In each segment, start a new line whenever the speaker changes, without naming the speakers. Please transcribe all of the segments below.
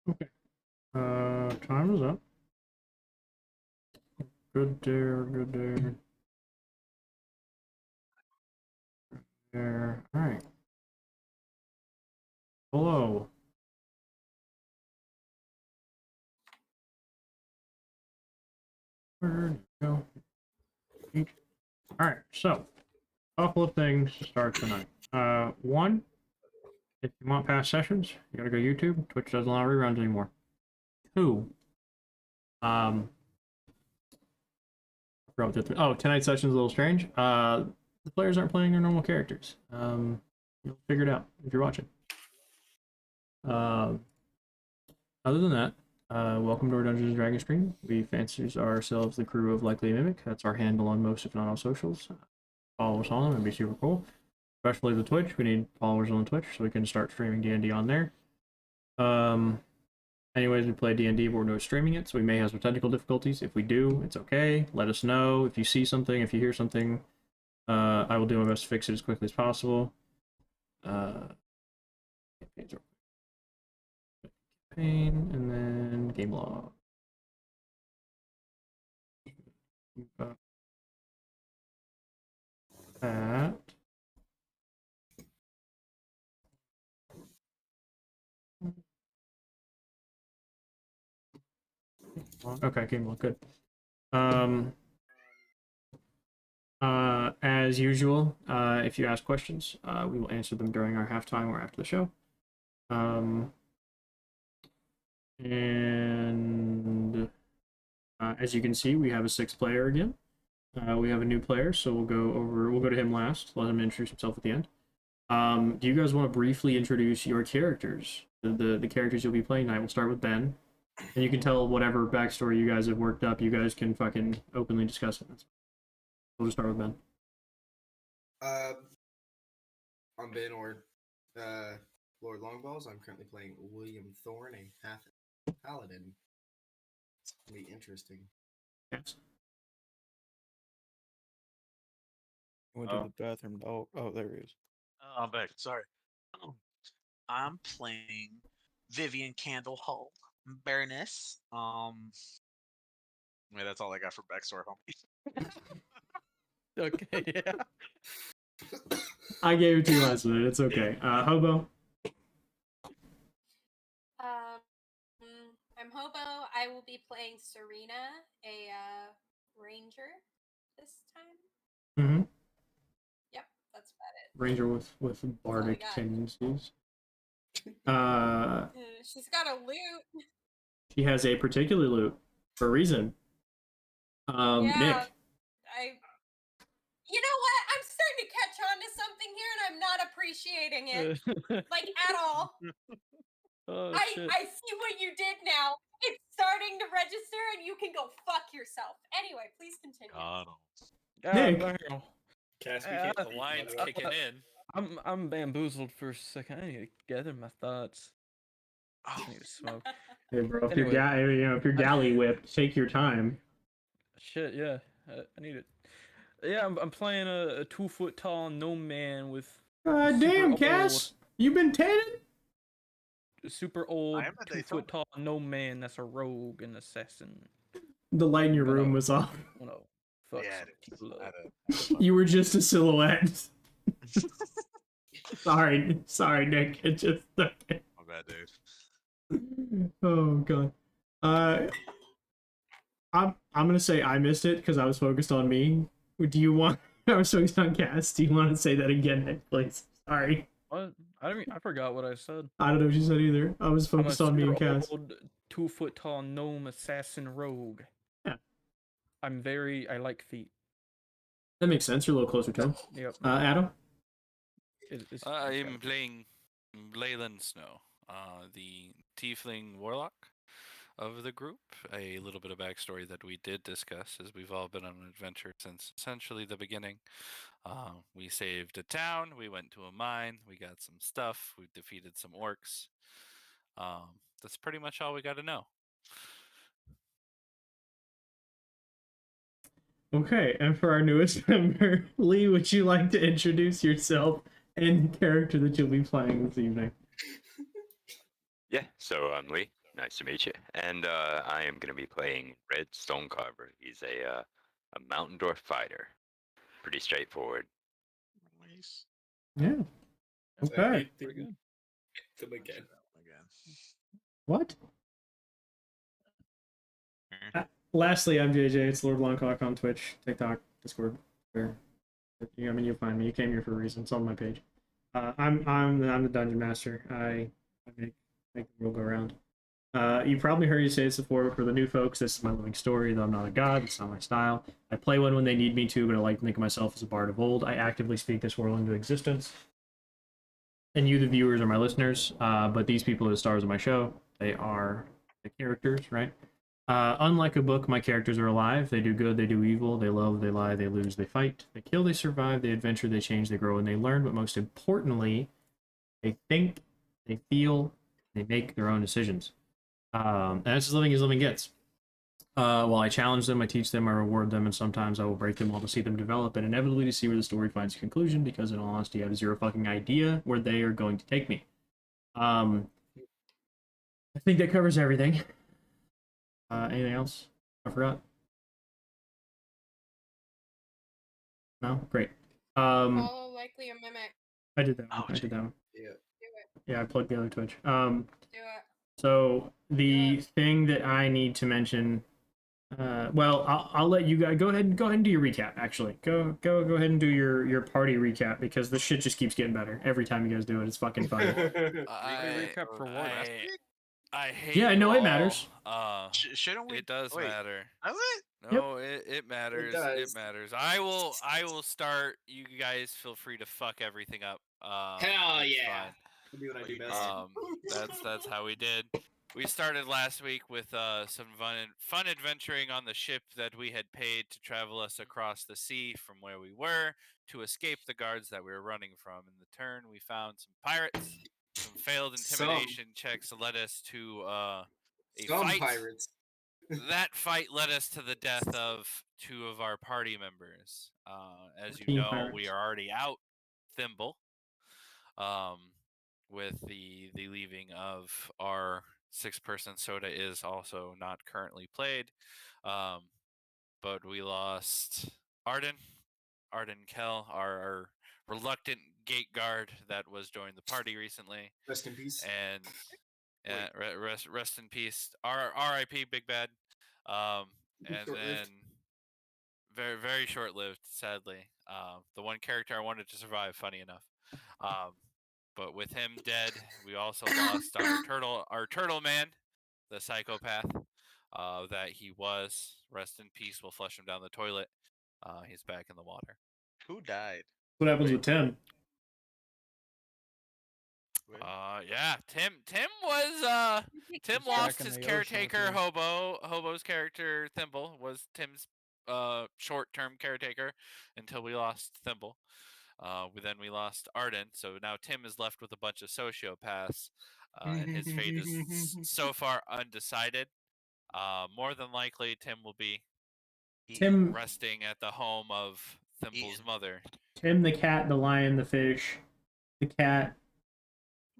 Okay. Time is up. Good day, good day. There. Alright. Hello. Where'd you go? Alright, so a couple of things to start tonight. One, if you want past sessions, you gotta go YouTube. Twitch doesn't allow reruns anymore. Two, tonight's session's a little strange. The players aren't playing their normal characters. You'll figure it out if you're watching. Other than that, welcome to our Dungeons and Dragons stream. We fancy ourselves the crew of LikelyAMimic. That's our handle on most, if not all, socials. Follow us on them, it'd be super cool. Especially the Twitch. We need followers on Twitch so we can start streaming D&D on there. Anyways, we play D&D, but we're no streaming it, so we may have some technical difficulties. If we do, it's okay. Let us know. If you see something, if you hear something, I will do my best to fix it as quickly as possible. Campaign, and then game log. That. Okay, game log, good. As usual, if you ask questions, we will answer them during our halftime or after the show. As you can see, we have a 6th player again. We have a new player, so we'll go to him last. Let him introduce himself at the end. Do you guys want to briefly introduce your characters? The characters you'll be playing tonight. We'll start with Ben. And you can tell whatever backstory you guys have worked up, you guys can fucking openly discuss it. We'll just start with Ben.
I'm Ben, or Lord Longballs. I'm currently playing William Thorne, a half paladin. It's gonna be interesting.
Yes.
Went to the bathroom, dog. Oh, there he is.
Oh, I'm back. Sorry. I'm playing Vivian Candlehull, Baroness. Yeah, that's all I got for backstory, homie.
Okay, yeah.
I gave it to you last minute. It's okay. Hobo.
I'm Hobo. I will be playing Serena, a ranger this time.
Mm-hmm.
Yep, that's about it.
Ranger with bardic tendencies.
She's got a loot.
She has a particular loot for a reason. Nick.
You know what? I'm starting to catch on to something here, and I'm not appreciating it, like at all.
Oh, shit.
I see what you did now. It's starting to register, and you can go fuck yourself. Anyway, please continue.
Nick.
The line's kicking in.
I'm bamboozled for a second. I need to gather my thoughts. I need to smoke.
Hey, bro, if you're galley whipped, take your time.
Shit, yeah, I need it. Yeah, I'm playing a 2-foot tall gnome man with.
Damn, Cass, you been tanning?
Super old 2-foot tall gnome man that's a rogue and assassin.
The light in your room was off.
Oh no, fuck people up.
You were just a silhouette. Sorry, Nick. It just. Okay.
My bad, dude.
Oh god. I'm gonna say I missed it because I was focused on me. Do you want? I was focused on Cass. Do you want to say that again, Nick, please? Sorry.
What? I forgot what I said.
I don't know what you said either. I was focused on me and Cass.
Old 2-foot tall gnome assassin rogue.
Yeah.
I like feet.
That makes sense. You're a little closer to him.
Yep.
Adam?
I'm playing Leyland Snow, the tiefling warlock of the group. A little bit of backstory that we did discuss, as we've all been on an adventure since essentially the beginning. We saved a town, we went to a mine, we got some stuff, we defeated some orcs. That's pretty much all we got to know.
Okay, and for our newest member, Lee, would you like to introduce yourself and the character that you'll be playing this evening?
Yeah, so I'm Lee. Nice to meet you. And I am going to be playing Red Stonecarver. He's a mountain dwarf fighter. Pretty straightforward.
Nice.
Yeah.
So
Okay.
hit
Pretty good.
them again.
What?
Hmm.
Lastly, I'm JJ. It's Lord Longcock on Twitch, TikTok, Discord. Where, I mean, you'll find me. You came here for a reason. It's on my page. I'm the dungeon master. I make the world go around. You probably heard you say this before, but for the new folks, this is my living story. Though I'm not a god, it's not my style. I play one when they need me to, but I like to think of myself as a bard of old. I actively speak this world into existence. And you, the viewers, are my listeners. But these people are the stars of my show. They are the characters, right? Unlike a book, my characters are alive. They do good, they do evil, they love, they lie, they lose, they fight, they kill, they survive, they adventure, they change, they grow, and they learn. But most importantly, they think, they feel, they make their own decisions. And that's as living gets. While I challenge them, I teach them, I reward them, and sometimes I will break them all to see them develop, and inevitably to see where the story finds a conclusion, because in all honesty, I have zero fucking idea where they are going to take me. I think that covers everything. Anything else I forgot? No? Great.
Follow Likely a Mimic.
I did that one.
Oh,
I did that one.
Yeah.
Do it.
Yeah, I plugged the other Twitch.
Do it.
So the thing that I need to mention, well, I'll let you guys go ahead and do your recap. Actually, go ahead and do your party recap, because this shit just keeps getting better every time you guys do it. It's fucking fun.
Recap for what?
I hate.
Yeah, I know it
all,
matters.
Shouldn't we?
It does
wait,
matter.
Does it?
No, it matters. It
does.
matters. I will start. You guys feel free to fuck everything up.
Hell
it's
yeah.
fine.
I'll do what I
Well,
do
you
best.
That's how we did. We started last week with some fun adventuring on the ship that we had paid to travel us across the sea from where we were to escape the guards that we were running from. In the turn, we found some pirates. Some failed intimidation checks led us to a
Some
fight.
pirates.
That fight led us to the death of 2 of our party members. As you
Team
know,
pirates.
we are already out Thimble. With the leaving of our 6-person soda is also not currently played. But we lost Arden Kell, our reluctant gate guard that was joined the party recently.
Rest in peace.
And rest in peace. R.I.P. Big Bad. And then very, very short-lived, sadly. The one character I wanted to survive, funny enough. But with him dead, we also lost our turtle man, the psychopath that he was. Rest in peace. We'll flush him down the toilet. He's back in the water.
Who died?
What happens with Tim?
Wait.
Yeah, Tim was Tim
He's
lost
back in
his
the ocean
caretaker
with you.
Hobo's character Thimble was Tim's short-term caretaker until we lost Thimble. We lost Arden, so now Tim is left with a bunch of sociopaths, and his fate is so far undecided. More than likely, Tim will be
Tim,
resting at the home of Thimble's mother.
Tim, the cat, the lion, the fish, the cat,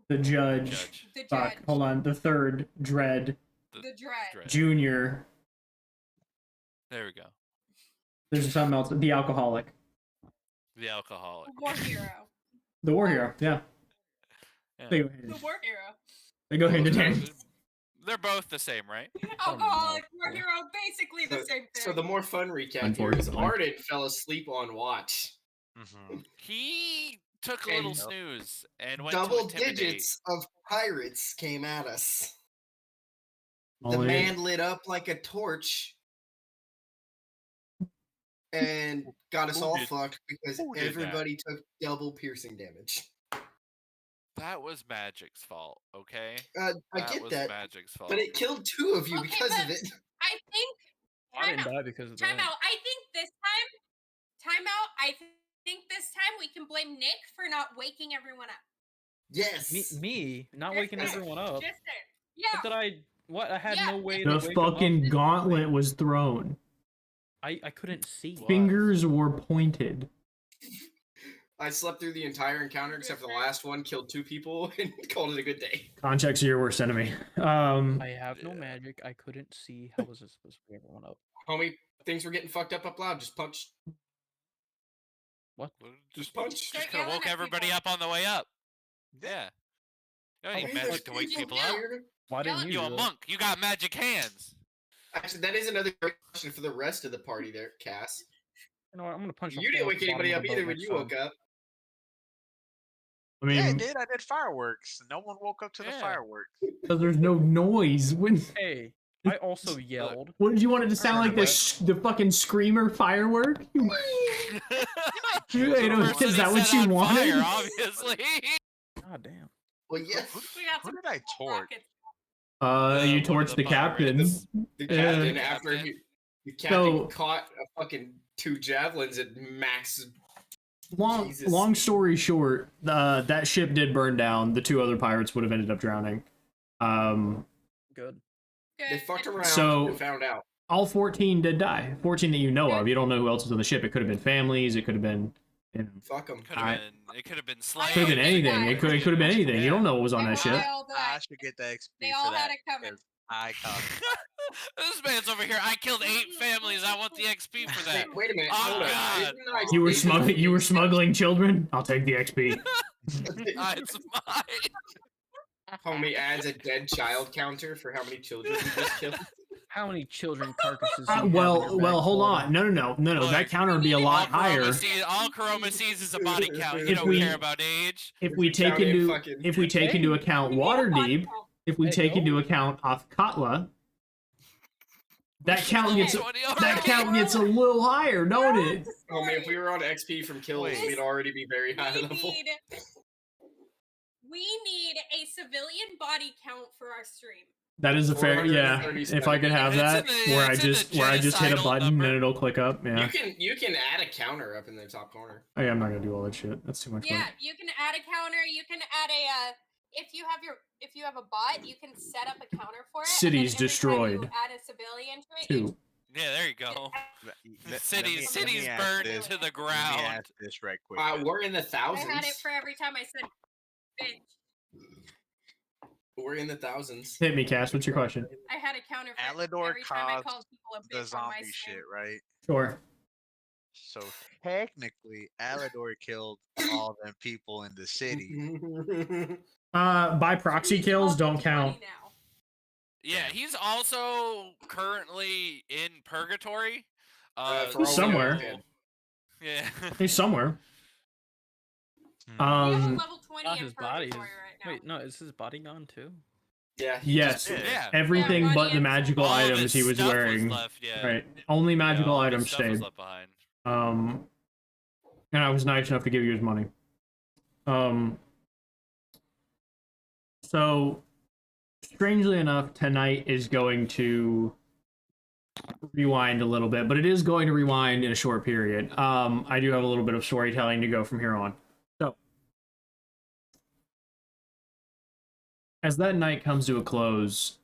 the judge.
The
Fuck,
judge.
hold on. The third, Dread,
The dread.
Junior.
There we go.
There's something else. The alcoholic.
The alcoholic.
War hero.
The war hero. Yeah.
Yeah.
They go hand in,
The war hero.
they go hand in hand.
They're both the same, right?
Alcoholic, war hero, basically the same thing.
So the more fun recap here is
Unfortunately.
Arden fell asleep on watch.
Mm-hmm.
He took a little
And
snooze and went
Double
to intimidate.
digits of pirates came at us. The
Only-
man lit up like a torch and got us
Who
all
did-
fucked because
who did that?
everybody took double piercing damage.
That was Magic's fault, okay?
I
That
get
was
that,
Magic's fault.
but it killed 2 of you
Okay,
because of
but-
it.
I think.
I didn't
Time out.
die because of
Time
that.
out. I think this time. Think this time we can blame Nick for not waking everyone up.
Yes.
Me, not
Just
waking
saying.
everyone up.
Just saying. Yeah.
What did I? What? I had
Yeah,
no way
The
to wake 'em up.
fucking gauntlet was thrown.
I couldn't see.
Fingers were pointed.
I slept through the entire encounter except for the last one, killed 2 people, and called it a good day.
Conchecks are your worst enemy.
I have no
Yeah.
magic. I couldn't see. How was it supposed to bring everyone up?
Homie, things were getting fucked up loud. Just punch.
What?
Just punch.
Just
Start
could have
yelling
woke
at
everybody
people.
up on the way up. Yeah. You don't
Oh,
need
of
magic
course.
to wake
Just
people
yell.
up.
Why didn't
Yell-
you?
You a
do it?
monk. You got magic hands.
Actually, that is another great question for the rest of the party there, Cass.
You know what? I'm gonna punch. a
You
hole
didn't
at
wake
the bottom
anybody
of
up
the boat
either when
next
you
time.
woke up.
I
Yeah, I
mean,
did. I did fireworks. No one woke up to the
Yeah.
fireworks.
because there's no noise. When
Hey, I also yelled.
what did you want it to sound like?
remember
The fucking screamer firework? Hey, no,
Person
is
he
that what
set
you
on
wanted?
Fire, obviously.
God damn.
Well, yeah.
We got
Who
some
did I torch?
rockets.
You
one of
torched
the
the captain.
pirates.
The
Yeah.
captain, after
Captain.
the captain
So-
caught a fucking 2 javelins at max.
Long,
Jesus.
long story short, that ship did burn down. The 2 other pirates would have ended up drowning.
Good.
They
Good.
fucked around
So-
and found out.
All 14 did die. 14 that you know of. You don't know who else was on the ship. It could have been families. It could have been, you know,
Fuck them.
Could have been. It could have been slaves.
could have been anything. It could have been anything. You don't know what was on
They
that ship.
all
I
died.
should get the XP
They
for
all
that.
had it coming.
'cause I caught
This man's over here. I killed 8 families. I want the XP for that.
Wait a minute.
Oh,
hold on.
God.
Didn't I
You were
say
smuggling.
that-
You were smuggling children. I'll take the XP.
It's mine.
Homie adds a dead child counter for how many children he just killed.
How many children carcasses? do you have in
Well,
your
well,
back
hold
pocket?
on. No.
Look,
That counter would be a lot higher
All Chroma sees is a body count. You
If
don't
we-
care about age.
if we take
Count in
into
fucking-
if we take into account
We need a body
Waterdeep.
count.
If we
Hey,
take
no.
into account Othkatla, that count gets
Level 20
that
already.
count gets a little higher, don't it?
Homie, if we were on XP from kills,
Wait.
we'd already be very high
We
level.
need a civilian body count for our stream.
That is a fair, yeah.
437.
If I could have
It's
that,
in the-
where I
it's in the
just hit a
genocidal
button
number.
and it'll click up. Yeah.
You can add a counter up in the top corner.
Oh, yeah, I'm not gonna do all that shit. That's too much
Yeah,
work.
you can add a counter. You can add a if you have a bot, you can set up a counter for it. and then
Cities
every time
destroyed.
You add a civilian to it.
2.
Yeah, there you go.
Let
Cities
me ask
burned
this-
to the
Let me
ground.
ask this right quick.
We're in the
I
thousands.
had it for every time I said bitch.
We're in the thousands.
Hit me, Cass. What's your question?
I had a counter for
Alador
every time I
caused
called people a
The
bitch on my
zombie
stream.
shit, right?
Sure.
So technically, Alador killed all them people in the city.
By proxy
He's
kills
level
don't
20
count.
now.
Yeah, he's also currently in purgatory.
for all
we know, Somewhere.
dead.
Yeah.
He's somewhere.
We have a
Um.
level 20
Not
in
his body.
purgatory right now.
Wait, no, is his body gone too?
Yeah. he
Yes.
just-
Yeah.
Everything
Yeah,
but
body
the
and
magical
All of
items
his
he was
stuff
wearing.
left, yeah.
Right. Only
Yeah,
magical
all of his
items
stuff was
stayed.
left behind.
And I was nice enough to give you his money. So strangely enough, tonight is going to rewind a little bit, but it is going to rewind in a short period. I do have a little bit of storytelling to go from here on. So as that night comes to a close,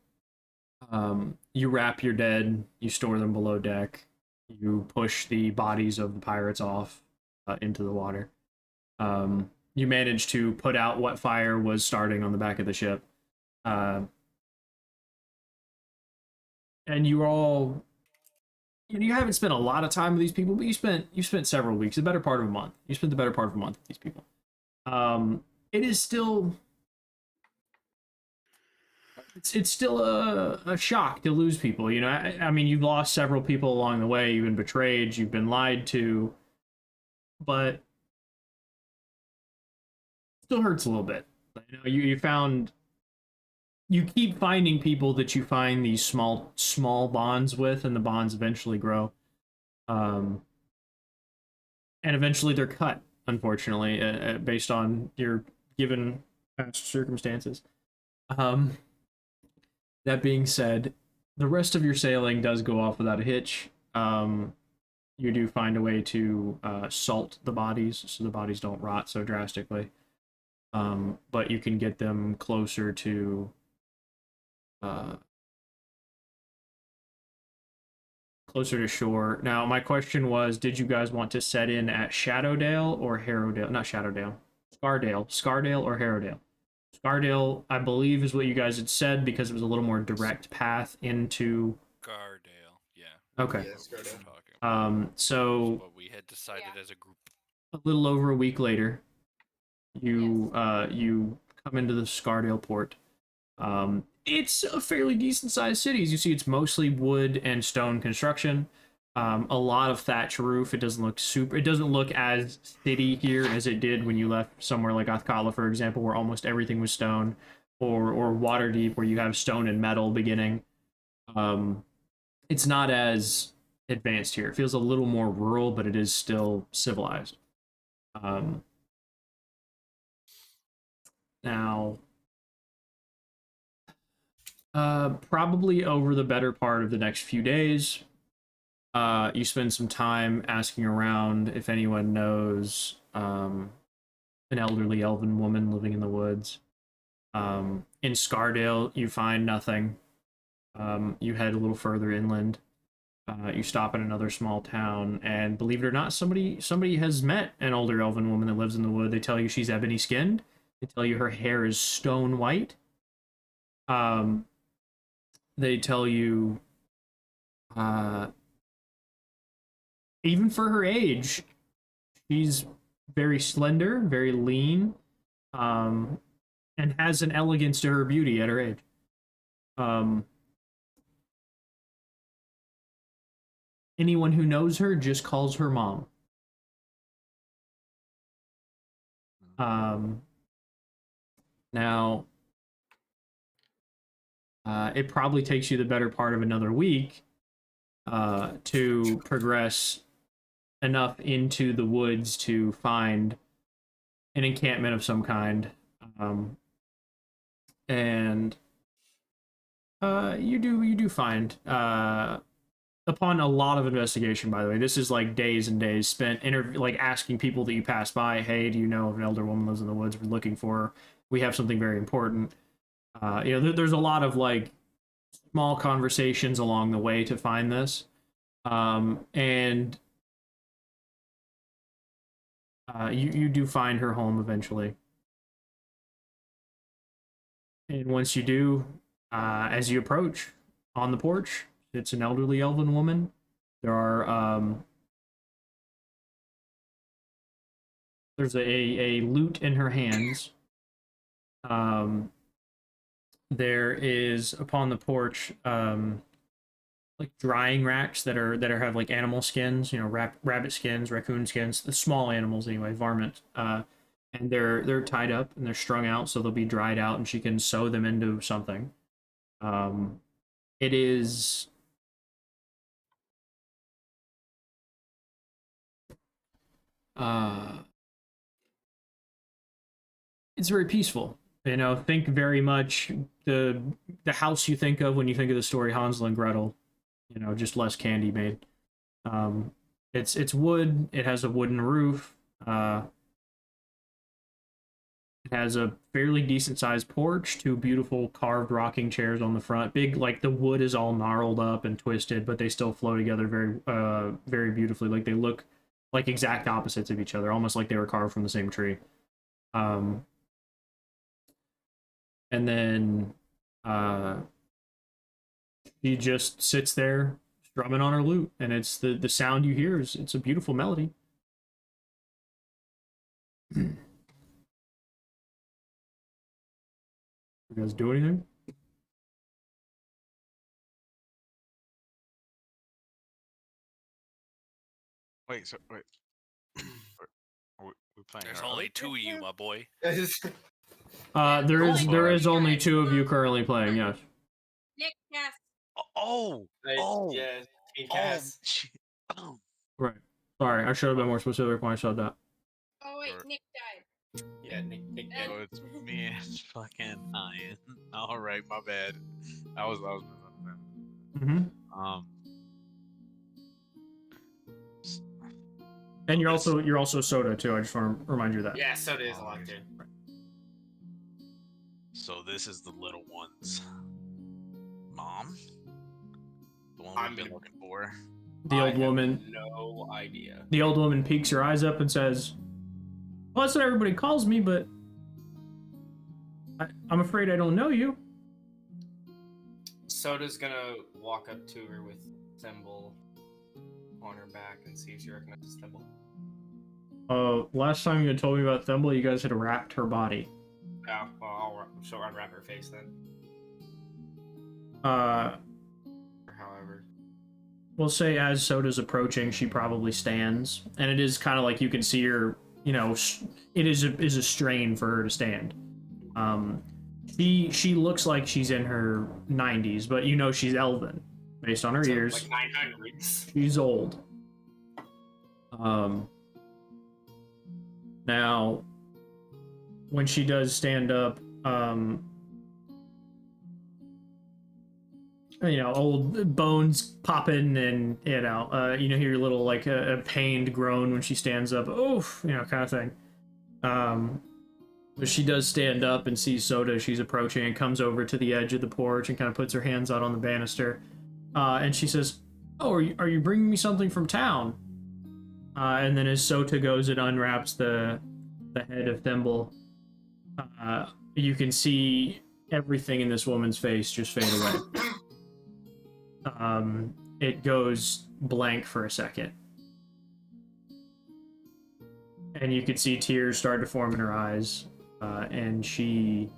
you wrap your dead, you store them below deck, you push the bodies of the pirates off into the water. You manage to put out what fire was starting on the back of the ship. And you all, you haven't spent a lot of time with these people, but you spent several weeks, the better part of a month. You spent the better part of a month with these people. It is still, it's still a shock to lose people. You know, I mean, you've lost several people along the way. You've been betrayed. You've been lied to, but it still hurts a little bit. You know, you keep finding people that you find these small bonds with, and the bonds eventually grow. And eventually they're cut, unfortunately, based on your given past circumstances. That being said, the rest of your sailing does go off without a hitch. You do find a way to salt the bodies so the bodies don't rot so drastically. But you can get them closer to closer to shore. Now, my question was, did you guys want to set in at Shadowdale or Harrowdale? Not Shadowdale. Scardale or Harrowdale. Scardale, I believe, is what you guys had said because it was a little more direct path into.
Gardale, yeah.
Okay.
Yeah, Scardale.
So
What we had decided as a group.
a little over a week later, you come into the Scardale port. It's a fairly decent sized city. As you see, it's mostly wood and stone construction. A lot of thatch roof. It doesn't look as city here as it did when you left somewhere like Athkala, for example, where almost everything was stone, or Waterdeep, where you have stone and metal beginning. It's not as advanced here. It feels a little more rural, but it is still civilized. Now, probably over the better part of the next few days, you spend some time asking around if anyone knows an elderly elven woman living in the woods. In Scardale, you find nothing. You head a little further inland. You stop in another small town, and believe it or not, somebody has met an older elven woman that lives in the wood. They tell you she's ebony skinned. They tell you her hair is stone white. They tell you, even for her age, she's very slender, very lean, and has an elegance to her beauty at her age. Anyone who knows her just calls her mom. Now, it probably takes you the better part of another week to progress enough into the woods to find an encampment of some kind. And you do find, upon a lot of investigation, by the way, this is like days and days spent like asking people that you pass by, hey, do you know of an elder woman lives in the woods? We're looking for her. We have something very important. There's a lot of like small conversations along the way to find this. And you do find her home eventually. And once you do, as you approach on the porch, it's an elderly elven woman. There are there's a lute in her hands. There is upon the porch like drying racks that have like animal skins, rabbit skins, raccoon skins, the small animals anyway, varmint. And they're tied up and they're strung out, so they'll be dried out, and she can sew them into something. It is it's very peaceful. Think very much the house you think of when you think of the story Hansel and Gretel. Just less candy made. It's wood. It has a wooden roof. It has a fairly decent sized porch, two beautiful carved rocking chairs on the front. Big, like the wood is all gnarled up and twisted, but they still flow together very beautifully. Like they look like exact opposites of each other, almost like they were carved from the same tree. And then she just sits there strumming on her lute, and it's the sound you hear it's a beautiful melody. You guys do anything?
Wait.
We playing
There's
our
only
own
two of you,
game?
my boy.
There is only two of you currently playing. Yes.
Nick, yes.
Yeah, King Cass.
Right. Sorry, I should have been more specific when I said that.
Oh wait,
Or-
Nick died.
Yeah, Nick
Uh,
Oh, it's me and fucking Ian. All right, my bad. I was.
Mm-hmm. And you're also soda too. I just want to remind you of that.
Yeah, soda is locked in.
So this is the little one's mom, the one
I'm
we've been
gonna-
looking for.
The
I
old woman.
have no idea.
The old woman peeks her eyes up and says, "Well, that's what everybody calls me, but I'm afraid I don't know you."
Soda's gonna walk up to her with Thimble on her back and see if she recognizes Thimble.
Last time you had told me about Thimble, you guys had wrapped her body.
Yeah, well, she'll unwrap her face then.
However, we'll say as Soda's approaching, she probably stands, and it is kind of like you can see her. You know, it is a strain for her to stand. She looks like she's in her 90s, but you know she's elven based on her
So,
ears.
like 900s.
She's old. Now, when she does stand up, you know, old bones popping, and you know, hear a little like a pained groan when she stands up. Oof, you know, kind of thing. But she does stand up and sees Soda. She's approaching and comes over to the edge of the porch and kind of puts her hands out on the banister. And she says, "Oh, are you bringing me something from town?" And then as Sota goes and unwraps the head of Thimble, you can see everything in this woman's face just fade away. It goes blank for a second. And you can see tears start to form in her eyes. And she...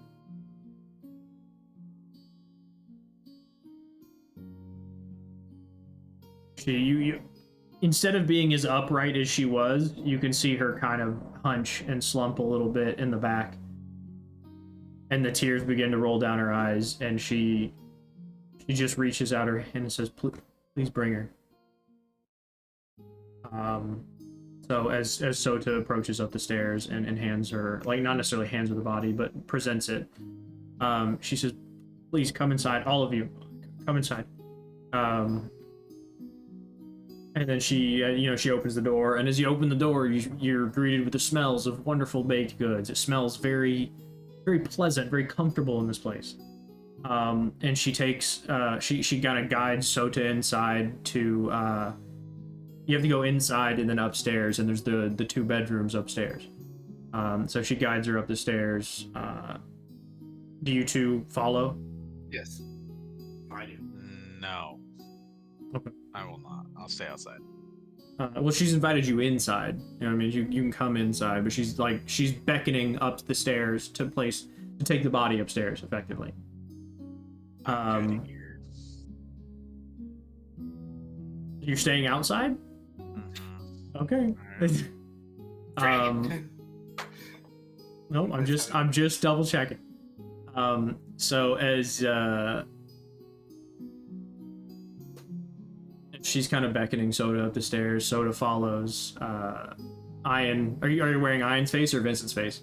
instead of being as upright as she was, you can see her kind of hunch and slump a little bit in the back. And the tears begin to roll down her eyes, and she just reaches out her hand and says, "Please bring her." So as Sota approaches up the stairs and hands her, like not necessarily hands her the body, but presents it, she says, "Please come inside, all of you, come inside." And then she opens the door, and as you open the door, you're greeted with the smells of wonderful baked goods. It smells very, very pleasant, very comfortable in this place. And she takes, she kind of guides Sota inside to, you have to go inside and then upstairs, and there's the 2 bedrooms upstairs. So she guides her up the stairs. Do you 2 follow?
Yes. I do.
No.
Okay.
I will not. I'll stay outside.
Well, she's invited you inside. You know what I mean? You can come inside, but she's beckoning up the stairs to take the body upstairs, effectively. You're staying outside?
Mm-hmm.
Okay. No, I'm just double checking. So as she's kind of beckoning Soda up the stairs, Soda follows. Ian, are you wearing Ian's face or Vincent's face?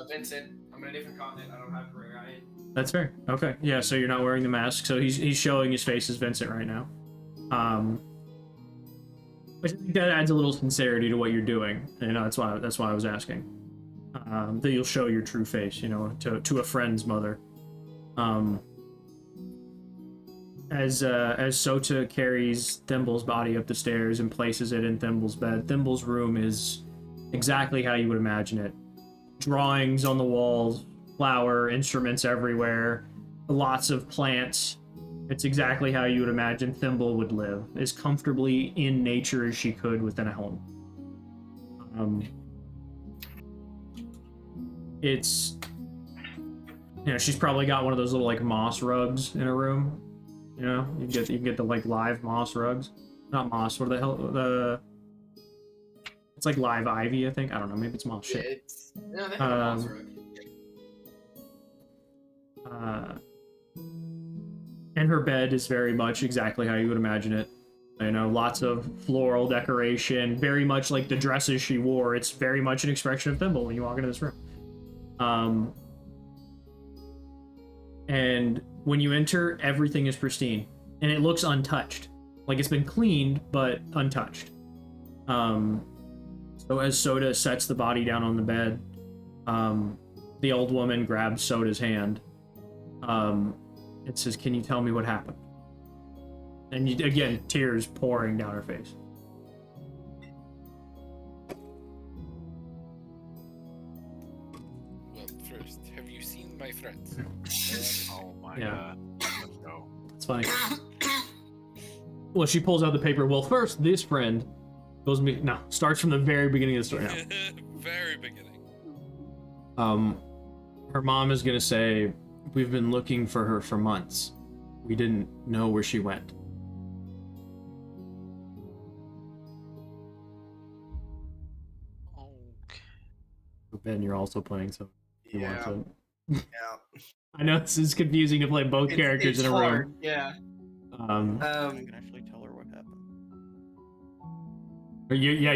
Vincent. I'm in a different continent. I don't have to wear Ian.
That's fair. Okay. Yeah, so you're not wearing the mask, so he's showing his face as Vincent right now. I think that adds a little sincerity to what you're doing. You know, that's why I was asking. That you'll show your true face, you know, to a friend's mother. As Sota carries Thimble's body up the stairs and places it in Thimble's bed, Thimble's room is exactly how you would imagine it. Drawings on the walls, flower, instruments everywhere, lots of plants. It's exactly how you would imagine Thimble would live, as comfortably in nature as she could within a home. It's, you know, she's probably got one of those little like moss rugs in her room. You know, you can get the like live moss rugs, not moss. What the hell? It's like live ivy, I think. I don't know. Maybe it's moss.
Yeah,
Shit.
they have a moss rug.
And her bed is very much exactly how you would imagine it. You know, lots of floral decoration, very much like the dresses she wore. It's very much an expression of Thimble when you walk into this room. And when you enter, everything is pristine, and it looks untouched. Like it's been cleaned, but untouched. So as Soda sets the body down on the bed, the old woman grabs Soda's hand. It says, "Can you tell me what happened?" And again, tears pouring down her face.
Well, first, have you seen my friends?
Oh my
Yeah.
god. Let's go.
It's funny. Well, she pulls out the paper. Well, first, this friend starts from the very beginning of the story now.
Very beginning.
Her mom is gonna say, we've been looking for her for months. We didn't know where she went.
Okay.
Ben, you're also playing, so you want
Yeah.
to.
Yeah.
I know this is confusing to play both characters
it's
in a
hard,
room.
Yeah.
I can actually tell her what happened.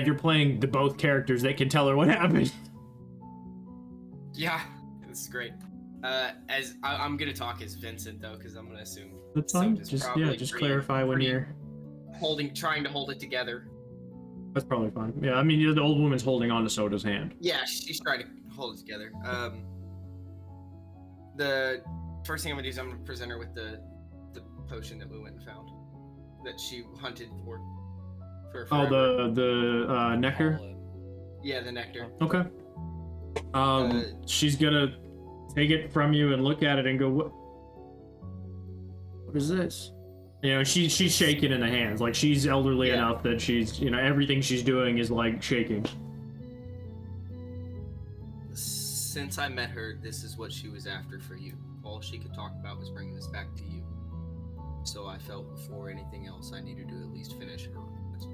You're playing the both characters that can tell her what happened.
Yeah. This is great. I'm gonna talk as Vincent though, because I'm gonna assume.
That's fine.
Soda's
Just
probably
just
pretty-
clarify when
pretty
you're.
trying to hold it together.
That's probably fine. Yeah, I mean, the old woman's holding on to Soda's hand.
Yeah, she's trying to hold it together. The first thing I'm gonna do is I'm gonna present her with the potion that we went and found, that she hunted for.
Oh,
forever.
the nectar.
Yeah, the nectar.
Okay. She's gonna take it from you and look at it and go, what is this? You know, she's shaking in the hands. Like, she's elderly enough that she's, everything she's doing is like shaking.
Since I met her, this is what she was after for you. All she could talk about was bringing this back to you. So I felt before anything else, I needed to at least finish her request.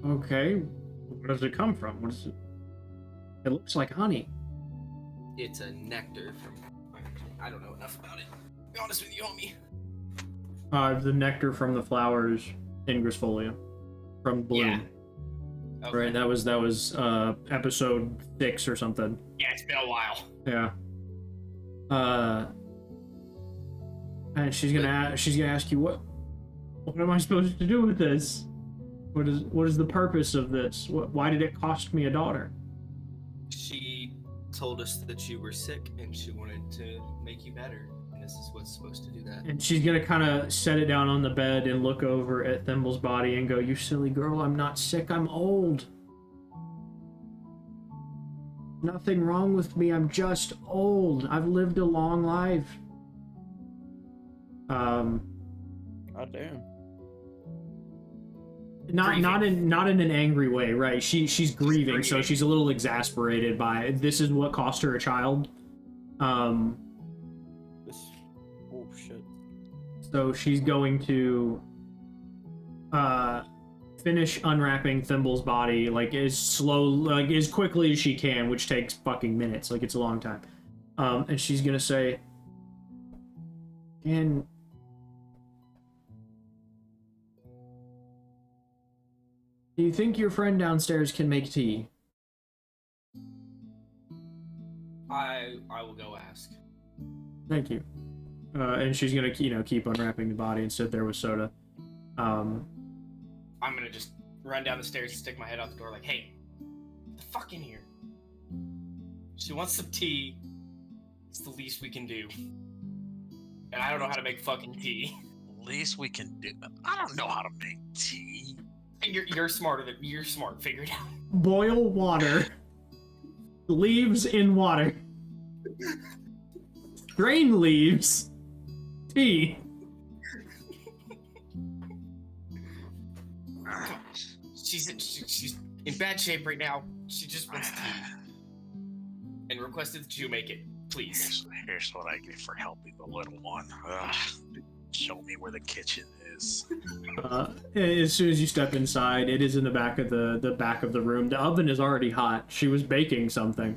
Okay. Where does it come from? What is it? It looks like honey.
It's a nectar from. I don't know enough about it. To be honest with you, homie.
The nectar from the flowers in Grisfolia. From Bloom.
Yeah. Okay.
Right, that was episode 6 or something.
Yeah, it's been a while.
Yeah. And she's gonna ask you what am I supposed to do with this? What is the purpose of this? Why did it cost me a daughter?
She told us that you were sick and she wanted to make you better, and this is what's supposed to do that.
And she's gonna kind of set it down on the bed and look over at Thimble's body and go, "You silly girl, I'm not sick. I'm old. Nothing wrong with me. I'm just old. I've lived a long life."
God damn.
Not in an angry way, right? She's grieving, so she's a little exasperated by it. This is what cost her a child.
Oh shit.
So she's going to finish unwrapping Thimble's body as quickly as she can, which takes fucking minutes. Like, it's a long time. And she's gonna say, do you think your friend downstairs can make tea?
I will go ask.
Thank you. And she's gonna, keep unwrapping the body and sit there with Soda.
I'm gonna just run down the stairs and stick my head out the door like, hey, get the fuck in here. She wants some tea. It's the least we can do. And I don't know how to make fucking tea.
Least we can do. I don't know how to make tea.
You're smarter than you're smart. Figure it out.
Boil water. Leaves in water. Drain leaves. Tea.
She's in bad shape right now. She just wants tea. And requested that you make it, please.
Here's what I get for helping the little one. Show me where the kitchen is.
As soon as you step inside, it is in the back of the room. The oven is already hot. She was baking something.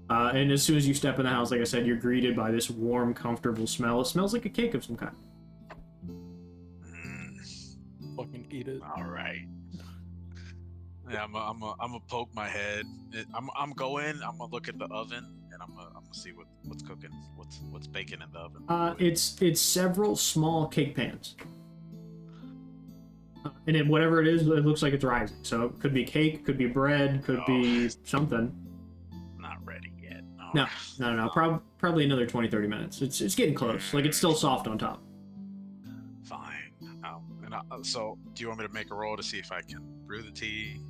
And as soon as you step in the house, like I said, you're greeted by this warm, comfortable smell. It smells like a cake of some kind.
Fucking eat it.
All right. Yeah, I'm gonna poke my head. I'm going. I'm gonna look at the oven, and I'm gonna see what's cooking, what's baking in the oven.
It's several small cake pans. And whatever it is, it looks like it's rising. So it could be cake, could be bread, could be something.
Not ready yet. No.
No. Probably another 20-30 minutes. It's getting close. Like, it's still soft on top.
So, do you want me to make a roll to see if I can brew the tea?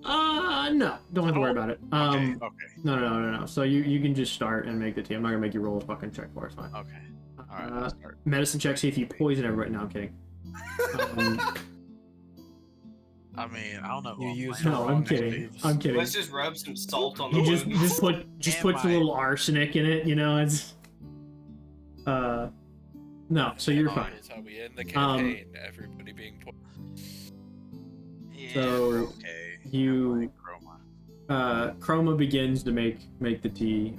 No, don't have to worry about it.
Okay.
No. So you can just start and make the tea. I'm not gonna make you roll a fucking check for it. It's fine.
Okay. All right. I'll start.
Medicine check. See if you poison everybody. No, I'm kidding.
I mean, I don't know.
You use
No, I'm kidding. I'm kidding.
Let's just rub some salt on the
You
wound.
just put some little arsenic in it. You know, it's no. So you're fine.
That's how we end the campaign. Everybody being
Yeah,
So,
okay.
you
Chroma.
Chroma begins to make the tea.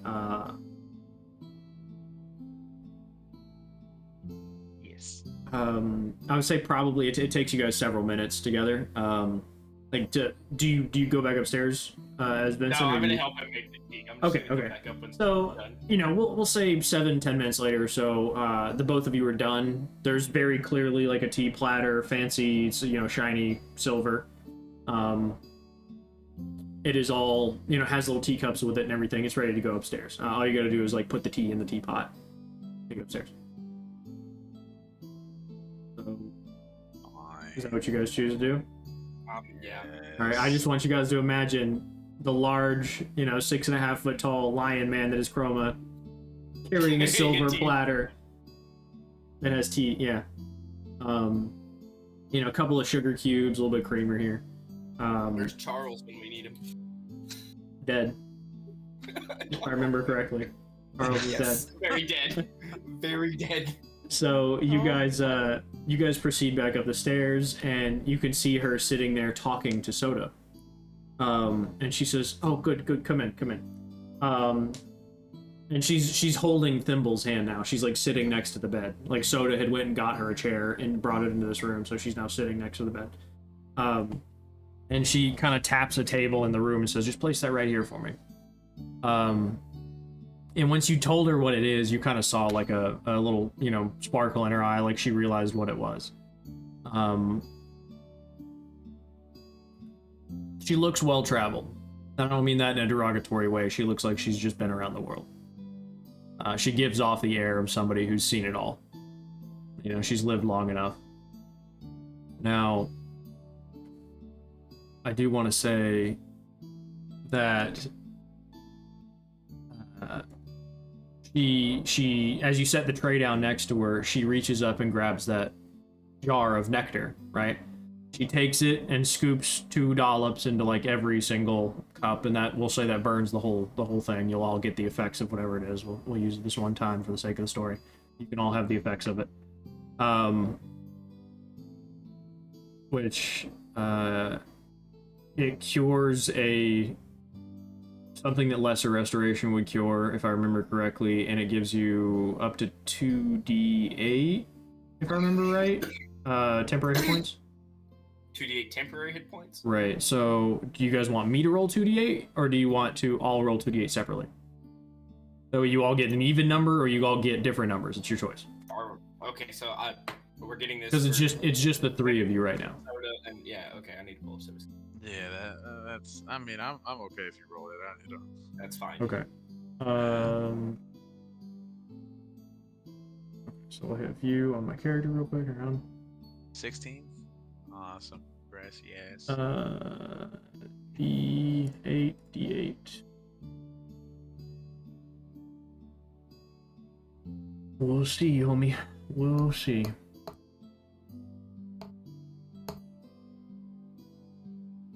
Yes.
I would say probably it takes you guys several minutes together. Like, do you go back upstairs as Vincent?
No,
or
I'm gonna
you...
help him make the tea. I'm just
Okay,
gonna
okay.
Go back up when
So,
it's done.
you know, we'll say 7-10 minutes later or so, the both of you are done. There's very clearly like a tea platter, fancy, you know, shiny silver. It is all, you know, has little teacups with it and everything. It's ready to go upstairs. All you gotta do is like put the tea in the teapot, take it upstairs. So, is that what you guys choose to do?
Yeah.
All right, I just want you guys to imagine the large, you know, 6.5 foot tall lion man that is Chroma carrying a silver platter that has tea. Yeah. You know, a couple of sugar cubes, a little bit of creamer here.
Where's Charles when we need him?
Dead. If I remember correctly. Charles is dead.
Very dead. Very dead.
So you guys proceed back up the stairs, and you can see her sitting there talking to Soda. And she says, "Oh, good, come in." And she's holding Thimble's hand now. She's like sitting next to the bed. Like Soda had went and got her a chair and brought it into this room, so she's now sitting next to the bed. And she kind of taps a table in the room and says, "Just place that right here for me." And once you told her what it is, you kind of saw like a little, you know, sparkle in her eye, like she realized what it was. She looks well traveled. I don't mean that in a derogatory way. She looks like she's just been around the world. She gives off the air of somebody who's seen it all. You know, she's lived long enough. Now, I do want to say that she, as you set the tray down next to her, she reaches up and grabs that jar of nectar, right? She takes it and scoops 2 dollops into like every single cup, and that, we'll say that burns the whole thing. You'll all get the effects of whatever it is. We'll use it this one time for the sake of the story. You can all have the effects of it. Which it cures something that lesser restoration would cure, if I remember correctly, and it gives you up to 2d8, if I remember right, temporary hit points.
2d8 temporary hit points.
Right. So, do you guys want me to roll 2d8, or do you want to all roll 2d8 separately? So you all get an even number, or you all get different numbers. It's your choice.
Okay, so we're getting this
because it's just the 3 of you right now.
And yeah, okay, I need to pull up service.
Yeah, that's. I mean, I'm okay if you roll it out. You know.
That's fine.
Okay. So I have you on my character real quick. Hang on.
16. Awesome. Gracias.
D8. We'll see, homie. We'll see.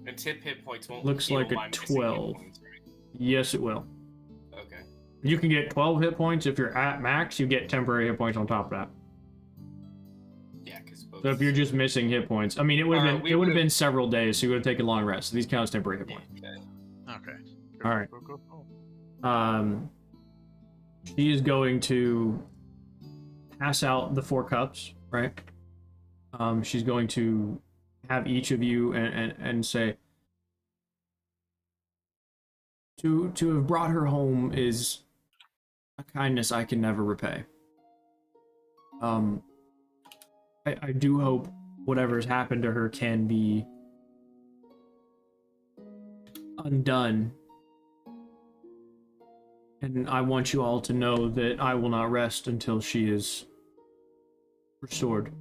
And tip hit points won't
Looks
heal
like a
my missing hit
12.
points, right?
Yes, it will.
Okay.
You can get 12 hit points. If you're at max, you get temporary hit points on top of that.
Yeah, because
So if you're just missing hit points, I mean, it would have been several days, so you would have taken a long rest. So these count as temporary hit points.
Okay.
All right.
Cool.
She is going to pass out the 4 cups, right? She's going to have each of you and say, to have brought her home is a kindness I can never repay. I do hope whatever's happened to her can be undone. And I want you all to know that I will not rest until she is restored.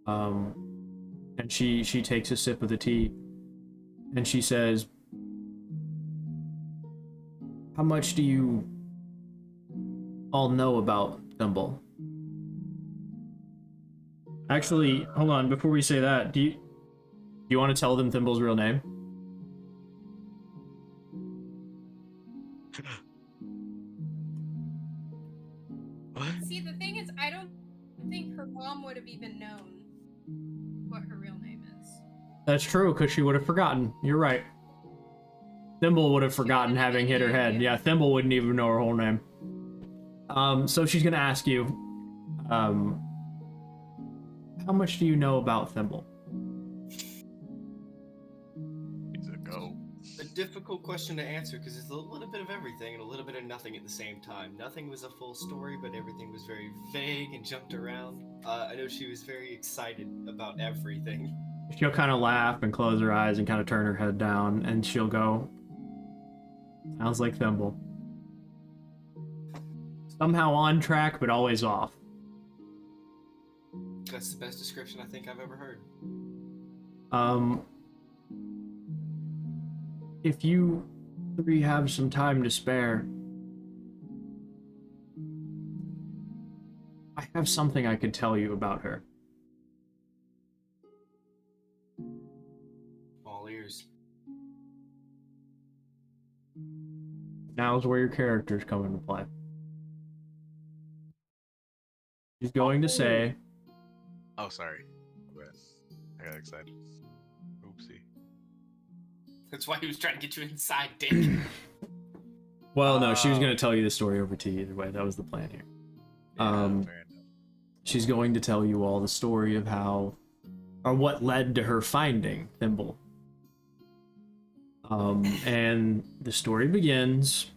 And she takes a sip of the tea, and she says, "How much do you all know about Thimble?" Actually, hold on, before we say that, do you want to tell them Thimble's real name?
See, the thing is, I don't think her mom would have even known what her real name is.
That's true, because she would have forgotten. You're right. Thimble would have forgotten having hit her head. Yeah, Thimble wouldn't even know her whole name. So she's gonna ask you, how much do you know about Thimble?
He's a go.
A difficult question to answer because it's a little bit of everything and a little bit of nothing at the same time. Nothing was a full story, but everything was very vague and jumped around. I know she was very excited about everything.
She'll kind of laugh and close her eyes and kind of turn her head down, and she'll go, "Sounds like Thimble. Somehow on track, but always off."
That's the best description I think I've ever heard.
If you three have some time to spare, I have something I could tell you about her.
All ears.
Now's where your characters come into play. She's going to say,
Oh, sorry. My bad. I got excited. Oopsie.
That's why he was trying to get you inside, Dick.
well, no, she was going to tell you the story over tea either way. That was the plan here.
Yeah, fair enough.
She's going to tell you all the story of how, or what led to her finding Thimble. And the story begins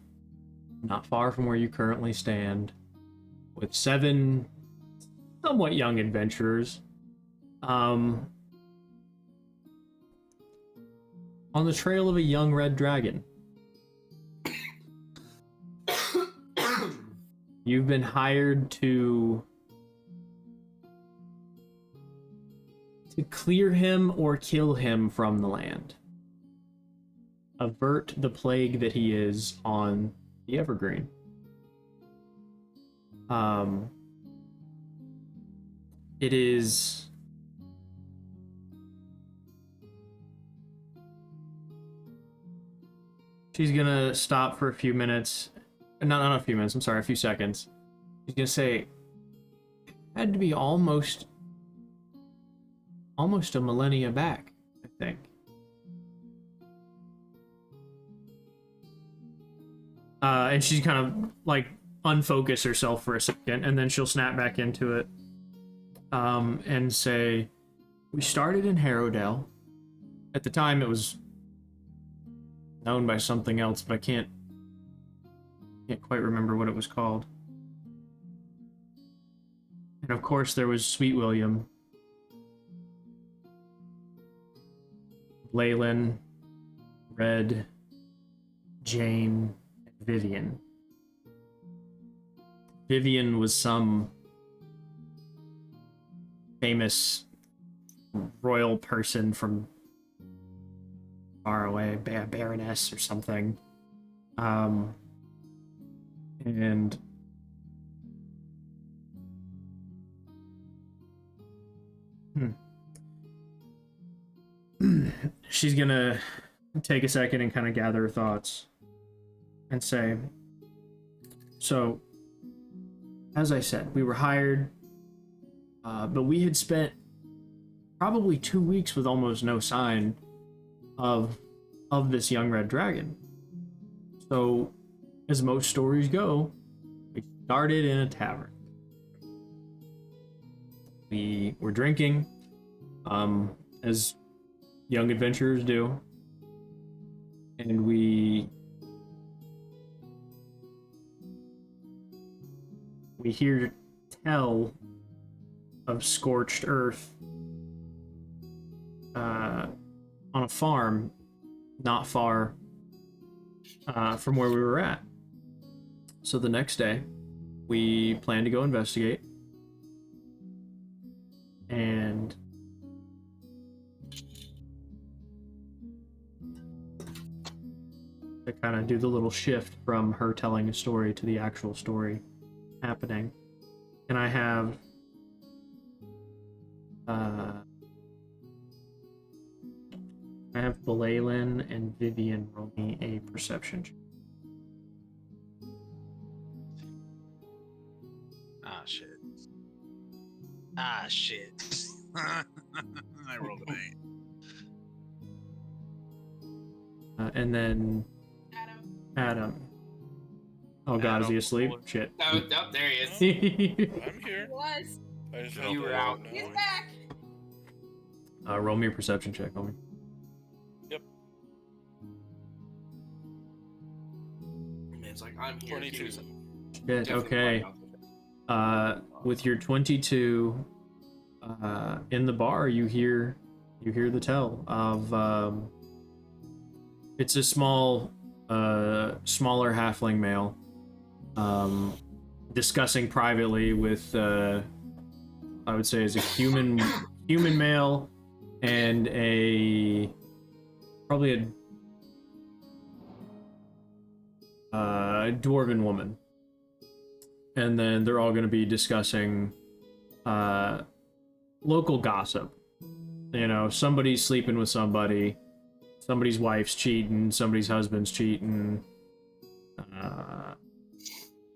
not far from where you currently stand, with 7 somewhat young adventurers on the trail of a young red dragon. You've been hired to clear him or kill him from the land. Avert the plague that he is on the Evergreen. It is she's gonna stop for a few minutes. Not a few minutes, I'm sorry, a few seconds. She's gonna say, had to be almost a millennia back, I think. And she's kind of like unfocus herself for a second, and then she'll snap back into it. And say, we started in Harrowdale. At the time, it was known by something else, but I can't quite remember what it was called. And of course, there was Sweet William, Leyland, Red, Jane, and Vivian. Vivian was some famous royal person from far away, baroness or something. And she's gonna take a second and kind of gather her thoughts and say, so, as I said, we were hired, but we had spent probably 2 weeks with almost no sign of this young red dragon. So, as most stories go, we started in a tavern. We were drinking, as young adventurers do, and we hear tell of scorched earth on a farm not far from where we were at. So the next day, we planned to go investigate. And to kind of do the little shift from her telling a story to the actual story happening. And I have Leyland and Vivian roll me a perception check.
Ah, shit. Ah, shit. I rolled an 8.
And then Adam. Oh god, is he asleep? Shit.
Oh, there he is.
I'm here.
He was.
I just
You were out.
He's back.
Roll me a perception check, homie.
Yep.
Man's like, I'm here.
22.
Shit, okay. With your 22, in the bar, you hear the tell of it's a smaller halfling male discussing privately with I would say is a human male and probably a dwarven woman. And then they're all going to be discussing local gossip. You know, somebody's sleeping with somebody, somebody's wife's cheating, somebody's husband's cheating,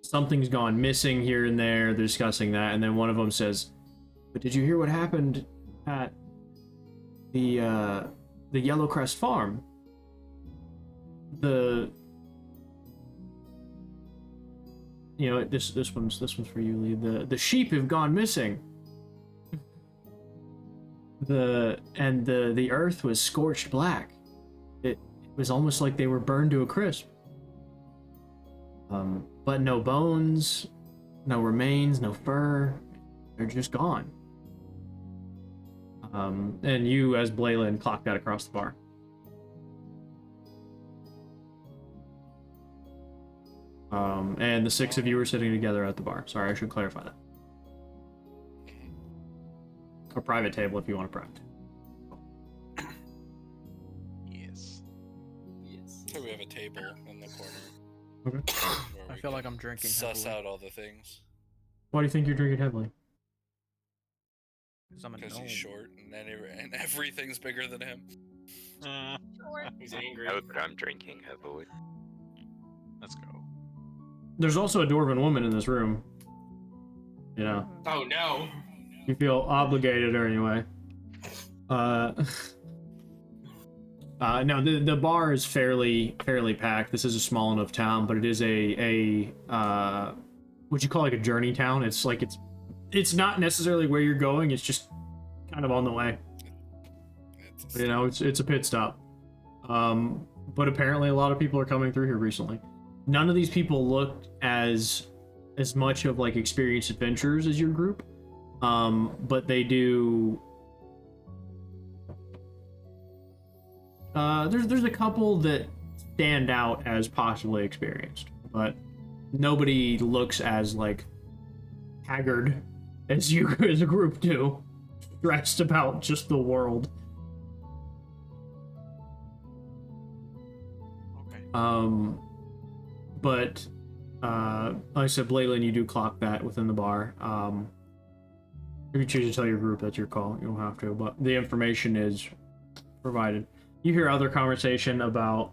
something's gone missing here and there. They're discussing that, and then one of them says, "But did you hear what happened at the Yellowcrest farm? You know, this one's for you, Lee. The sheep have gone missing. The earth was scorched black. It was almost like they were burned to a crisp. But no bones, no remains, no fur. They're just gone." And you, as Leyland, clock that across the bar. And the 6 of you are sitting together at the bar. Sorry, I should clarify that. A private table if you want a private.
Yes.
So we have a table in the corner.
Okay.
I feel like I'm drinking
Suss
heavily.
out all the things.
Why do you think you're drinking heavily?
Because I'm a
Because
gnome.
he's short and everything's bigger than him.
He's angry.
No, but I'm drinking heavily.
Let's go.
There's also a dwarven woman in this room. You know,
Oh no.
you feel obligated or anyway. No, the bar is fairly packed. This is a small enough town, but it is a what you call like a journey town. It's like it's not necessarily where you're going. It's just kind of on the way. You know, it's a pit stop. But apparently a lot of people are coming through here recently. None of these people looked as much of like experienced adventurers as your group, but they do. There's a couple that stand out as possibly experienced, but nobody looks as like haggard as you as a group do, stressed about just the world.
Okay.
But like I said, Leyland, you do clock that within the bar. If you choose to tell your group, that's your call. You don't have to, but the information is provided. You hear other conversation about,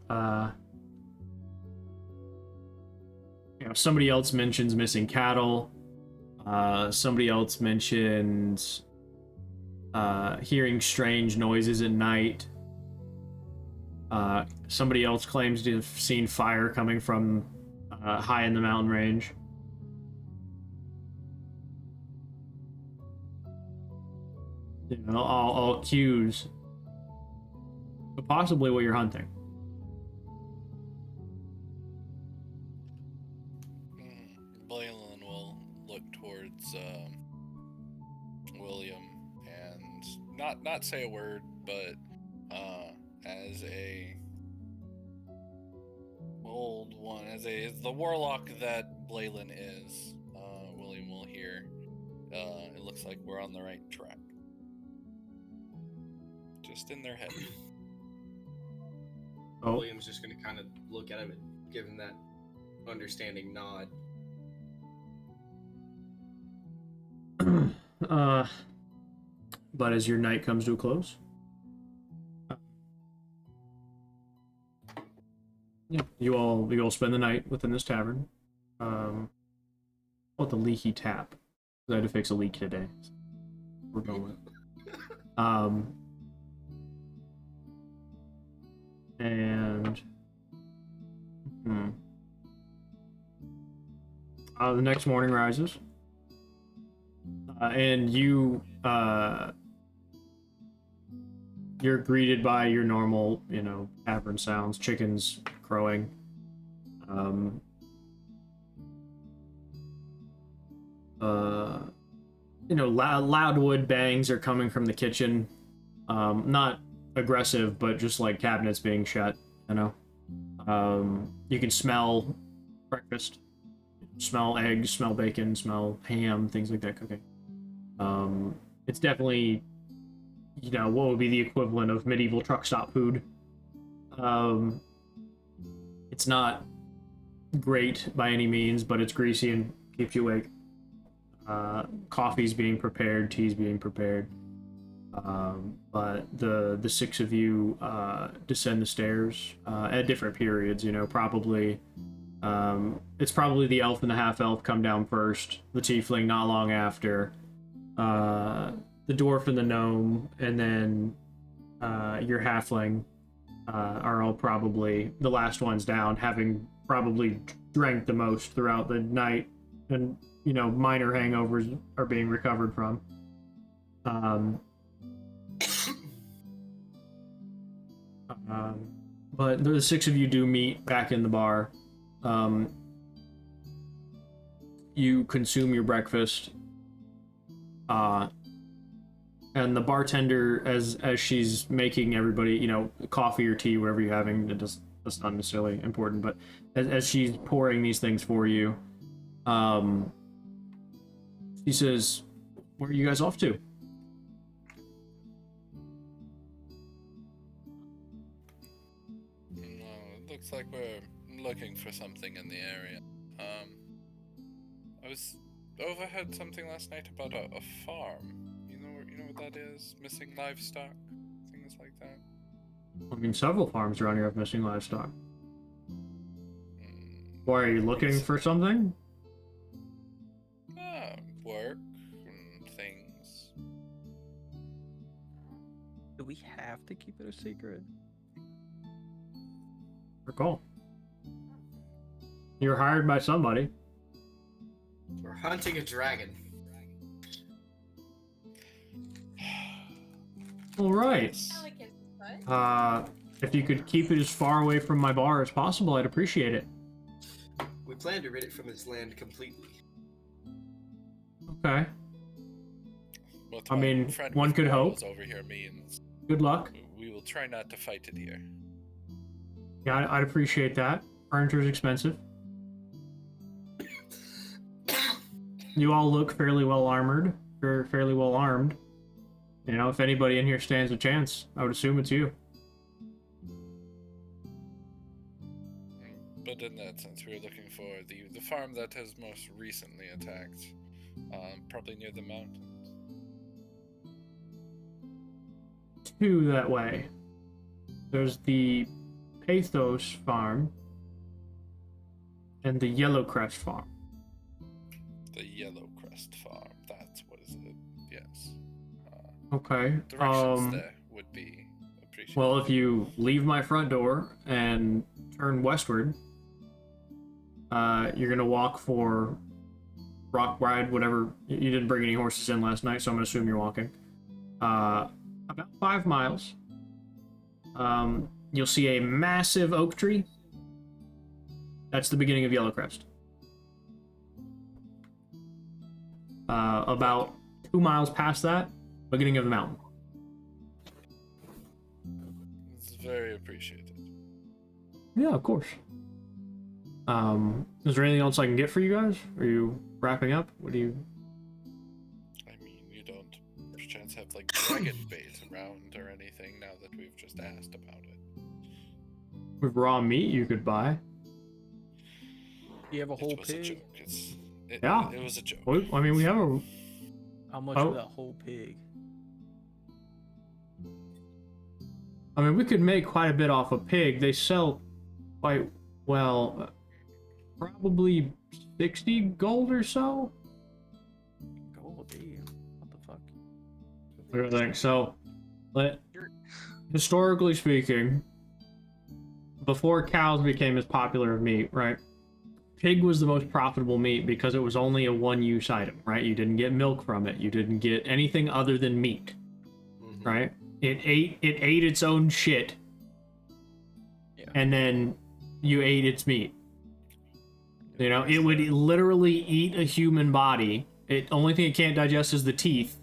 you know, somebody else mentions missing cattle. Somebody else mentions hearing strange noises at night. Somebody else claims to have seen fire coming from high in the mountain range. You know, all cues. But possibly what you're hunting.
Leyland will look towards William and not say a word, but as a old one, as the warlock that Leyland is, William will hear. It looks like we're on the right track. just in their head.
Oh,
William's just gonna kind of look at him and give him that understanding nod.
but as your night comes to a close, yeah, you all spend the night within this tavern. Called the Leaky Tap. I had to fix a leak today. So we're going with. And the next morning rises, and you're greeted by your normal, tavern sounds: chickens crowing, loud wood bangs are coming from the kitchen. Not aggressive, but just like cabinets being shut, You can smell breakfast, smell eggs, smell bacon, smell ham, things like that cooking. It's definitely, what would be the equivalent of medieval truck stop food. It's not great by any means, but it's greasy and keeps you awake. Coffee's being prepared, tea's being prepared. But the six of you descend the stairs at different periods. Probably it's probably the elf and the half elf come down first, the tiefling not long after, the dwarf and the gnome, and then your halfling are all probably the last ones down, having probably drank the most throughout the night, and minor hangovers are being recovered from. But the six of you do meet back in the bar. You consume your breakfast, and the bartender, as she's making everybody, coffee or tea, whatever you're having, that's not necessarily important, but as she's pouring these things for you, she says, "Where are you guys off to?"
Looks like we're looking for something in the area. I overheard something last night about a farm. You know what that is? Missing livestock, things like that.
I mean, several farms around here have missing livestock. Why, are you looking for something?
Work and things.
Do we have to keep it a secret?
Recall. You're hired by somebody.
We're hunting a dragon.
All right. If you could keep it as far away from my bar as possible, I'd appreciate it.
We plan to rid it from its land completely.
Okay.
What
I mean,
friend
one
with
could hope.
morals over here means.
Good luck.
We will try not to fight it here.
Yeah, I'd appreciate that. Furniture's expensive. You all look fairly well armored, or fairly well armed. If anybody in here stands a chance, I would assume it's you.
But in that sense, we're looking for the farm that has most recently attacked. Probably near the mountains.
Two that way. There's the Pathos farm and the Yellowcrest farm.
The Yellowcrest farm. That's what is it? Yes.
Okay.
Directions there would be appreciated.
Well, if you leave my front door and turn westward, you're gonna walk for rock ride, whatever. You didn't bring any horses in last night, so I'm gonna assume you're walking. About 5 miles. You'll see a massive oak tree. That's the beginning of Yellowcrest. About 2 miles past that, beginning of the mountain.
It's very appreciated.
Yeah, of course. Is there anything else I can get for you guys? Are you wrapping up? What do you...
I mean, you don't perchance have like dragon bait around or anything now that we've just asked about it.
With raw meat you could buy.
You have a whole
It was a
pig?
joke.
Yeah.
It was a joke.
I mean, we have a...
How much
Oh.
for that whole pig?
I mean, we could make quite a bit off a pig. They sell quite well. Probably 60 gold or so.
Gold, damn. What the fuck?
I think so. Historically speaking, before cows became as popular of meat, right? Pig was the most profitable meat because it was only a one-use item, right? You didn't get milk from it. You didn't get anything other than meat, right? It ate its own shit, and then you ate its meat. You know, it would literally eat a human body. Only thing it can't digest is the teeth,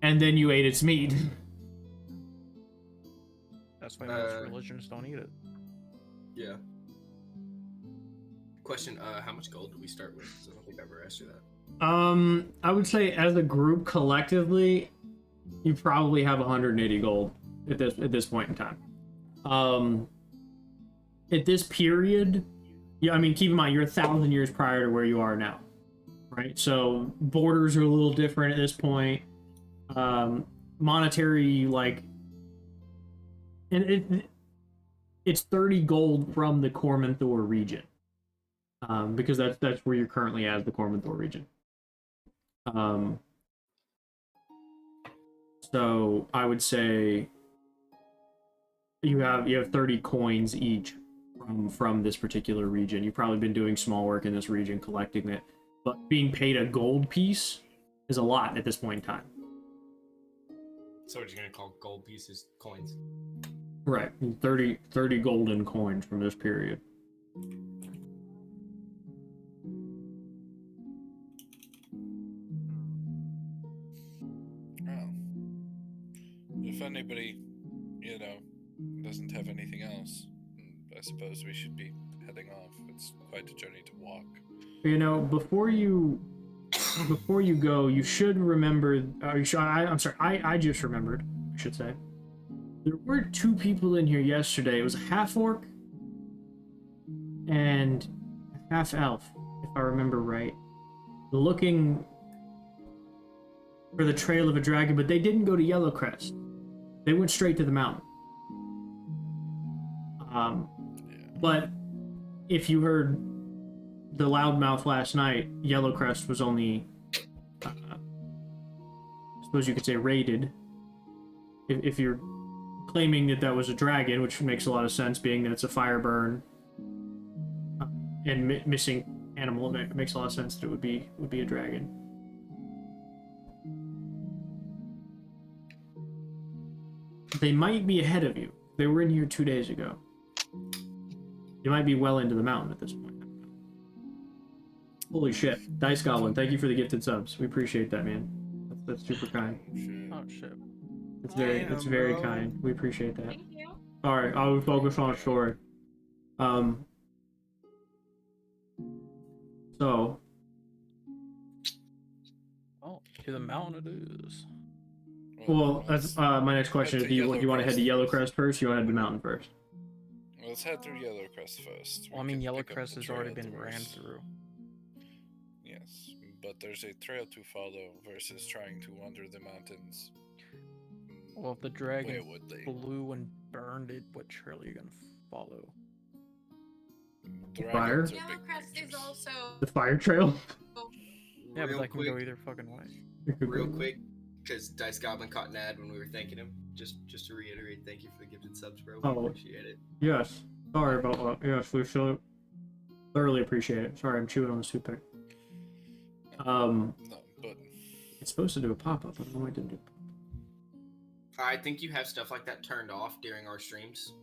and then you ate its meat.
That's why most religions don't eat it.
Yeah. Question, how much gold do we start with? 'Cause I don't think I ever asked you that.
I would say as a group collectively, you probably have 180 gold at this point in time. At this period, yeah, I mean, keep in mind you're 1,000 years prior to where you are now, right? So borders are a little different at this point. Monetary, like, and it's 30 gold from the Cormanthor region, because that's where you're currently at, the Cormanthor region. So I would say you have 30 coins each from this particular region. You've probably been doing small work in this region, collecting it, but being paid a gold piece is a lot at this point in time.
So what you're gonna call gold pieces coins?
Right, 30 golden coins from this period.
Well, if anybody, doesn't have anything else, I suppose we should be heading off. It's quite a journey to walk.
You know, before you go, you should remember. I'm sorry. I just remembered. I should say there were 2 people in here yesterday. It was a half orc and a half elf, if I remember right, looking for the trail of a dragon, but they didn't go to Yellowcrest. They went straight to the mountain. But if you heard the loudmouth last night, Yellowcrest was only, I suppose you could say, raided. If you're claiming that was a dragon, which makes a lot of sense, being that it's a fire burn and missing animal, it makes a lot of sense that it would be a dragon. They might be ahead of you. They were in here 2 days ago. You might be well into the mountain at this point. Holy shit. Dice Goblin, thank you for the gifted subs. We appreciate that, man. That's super kind.
Oh shit.
It's very kind. We appreciate that.
Thank you.
Alright, I will focus on a story. So.
Oh, to the mountain it is.
Well, that's my next question. Do you want to head to Yellowcrest first, or you want to head to the mountain first?
Let's head through Yellowcrest first.
Well, I mean, Yellowcrest has already been ran through.
Yes, but there's a trail to follow versus trying to wander the mountains.
Well, if the dragon
Where would they?
blew and burned it, what trail are you gonna follow?
Fire?
Dragons are big
Yellowcrest is
creatures.
also.
The fire trail?
Yeah, but
Real
that can
quick,
go either fucking way.
real quick, because Dice Goblin caught an ad when we were thanking him. Just to reiterate, thank you for the gifted subs, bro. We
Oh.
appreciate it.
Yes. Sorry about that. Yes, we should thoroughly appreciate it. Sorry, I'm chewing on the soup pick.
No, but
It's supposed to do a pop-up. I don't know why it didn't do it.
I think you have stuff like that turned off during our streams,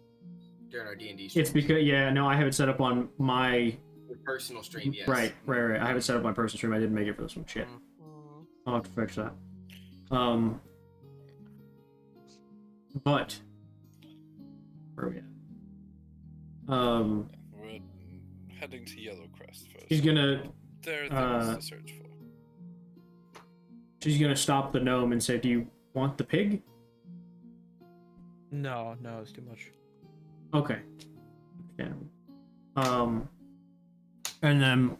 during our D&D streams.
It's because, yeah, no, I have it set up on my...
Your personal stream, yes.
Right. I have it set up on my personal stream. I didn't make it for this one. Shit. I'll have to fix that. But... Where are we at?
we're heading to Yellowcrest first.
He's gonna...
There are things to search for.
She's gonna stop the gnome and say, "Do you want the pig?"
No, it's too much.
Okay. Understandable. And then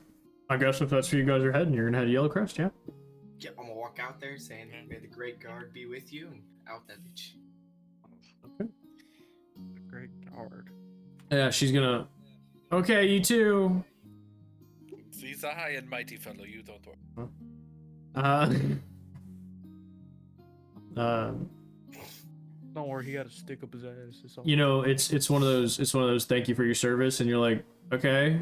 I guess if that's where you guys are heading, you're gonna head to Yellowcrest, yeah?
Yep, I'm gonna walk out there saying, "May the great guard be with you," and out that bitch.
Okay.
The great guard.
Yeah, she's gonna. Okay, you too.
He's a high and mighty fellow. You don't worry.
Don't worry, he got a stick up his ass. It's all
You know, it's one of those thank you for your service, and you're like, okay.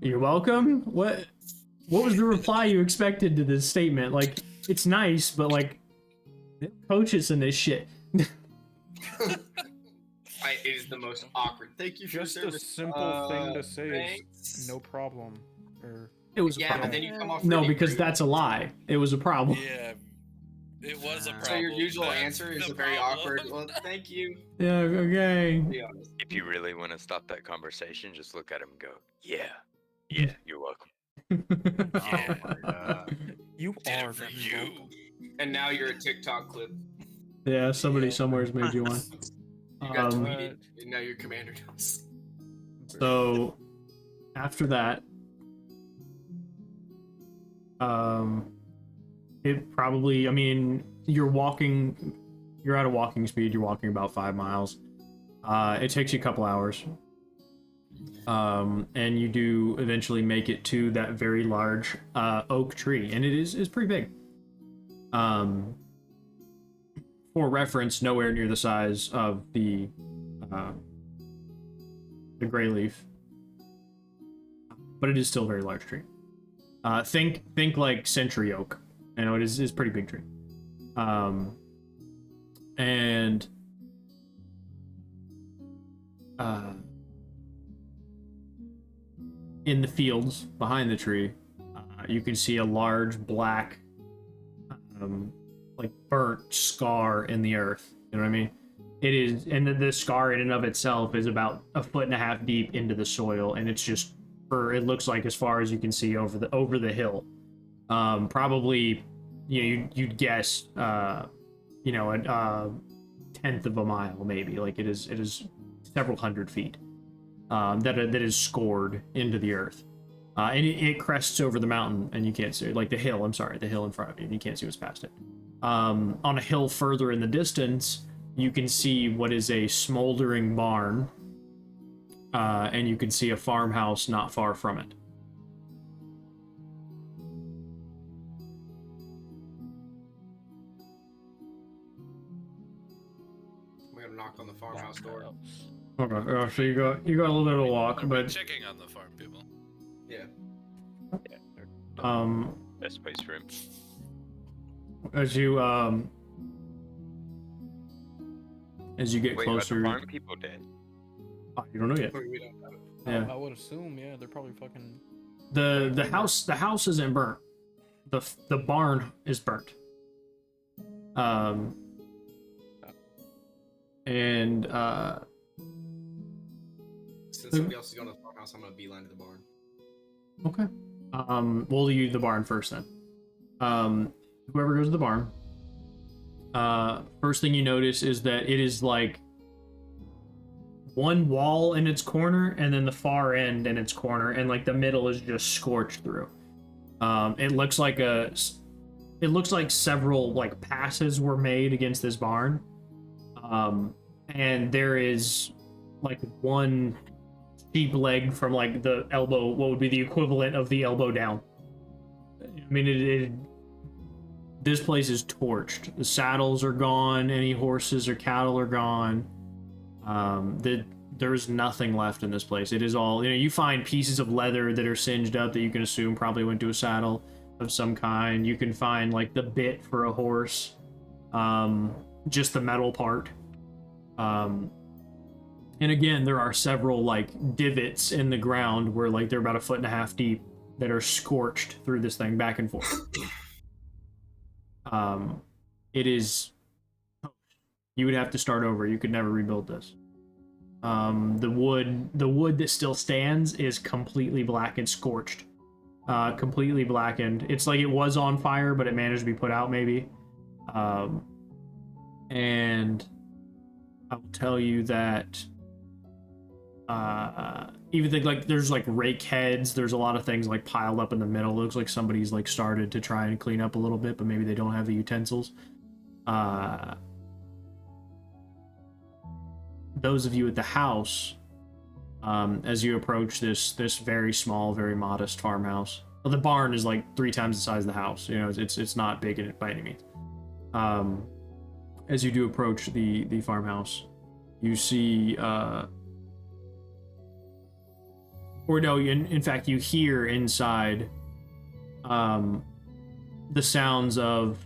You're welcome? What was the reply you expected to this statement? Like, it's nice, but like, coaches in this shit.
It is the most awkward. Thank you for
just
your
a
service.
simple thing to say
Thanks.
is no problem. Or
It was a
Yeah,
problem.
but then you come off.
No,
really
because
rude.
that's a lie. It was a problem.
Yeah, it was a problem.
So your usual
That's
answer is
the
a very
problem.
awkward. Well, thank you.
Yeah, okay.
Be honest.
If you really want to stop that conversation, just look at him and go, yeah, you're welcome.
Yeah.
Oh my god.
you
Did
are
it for
very
you.
welcome.
And now you're a TikTok clip.
Yeah, somebody somewhere's made you one.
You got
Um,
tweeted, and now your commander knows.
So after that, it probably, I mean, you're at a walking speed, you're walking about 5 miles. It takes you a couple hours. And you do eventually make it to that very large oak tree, and it is pretty big. For reference, nowhere near the size of the gray leaf, but it is still a very large tree. Think like century oak. You know, it is pretty big tree. And in the fields behind the tree, you can see a large black, like burnt scar in the earth. You know what I mean? It is, and the scar in and of itself is about 1.5 feet deep into the soil, and it's just, it looks like as far as you can see over the hill. Probably, you know, you'd guess, you know, a tenth of a mile maybe. Like it is several hundred feet. That is scored into the earth, and it crests over the mountain, and you can't see, like the hill. I'm sorry, the hill in front of you, and you can't see what's past it. On a hill further in the distance, you can see what is a smoldering barn, and you can see a farmhouse not far from it.
We're gonna knock on the farmhouse door.
Okay, so you got a little bit of a walk,
Are we
but
checking on the farm people.
Yeah.
Best place for him.
as you get
Wait,
closer,
are the farm people dead?
you don't know yet.
We don't know.
Yeah.
I would assume, yeah, they're probably fucking.
The house isn't burnt. The barn is burnt. And
Since somebody else is going to the farmhouse, I'm gonna beeline to the barn.
okay. We'll do the barn first then. Whoever goes to the barn, first thing you notice is that it is like one wall in its corner, and then the far end in its corner, and like the middle is just scorched through. It looks like several like passes were made against this barn. And there is like one sheep leg from like the elbow, what would be the equivalent of the elbow down. I mean, this place is torched. The saddles are gone. Any horses or cattle are gone. There's nothing left in this place. It is all, you know, you find pieces of leather that are singed up that you can assume probably went to a saddle of some kind. You can find like the bit for a horse, just the metal part. And again, there are several like divots in the ground where like they're about 1.5 feet deep that are scorched through this thing back and forth. It is, you would have to start over. You could never rebuild this. The wood that still stands is completely black and scorched. completely blackened. It's like it was on fire, but it managed to be put out maybe. And I will tell you that even like there's like rake heads, there's a lot of things like piled up in the middle. It looks like somebody's like started to try and clean up a little bit, but maybe they don't have the utensils. Those of you at the house, as you approach this very small, very modest farmhouse. Well, the barn is like 3 times the size of the house. You know, it's not big in it by any means. As you do approach the farmhouse, you see, or no, in fact, you hear inside, the sounds of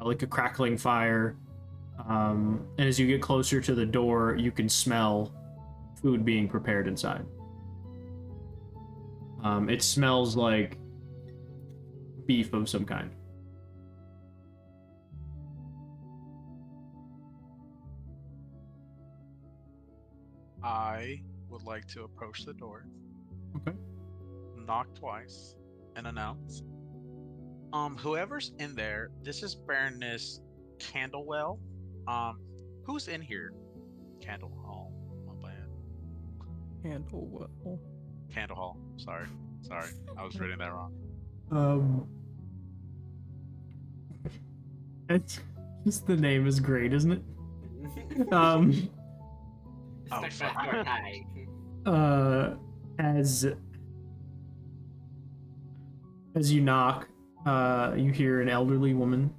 like a crackling fire. And as you get closer to the door, you can smell food being prepared inside. It smells like beef of some kind.
I would like to approach the door.
Okay.
Knock twice and announce. Whoever's in there, this is Baroness Candlewell. Who's in here? Candle Hall. My bad.
Candlewell.
Candle Hall. Sorry. I was reading that wrong.
It's just the name is great, isn't it?
Oh,
As you knock, you hear an elderly woman.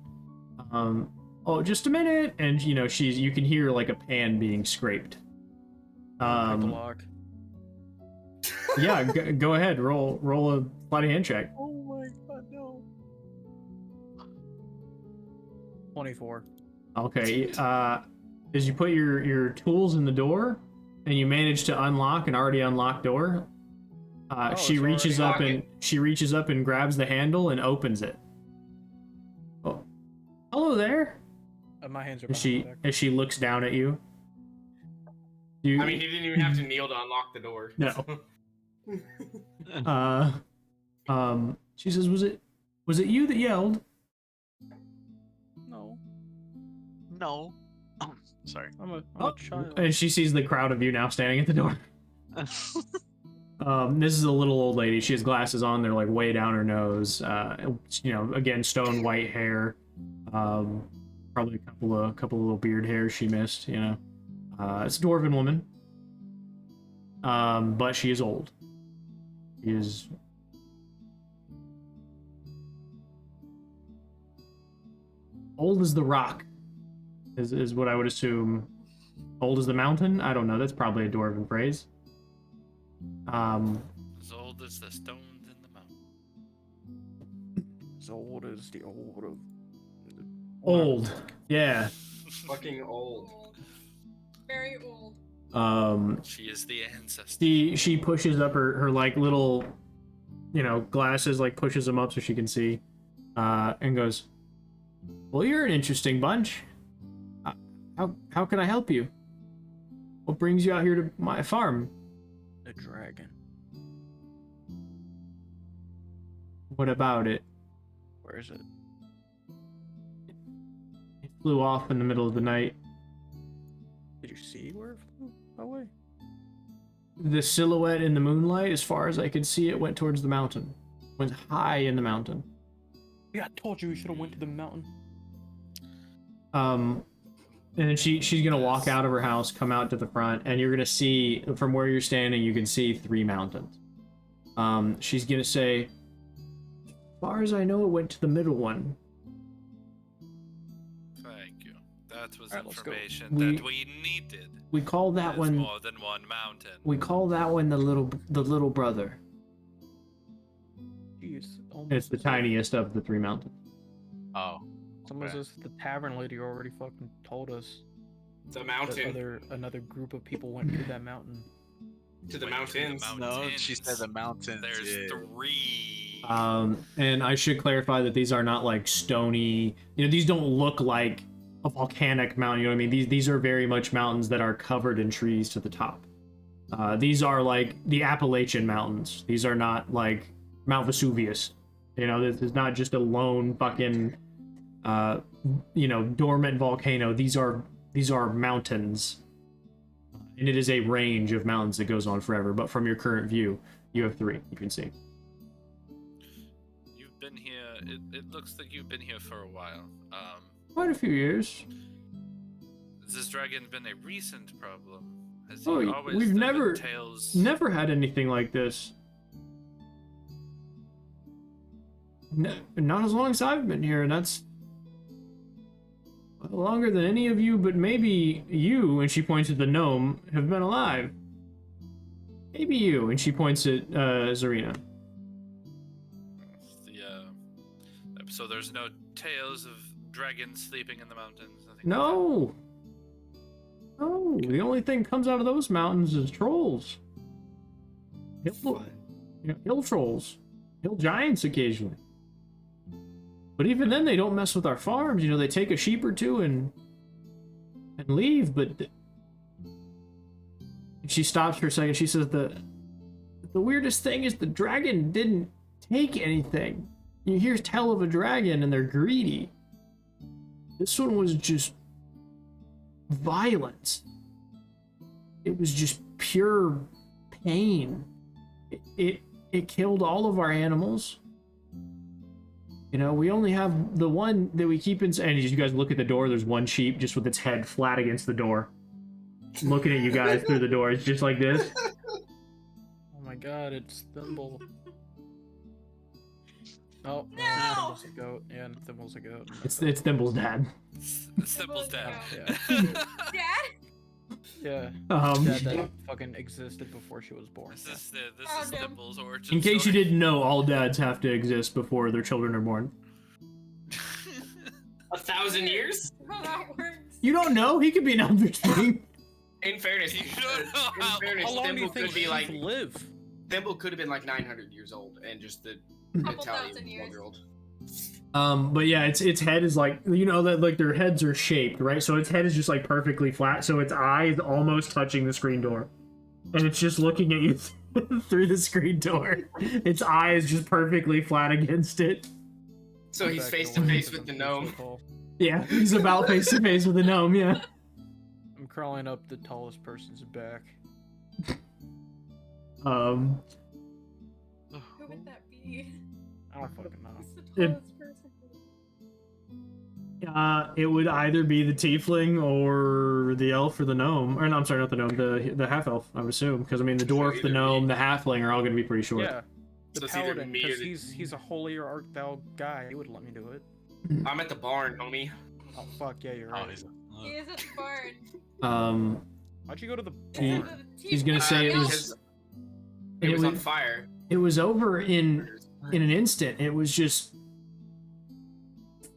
Oh, just a minute, and you know you can hear like a pan being scraped. Yeah, go ahead, roll a sleight of hand check.
Oh my god, no.
24.
Okay, as you put your tools in the door, and you manage to unlock an already unlocked door, she reaches up and grabs the handle and opens it. Oh, hello there.
My hands are.
As she looks down at you.
I mean, he didn't even have to kneel to unlock the door.
No. She says, "Was it you that yelled?"
No. Sorry.
I'm a child.
And she sees the crowd of you now standing at the door. This is a little old lady. She has glasses on. They're like way down her nose. You know, again, stone white hair. Probably a couple of little beard hairs she missed. You know, it's a dwarven woman. But she is old. She is old as the rock. Is what I would assume. Old as the mountain? I don't know. That's probably a dwarven phrase.
As old as the stones in the mountain.
As old as the old of.
Old. Yeah.
Fucking old.
Very old.
She is the ancestor.
She pushes up her like little, you know, glasses, like pushes them up so she can see, and goes, "Well, you're an interesting bunch. How can I help you? What brings you out here to my farm?"
A dragon.
What about it?
Where is it?
It flew off in the middle of the night.
Did you see where it flew away?
The silhouette in the moonlight, as far as I could see, it went towards the mountain. Went high in the mountain.
Yeah, I told you we should have went to the mountain.
And then she's gonna walk out of her house, come out to the front, and you're gonna see, from where you're standing, you can see 3 mountains. She's gonna say, "As far as I know, it went to the middle one."
Thank you. That was
Alright, let's go.
information that we needed.
We call that
There's
one.
more than one mountain.
We call that one the little brother.
Jeez.
It's the tiniest of the 3 mountains.
Oh.
Someone says the tavern lady already fucking told us.
The mountain.
Another group of people went to that mountain.
To the
Went to the
mountains.
No, she said the mountains.
There's
yeah.
3.
And I should clarify that these are not like stony. You know, these don't look like a volcanic mountain. You know what I mean? These are very much mountains that are covered in trees to the top. These are like the Appalachian Mountains. These are not like Mount Vesuvius. You know, this is not just a lone fucking, dormant volcano. These are mountains. And it is a range of mountains that goes on forever. But from your current view, you have 3, you can see.
You've been here, it looks like you've been here for a while.
Quite a few years.
Has this dragon been a recent problem? Has he
Oh,
always
we've
there been tales?
never had anything like this. Not as long as I've been here, and that's longer than any of you, but maybe you, and she points at the gnome, have been alive. Maybe you, and she points at Zarina.
So there's no tales of dragons sleeping in the mountains? Nothing like
No! No, the only thing comes out of those mountains is trolls. Hill trolls. Hill giants occasionally. But even then, they don't mess with our farms. You know, they take a sheep or two and leave, but... She stops for a second. She says, the weirdest thing is the dragon didn't take anything. You hear tell of a dragon and they're greedy. This one was just violence. It was just pure pain. It killed all of our animals. You know, we only have the one that we keep in. And as you guys look at the door, there's one sheep just with its head flat against the door, looking at you guys through the door. It's just like this.
Oh my god, it's Thimble. Oh,
No!
Thimble's a goat. Yeah, Thimble's a goat.
It's Thimble's dad.
It's Thimble's dad.
Yeah.
Dad?
Yeah. That fucking existed before she was born.
This is
Oh, no.
Thimble's origin
In case you
story.
didn't know, all dads have to exist before their children are born.
1,000 years?
How that works.
You don't know? He could be an elder thing.
In fairness,
You don't know
in fairness,
How long do you
Thimble
think
could be
she's
like
live?
Thimble could have been like 900 years old, and just the
Couple
mentality of
thousand
a
years.
12-year-old.
But yeah, its head is like, you know that like their heads are shaped, right? So its head is just like perfectly flat, so its eye is almost touching the screen door. And it's just looking at you through the screen door. Its eye is just perfectly flat against it.
So he's
Back
face
the
to
way
face
because
with the
I'm
gnome.
so tall.
Yeah, he's about face to face with a gnome, yeah.
I'm crawling up the tallest person's back.
Um,
Who would that be?
I don't fucking know.
Who's the
It-
tallest person?
it would either be the tiefling or the elf or the gnome. Or no, I'm sorry, not the gnome, the half elf, I would assume. Because I mean, the dwarf, the
either
gnome, the halfling are all going to be pretty short.
Yeah. The
So it's either
paladin,
me or
because
the-
he's a holier art thou guy. He would let me do it.
I'm at the barn, homie.
Oh fuck yeah, you're right.
He is at the barn.
Why'd you go to the
He-
barn?
he's gonna say it was.
Because
It
it was on
was-
fire.
It was over in an instant. It was just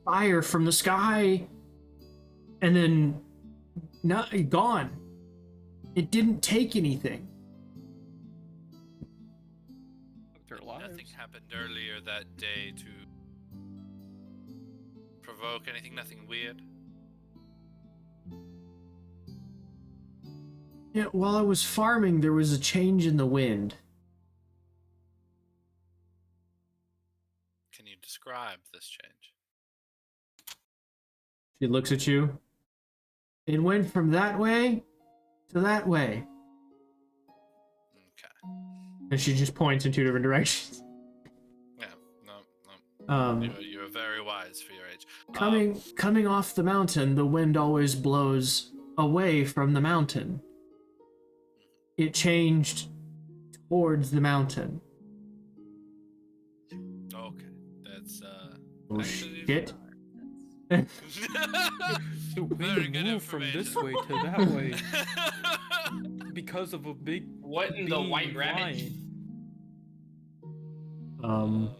fire from the sky, and then not gone. It didn't take anything.
Their lives.
Nothing happened earlier that day to provoke anything, nothing weird.
Yeah, while I was farming, there was a change in the wind.
Can you describe this change?
She looks at you. It went from that way to that way.
Okay.
And she just points in 2 different directions.
Yeah, no.
Um,
You're very wise for your age.
coming off the mountain, the wind always blows away from the mountain. It changed towards the mountain.
Okay, that's
Oh
actually
shit.
The
Very
wind
good
moved from this
information.
way to that way because of a big
What in the
being
white rabbit?
flying.
well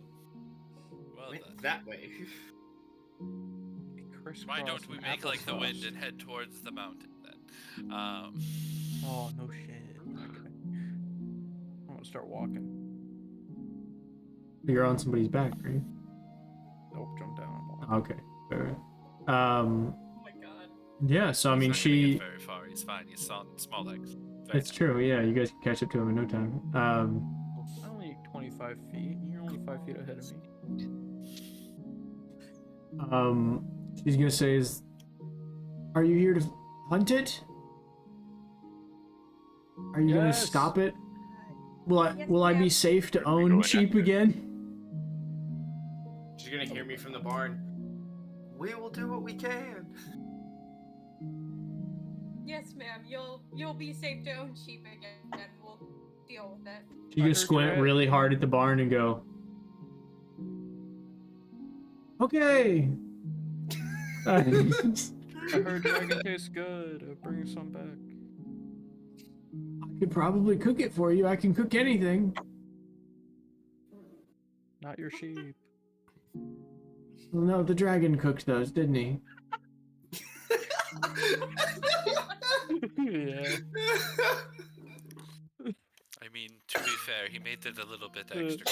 Went
then.
that way.
It
Why
crisscrossed
don't we
an
make like the wind
applesauce.
and head towards the mountain then?
Oh no shit. Okay. I'm gonna start walking.
You're on somebody's back, right?
Nope, jump down. I'm walking.
Okay. Alright.
Oh my god.
Yeah, so I mean,
He's not gonna
she.
get very far. He's fine. He's on small legs. Very
It's true. Yeah, you guys can catch up to him in no time.
I'm only 25 feet. You're only 5 feet ahead of me.
She's gonna say, "Are you here to hunt it? Are you gonna
Yes.
stop it? Will I
Yes,
will I be
ma'am.
safe to
Where are we
own
going
sheep
after?
again?"
She's gonna hear me from the barn. We will do what we can.
Yes, ma'am. You'll be safe to own sheep again, and we'll deal with it.
She's gonna
heard
squint
you're
really
at-
hard at the barn and go, "Okay."
I heard dragon tastes good. Bring some back.
I could probably cook it for you. I can cook anything.
Not your sheep.
Well, no, the dragon cooked those, didn't he?
Yeah.
I mean, to be fair, he made it a little bit extra.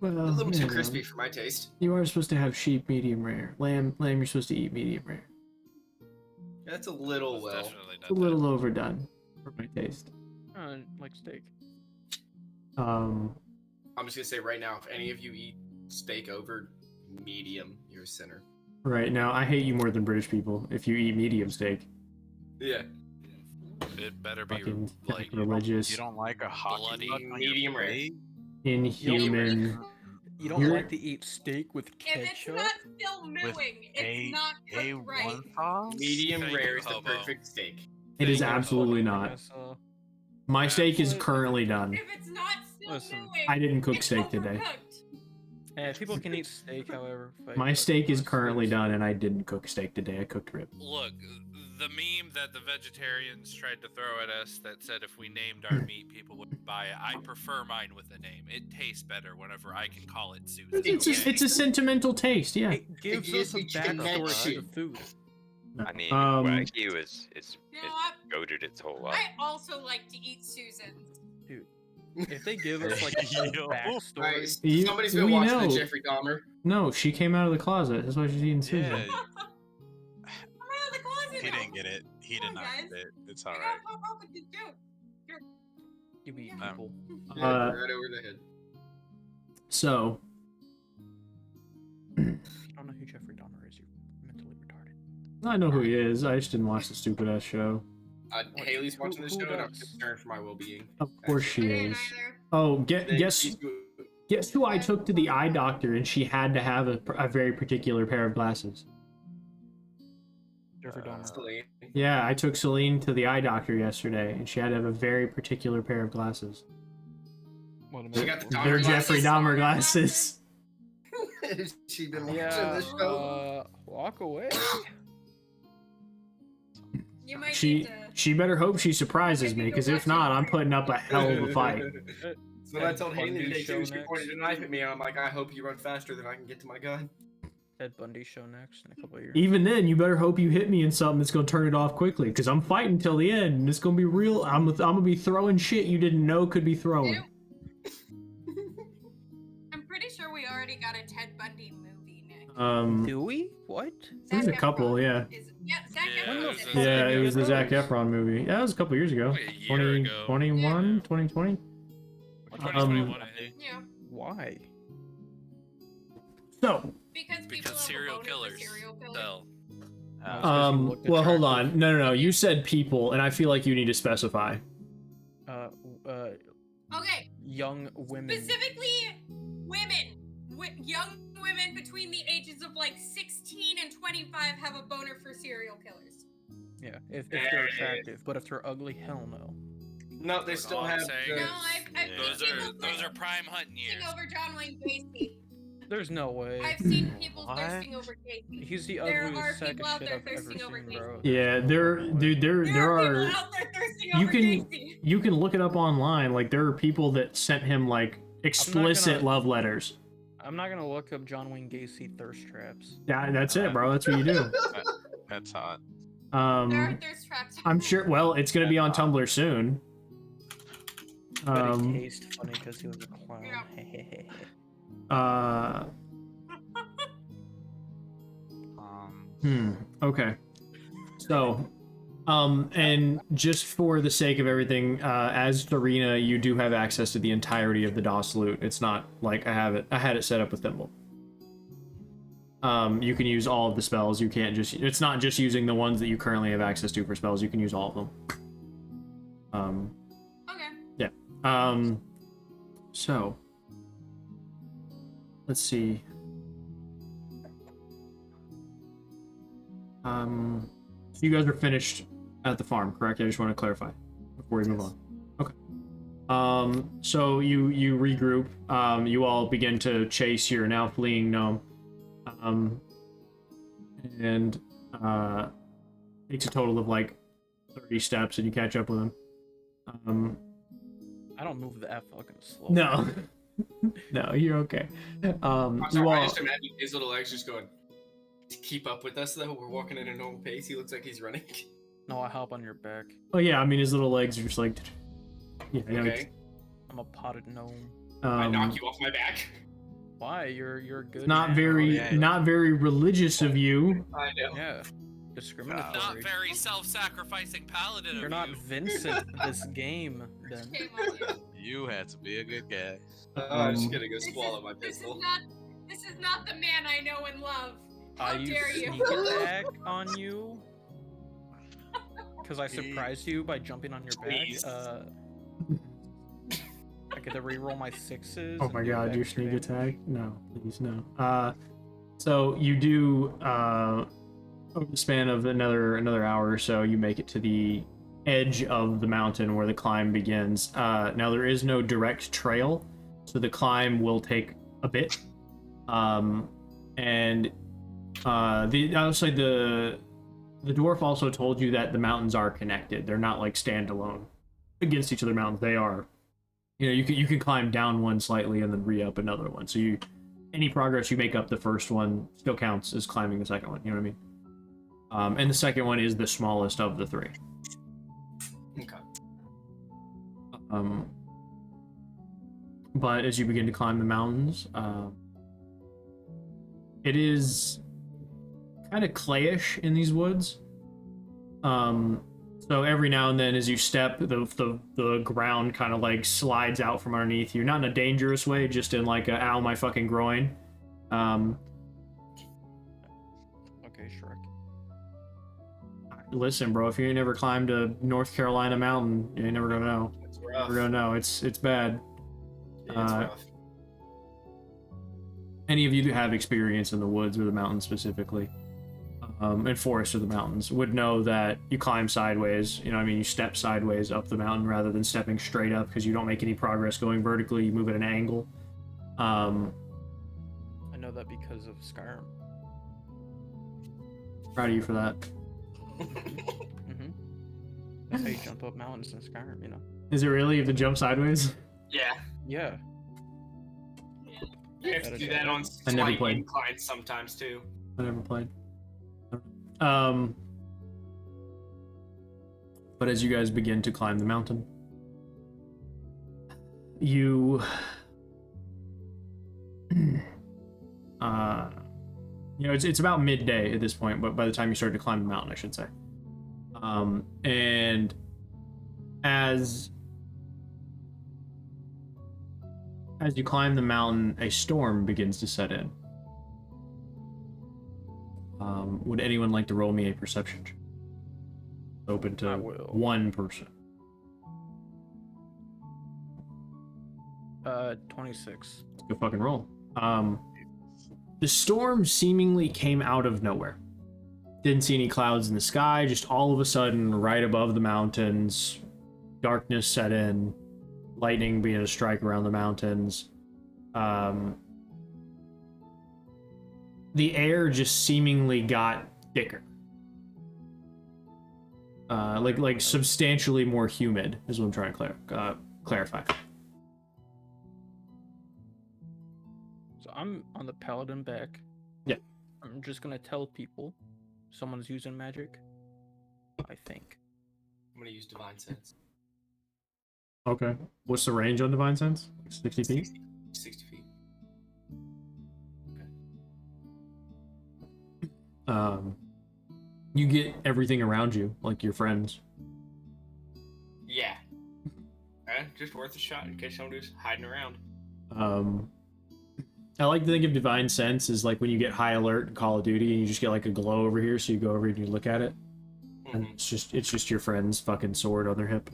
Well,
A little
you
too
know,
crispy for my taste.
You are supposed to have sheep medium rare. Lamb, you're supposed to eat medium rare.
That's a little
It's
well.
definitely
It's
not
a little overdone for my taste.
Like steak.
I'm just gonna say right now, if any of you eat steak over medium, you're a sinner.
Right now, I hate you more than British people if you eat medium steak.
Yeah.
It better be
Fucking
like
religious,
You don't like a hockey
Bloody
puck on your
medium rare.
plate?
inhuman.
You don't
You're-
like to eat steak with
If it's
ketchup?
not still mooing, it's not cooked right.
A1 sauce?
Medium
Thank
rare
you,
is the
hobo.
perfect steak.
It is
Thank you,
absolutely
hobo.
not.
I saw.
My steak is
Absolutely.
currently done.
If it's not still
Listen,
mooing,
I didn't cook
it's
steak today.
overcooked.
People can eat steak, however.
My steak is
my
currently
steak's-
done, and I didn't cook steak today. I cooked rib.
Look, the meme that the vegetarians tried to throw at us that said if we named our meat, people would buy it. I prefer mine with a name. It tastes better whenever I can call it Susan.
It's a sentimental taste, yeah.
It gives
gives
us a
you chicken
backstory to
nuggets.
the food.
I mean,
Um,
Wagyu is
You know what?
goated its whole life.
I also like to eat Susans.
If they give us like a
Yo.
backstory,
Right,
You-
somebody's been
we
watching
know.
the Jeffrey Dahmer.
No, she came out of the closet. That's why she's eating Susan.
Yeah,
I'm out of the closet
he
now.
didn't get it. He did
Come on,
not
guys.
get it. It's
I
alright.
gotta pop off with this joke.
you eat
Um,
people.
Yeah, right over the head.
So,
I don't know who Jeffrey Dahmer is. You're mentally retarded.
I know who he is. I just didn't watch the stupid ass show.
Haley's watching the
who
show, and I'm
does?
concerned for my well-being.
Of course
I
she
didn't
is.
either.
Oh,
Then
guess
she's-
who I took to the eye doctor, and she had to have a very particular pair of glasses.
Jeffrey Dahmer.
Celine.
Yeah, I took Celine to the eye doctor yesterday, and she had to have a very particular pair of glasses.
What
She got the Dahmer
They're
glasses?
Jeffrey Dahmer glasses.
Has she been watching
Yeah.
the show?
Walk away.
You might
She
need to.
she better hope she surprises me, because if not, I'm putting up a hell of a fight.
So I told Haley
Bundy
today
show
too. She
next.
pointed a knife at me, and I'm like, I hope you run faster than I can get to my gun.
Ted Bundy show next in a couple of years.
Even then, you better hope you hit me in something that's gonna turn it off quickly, because I'm fighting till the end, and it's gonna be real. I'm gonna be throwing shit you didn't know could be thrown.
I'm pretty sure we already got a Ted Bundy movie, Nick.
Do we? What?
There's a
Zac
couple,
Efron
yeah.
Yeah, Zac
Yeah,
Efron.
it
is
was
in
a-
it.
Yeah, it was the
Those.
Zac Efron movie. Yeah, that was a couple years ago.
Like a year ago.
2021,
Yeah.
2020.
2021, I think.
Yeah,
Why?
So,
because people
Because
have
serial
a boner for
killers
serial killers.
sell.
well, hold on. No. You said people, and I feel like you need to specify.
Okay,
Young women.
specifically women. Young women between the ages of like 16 and 25 have a boner for serial killers.
Yeah, if they're attractive, but if they're ugly, hell no.
No, they still
all I'm
have.
saying
the-
No, I've
Those
seen
are
people
those are prime hunting years.
thirsting over John Wayne Gacy.
There's no way.
I've seen people
What?
thirsting over Gacy.
He's the
There
ugliest
are
sack
people
of
out
shit
there
I've ever
thirsting over
seen, bro.
Yeah,
There's
there
no fucking way.
are.
people out there thirsting
You
over
can
Gacy.
you can look it up online. Like, there are people that sent him like explicit
gonna-
love letters.
I'm not gonna look up John Wayne Gacy thirst traps.
Yeah, that's it, bro. That's what you do.
That's hot.
There are
Um,
thirst traps.
I'm sure. Well, it's gonna be on Tumblr soon.
But it tastes funny because he was a clown.
Yeah.
Um,
Okay. So, and just for the sake of everything, as Serena, you do have access to the entirety of the DOS loot. It's not like I had it set up with Thimble. You can use all of the spells. You can't just. It's not just using the ones that you currently have access to for spells. You can use all of them.
Okay.
Yeah. So, let's see. So you guys are finished at the farm, correct? I just want to clarify before we move on. Okay. So you regroup. You all begin to chase your now fleeing gnome. And takes a total of like 30 steps, and you catch up with him.
I don't move that fucking slow.
No, no, you're okay.
I'm
You
sorry, I
all,
just imagine his little legs just going to keep up with us, though. We're walking at a normal pace. He looks like he's running.
No, I hop on your back.
oh yeah, I mean his little legs are just like, yeah, I know.
Okay.
I'm a potted gnome.
I knock you off my back.
Why? You're a good.
Not
man.
very,
yeah.
not very religious of you.
I know.
Yeah. Discriminatory.
Not very self-sacrificing paladin.
You're
of
not
you.
Vincent this game, then.
Shame on you.
You had to be a good guy.
I'm just gonna go swallow my
This is
pistol.
not the man I know and love. How
I use
dare you?
sneak attack on you. Because I surprised you by jumping on your back.
Please.
I get to reroll my sixes.
Oh
and
my
do
god, your
extra
sneak
damage.
attack? No, please no. So you do over the span of another hour or so, you make it to the edge of the mountain where the climb begins. Now there is no direct trail, so the climb will take a bit. And honestly, the dwarf also told you that the mountains are connected. They're not like standalone against each other mountains. They are, you know, you can climb down one slightly and then re-up another one. So any progress you make up the first one still counts as climbing the second one. You know what I mean? And the second one is the smallest of the three.
Okay.
But as you begin to climb the mountains, it is kind of clayish in these woods. So every now and then as you step, the ground kind of like slides out from underneath you. Not in a dangerous way, just in like a ow my fucking groin.
Okay, Shrek.
Listen, bro, if you ain't never climbed a North Carolina mountain, you ain't never gonna know.
It's
You're
rough.
gonna know. It's bad.
Yeah, it's rough.
Any of you that have experience in the woods or the mountains specifically, and forests or the mountains, would know that you climb sideways. You know, I mean, you step sideways up the mountain rather than stepping straight up because you don't make any progress going vertically. You move at an angle.
I know that because of Skyrim.
Proud of you for that.
Mm-hmm. That's how you jump up mountains in Skyrim, you know?
Is it really if you jump sideways?
Yeah.
Yeah.
You have to do that on
I never
slight
played.
inclines sometimes too.
I never played. But as you guys begin to climb the mountain, you you know, it's about midday at this point, but by the time you start to climb the mountain, I should say. And as you climb the mountain, a storm begins to set in. Would anyone like to roll me a perception check? Open
I
to
will.
one person.
26.
Good fucking roll. The storm seemingly came out of nowhere. Didn't see any clouds in the sky, just all of a sudden, right above the mountains, darkness set in, lightning began to strike around the mountains. The air just seemingly got thicker. Like substantially more humid is what I'm trying to clarify.
So I'm on the paladin back.
Yeah.
I'm just gonna tell people someone's using magic. I think.
I'm gonna use divine sense.
Okay. What's the range on Divine Sense? 60 feet?
60 feet.
You get everything around you, like your friends.
Yeah. Just worth a shot in case somebody's hiding around.
I like to think of Divine Sense as like when you get high alert in Call of Duty and you just get like a glow over here, so you go over and you look at it. And it's just your friend's fucking sword on their hip.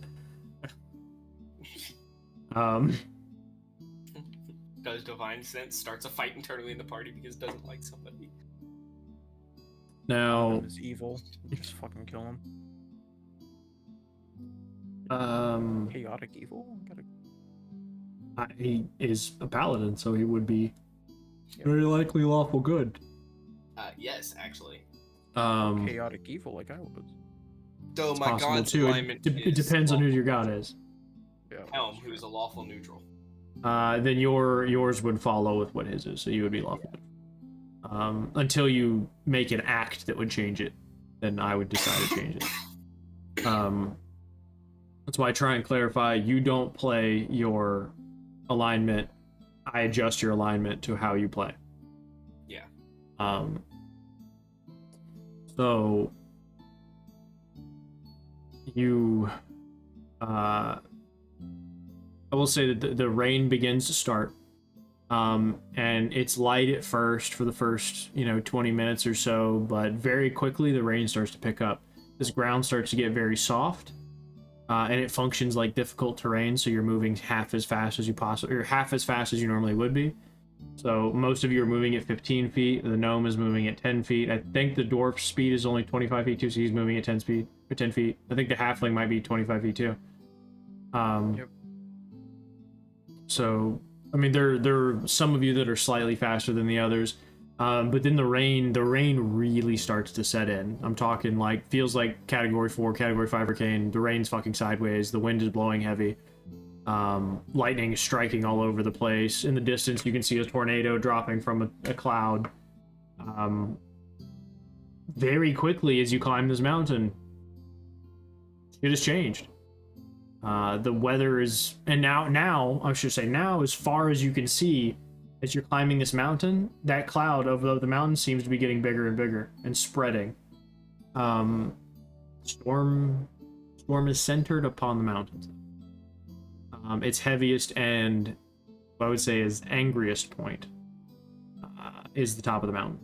Does Divine Sense starts a fight internally in the party because it doesn't like somebody.
Now
Is evil. Just fucking kill him. Chaotic evil?
he is a paladin, so he would be very likely lawful good.
Yes, actually.
Chaotic evil, like I was.
Though
It's
my
possible
god's
too.
alignment
It depends on who your god is.
Yeah.
Helm, who is a lawful neutral.
Then yours would follow with what his is, so you would be lawful. Until you make an act that would change it, then I would decide to change it. That's why I try and clarify, you don't play your alignment, I adjust your alignment to how you play.
Yeah.
So you I will say that the rain begins to start. And it's light at first for the first, 20 minutes or so, but very quickly the rain starts to pick up. This ground starts to get very soft, and it functions like difficult terrain, so you're moving half as fast as you normally would be. So most of you are moving at 15 feet, the gnome is moving at 10 feet. I think the dwarf's speed is only 25 feet too, so he's moving at 10 feet. I think the halfling might be 25 feet too.
Yep.
So I mean, there are some of you that are slightly faster than the others, but then the rain really starts to set in. I'm talking like, feels like Category 4, Category 5 hurricane. The rain's fucking sideways, the wind is blowing heavy, lightning is striking all over the place. In the distance, you can see a tornado dropping from a cloud. Very quickly, as you climb this mountain, it has changed. The weather is, and now I should say now, as far as you can see, as you're climbing this mountain, that cloud over the mountain seems to be getting bigger and bigger and spreading. Storm is centered upon the mountains. Its heaviest and what I would say is angriest point is the top of the mountain.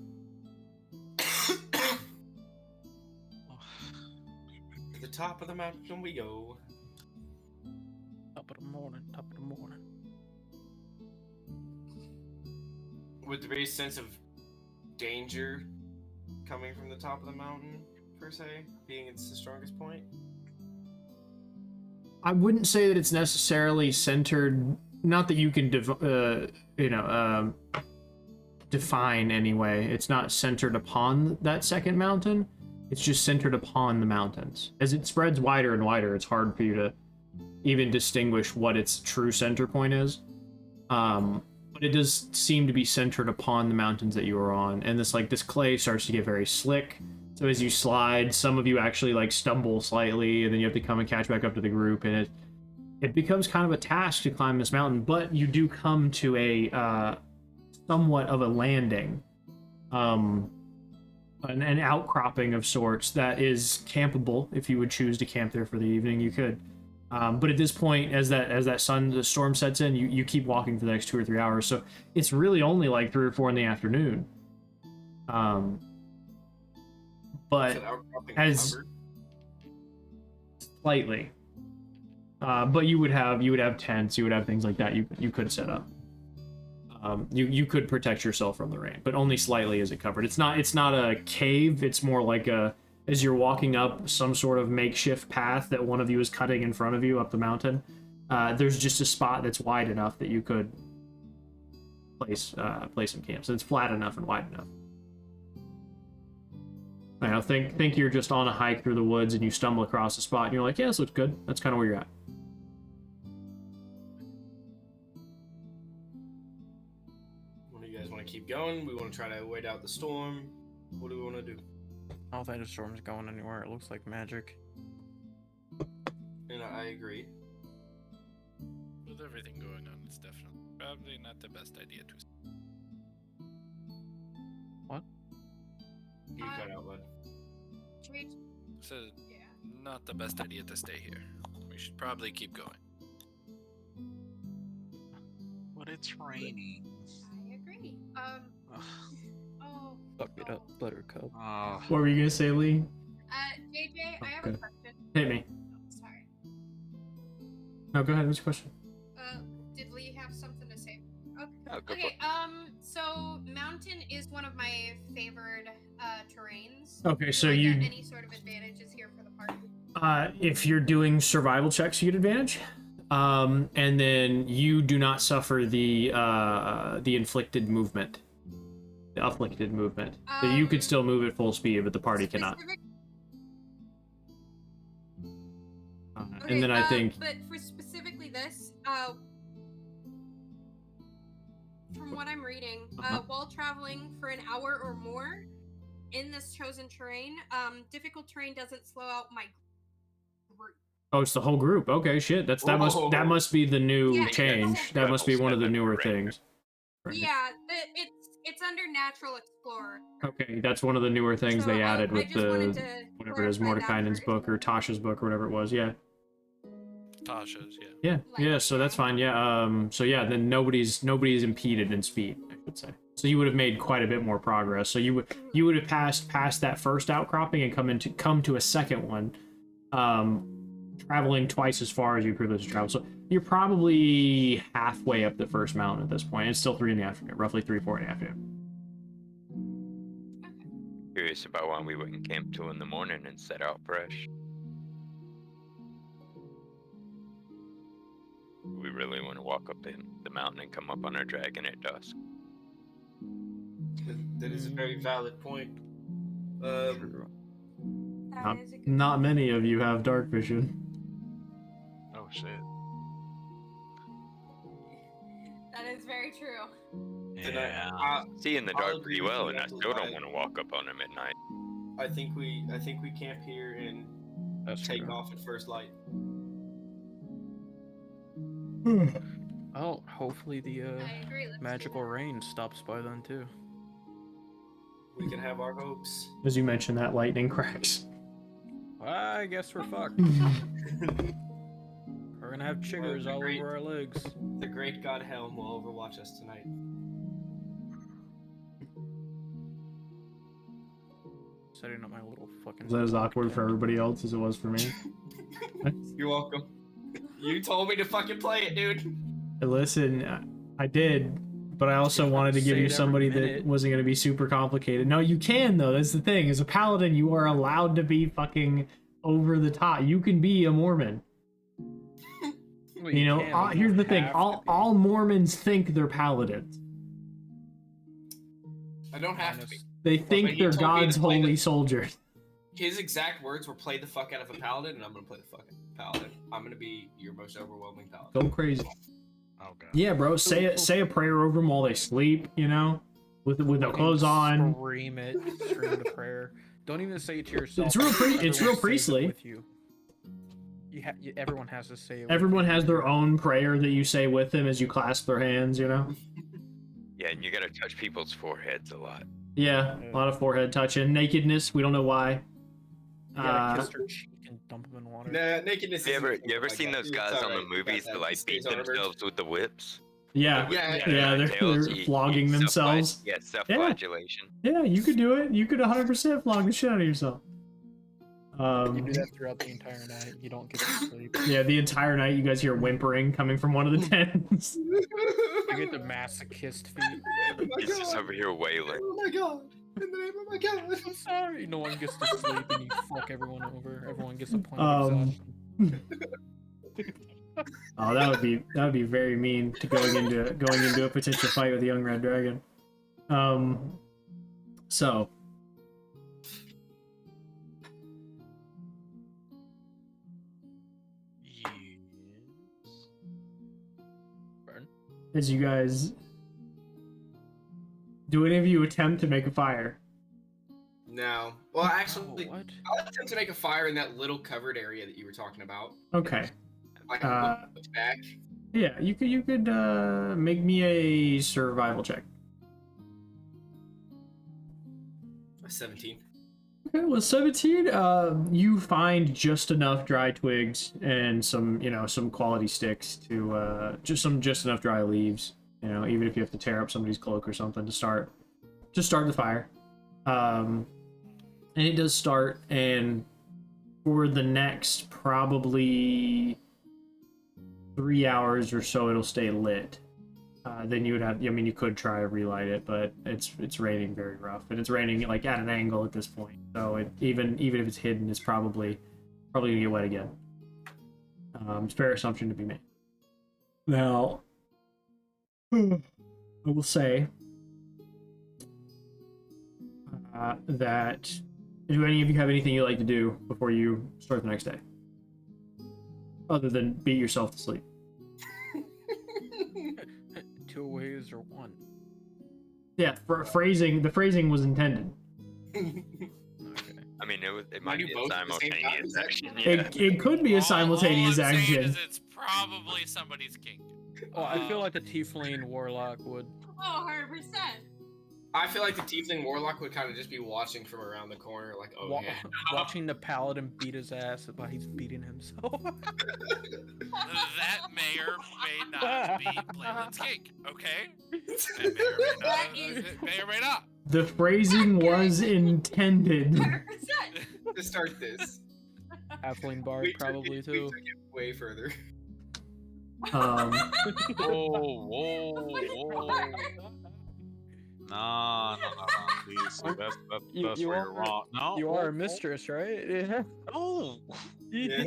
To the top of the mountain we go.
Top of the morning.
Would there be a sense of danger coming from the top of the mountain, per se, being it's the strongest point?
I wouldn't say that it's necessarily centered, not that you can define anyway. It's not centered upon that second mountain. It's just centered upon the mountains. As it spreads wider and wider, it's hard for you to even distinguish what its true center point is. But it does seem to be centered upon the mountains that you are on. And this clay starts to get very slick. So as you slide, some of you actually stumble slightly, and then you have to come and catch back up to the group, and it becomes kind of a task to climb this mountain, but you do come to a somewhat of a landing. An outcropping of sorts that is campable. If you would choose to camp there for the evening, you could. But at this point, as the storm sets in, you keep walking for the next 2 or 3 hours. So it's really only 3 or 4 in the afternoon. But as
covered?
Slightly. But you would have tents, you would have things like that you could set up. You could protect yourself from the rain, but only slightly is it covered. It's not a cave. It's more like as you're walking up some sort of makeshift path that one of you is cutting in front of you up the mountain. There's just a spot that's wide enough that you could place some camps. It's flat enough and wide enough. I know, think you're just on a hike through the woods and you stumble across a spot and you're like, yeah, this looks good. That's kind of where you're at.
Do you guys want to keep going? We want to try to wait out the storm. What do we want to do?
I don't think the storm's going anywhere. It looks like magic.
And I agree.
With everything going on, it's definitely probably not the best idea to.
What?
You cut out, bud.
So
Yeah.
not the best idea to stay here. We should probably keep going.
But it's raining.
I agree.
Ugh.
Oh.
Fuck it up, Buttercup.
Oh.
What were you gonna say, Lee?
JJ, I have a
Okay.
question.
Hit me.
Oh, sorry.
No, go ahead. What's your question?
Did Lee have something to say? Okay.
Oh, go for
Okay.
it.
So mountain is one of my favored terrains.
Okay, so
Do I
you,
get any sort of advantages here for the party?
if you're doing survival checks, you get advantage. And then you do not suffer the inflicted movement, the afflicted movement. So you could still move at full speed, but the party cannot.
Okay,
And then I think,
but for specifically this, from what I'm reading, while traveling for an hour or more in this chosen terrain, difficult terrain doesn't slow out my group.
oh, it's the whole group. Okay, shit. That must be the new
Yeah,
change. That must be one of the newer things. Right.
Yeah, it's under Natural Explorer.
Okay, that's one of the newer things
So
they
I
added with
just wanted
the
to
whatever it is,
clarify that
Mordekainen's
for-
book or Tasha's book or whatever it was. Yeah.
Tasha's, yeah.
Yeah,
Like,
yeah, so that's fine. Yeah, so yeah, then nobody's impeded in speed, I should say. So you would have made quite a bit more progress. So you would have passed that first outcropping and come to a second one, traveling twice as far as you previously traveled. So you're probably halfway up the first mountain at this point. It's still 3 in the afternoon, roughly 3, 4 in the afternoon.
Curious about why we wouldn't camp 2 in the morning and set out fresh. We really want to walk up the mountain and come up on our dragon at dusk.
That is a very valid point.
That
Not,
is a good
not many of you have dark vision.
Oh shit.
That is very true.
Yeah.
See in the
I'll
dark
agree
pretty
with
well,
you,
and I
Uncle
still don't
Mike.
want to walk up on him at night.
I think we camp here and
That's
take
true.
off at first light.
Oh, hopefully the
I agree. Let's do
magical
that.
rain stops by then too.
We can have our hopes.
As you mentioned, that lightning cracks.
I guess we're fucked. We're gonna have chiggers
the
all
great-
over our legs.
The great god Helm will overwatch us tonight.
Setting up my little fucking.
Is that as awkward for everybody else as it was for me?
You're welcome. You told me to fucking play it, dude.
Listen, I did, but I also
You
wanted to
say
give
it
you
every
somebody that
minute.
wasn't going to be super complicated. No, you can, though. That's the thing. As a paladin, you are allowed to be fucking over the top. You can be a Mormon.
Well,
You know,
can, but you
here's
don't
the thing.
have to
All
be.
Mormons think they're paladins.
I don't have to be.
They
but
think
he
they're
told me to
God's
play
holy
the-
soldiers.
His exact words were play the fuck out of a paladin, and I'm gonna play the fuck out of a paladin. I'm gonna be your most overwhelming paladin.
Go crazy.
Oh god.
Yeah, bro. Say a prayer over them while they sleep. You know, with their
Fucking
clothes on.
Scream the prayer. Don't even say it to yourself.
It's real
Everyone says it
priestly.
with you. Everyone has to say it. with
Everyone
you.
has their own prayer that you say with them as you clasp their hands. You know.
Yeah, and you gotta touch people's foreheads a lot.
Yeah, a lot of forehead touching, nakedness. We don't know why.
You gotta kiss her cheek and dump them in water.
Nah, nakedness.
You
isn't
ever
something like
seen
that.
those
It's
guys on the
alright.
movies
Got
that like
Stays
beat
armored.
themselves with the whips?
Yeah,
Yeah,
they're flogging themselves.
Yeah, self-flagellation.
Yeah, you could do it. You could 100% flog the shit out of yourself.
You do that throughout the entire night. You don't get to sleep.
Yeah, the entire night you guys hear whimpering coming from one of the tents.
You get the masochist feet.
Oh my
He's just
god.
over here wailing.
Oh my god. In the name of my god.
I'm sorry. No one gets to sleep and you fuck everyone over. Everyone gets a point
Um,
of exhaustion.
Oh, that would be very mean to going into a potential fight with a young red dragon. So
Yes.
as you guys, do any of you attempt to make a fire?
No. Well, actually,
Oh, what?
I'll attempt to make a fire in that little covered area that you were talking about.
Okay.
Like, look back.
Yeah, you could make me a survival check.
A 17.
Okay, well, 17, you find just enough dry twigs and some, some quality sticks to, just enough dry leaves, even if you have to tear up somebody's cloak or something to start the fire. And it does start, and for the next probably 3 hours or so, it'll stay lit. Then you would have, you could try to relight it, but it's raining very rough, and it's raining like at an angle at this point. So even if it's hidden, it's probably gonna get wet again. It's a fair assumption to be made. Now, I will say that do any of you have anything you like to do before you start the next day, other than beat yourself to sleep?
2 ways or 1?
Yeah, the phrasing was intended.
Okay.
I mean, it might
do
be
both
a
at the same time?
simultaneous action. Yeah.
It could be a simultaneous
all I'm saying
action.
is it's probably somebody's kink.
Oh, I feel like the Tiefling Warlock would.
Oh, 100%.
I feel like the Tiefling Warlock would kind of just be watching from around the corner, like, oh
Wa-
yeah.
watching the paladin beat his ass while he's beating himself.
That may or may not be Leyland's kink, okay? It may or may not.
The phrasing was intended.
100%.
To start this.
Halfling bard
We took
probably
it-
too.
We took it way further.
Whoa, whoa, whoa. No, please. That's
You
where
are-
you're wrong. No,
You are a mistress, right? Yeah.
No.
Yeah.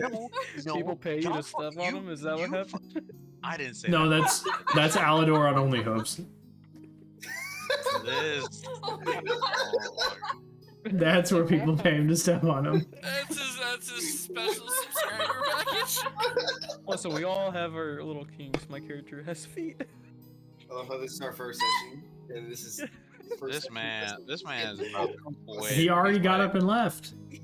No.
People pay you to
Y'all
step
fuck-
on them? Is that what
you
happened?
I didn't say
No,
that.
that's Alador on Only Hopes.
This.
Oh my god.
Oh,
That's where people pay him to step on him.
That's his special subscriber package.
Listen, we all have our little kinks. My character has feet.
I love how this is our first session, and this is first
this
session.
man is about to quit.
He already got up and left.
He's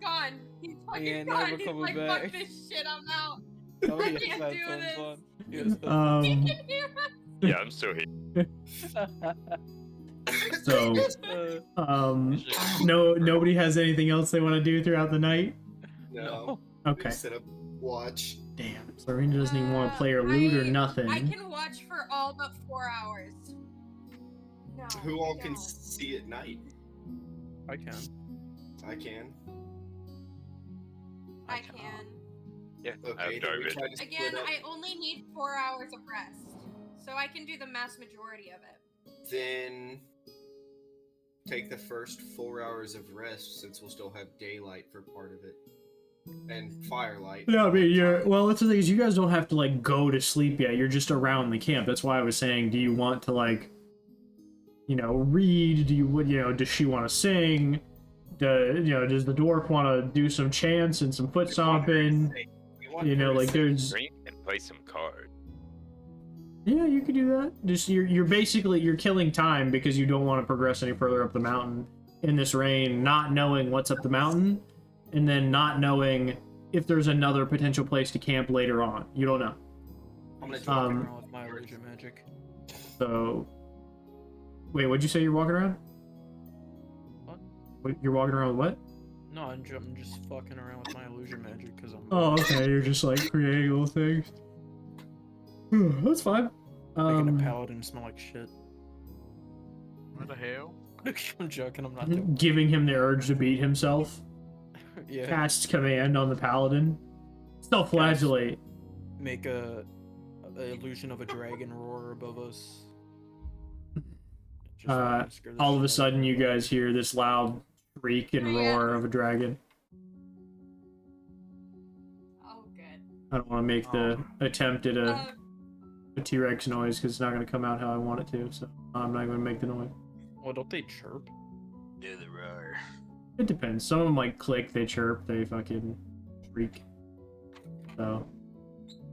gone. He's fucking
ain't
gone.
never
He's
coming
like,
back.
fuck this shit, I'm out.
Oh,
I
yes,
can't
that's
do
so
this.
fun. Yes, that's
Yeah, I'm still here.
So, nobody has anything else they want to do throughout the night?
No.
Okay.
Set up watch.
Damn. Serena doesn't even want to play or loot or nothing.
I can watch for all but 4 hours. No,
Who all
I
can
don't.
see at night?
I can.
I can.
I can.
Yeah,
Okay,
I've
then we
started.
try to split
Again,
up.
I only need 4 hours of rest. So I can do the mass majority of it.
Then take the first 4 hours of rest, since we'll still have daylight for part of it, and firelight.
No, I mean, well, that's the thing is you guys don't have to, go to sleep yet. You're just around the camp. That's why I was saying, do you want to, read? Does she want to sing? Does the dwarf want to do some chants and some foot stomping?
We want her to sit-
There's...
Drink and play some cards.
Yeah, you could do that. Just, you're basically killing time because you don't want to progress any further up the mountain in this rain, not knowing what's up the mountain, and then not knowing if there's another potential place to camp later on. You don't know.
I'm gonna
Walking
Um,
around with my illusion magic.
So, wait, what'd you say you're walking around?
What?
You're walking around with what?
No, I'm just fucking around with my illusion magic because I'm
Oh, okay. You're just creating little things. That's fine.
making a paladin smell like shit.
What the hell?
I'm joking. I'm not doing.
Giving him the urge to beat himself.
Yeah.
Cast command on the paladin. Self-flagellate.
Make a illusion of a dragon roar above us. Just fucking scare the
All
shit
of a
out
sudden, you guys hear this loud shriek and
Oh, yeah.
roar of a dragon.
Oh, good.
I don't want to make the attempt at
Uh,
a T-Rex noise because it's not going to come out how I want it to, so I'm not going to make the noise.
Well, don't they chirp?
Do the roar.
It depends. Some of them click, they chirp, they fucking shriek. So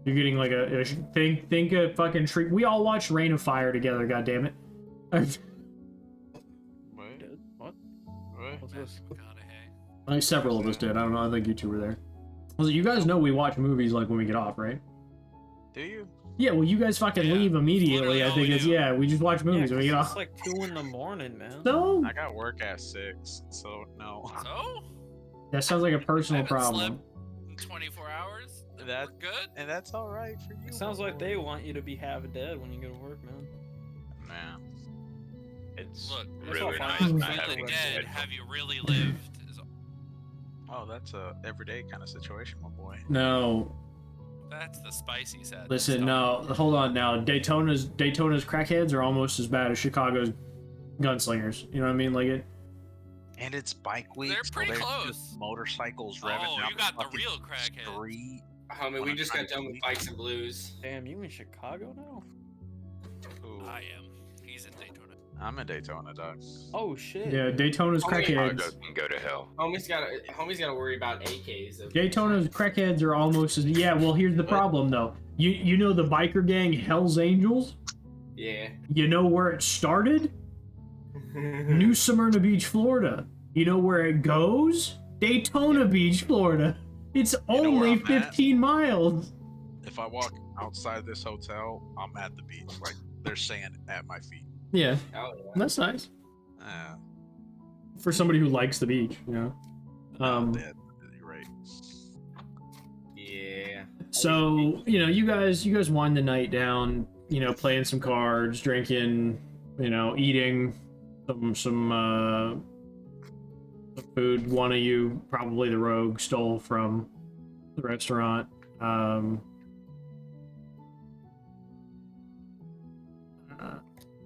you're getting think a fucking shriek. We all watched Rain of Fire together. God damn it!
Wait,
What?
what?
What's this?
Several of us did. I don't know. I think you two were there. You guys know we watch movies when we get off, right?
Do you?
Yeah, well, you guys fucking
Yeah,
leave immediately.
literally
I
all
think
we
it's,
do.
yeah, we just watch movies and we get
it's
off.
like 2 in the morning, man.
No,
I got work at 6, so no.
So?
that sounds like a
I
personal
haven't
problem.
slept in 24 hours.
That-
We're good.
And that's all right for you.
It sounds
my
like
boy.
they want you to be half dead when you go to work, man.
Man.
It's
Look,
That's
really
all
nice
fine.
not
Feeling
having a
dead,
schedule.
have you really lived?
Oh, that's a everyday kind of situation, my boy.
No,
That's the spicy side.
listen, no, hold on now. Daytona's crackheads are almost as bad as Chicago's gunslingers. You know what I mean? Like it.
And it's bike week.
They're
so
pretty
there's
close.
just motorcycles revving
Oh,
down
you got the
fucking
real crackhead.
street.
Homie, we just got done with bikes and blues.
Damn, you in Chicago now?
Ooh,
I am. He's in Daytona.
I'm in Daytona, dog.
Oh shit.
Yeah, Daytona's
Oh, yeah.
Chicago
crackheads.
can go to hell.
Homie's got to worry about AKs.
Daytona's crackheads are almost as yeah. Well, here's the problem though. You know the biker gang Hell's Angels.
Yeah.
You know where it started? New Smyrna Beach, Florida. You know where it goes? Daytona Beach, Florida. It's
know where
only
I'm at?
15 miles.
If I walk outside this hotel, I'm at the beach. Like there's sand at my feet.
Yeah,
Oh, yeah.
that's nice
Uh,
for somebody who likes the beach. You know.
dead. You're right.
Yeah.
So you guys wind the night down. Playing some cards, drinking. Eating some food. One of you, probably the rogue, stole from the restaurant.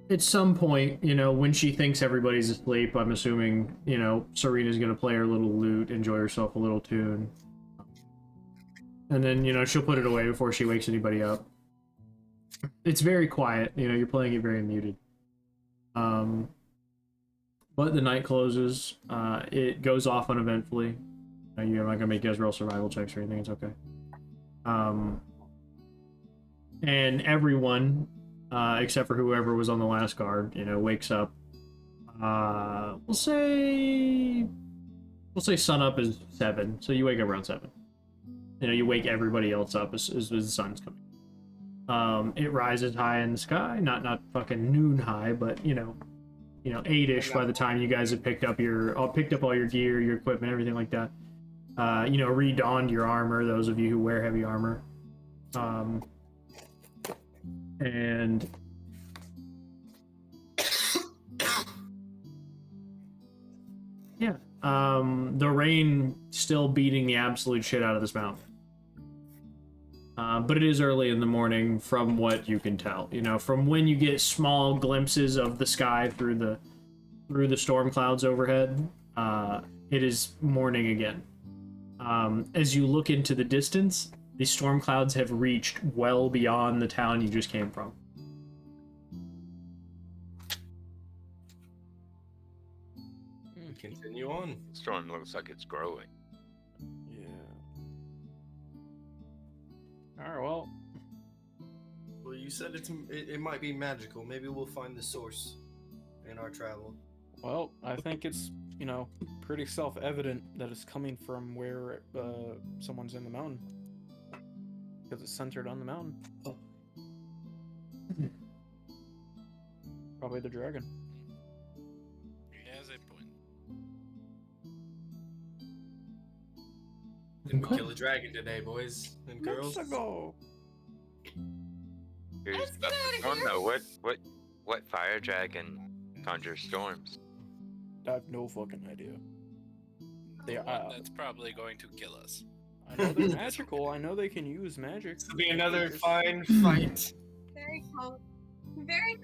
At some point, when she thinks everybody's asleep, I'm assuming, Serena's gonna play her little lute, enjoy herself a little tune. And then, she'll put it away before she wakes anybody up. It's very quiet, you're playing it very muted. But the night closes, it goes off uneventfully. You're not gonna make you guys roll survival checks or anything, it's okay. And everyone, except for whoever was on the last guard, wakes up. We'll say sunup is 7, so you wake up around 7. You wake everybody else up as the sun's coming. It rises high in the sky, not fucking noon high, but 8-ish by the time you guys have picked up all your gear, your equipment, everything like that. Redonned your armor, those of you who wear heavy armor. And yeah, the rain still beating the absolute shit out of this mountain. But it is early in the morning from what you can tell. From when you get small glimpses of the sky through the storm clouds overhead, it is morning again. As you look into the distance, the storm clouds have reached well beyond the town you just came from.
Continue on.
Storm looks like it's growing.
Yeah. Alright, well.
Well, you said it might be magical. Maybe we'll find the source in our travel.
Well, I think it's, pretty self-evident that it's coming from where someone's in the mountain. Because it's centered on the mountain. Probably the dragon.
He has a point.
Didn't we kill a dragon today, boys and girls?
Let's go.
Here's
Let's
the
get outta
storm
here.
though. What fire dragon conjures storms?
I have no fucking idea.
The one that's probably going to kill us.
I know they're magical. I know they can use magic.
This will be another fine fight.
Very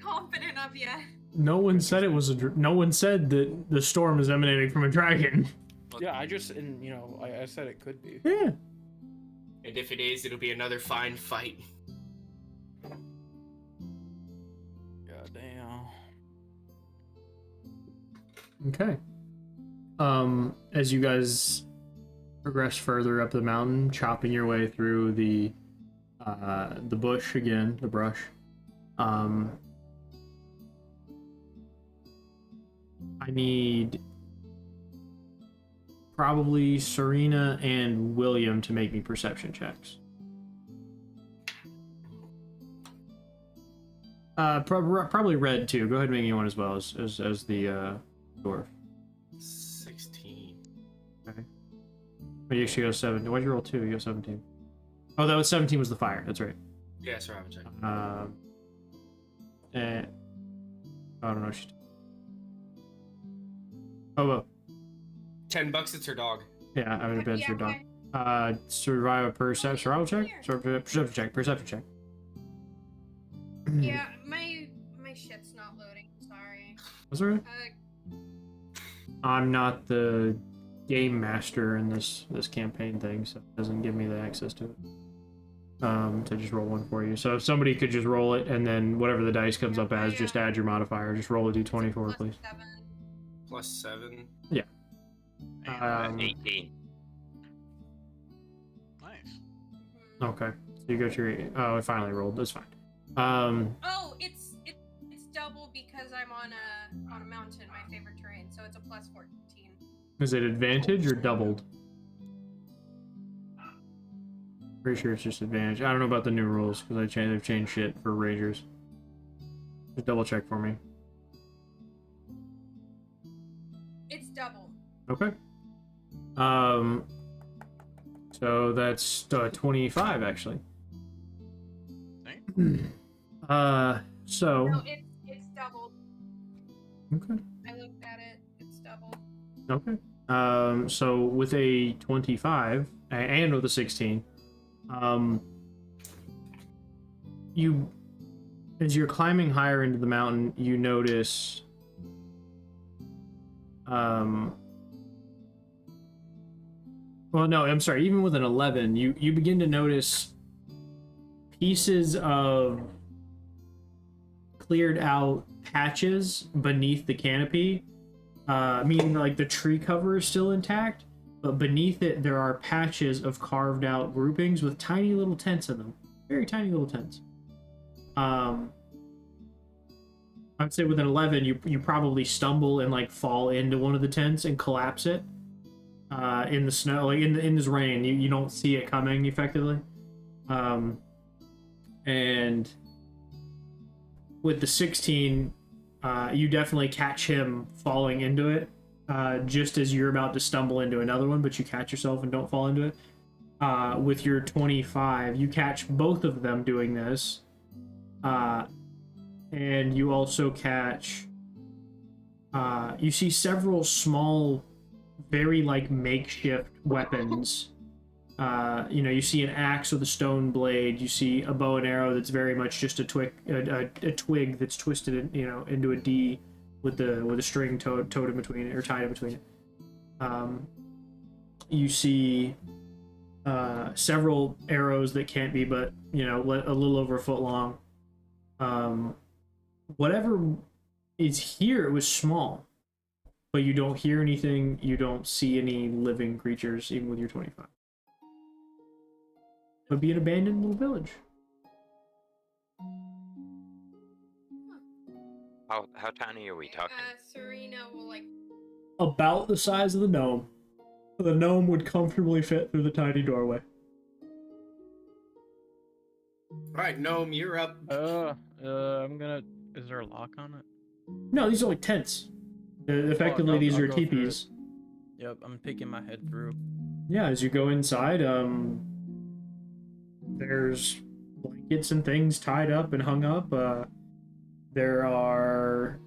confident of you.
No one said it was no one said that the storm is emanating from a dragon.
Yeah, I said it could be.
Yeah.
And if it is, it'll be another fine fight.
Goddamn.
Okay. As you guys progress further up the mountain, chopping your way through the bush again, the brush. I need probably Serena and William to make me perception checks. Probably red too. Go ahead and make me one as well as the dwarf.
16.
Okay. But you actually got 7. Why'd you roll 2? You got 17. Oh, that was 17 was the fire. That's right.
Yeah, sorry, I haven't checked.
And I don't know. Oh well.
$10 it's her dog.
Yeah, I'm gonna bet
Yeah,
your dog.
okay.
Survive a survival check? Perception check. Perception check.
Yeah, my shit's not loading. Sorry.
That's alright. I'm not the game master in this campaign thing, so it doesn't give me the access to it. To just roll one for you. So if somebody could just roll it, and then whatever the dice comes up as, just add your modifier. Just roll a d20 for it, please.
+7.
Yeah.
18.
Nice.
Okay. So you got your... Oh, it finally rolled. That's fine.
Oh, it's double because I'm on a mountain, my favorite terrain, so it's a +14.
Is it advantage or doubled? Pretty sure it's just advantage. I don't know about the new rules because they've changed shit for ragers. Just double check for me.
It's double.
Okay. So that's 25 actually. So.
No, it's doubled.
Okay.
I looked at it. It's doubled.
Okay. So with a 25 and with a 16, as you're climbing higher into the mountain, you notice, well, no, I'm sorry, even with an 11, you begin to notice pieces of cleared out patches beneath the canopy, meaning like the tree cover is still intact, but beneath it there are patches of carved out groupings with tiny little tents in them. Very tiny little tents. I'd say with an 11, you probably stumble and like fall into one of the tents and collapse it in the snow, like in this rain. You don't see it coming effectively. And with the 16, you definitely catch him falling into it just as you're about to stumble into another one, but you catch yourself and don't fall into it. With your 25, you catch both of them doing this. And you also catch... you see several small, very like makeshift weapons. You see an axe with a stone blade. You see a bow and arrow that's very much just a twig that's twisted, into a D with a string towed in between it, or tied in between it. You see several arrows that can't be but a little over a foot long. Whatever is here, it was small, but you don't hear anything. You don't see any living creatures, even with your 25. Would be an abandoned little village.
How tiny are we talking?
Serena will like
About the size of the gnome. The gnome would comfortably fit through the tiny doorway.
Alright, Gnome, you're up.
I'm gonna... Is there a lock on it?
No, these are like tents. Effectively, these are
I'll go through
teepees.
it. Yep, I'm peeking my head through.
Yeah, as you go inside, there's blankets and things tied up and hung up. There's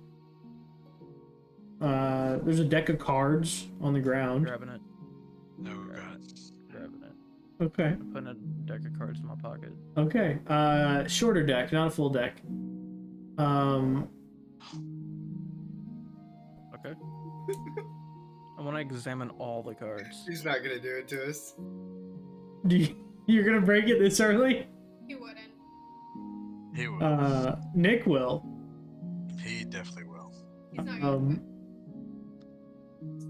a deck of cards on the ground.
Grabbing it.
No, God.
Grabbing it.
Okay.
I'm putting a deck of cards in my pocket.
Okay. Shorter deck, not a full deck.
Okay. I want to examine all the cards.
He's not gonna do it to us.
You're gonna break it this early?
he wouldn't.
He will.
Nick will.
He definitely will.
He's not gonna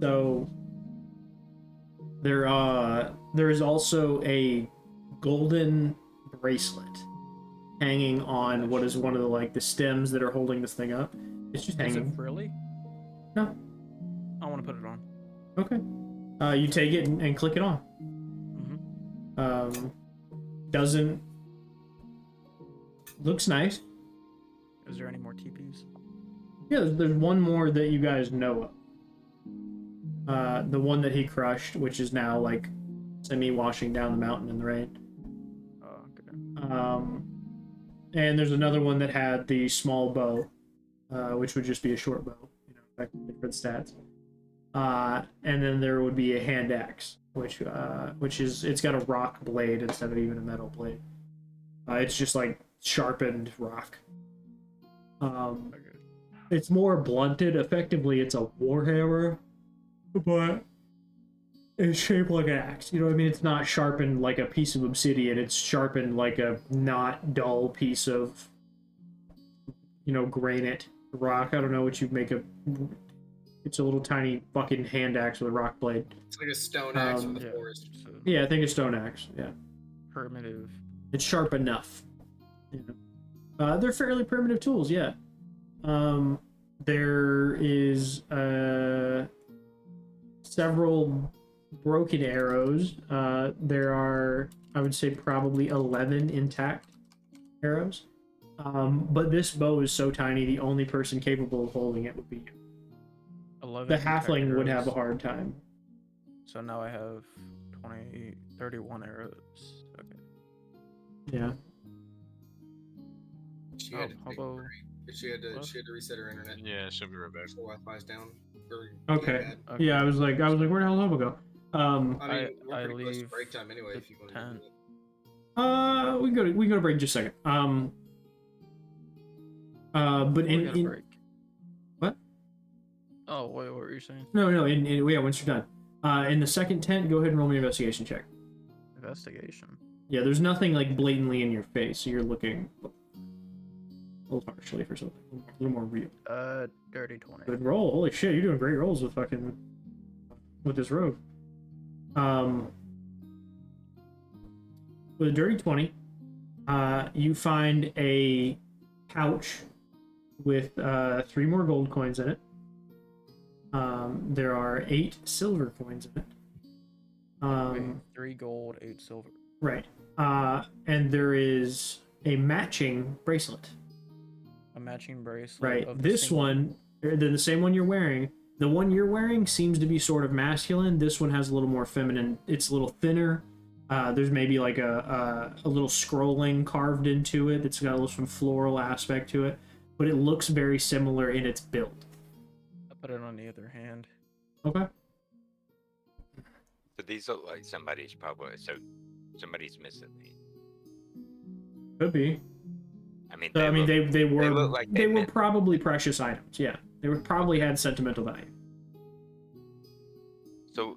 So there is also a golden bracelet hanging on what is one of the stems that are holding this thing up. It's just
Is
hanging.
it frilly?
No.
I want to put it on.
Okay. You take it and click it on.
Mm-hmm.
Doesn't... Looks nice.
Is there any more TPs?
Yeah, there's one more that you guys know of. The one that he crushed, which is now like semi-washing down the mountain in the rain.
Oh, okay.
And there's another one that had the small bow, which would just be a short bow, you know, different stats. And then there would be a hand axe, which is, it's got a rock blade instead of even a metal blade. It's just like sharpened rock. It's more blunted. Effectively, it's a warhammer, but it's shaped like an axe. You know what I mean? It's not sharpened like a piece of obsidian. It's sharpened like a not dull piece of, you know, granite rock. I don't know what you make of. It's a little tiny fucking hand axe with a rock blade.
It's like a stone axe with a forest.
Yeah, I think it's stone axe. Yeah.
Primitive.
It's sharp enough. You know. They're fairly primitive tools. Yeah. There is several broken arrows. There are, I would say, probably 11 intact arrows. But this bow is so tiny, the only person capable of holding it would be you.
11
The halfling
intact
would have a
arrows.
hard time.
So now I have 31 arrows. Okay.
Yeah.
She had to
how
take a
about-
break. She had to reset her internet.
Yeah, she'll be right back.
Her Wi-Fi's down. Very
Okay.
bad.
Yeah, I was like, where the hell did Lobo go?
I mean,
I
we're pretty close to
leave
break time anyway.
the
If you want to.
tent.
We can go to break in just a second. But
We got a
in
break.
what?
Oh, wait, what were you saying?
No, yeah, once you're done. In the second tent, go ahead and roll me an investigation check.
Investigation.
Yeah, there's nothing like blatantly in your face, so you're looking a little harshly for something a little more real.
Dirty 20.
Good roll. Holy shit, you're doing great rolls with this rogue. With a dirty 20, you find a pouch with 3 more gold coins in it. There are 8 silver coins in it.
Wait, 3 gold, 8 silver.
Right. And there is a matching bracelet.
A matching bracelet.
Right.
Of the
This
same-
one, the same one you're wearing. The one you're wearing seems to be sort of masculine. This one has a little more feminine. It's a little thinner. There's maybe like a little scrolling carved into it. It's got a little some floral aspect to it, but it looks very similar in its build.
I put it on the other hand.
Okay.
So these look like somebody's somebody's missing these.
Could be.
I mean,
I mean, they were
look like
they were
meant-
probably precious items. Yeah, they were probably had sentimental value.
So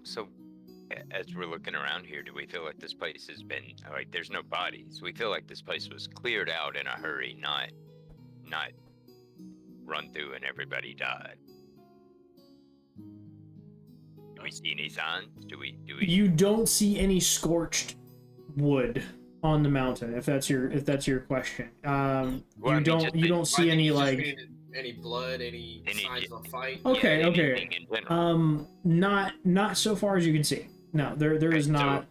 as we're looking around here, do we feel like this place has been like there's no bodies? We feel like this place was cleared out in a hurry, not run through and everybody died. Do we see any signs? Do we?
You don't see any scorched wood on the mountain, if that's your question.
Well, I
You
mean,
don't
just
you
the-
don't
I
see
think
any
you just
like
needed any blood, any signs of a fight.
Okay,
yeah,
okay.
anything in general.
Not so far as you can see. No, there is
Okay,
not.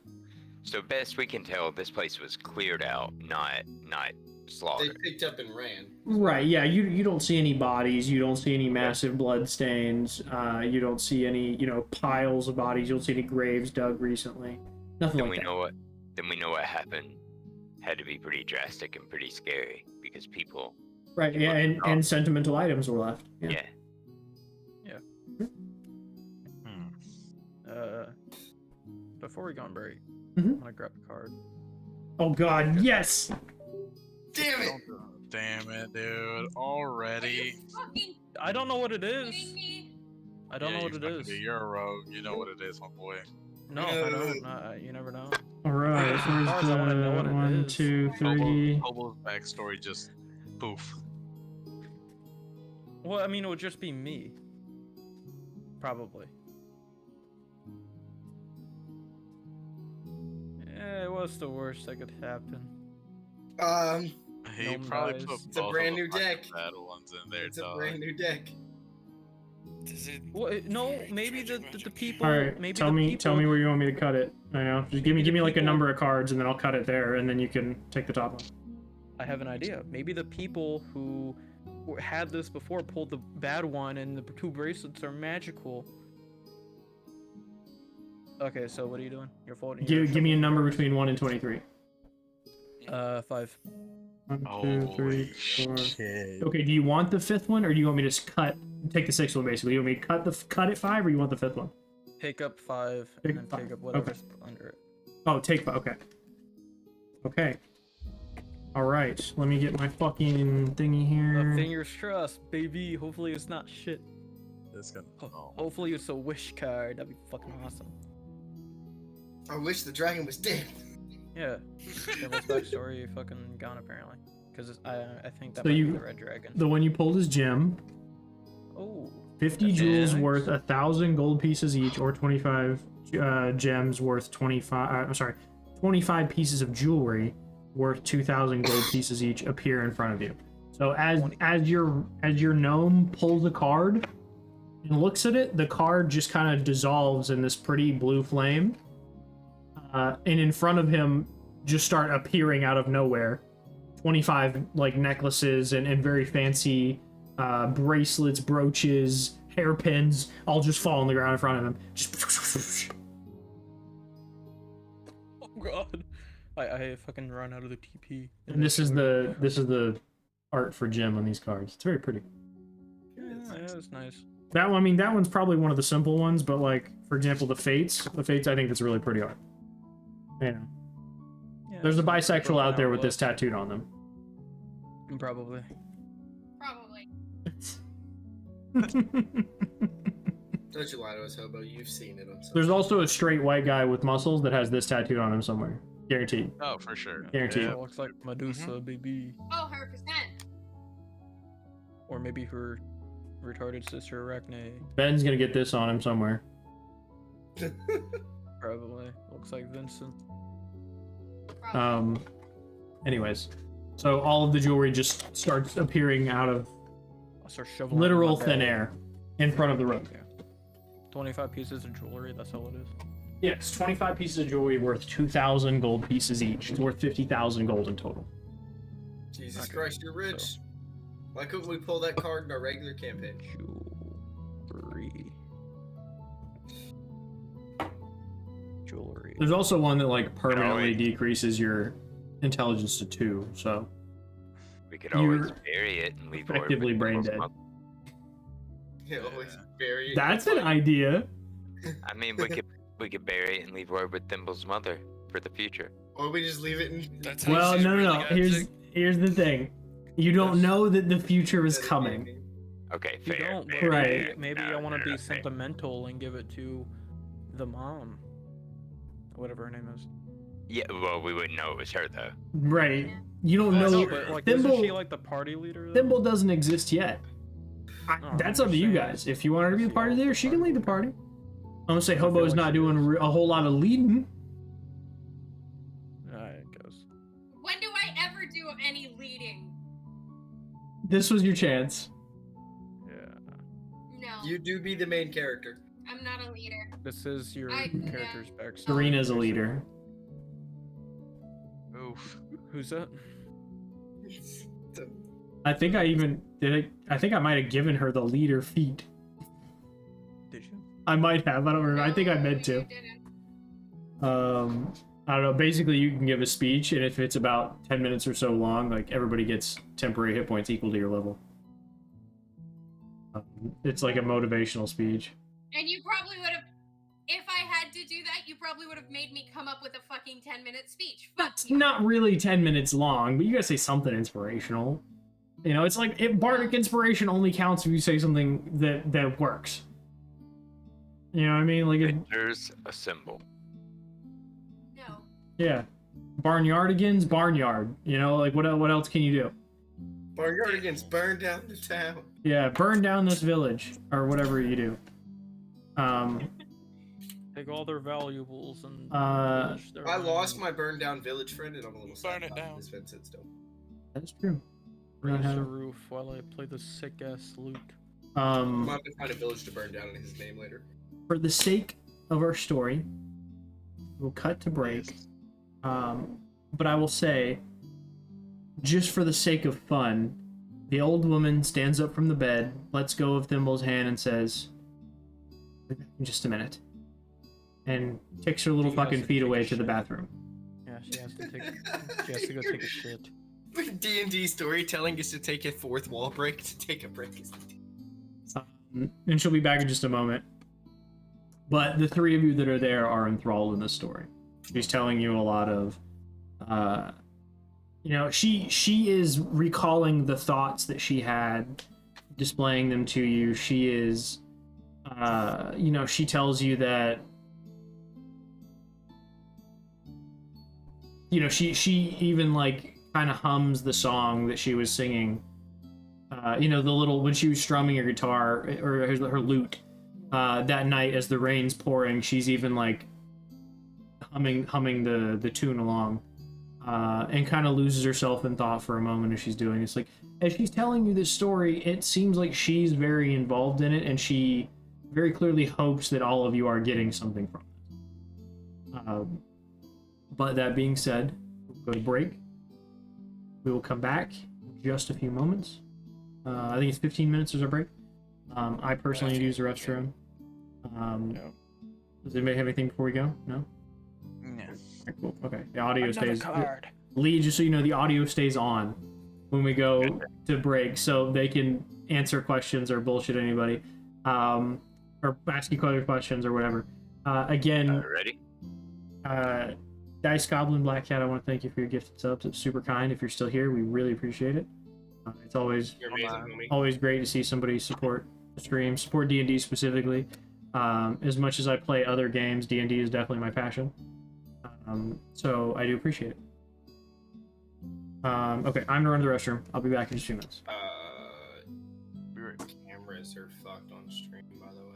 So best we can tell, this place was cleared out, not
They
slaughtered.
picked up and ran.
Right, yeah, you don't see any bodies, you don't see any massive blood stains, you don't see any, piles of bodies, you don't see any graves dug recently. Nothing
Then
like
we
that.
Then we know what happened. Had to be pretty drastic and pretty scary because people.
Right, yeah, and sentimental items were left. Yeah.
Yeah.
Before we go on break,
Mhm.
I'm gonna grab a card.
Oh god, yes!
Damn it!
Damn it, dude. Already.
Fucking
I don't know what it is.
kidding me?
I don't know what it
fucking
is.
do. You're a rogue. You know what it is, my boy.
No, I don't. You never know.
Alright, so
Cards, I wanna know
where's
what
the
it
1,
is.
2, 3.
Hobo's backstory just poof.
Well, I mean, it would just be me. Probably. Yeah, what's the worst that could happen?
He
No
probably
dice.
put
It's a
both
brand
of
new
the fucking
deck.
bad ones in there,
It's a
dog.
brand new deck.
Does it?
Well, no, maybe the people.
Alright,
Maybe
tell
the
me
people,
where you want me to cut it. I know. Just give
Maybe
me
the
like a
people-
number of cards and then I'll cut it there and then you can take the top one.
I have an idea. Maybe the people who had this before, pulled the bad one, and the 2 bracelets are magical. Okay, so what are you doing? You're folding.
Give me a number between 1 and 23.
5.
1, 2,
Holy
3, 4.
shit.
Okay, do you want the 5th one, or do you want me to just take the 6th one basically? You want me to cut it 5, or you want the 5th one?
Take up 5,
Take
and then
five.
take up whatever's under it.
Oh, take 5. Okay. Okay. All right. Let me get my fucking thingy here.
Fingers crossed, baby. Hopefully it's not shit.
It's gonna.
Hopefully it's a wish card. That'd be fucking awesome.
I wish the dragon was dead.
Yeah. Devil's backstory fucking gone apparently. Because I think that
So
might
you-
be the red dragon.
The one you pulled is gem.
Oh.
50
That's
jewels
nice.
worth 1,000 gold pieces each, or 25 gems worth 25 pieces of jewelry worth 2,000 gold pieces each appear in front of you. So as your gnome pulls a card and looks at it, the card just kind of dissolves in this pretty blue flame, and in front of him just start appearing out of nowhere 25 like necklaces and very fancy bracelets, brooches, hairpins, all just fall on the ground in front of him. Just
Oh god. I fucking run out of the TP.
and this is the art for Jim on these cards. It's very pretty.
Yeah, it's nice.
That one, I mean, that one's probably one of the simple ones, but like for example, the Fates, I think that's really pretty art. You know,
Yeah,
there's a
so
bisexual out there with this
list.
tattooed on them.
Probably.
Probably.
Don't you lie to us, Hobo. You've seen it. I'm sorry.
There's also a straight white guy with muscles that has this tattooed on him somewhere. Guaranteed.
Oh, for sure.
Guaranteed.
Yeah, looks like Medusa, baby.
Oh, 100%.
Or maybe her retarded sister Arachne.
Ben's gonna get this on him somewhere.
Probably. Looks like Vincent.
Probably.
Anyways, so all of the jewelry just starts appearing out of
I'll start shoveling
literal
in my
thin
bag.
air in front of the road.
Yeah. 25 pieces of jewelry, that's all it is.
Yes, 25 pieces of jewelry worth 2,000 gold pieces each. It's worth 50,000 gold in total.
Jesus
Okay,
Christ, you're rich.
so-
Why couldn't we pull that card in our regular campaign?
Jewelry.
There's also one that like permanently
wait.
decreases your intelligence to 2, so
We could always
You're
bury it and leave word
effectively
with
brain
Nimble's
dead.
mother.
Yeah, always bury it.
that's an idea.
I mean, we could bury it and leave word with Thimble's mother for the future.
Or we just leave it in.
That's how
Well,
she's
no.
really got
Here's the thing. You don't know that the future is
Instead of
coming.
gaming.
Okay,
You
fair.
don't,
fair,
but
Right.
fair.
maybe
No,
I want to
no,
be
no, fair.
sentimental and give it to the mom. Whatever her name is.
Yeah, well, we wouldn't know it was her though.
Right. You don't
Well,
know.
no,
But like,
Thimble,
isn't she like the party leader? Though?
Thimble doesn't exist yet.
No,
That's
I'm
up to
just
you
saying,
guys. If you want her to be a
she
party
also
leader, she can
party
lead the
leader.
party. I'm gonna say
I feel
Hobo's
like
not
she
doing
is.
a whole lot of leading.
I guess.
When do I ever do any leading?
This was your chance.
Yeah.
No.
You do be the main character.
I'm not a leader.
This is your
I-
character's backstory.
Serena's a leader.
Oof.
Who's that?
I think I even did it. I think I might have given her the leader feat.
Did you?
I might have. I don't remember. I think I meant
You
to.
didn't.
I don't know. Basically, you can give a speech, and if it's about 10 minutes or so long, like everybody gets temporary hit points equal to your level. It's like a motivational speech.
And you probably would have, if I had to do that, you probably would have made me come up with a fucking 10-minute speech. Fuck
It's
you.
not really 10 minutes long, but you gotta say something inspirational. You know, it's like bardic inspiration only counts if you say something that works. You know what I mean? Like,
There's a symbol.
No.
yeah, barnyardigans, barnyard. You know, like what else can you do?
Barnyardigans, burn down the town.
Yeah, burn down this village or whatever you do.
Take all their valuables and.
Uh,
pillage their
I lost
land.
my burned down village friend, and I'm a little sad
Burn it
about
down.
This Vincent still.
That's true.
Raise
Uh-huh.
the roof while I play the sick ass lute.
I'm gonna have to find a village to burn down in his name later.
For the sake of our story, we'll cut to break. But I will say, just for the sake of fun, The old woman stands up from the bed, lets go of Thimble's hand, and says, "I'll be back in just a minute," and takes her little
She has
fucking
to
feet
take a
away to the
shit.
bathroom.
Yeah, she has to go take a shit.
D&D storytelling is to take a fourth wall break to take a break.
And she'll be back in just a moment. But the three of you that are there are enthralled in this story. She's telling you a lot of, she is recalling the thoughts that she had, displaying them to you. She is, she tells you that, she even like kind of hums the song that she was singing. The little when she was strumming her guitar or her lute that night as the rain's pouring, she's even like humming the tune along, and kind of loses herself in thought for a moment as she's doing. It's like as she's telling you this story, it seems like she's very involved in it, and she very clearly hopes that all of you are getting something from it. But that being said, we'll go to break. We will come back in just a few moments. I think it's 15 minutes is our break. I personally need to use the restroom. Does anybody have anything before we go? No?
Yeah.
Okay, cool. Okay. The audio
Another
stays.
card.
Lee, just so you know, the audio stays on when we go to break, so they can answer questions or bullshit anybody, or ask you other questions or whatever. Again,
Ready?
Dice Goblin Black Cat, I want to thank you for your gifted subs. It's super kind. If you're still here, we really appreciate it. It's always
You're amazing, homie.
always great to see somebody support the stream, support D&D specifically. As much as I play other games, D&D is definitely my passion. So I do appreciate it. Okay, I'm gonna run to the restroom. I'll be back in just a few minutes.
Cameras are fucked on stream, by the way.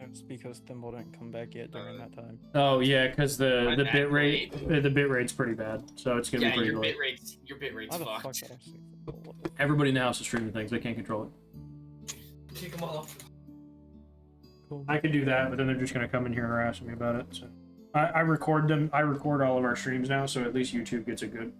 It's because Thimble didn't come back yet during that time.
Oh yeah, because the
Not
bit rate
that
the bit rate's pretty bad, so it's gonna
Yeah,
be pretty
your
late.
bit rate's
Why the fuck
fucked.
did I say Thimble?
Everybody in the house is streaming things. They can't control it.
Kick them all off.
Cool.
I could do that, but then they're just gonna come in here and harass me about it. So I record them. I record all of our streams now, so at least YouTube gets a good.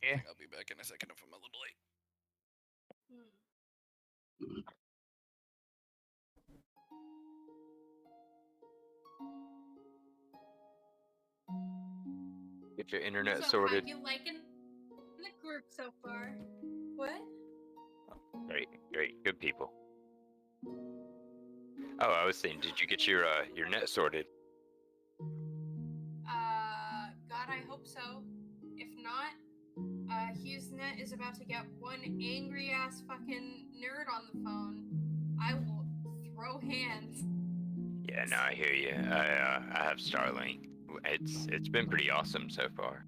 I think I'll be back in a second if I'm a little late.
Get your internet
So
sorted.
how you liking the group so far? What?
Great, great, good people. Oh, I was saying, did you get your net sorted?
God, I hope so. If not, HughesNet is about to get one angry ass fucking nerd on the phone. I will throw hands.
Yeah, no, I hear you. I have Starlink. It's been pretty awesome so far.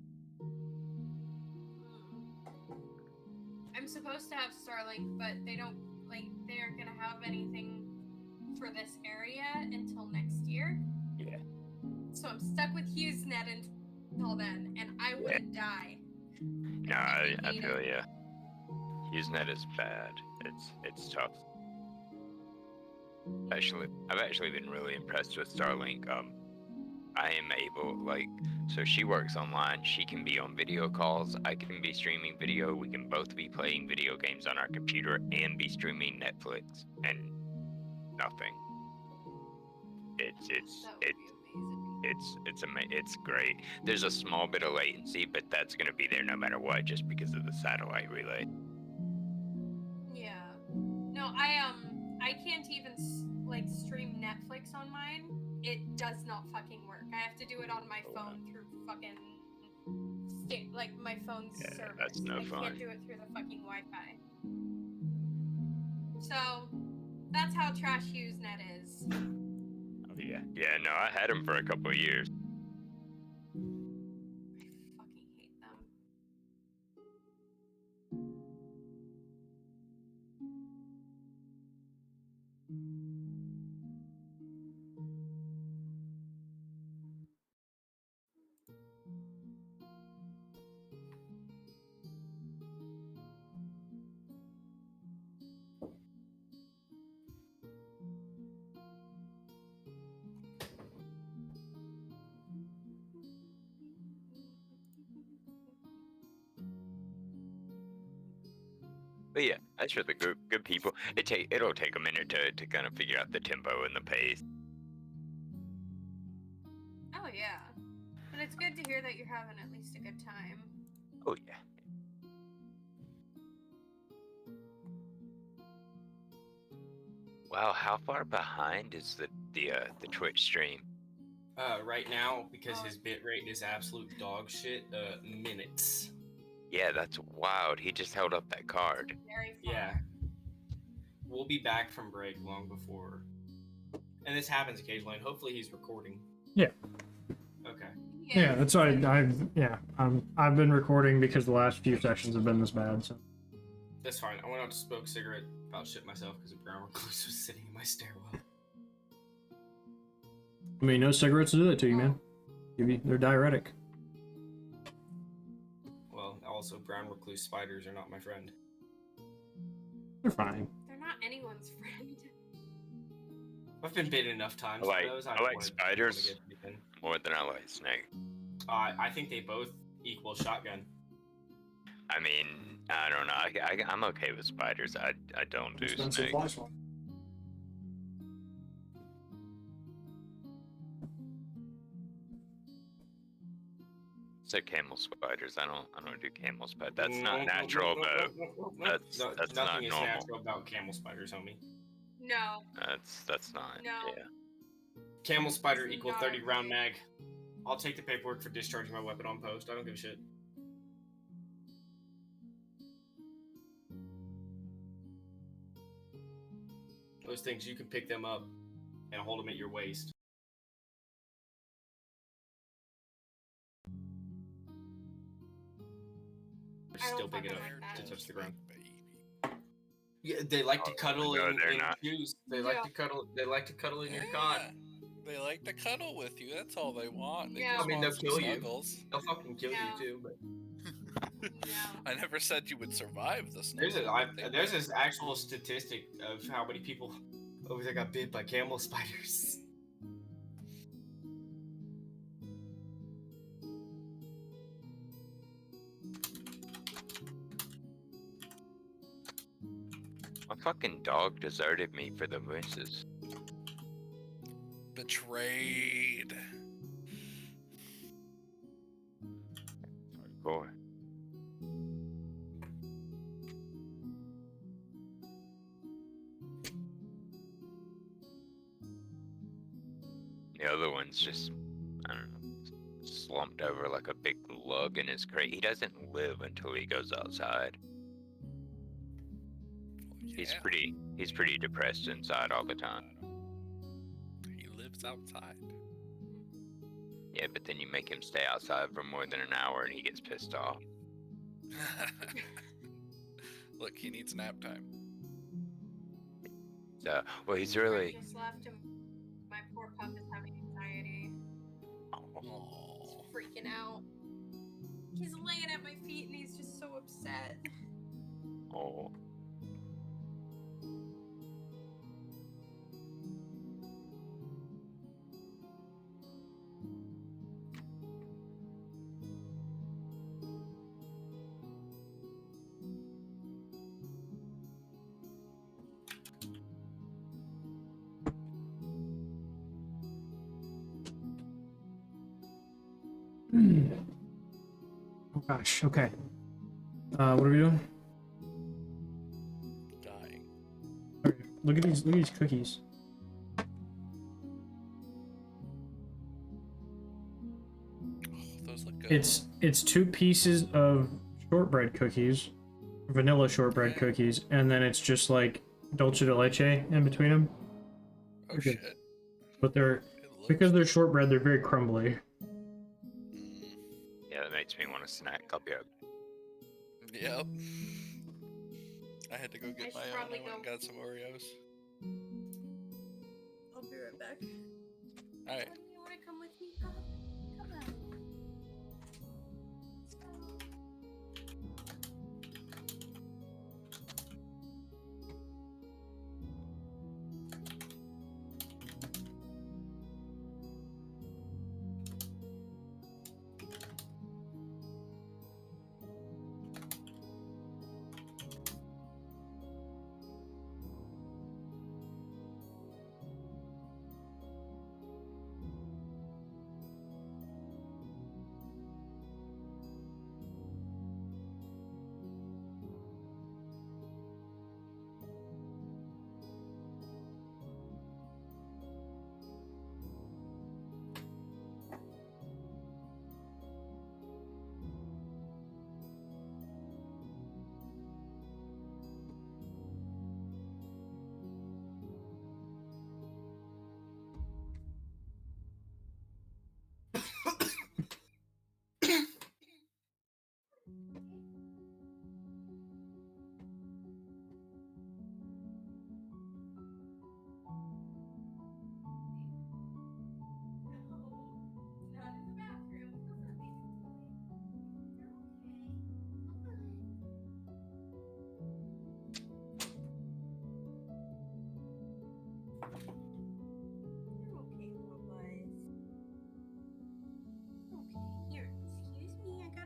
I'm supposed to have Starlink, but they aren't gonna have anything for this area until next year.
Yeah.
So I'm stuck with HughesNet until then, and I wouldn't die.
No, I feel you. HughesNet is bad. It's tough. I've actually been really impressed with Starlink. I am able, so she works online. She can be on video calls. I can be streaming video. We can both be playing video games on our computer and be streaming Netflix, and nothing. It's great. There's a small bit of latency, but that's gonna be there no matter what, just because of the satellite relay.
Yeah. No, I can't even stream Netflix on mine. It does not fucking work. I have to do it on my phone through fucking my phone's service.
That's no fun.
I can't do it through the fucking Wi-Fi. So that's how trash HughesNet is.
Oh, yeah. Yeah, no, I had him for a couple of years.
I fucking hate them.
But yeah, that's for the good people. It'll take a minute to kind of figure out the tempo and the pace.
Oh yeah. But it's good to hear that you're having at least a good time.
Oh yeah. Wow, how far behind is the Twitch stream?
Right now, because his bitrate is absolute dog shit, minutes.
Yeah, that's wild. He just held up that card.
Very far.
Yeah. We'll be back from break long before. And this happens occasionally, and hopefully he's recording.
Yeah.
Okay.
Yeah, that's why I've been recording because the last few sessions have been this bad, so.
That's fine. I went out to smoke a cigarette, about shit myself because a brown recluse was sitting in my stairwell.
I mean, no cigarettes will do that to you, man. They're diuretic.
Well, also, brown recluse spiders are not my friend.
They're fine.
They're not anyone's friend.
I've been bitten enough times.
I like spiders more than I like snakes.
I think they both equal shotgun.
I mean, I don't know. I'm okay with spiders. I don't do snakes. Said camel spiders. I don't do camel spiders. That's not natural though. That's
nothing
not
is
normal.
natural about camel spiders, homie.
No.
That's not.
No.
Yeah.
Camel spider equal
Not
30 round
okay.
mag. I'll take the paperwork for discharging my weapon on post. I don't give a shit. Those things, you can pick them up and hold them at your waist. They're still big enough to touch the ground. Yeah, they like to cuddle
no,
in
they're not.
shoes. They like to cuddle. They like to cuddle in your cot.
They like to cuddle with you. That's all they want. They
Yeah.
just
I mean,
want
they'll
some
kill you.
snuggles.
They'll fucking kill
Yeah.
you too. But
No.
I never said you would survive the
there's
snuggle.
there's this actual statistic of how many people over there got bit by camel spiders.
fucking dog deserted me for the missus.
Betrayed.
Boy. The other one's just, I don't know, slumped over like a big lug in his crate. He doesn't live until he goes outside.
Yeah,
He's pretty depressed inside all the time.
he lives outside.
Yeah, but then you make him stay outside for more than an hour and he gets pissed off.
Look, he needs nap time.
So, well, he's
I
really.
just left him. My poor pup is having anxiety.
Oh,
He's freaking out. He's laying at my feet and he's just so upset.
oh.
Oh gosh. Okay. What are we doing?
Dying.
Okay. Look at these cookies.
Oh, those look good.
It's 2 pieces of shortbread cookies, vanilla shortbread
Yeah.
cookies, and then it's just like dulce de leche in between them.
Oh
Okay.
shit.
But they're
It looks
because they're shortbread, they're very crumbly.
Yeah, that makes me want to snack. I'll be right.
Yep. I had to go get
should
my own.
probably
I went and
go.
got some Oreos.
I'll be right back.
Alright.
You want to come with me, Pop? Come on. Let's go.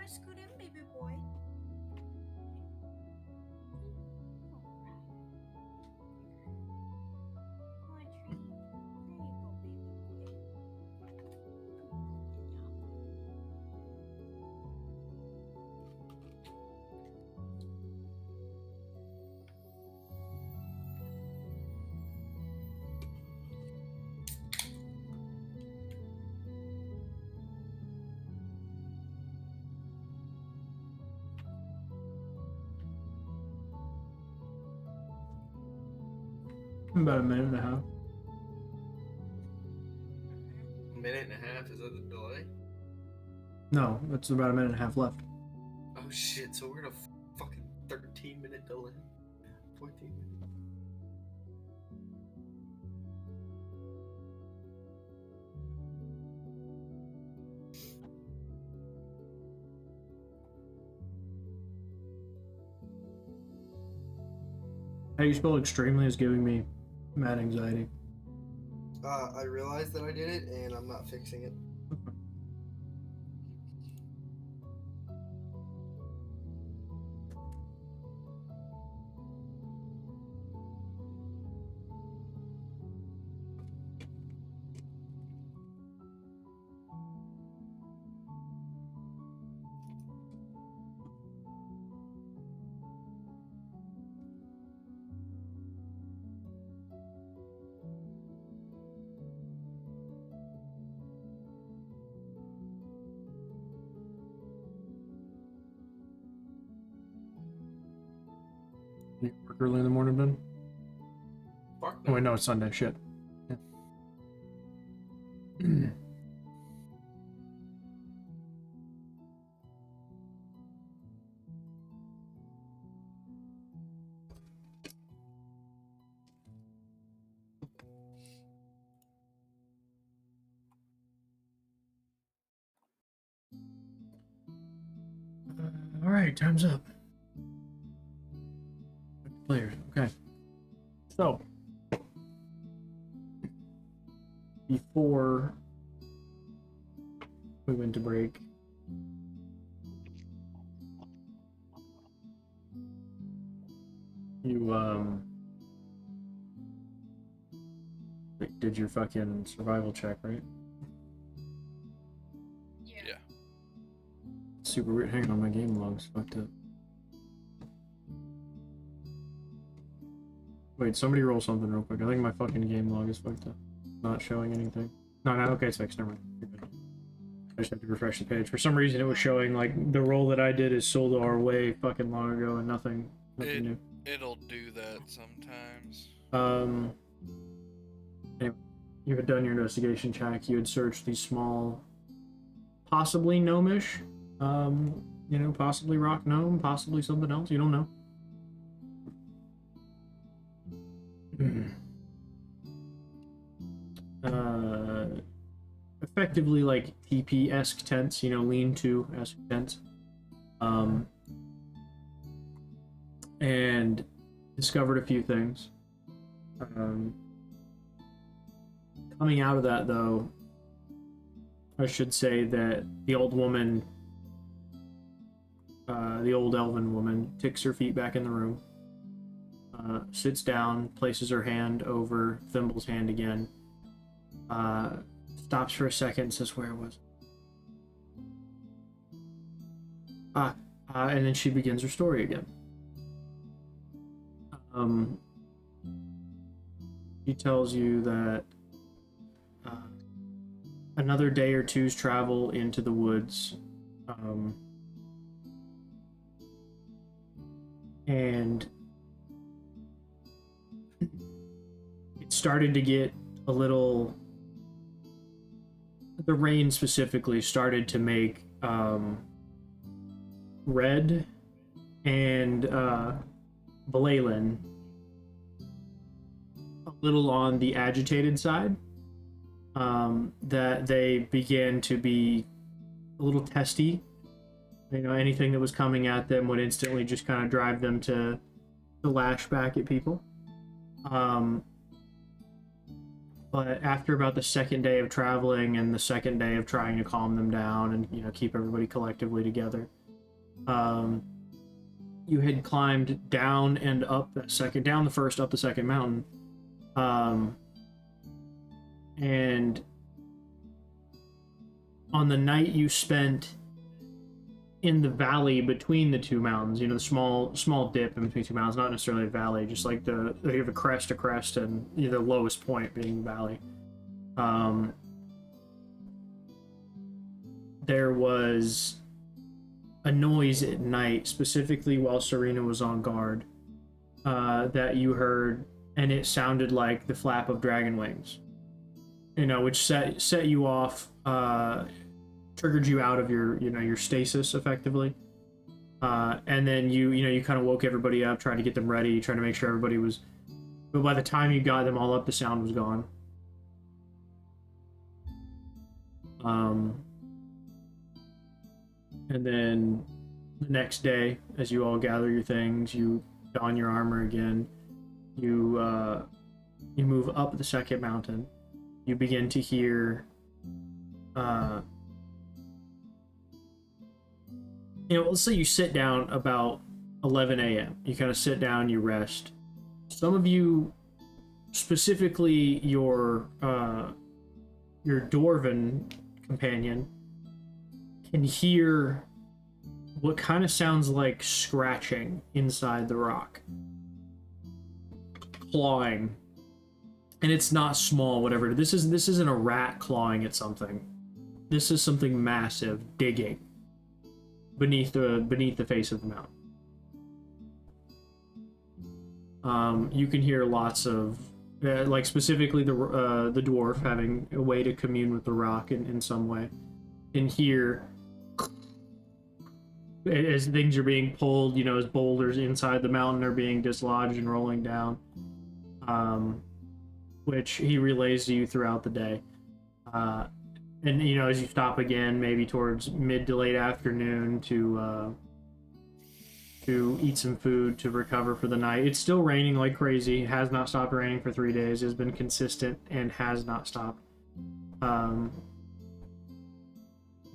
Scoot in, baby boy.
About a minute and a half.
A minute and a half? Is that the delay?
No, it's about a minute and a half left.
Oh shit, so we're in a fucking 13-minute delay? 14 minutes?
How you spell extremely is giving me mad anxiety.
I realized that I did it, and I'm not fixing it.
Any work early in the morning, Ben?
Fuck
Oh wait, no, it's Sunday. Shit. Yeah. All right, time's up. Players. Okay. So, before we went to break, you did your fucking survival check, right?
Yeah.
Super weird. Hang on, my game log's fucked up. Wait, somebody roll something real quick. I think my fucking game log is fucked up. Not showing anything. No, okay, it's fixed. Never mind. I just have to refresh the page. For some reason, it was showing like the roll that I did is Soldar way fucking long ago and nothing new.
It'll do that sometimes.
Anyway, you had done your investigation check. You had searched these small, possibly gnomish, possibly rock gnome, possibly something else. You don't know. Effectively like TP-esque tents, lean-to-esque tents. And discovered a few things. Coming out of that, though, I should say that the old woman, the old elven woman, ticks her feet back in the room, sits down, places her hand over Thimble's hand again, stops for a second and says, "Where was it?" And then she begins her story again. She tells you that another day or two's travel into the woods, and it started to get a little. The rain specifically started to make Red and Leyland a little on the agitated side. That they began to be a little testy. Anything that was coming at them would instantly just kind of drive them to lash back at people. But after about the second day of traveling and the second day of trying to calm them down and keep everybody collectively together, you had climbed down and up down the first, up the second mountain, and on the night you spent in the valley between the two mountains, the small dip in between two mountains, not necessarily a valley, just like they have a crest to crest and the lowest point being the valley. There was a noise at night, specifically while Serena was on guard, that you heard, and it sounded like the flap of dragon wings, which set you off, triggered you out of your stasis effectively, and then you kind of woke everybody up, tried to get them ready, trying to make sure everybody was. But by the time you got them all up, the sound was gone. And then the next day, as you all gather your things, you don your armor again. You move up the second mountain. You begin to hear. Let's say you sit down about 11 a.m. You kind of sit down, you rest. Some of you, specifically your dwarven companion, can hear what kind of sounds like scratching inside the rock. Clawing. And it's not small, whatever. This isn't a rat clawing at something. This is something massive digging beneath the face of the mountain. You can hear lots of, like specifically the dwarf having a way to commune with the rock in some way. And hear as things are being pulled, you know, as boulders inside the mountain are being dislodged and rolling down, which he relays to you throughout the day. And, you know, as you stop again, maybe towards mid to late afternoon to eat some food to recover for the night. It's still raining like crazy. It has not stopped raining for 3 days. It has been consistent and has not stopped.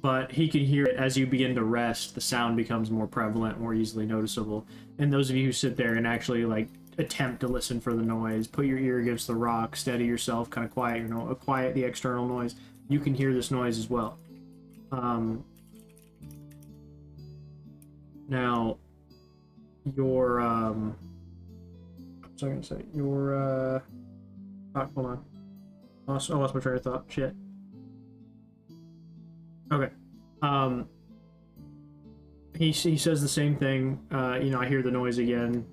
But he can hear it as you begin to rest. The sound becomes more prevalent, more easily noticeable. And those of you who sit there and actually like attempt to listen for the noise, put your ear against the rock, steady yourself, kind of quiet, quiet the external noise. You can hear this noise as well. Now, your hold on. I lost my train of thought. Shit. Okay. He says the same thing. You know, I hear the noise again.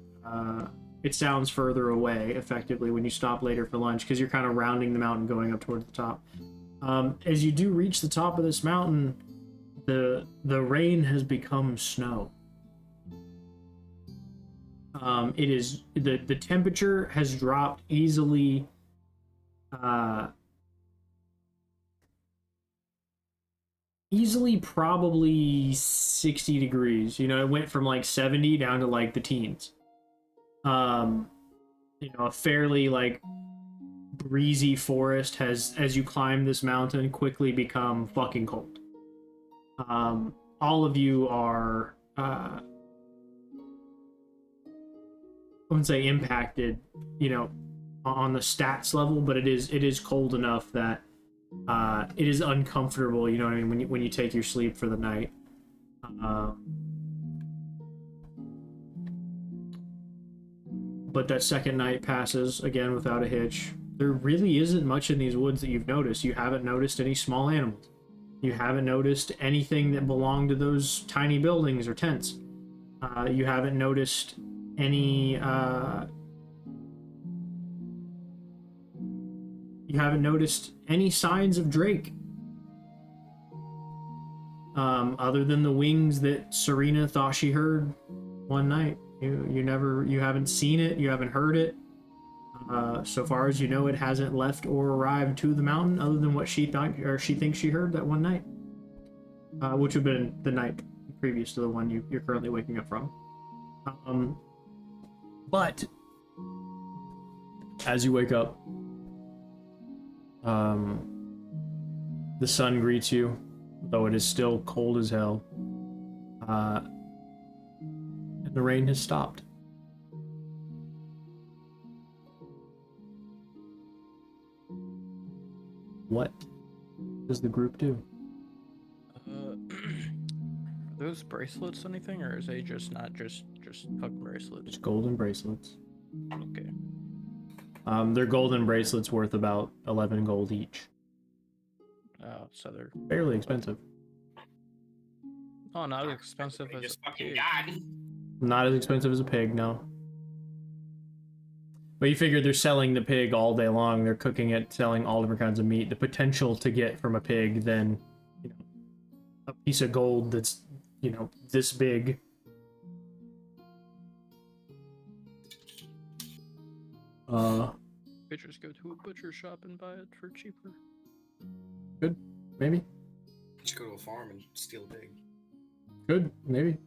It sounds further away, effectively, when you stop later for lunch, because you're kind of rounding the mountain going up towards the top. As you do reach the top of this mountain, the rain has become snow. It is the temperature has dropped easily. Easily probably 60 degrees. You know, it went from like 70 down to like the teens. You know, a fairly like breezy forest has, as you climb this mountain, quickly become fucking cold. All of you are I wouldn't say impacted, you know, on the stats level, but it is cold enough that it is uncomfortable, you know what I mean, when you take your sleep for the night. But that second night passes again without a hitch. There really isn't much in these woods that you've noticed. You haven't noticed any small animals. You haven't noticed anything that belonged to those tiny buildings or tents. You haven't noticed any signs of Drake, other than the wings that Serena thought she heard one night. You haven't seen it, you haven't heard it. So far as you know, it hasn't left or arrived to the mountain, other than what she thought or she thinks she heard that one night, which would have been the night previous to the one you're currently waking up from. But as you wake up, the sun greets you, though it is still cold as hell. And the rain has stopped. What does the group do?
Are those bracelets anything, or is they just not just fucking bracelets?
Just golden bracelets.
Okay.
Their golden bracelets worth about 11 gold each.
Oh, so they're
fairly expensive.
Oh, not as expensive as a pig.
Not as expensive as a pig, no. But you figure they're selling the pig all day long. They're cooking it, selling all different kinds of meat. The potential to get from a pig then, you know, a piece of gold that's, you know, this big.
Could just go to a butcher shop and buy it for cheaper.
Good, maybe.
Just go to a farm and steal a pig.
Good, maybe.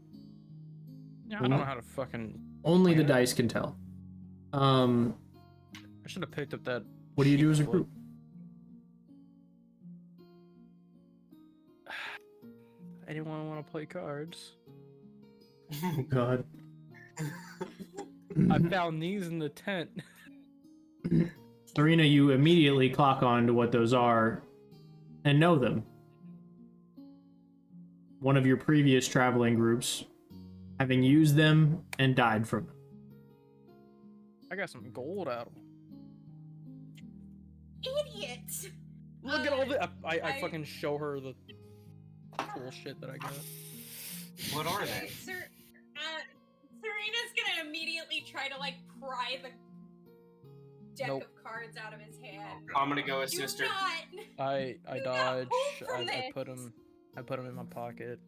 Yeah, I don't know how to fucking.
Only the dice can tell.
I should have picked up that.
What do you do as a group?
Anyone want to play cards?
Oh God.
I found these in the tent.
Serena, you immediately clock on to what those are and know them. One of your previous traveling groups having used them and died from them.
I got some gold out of them.
Idiot!
Look at all the. I fucking show her the cool shit that I got.
What are they?
Serena's gonna immediately immediately try to like pry the deck
Nope.
of cards out of his hand.
I'm gonna go
Do
assist her.
not.
I
You got
dodge.
pulled from
I
this.
put him in my pocket.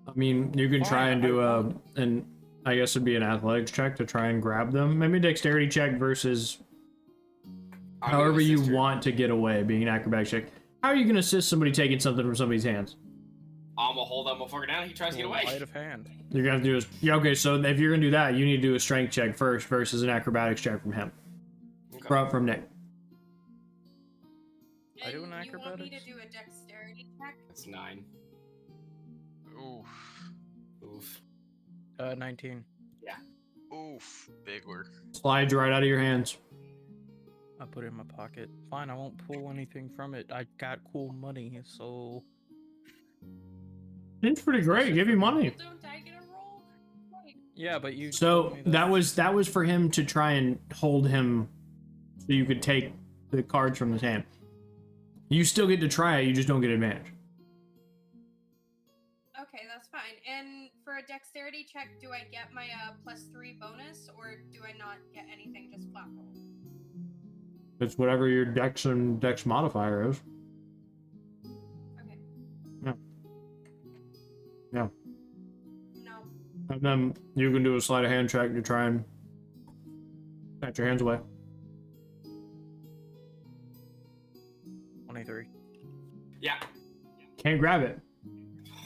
I mean, you can try
Fine,
and do
I
a,
won't.
and I guess it'd be an athletics check to try and grab them. Maybe a dexterity check versus
I'm gonna
however you
assist her.
want to get away, being an acrobatics check. How are you going to assist somebody taking something from somebody's hands?
I'm gonna hold that motherfucker down. He tries to get away.
Sleight of hand.
You're going to have to do a, yeah, okay, so if you're going to do that, you need to do a strength check first versus an acrobatics check from him.
Okay.
From Nick.
I do an
And you want me to
acrobatics?
do a dexterity check?
That's 9.
Oof.
Oof.
19.
Oof. Big work.
Slides right out of your hands.
I put it in my pocket. Fine, I won't pull anything from it. I got cool money, so
It's pretty great. Give you money.
Don't I get a roll? Wait.
yeah. But you.
So
told me
that was for him to try and hold him so you could take the cards from his hand. You still get to try it, you just don't get advantage.
Okay, that's fine. And for a dexterity check, do I get my +3 bonus, or do I not get anything? Just flat roll.
It's whatever your dex and dex modifier is.
Okay.
Yeah. Yeah.
No.
And then you can do a sleight of hand check to try and snatch your hands away.
23.
Yeah.
Can't grab it.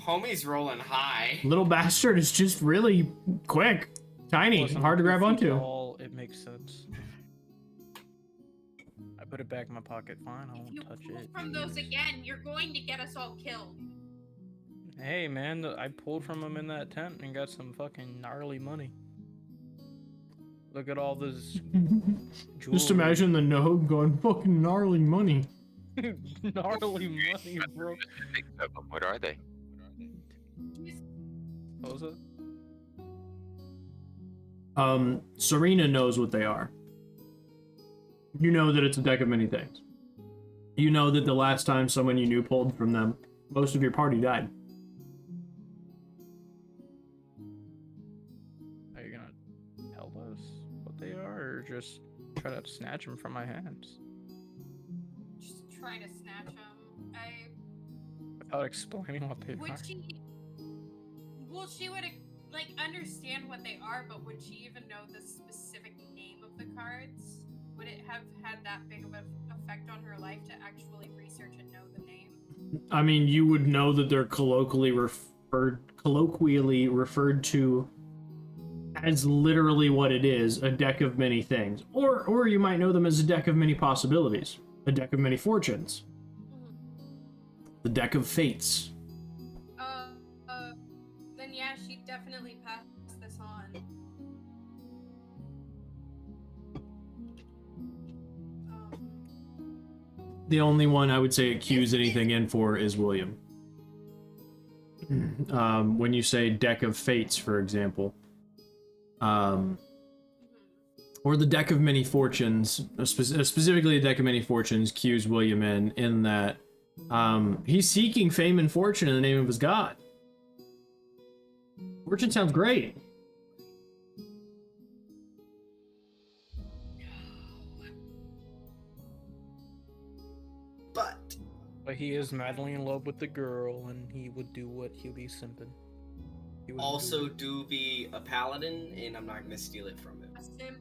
Homie's rolling high.
Little bastard is just really quick. Tiny.
Listen,
Hard to grab
2 feet
onto.
tall, it makes sense. I put it back in my pocket. Fine, I
If you
won't touch
pull
it.
from those again, you're going to get us all killed.
Hey man, I pulled from him in that tent and got some fucking gnarly money. Look at all this jewelry.
Just imagine the node going fucking gnarly money.
gnarly money, bro.
What are they?
What was it?
Serena knows what they are. You know that it's a deck of many things. You know that the last time someone you knew pulled from them, most of your party died.
Are you gonna tell us what they are, or just try to snatch them from my hands
Just try to snatch them.
without explaining what they are?
Would she? Well, she would like understand what they are, but would she even know the specific name of the cards? Would it have had that big of an effect on her life to actually research and know the name?
I mean, you would know that they're colloquially referred to as literally what it is, a deck of many things. Or you might know them as a deck of many possibilities, a deck of many fortunes, the deck of fates.
Then yeah, she'd definitely pass this on.
The only one I would say it cues anything in for is William. When you say deck of fates, for example, or the deck of many fortunes, specifically a deck of many fortunes cues William in that he's seeking fame and fortune in the name of his god. Fortune sounds great.
But he is madly in love with the girl, and he would do what he'll be simping. He would
Also, do be a paladin, and I'm not gonna steal it from him.
A simp.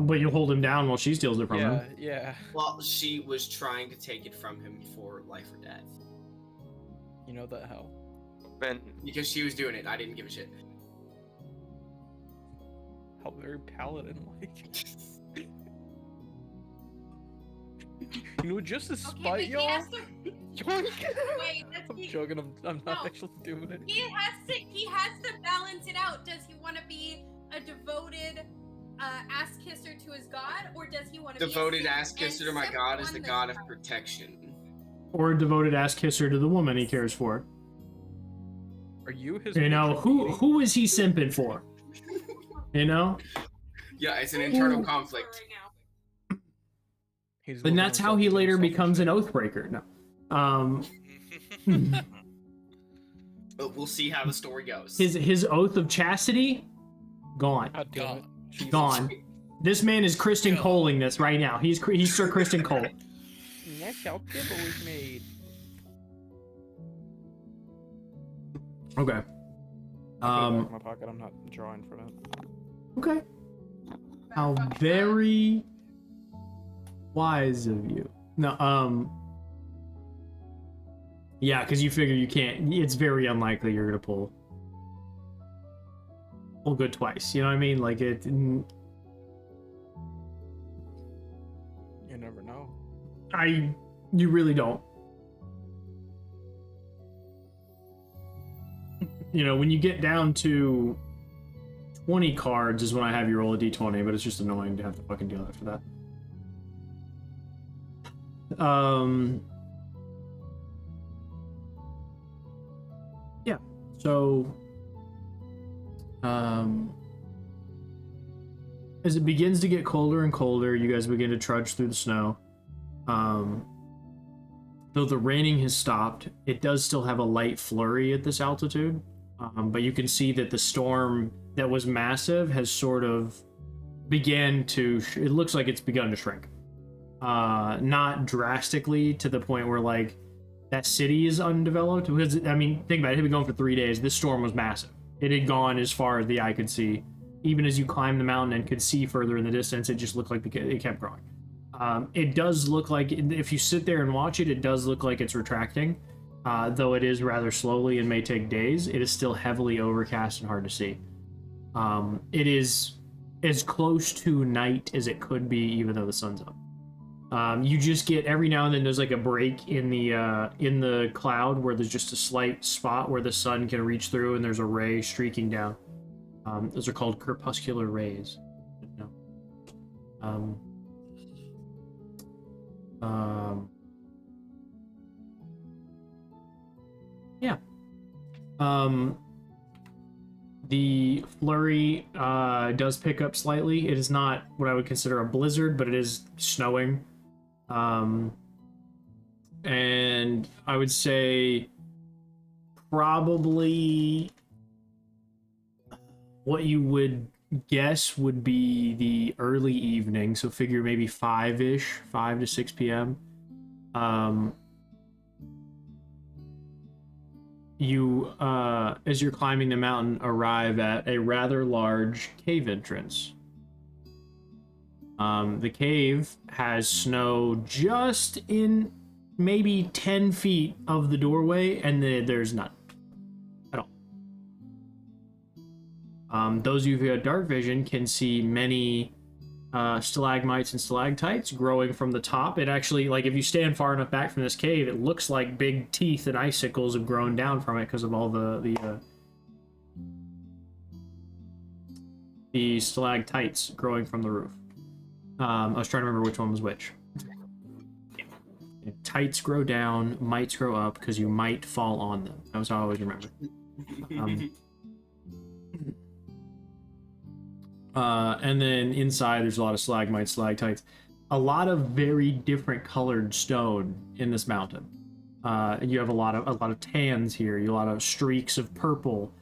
But you hold him down while she steals it from
Yeah,
him.
yeah.
Well, she was trying to take it from him for life or death.
You know that how?
Ben,
Because she was doing it. I didn't give a shit.
How very paladin-like. You know, just to
Okay, but
spite
he
y'all.
has to.
Yoink.
Wait, that's
I'm joking. I'm not
No.
actually doing it.
He has to balance it out. Does he want to be a devoted ass kisser to his god, or does he want to
Devoted
be a simp?
ass kisser to
And
my
simp
god is
won
the
this
god of
fight.
protection.
Or a devoted ass kisser to the woman he cares for.
Are you his?
You know,
patron deity?
who is he simping for? You know?
Yeah, it's an internal
Ooh.
conflict.
Right now.
He's
And
living
that's how
himself
he
into
later
himself
becomes an
and
oathbreaker. No.
But we'll see how the story goes.
His oath of chastity, gone.
shit. God damn it. Jesus.
Gone. This man is Kristen Coling this right now. He's Sir Kristen Cole.
That's how kibble is made.
Okay.
I put it back in my pocket. I'm not drawing from it.
Okay. How very wise of you. No, yeah, because you figure you can't. It's very unlikely you're gonna pull good twice. You know what I mean? Like it.
You never know.
You really don't. You know, when you get down to 20 cards is when I have you roll a d20, but it's just annoying to have to fucking deal after that. Yeah. So, as it begins to get colder and colder, you guys begin to trudge through the snow. Though the raining has stopped, it does still have a light flurry at this altitude. But you can see that the storm that was massive has sort of began to, it looks like it's begun to shrink. Not drastically to the point where like that city is undeveloped, because I mean, think about it, it had been going for 3 days. This storm was massive. It had gone as far as the eye could see. Even as you climbed the mountain and could see further in the distance, it just looked like it kept growing. It does look like, if you sit there and watch it, it does look like it's retracting. Though it is rather slowly and may take days, it is still heavily overcast and hard to see. It is as close to night as it could be, even though the sun's up. You just get, every now and then there's like a break in the cloud where there's just a slight spot where the sun can reach through and there's a ray streaking down. Those are called crepuscular rays. No. Yeah. The flurry does pick up slightly. It is not what I would consider a blizzard, but it is snowing. And I would say probably what you would guess would be the early evening, so figure maybe 5 to 6 p.m. You, as you're climbing the mountain, arrive at a rather large cave entrance. The cave has snow just in maybe 10 feet of the doorway, and there's none at all. Those of you who have dark vision can see many stalagmites and stalactites growing from the top. It actually, like, if you stand far enough back from this cave, it looks like big teeth and icicles have grown down from it because of all the stalactites growing from the roof. I was trying to remember which one was which. Tights grow down, mites grow up, because you might fall on them. That was how I always remember. And then inside there's a lot of stalagmites, stalactites, a lot of very different colored stone in this mountain. You have a lot of tans here, you have a lot of streaks of purple.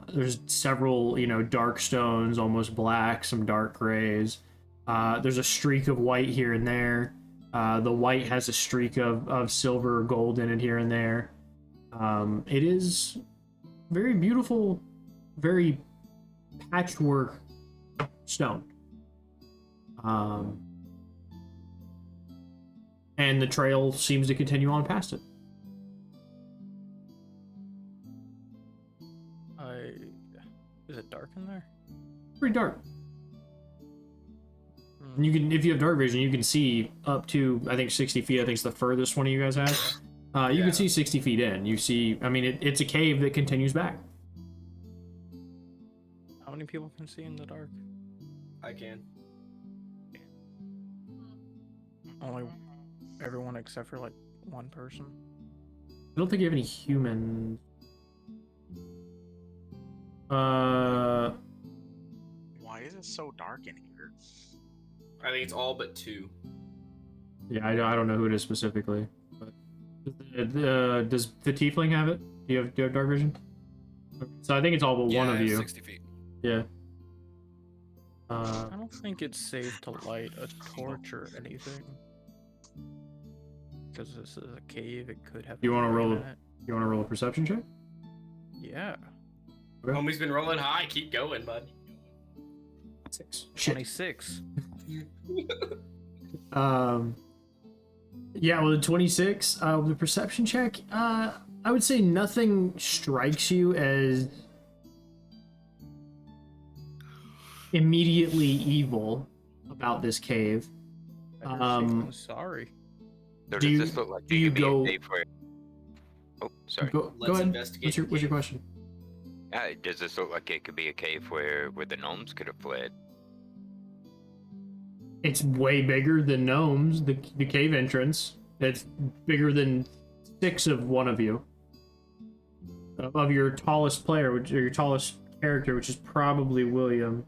There's several, dark stones, almost black, some dark grays. There's a streak of white here and there. The white has a streak of silver or gold in it here and there. It is very beautiful, very patchwork stone. And the trail seems to continue on past it.
Is it dark in there?
Pretty dark. You can, if you have dark vision, you can see up to, I think, 60 feet. I think it's the furthest one of you guys have. You can see 60 feet in. You see, I mean, it's a cave that continues back.
How many people can see in the dark?
I can.
Only everyone except for like one person.
I don't think you have any humans. Why
is it so dark in here?
I think it's all but 2.
Yeah, I don't know who it is specifically. But does the tiefling have it? Do you have dark vision? So I think it's all but one of you.
60 feet.
Yeah.
I don't think it's safe to light a torch or anything. Because this is a cave, it could have.
You want to
flame
roll?
in it.
You want to roll a perception check?
Yeah.
Okay.
Homie's been rolling high. Keep going, bud.
6. Shit.
26.
Yeah, well, the 26, the perception check, I would say nothing strikes you as immediately evil about this cave.
Better safe than sorry.
So
Do
does
you-
this look like
do
it
you
could be
go-
a cave where... Oh, sorry.
Go
Let's
ahead.
investigate
What's your
the
question?
Does this look like it could be a cave where the gnomes could have fled?
It's way bigger than gnomes, the cave entrance. It's bigger than 6 of one of you. Of your tallest player, or your tallest character, which is probably William.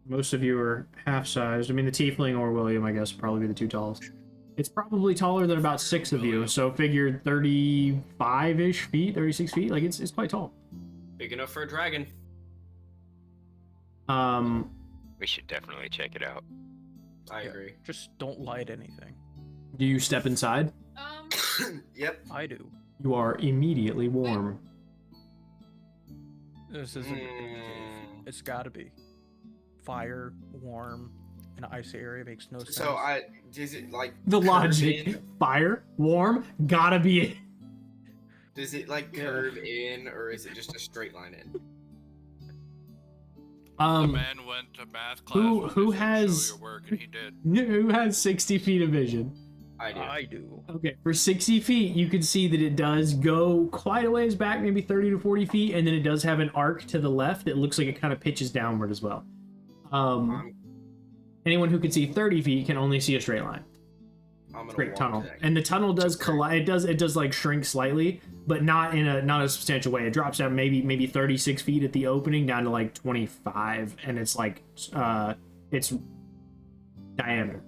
Most of you are half-sized. I mean, the Tiefling or William, I guess, would probably be the 2 tallest. It's probably taller than about 6 of you, so figure 35-ish feet, 36 feet. Like, it's quite tall.
Big enough for a dragon.
We should definitely check it out.
I agree.
Just don't light anything.
Do you step inside?
Yep.
I do.
You are immediately warm.
This isn't a cave. It's gotta be. Fire, warm, an icy area makes no sense.
So does it like
The
curve
logic.
in?
Fire, warm, gotta be it.
Does it like curve in, or is it just a straight line in?
The man went to math class.
who-
when
who
they said,
has-
Show your work, and he did.
Who has 60 feet of vision?
I do.
I do.
Okay, for 60 feet, you can see that it does go quite a ways back, maybe 30 to 40 feet, and then it does have an arc to the left. It looks like it kind of pitches downward as well. Anyone who can see 30 feet can only see a straight line.
I'm gonna
Straight
walk
tunnel.
to that.
And the tunnel does collide. It does like shrink slightly, but not in a substantial way. It drops down maybe 36 feet at the opening down to like 25, and it's like it's diameter.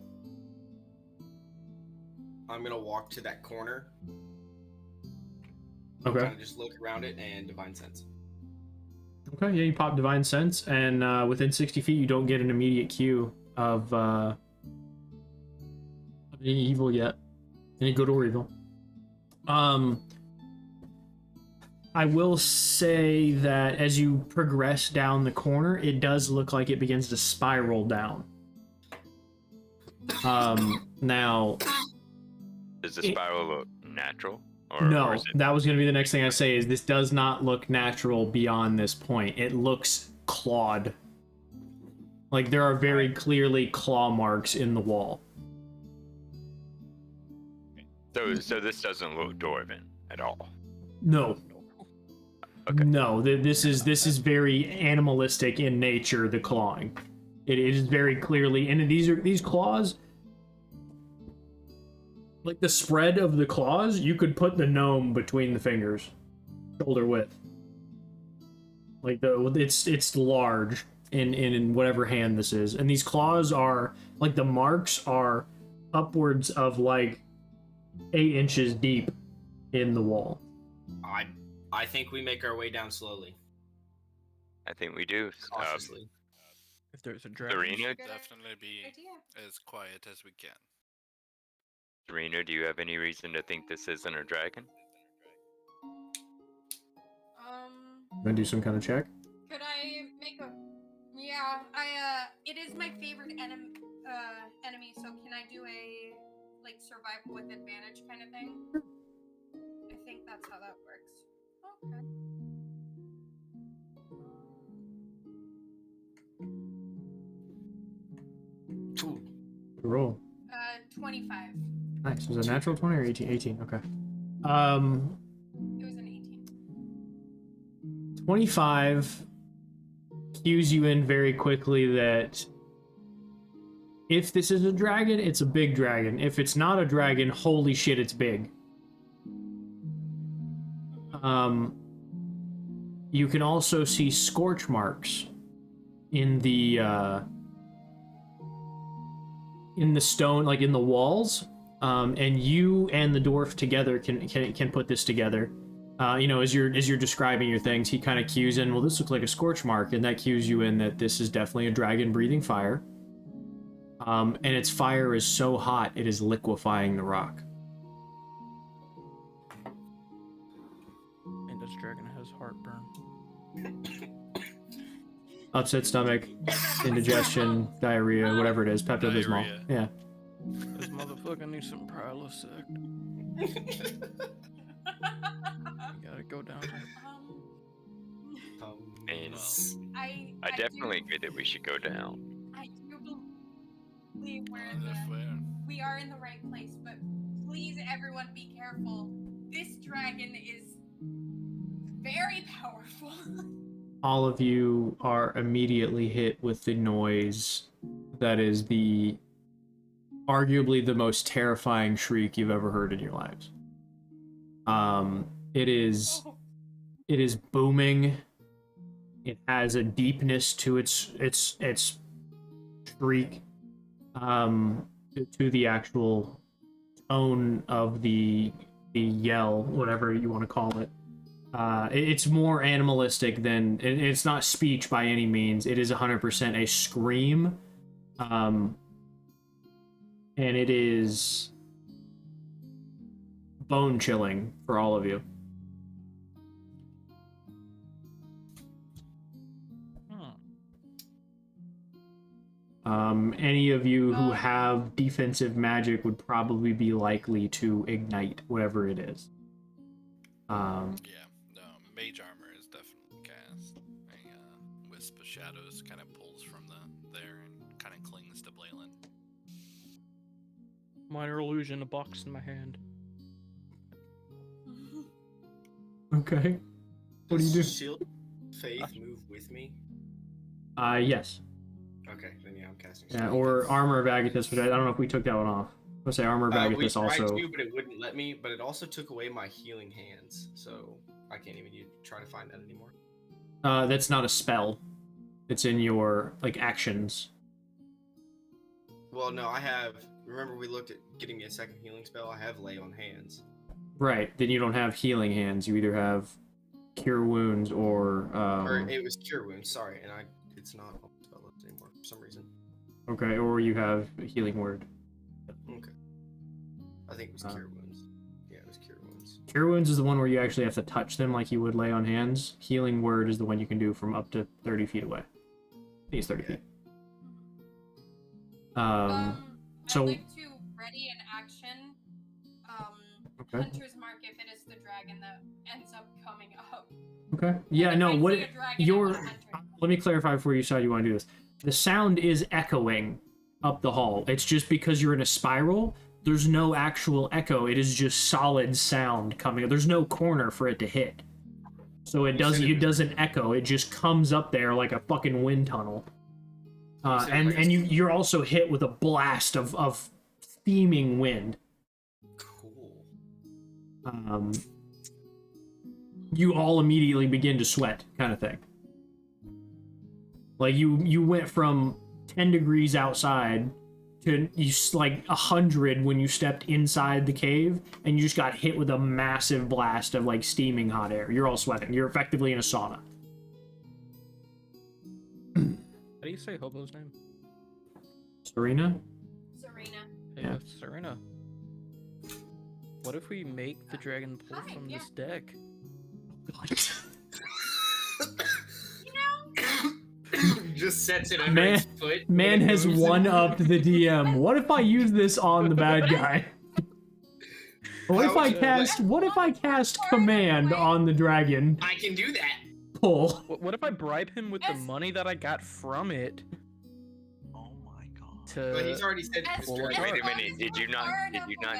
I'm gonna walk to that corner.
Okay.
Kind of just look around it and divine sense.
Okay, yeah, you pop Divine Sense, and within 60 feet, you don't get an immediate cue of any evil yet. Any good or evil. I will say that as you progress down the corner, it does look like it begins to spiral down. Now...
Does the spiral look natural? Or
No,
is it...
that was going to be the next thing I say, is this does not look natural beyond this point. It looks clawed. Like, there are very clearly claw marks in the wall.
So this doesn't look dwarven at all.
No.
Okay.
No, this is very animalistic in nature, the clawing. It is very clearly, and these claws, like the spread of the claws, you could put the gnome between the fingers, shoulder width. Like it's large in whatever hand this is, and these claws are like the marks are upwards of like 8 inches deep in the wall.
I think we make our way down slowly.
I think we do.
Cautiously.
If there's a dragon.
Serena,
Definitely be
idea.
as quiet as we can.
Serena, do you have any reason to think this isn't a dragon?
Gonna do some kind of check.
Could I make a? Yeah, it is my favorite enemy. So can I do a like survival with advantage kind of thing? I think that's how that works. Okay.
Roll.
25.
Nice. Was it a natural 20 or 18? 18. Okay.
It was an 18.
25 cues you in very quickly that if this is a dragon, it's a big dragon. If it's not a dragon, holy shit, it's big. You can also see scorch marks in the stone, like in the walls. And you and the dwarf together can put this together. As you're describing your things, he kind of cues in, well, this looks like a scorch mark, and that cues you in that this is definitely a dragon breathing fire. And its fire is so hot, it is liquefying the rock.
And this dragon has heartburn.
Upset stomach, indigestion, diarrhea, whatever it is, Pepto-Bismol. Yeah.
This motherfucker needs some Prilosec. You gotta go down there.
And
I
definitely
do,
agree that we should go down.
I do believe
That's fair.
we are in the right place, but please, everyone, be careful. This dragon is very powerful.
All of you are immediately hit with the noise that is arguably the most terrifying shriek you've ever heard in your lives. It is booming. It has a deepness to its shriek, to the actual tone of the yell, whatever you want to call it. It's more animalistic than it's not speech by any means. It is 100% a scream, and it is bone chilling for all of you. Any of you who have defensive magic would probably be likely to ignite whatever it is.
Yeah, no, mage armor is definitely cast. A wisp of shadows kind of pulls from there and kind of clings to Leyland.
Minor illusion, a box in my hand.
Okay. What do you do?
Shield Faith move with me?
Yes.
Okay, then yeah, I'm casting.
Yeah, or Armor of Agathis, which I don't know if we took that one off. Let's say Armor of Agathis
we tried
also.
to, but it wouldn't let me. But it also took away my healing hands, so I can't even try to find that anymore.
That's not a spell. It's in your actions.
Well, no, I have. Remember, we looked at getting me a second healing spell. I have Lay on Hands.
Right. Then you don't have healing hands. You either have Cure Wounds or.
Or it was Cure Wounds. Sorry, and it's not on the spell list anymore for some reason.
Okay, or you have Healing Word.
Okay. I think it was Cure Wounds. Yeah, it was Cure Wounds.
Cure Wounds is the one where you actually have to touch them like you would Lay on Hands. Healing Word is the one you can do from up to 30 feet away. I think it's 30 feet. So.
I'd like to ready an action.
Okay.
Hunter's Mark if it is the dragon that ends up coming up.
Okay. Yeah, no, what let me clarify before you decide you want to do this. The sound is echoing up the hall. It's just because you're in a spiral, there's no actual echo. It is just solid sound coming. There's no corner for it to hit. So it doesn't echo. It just comes up there like a fucking wind tunnel. And you're also hit with a blast of steaming wind.
Cool.
You all immediately begin to sweat, kind of thing. Like you went from 10 degrees outside to 100 when you stepped inside the cave, and you just got hit with a massive blast of steaming hot air. You're all sweating. You're effectively in a sauna.
How do you say Hobo's name?
Serena?
Yeah, Serena. What if we make the dragon pull from this deck?
Just sets it under its foot.
Man has one-upped the DM. What if I use this on the bad guy? What if I cast command on the dragon?
I can do that.
Pull.
What if I bribe him with the money that I got from it?
Oh my god.
But he's already said.
Wait a minute. Did you not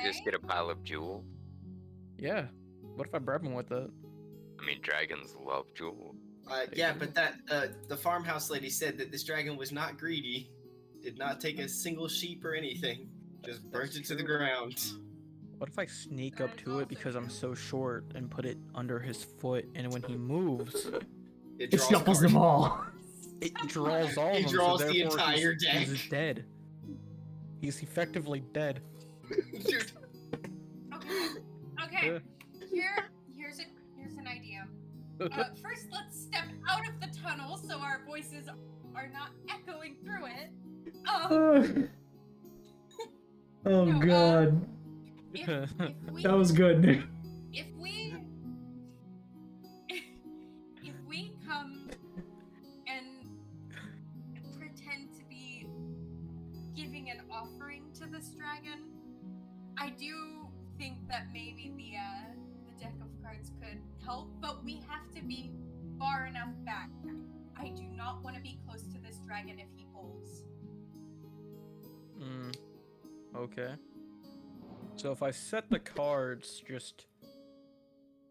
just get a pile of jewels?
Yeah. What if I bribe him with it?
I mean, dragons love jewels.
Yeah, but the farmhouse lady said that this dragon was not greedy, did not take a single sheep or anything, just burnt it to the ground.
What if I sneak up to it because I'm so short and put it under his foot, and when he moves,
it shuffles them all.
It draws all of them.
He draws
so
the entire deck.
He's dead. He's effectively dead.
Okay. Here's a First, let's step out of the tunnel so our voices are not echoing through it.
Oh
No,
god.
If we,
That was good, Nick.
if we come and pretend to be giving an offering to this dragon, I do think that maybe the deck of cards could help, but we have to be far enough back. I do not want to be close to this dragon if he pulls.
Okay. So if I set the cards just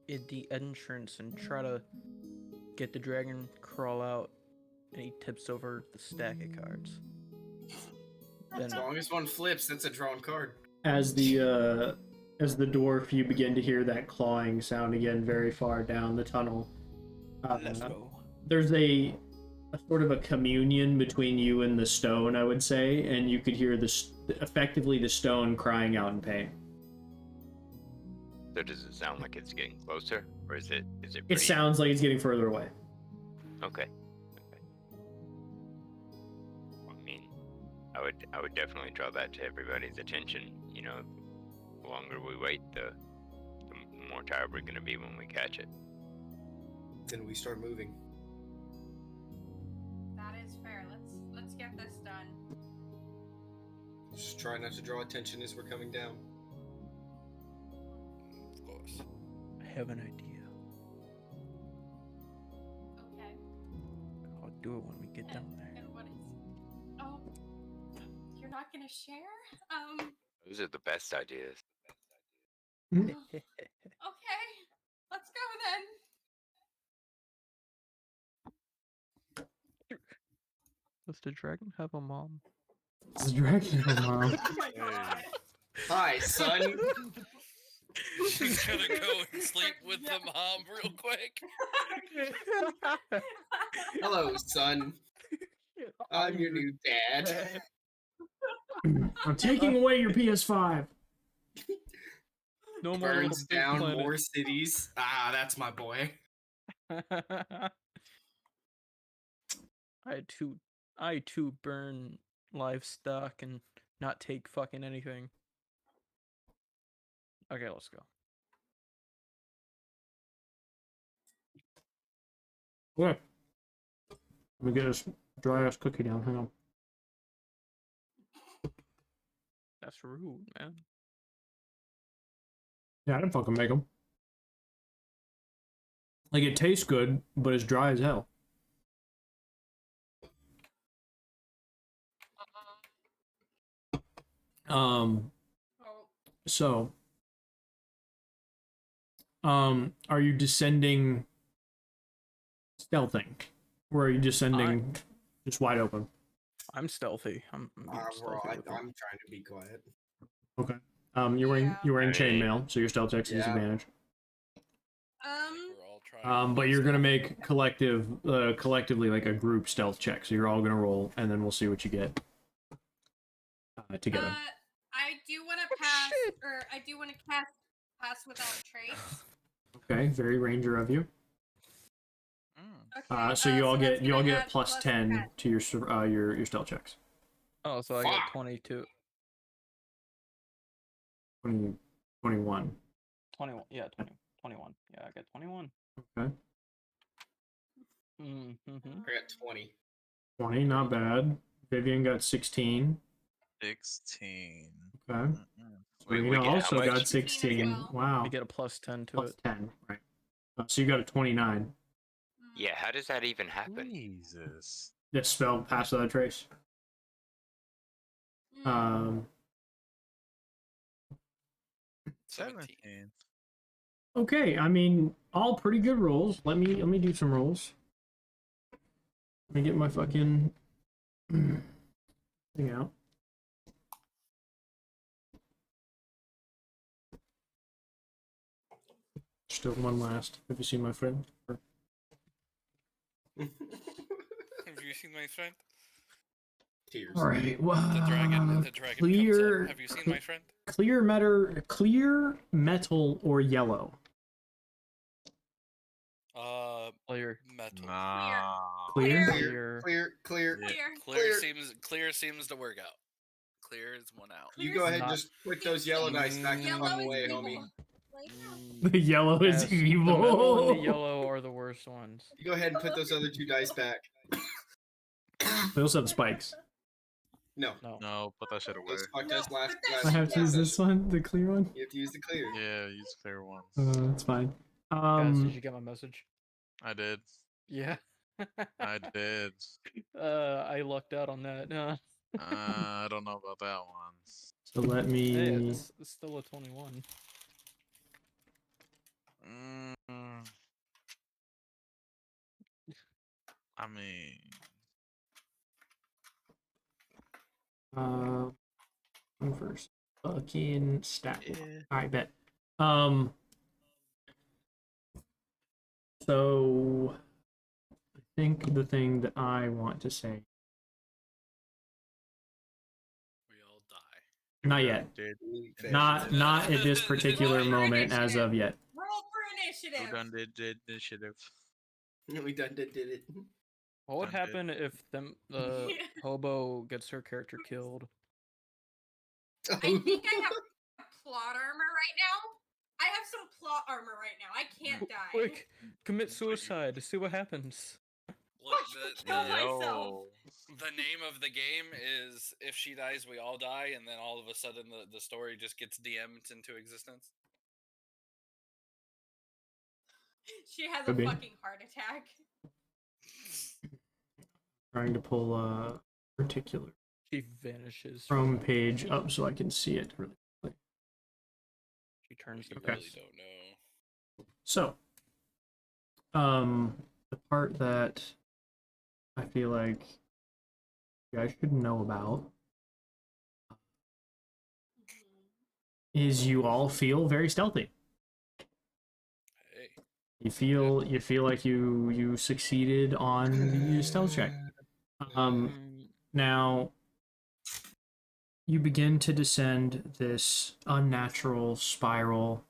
in the entrance and try to get the dragon crawl out, and he tips over the stack of cards, then
As long as one flips, that's a drawn card.
As the dwarf, you begin to hear that clawing sound again very far down the tunnel.
let's go.
There's a sort of a communion between you and the stone, I would say, and you could hear effectively the stone crying out in pain.
So does it sound like it's getting closer, or is it
It
pretty...
sounds like it's getting further away.
Okay. I mean, I would definitely draw that to everybody's attention. You know, the longer we wait, the more tired we're gonna be when we catch it.
Then we start moving.
That is fair. Let's get this done.
Just try not to draw attention as we're coming down.
Of course.
I have an idea.
Okay.
I'll do it when we get down there.
And what is? Oh, you're not gonna share?
Those are the best ideas.
Okay. Let's go then.
Does the dragon have a mom?
It's a dragon, Mom.
Oh my god.
Hi, son.
She's gonna go and sleep with the mom real quick.
Hello, son. I'm your new dad.
I'm taking away your PS5.
No more
Burns
Little Big
down
Planet.
more cities. Ah, that's my boy.
I too burn livestock and not take fucking anything. Okay, let's go.
Okay. Let me get this dry ass cookie down. Hang on.
That's rude, man.
Yeah, I didn't fucking make them. Like, it tastes good, but it's dry as hell. So, are you descending stealthing? Or are you descending just wide open?
I'm stealthy. I'm being stealthy
I'm
with it.
trying to be quiet.
Okay. You're wearing
I mean-
chainmail, so your stealth check's disadvantage.
We're all trying.
But you're gonna make collectively like a group stealth check. So you're all gonna roll, and then we'll see what you get together.
I do want to pass, or I do want to cast Pass Without Trace.
Okay, very ranger of you.
Okay,
So you all
that's
get
gonna add
plus 10 to your stealth checks.
Oh, so I
Fuck.
got 22.
20, 21.
21. Yeah, 21. Yeah, I got 21.
Okay.
Mm-hmm.
I got 20.
20, not bad. Vivian got 16.
16.
Okay.
We
Serena
get how
also
much?
got 16.
well.
Wow.
I get a plus 10 to
Plus
it.
10, right. So you got a 29.
Yeah, how does that even happen?
Jesus.
That spell Pass Without Trace. Um,
17.
17.
okay, I mean, all pretty good rolls. Let me do some rolls. Let me get my fucking thing out. Still one last. Have you seen my friend?
Have you seen my friend?
Tears.
All right. Well,
The dragon comes
clear,
up. Have you seen my friend?
clear metal, or yellow.
Clear.
Metal.
Nah.
Clear?
Clear.
Clear.
Clear.
Clear seems to work out. Clear is one out.
You go ahead and
Not-
just put those yellow dice back the
Yellow
fuck
is
away,
evil.
homie.
The yellow is
Yes,
evil.
The metal and the yellow are the worst ones.
You go ahead and put those other 2 dice back.
They also have spikes.
No.
No, put that shit away.
Those fucked
No,
us last.
put that
last
I have to use this one, the clear one.
You have to use the clear.
Yeah, use clear ones.
That's fine.
Guys, did you get my message?
I did.
Yeah.
I did.
I lucked out on that.
I don't know about that one.
So let
Hey,
me.
it's still a 21.
I mean,
First, fucking stat.
yeah.
I bet. So I think the thing that I want to say.
We all die.
Not yet.
Did
Not at this particular moment as of yet.
Roll for initiative.
who done did initiative?
We did it.
What would
Done did.
happen if the hobo gets her character killed?
I think I have plot armor right now. I have some plot armor right now. I can't die.
Quick, commit suicide to see what happens.
Look,
Kill myself.
Yo.
the name of the game is if she dies, we all die, and then all of a sudden the story just gets DM'd into existence.
She has
Could
a
be.
fucking heart attack.
Trying to pull a particular
She vanishes.
Chrome page up so I can see it really quickly.
She turns to
You
Okay.
really
dust.
don't know.
So, the part that I feel like you guys should know about is you all feel very stealthy.
Hey.
You feel like you succeeded on the stealth check. Now you begin to descend this unnatural spiral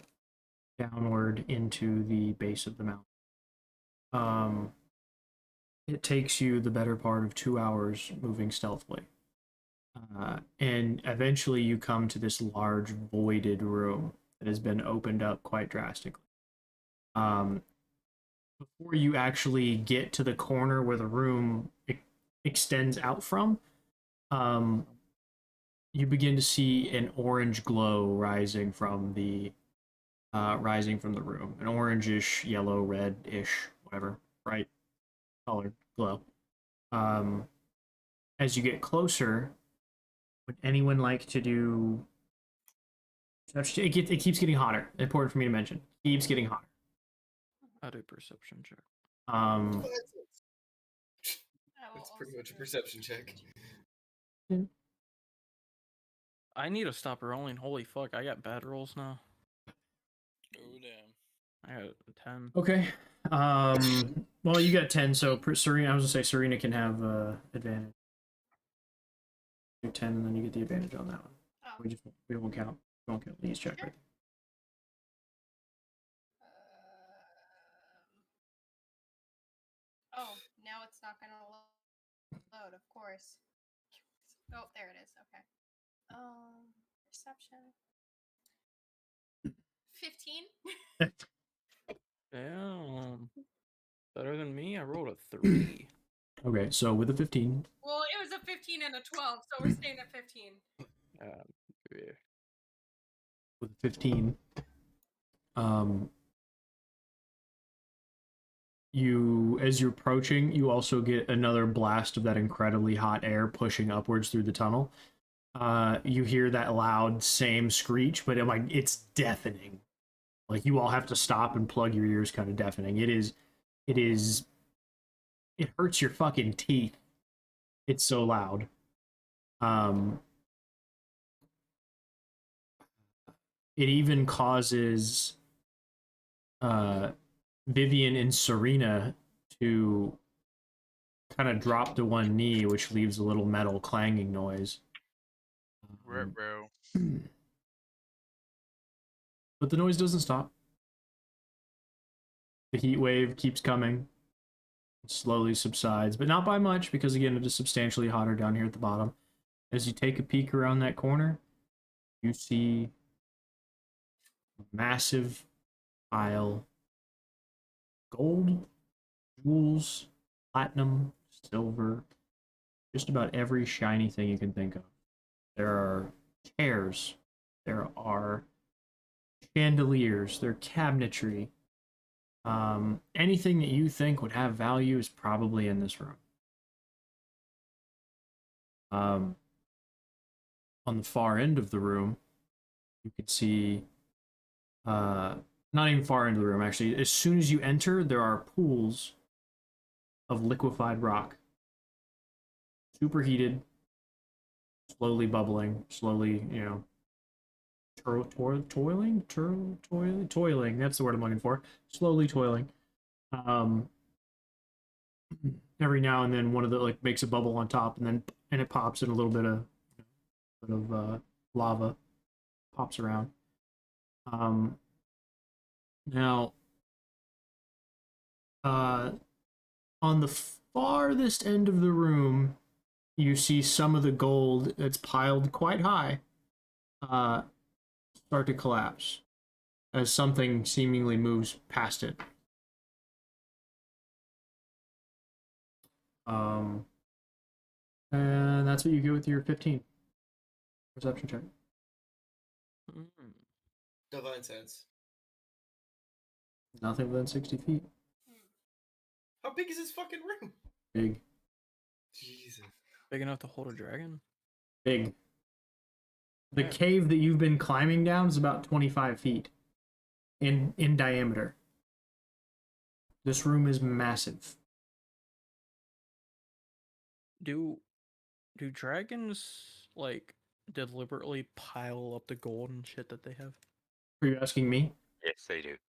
downward into the base of the mountain. It takes you the better part of 2 hours moving stealthily. And eventually you come to this large voided room that has been opened up quite drastically. Before you actually get to the corner where the room extends out from, you begin to see an orange glow rising from the room. An orangish, yellow, red-ish, whatever, bright colored glow. As you get closer, would anyone like to do? It keeps getting hotter. Important for me to mention. Keeps getting hotter.
I do perception check.
I will
That's pretty
also
much a
do
perception check.
I need to stop rolling. Holy fuck, I got bad rolls now.
Oh damn.
I got a 10.
Okay. Well, you got 10, so Serena. I was gonna say Serena can have advantage. Do 10, and then you get the advantage on that one.
Oh.
We won't count. We won't count these check.
Sure.
Right?
Oh, now it's not gonna load, of course. Oh, there it is. Okay. Perception. 15.
Damn. Better than me? I rolled a 3.
Okay, so with the 15,
Well, it was a 15 and a 12, so we're staying at 15.
Yeah.
with the 15, as you're approaching, you also get another blast of that incredibly hot air pushing upwards through the tunnel. You hear that loud same screech, but it's deafening. Like you all have to stop and plug your ears, kind of deafening. It hurts your fucking teeth. It's so loud. It even causes Vivian and Serena to kind of drop to one knee, which leaves a little metal clanging noise.
Bro.
But the noise doesn't stop. The heat wave keeps coming. It slowly subsides, but not by much, because again, it is substantially hotter down here at the bottom. As you take a peek around that corner, you see a massive pile. Gold, jewels, platinum, silver, just about every shiny thing you can think of. There are chairs, there are chandeliers, there are cabinetry. Anything that you think would have value is probably in this room. On the far end of the room, you can see, not even far into the room, actually. As soon as you enter, there are pools of liquefied rock. Superheated, slowly bubbling, slowly, you know, toiling? That's the word I'm looking for. Slowly toiling. Every now and then one of the, like, makes a bubble on top, and it pops, and a little bit of lava pops around. Now, on the farthest end of the room, you see some of the gold that's piled quite high start to collapse as something seemingly moves past it. And that's what you get with your 15 perception check.
Divine sense.
Nothing within 60 feet.
How big is this fucking room?
Big.
Jesus.
Big enough to hold a dragon?
Big. The
Yeah.
cave that you've been climbing down is about 25 feet in diameter. This room is massive.
Do dragons, like, deliberately pile up the gold and shit that they have?
Are you asking me?
Yes, they do.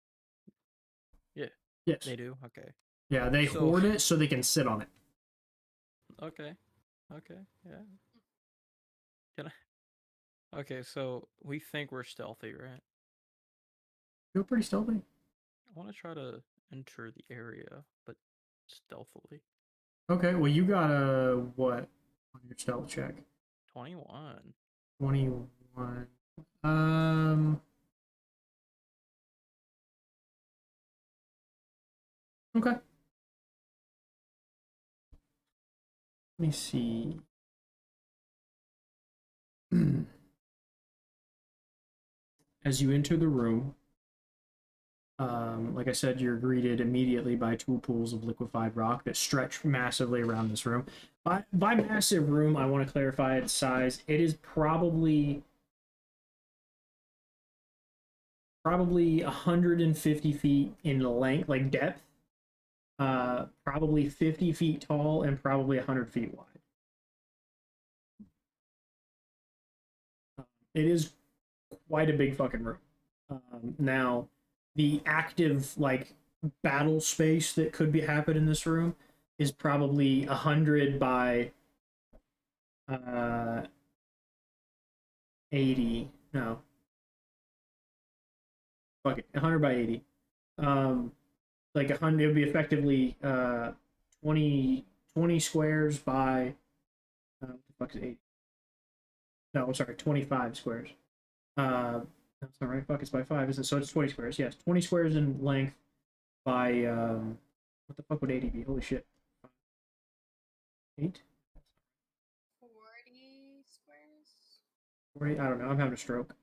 Yeah.
Yes.
They do? Okay.
Yeah, they hoard it so they can sit on it.
Okay. Okay, yeah. Can I? Okay, so we think we're stealthy, right?
Feel pretty stealthy.
I want to try to enter the area, but stealthily.
Okay, well, you got a what on your stealth check?
21.
21. Okay. Let me see. As you enter the room, like I said, you're greeted immediately by two pools of liquefied rock that stretch massively around this room. By massive room, I want to clarify its size. It is probably 150 feet in length, like depth. Probably 50 feet tall and probably 100 feet wide. It is quite a big fucking room. Now, the active, like, battle space that could be happen in this room is probably 100 by 80. No. Fuck it. 100 by 80. Like 100, it would be effectively 20 squares by what the fuck is 80? No, I'm sorry, 25 squares. That's not right. Fuck, it's by 5, isn't it? So it's 20 squares. Yes, 20 squares in length by what the fuck would 80 be? Holy shit. 8?
40 squares?
40? I don't know. I'm having a stroke.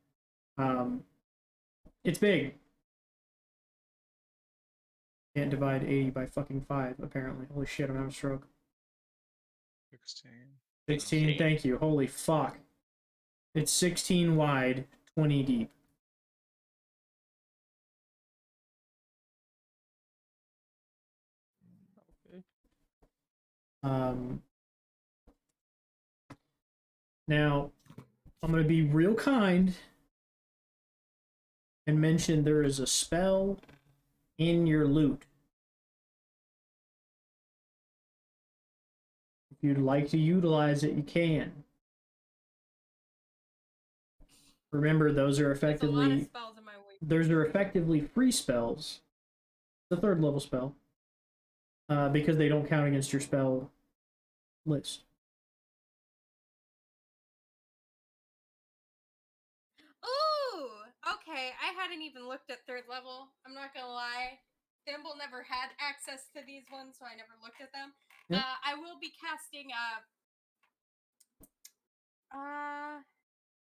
It's big. Can't divide 80 by fucking 5, apparently. Holy shit, I'm having a stroke.
16.
16, thank you. Holy fuck. It's 16 wide, 20 deep.
Okay.
Now, I'm going to be real kind and mention there is a spell in your loot. If you'd like to utilize it, you can. Remember, those are
There's a lot of
effectively
spells in my week.
those are effectively free spells the 3rd level spell. Because they don't count against your spell list.
Ooh, okay. I hadn't even looked at 3rd level. I'm not gonna lie. Thimble never had access to these ones, so I never looked at them.
Yep.
I will be casting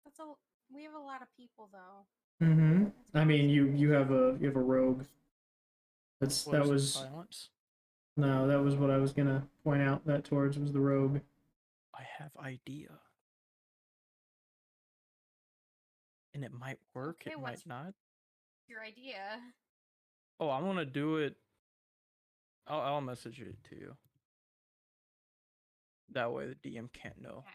that's a we have a lot of people though.
Mm-hmm. I mean, you have a rogue. That was
silence.
no, that was what I was gonna point out that towards was the rogue.
I have idea. And it might work,
Okay,
it might not.
Your idea.
Oh, I'm gonna do it. I'll message it to you. That way the DM can't know.
Okay.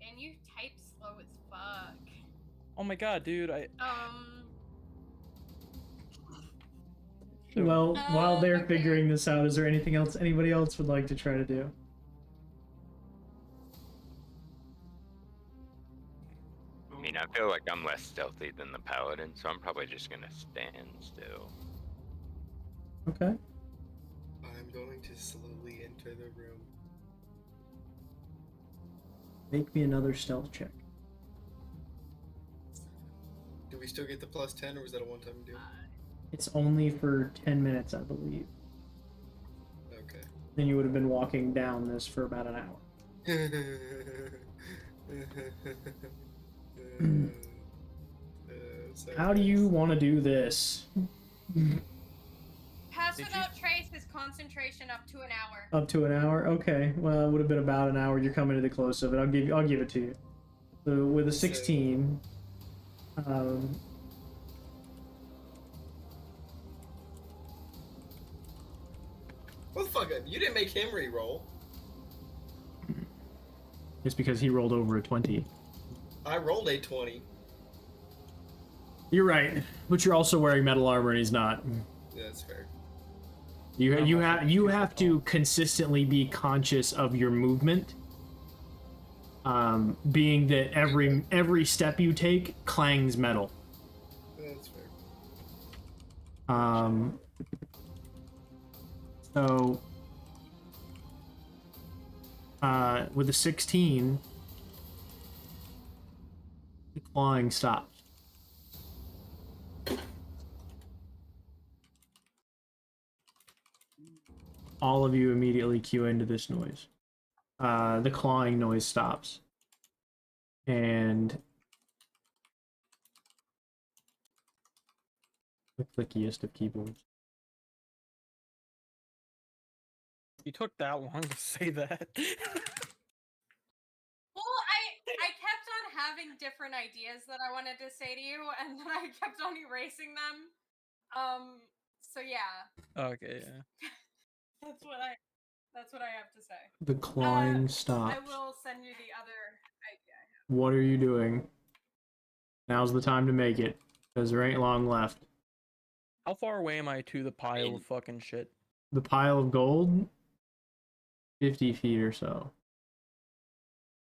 And you type slow as fuck.
Oh my god, dude,
Well, while they're figuring this out, is there anything else anybody else would like to try to do?
I mean, I feel like I'm less stealthy than the paladin, so I'm probably just gonna stand still.
Okay.
I'm going to slowly enter the room.
Make me another stealth check.
Do we still get the +10, or was that a one-time deal?
It's only for 10 minutes, I believe.
Okay.
Then you would have been walking down this for about an hour. How do you want to do this?
Pass without trace is concentration up to an hour.
Up to an hour? Okay. Well, it would have been about an hour. You're coming to the close of it. I'll give it to you. So with a 16,
What the fuck? You didn't make him re-roll.
it's because he rolled over a 20.
I rolled a 20.
You're right, but you're also wearing metal armor and he's not.
Yeah, that's fair.
You have to consistently be conscious of your movement. Being that every step you take clangs metal.
That's fair.
So with a 16, the clawing stops. All of you immediately cue into this noise. The clawing noise stops. And the clickiest of keyboards.
You took that long to say that.
Well, I kept on having different ideas that I wanted to say to you, and then I kept on erasing them. So yeah.
Okay, yeah.
That's what I have to say.
The clawing
I
stops.
will send you the other idea.
What are you doing? Now's the time to make it, because there ain't long left.
How far away am I to the pile of fucking shit?
The pile of gold? 50 feet or so.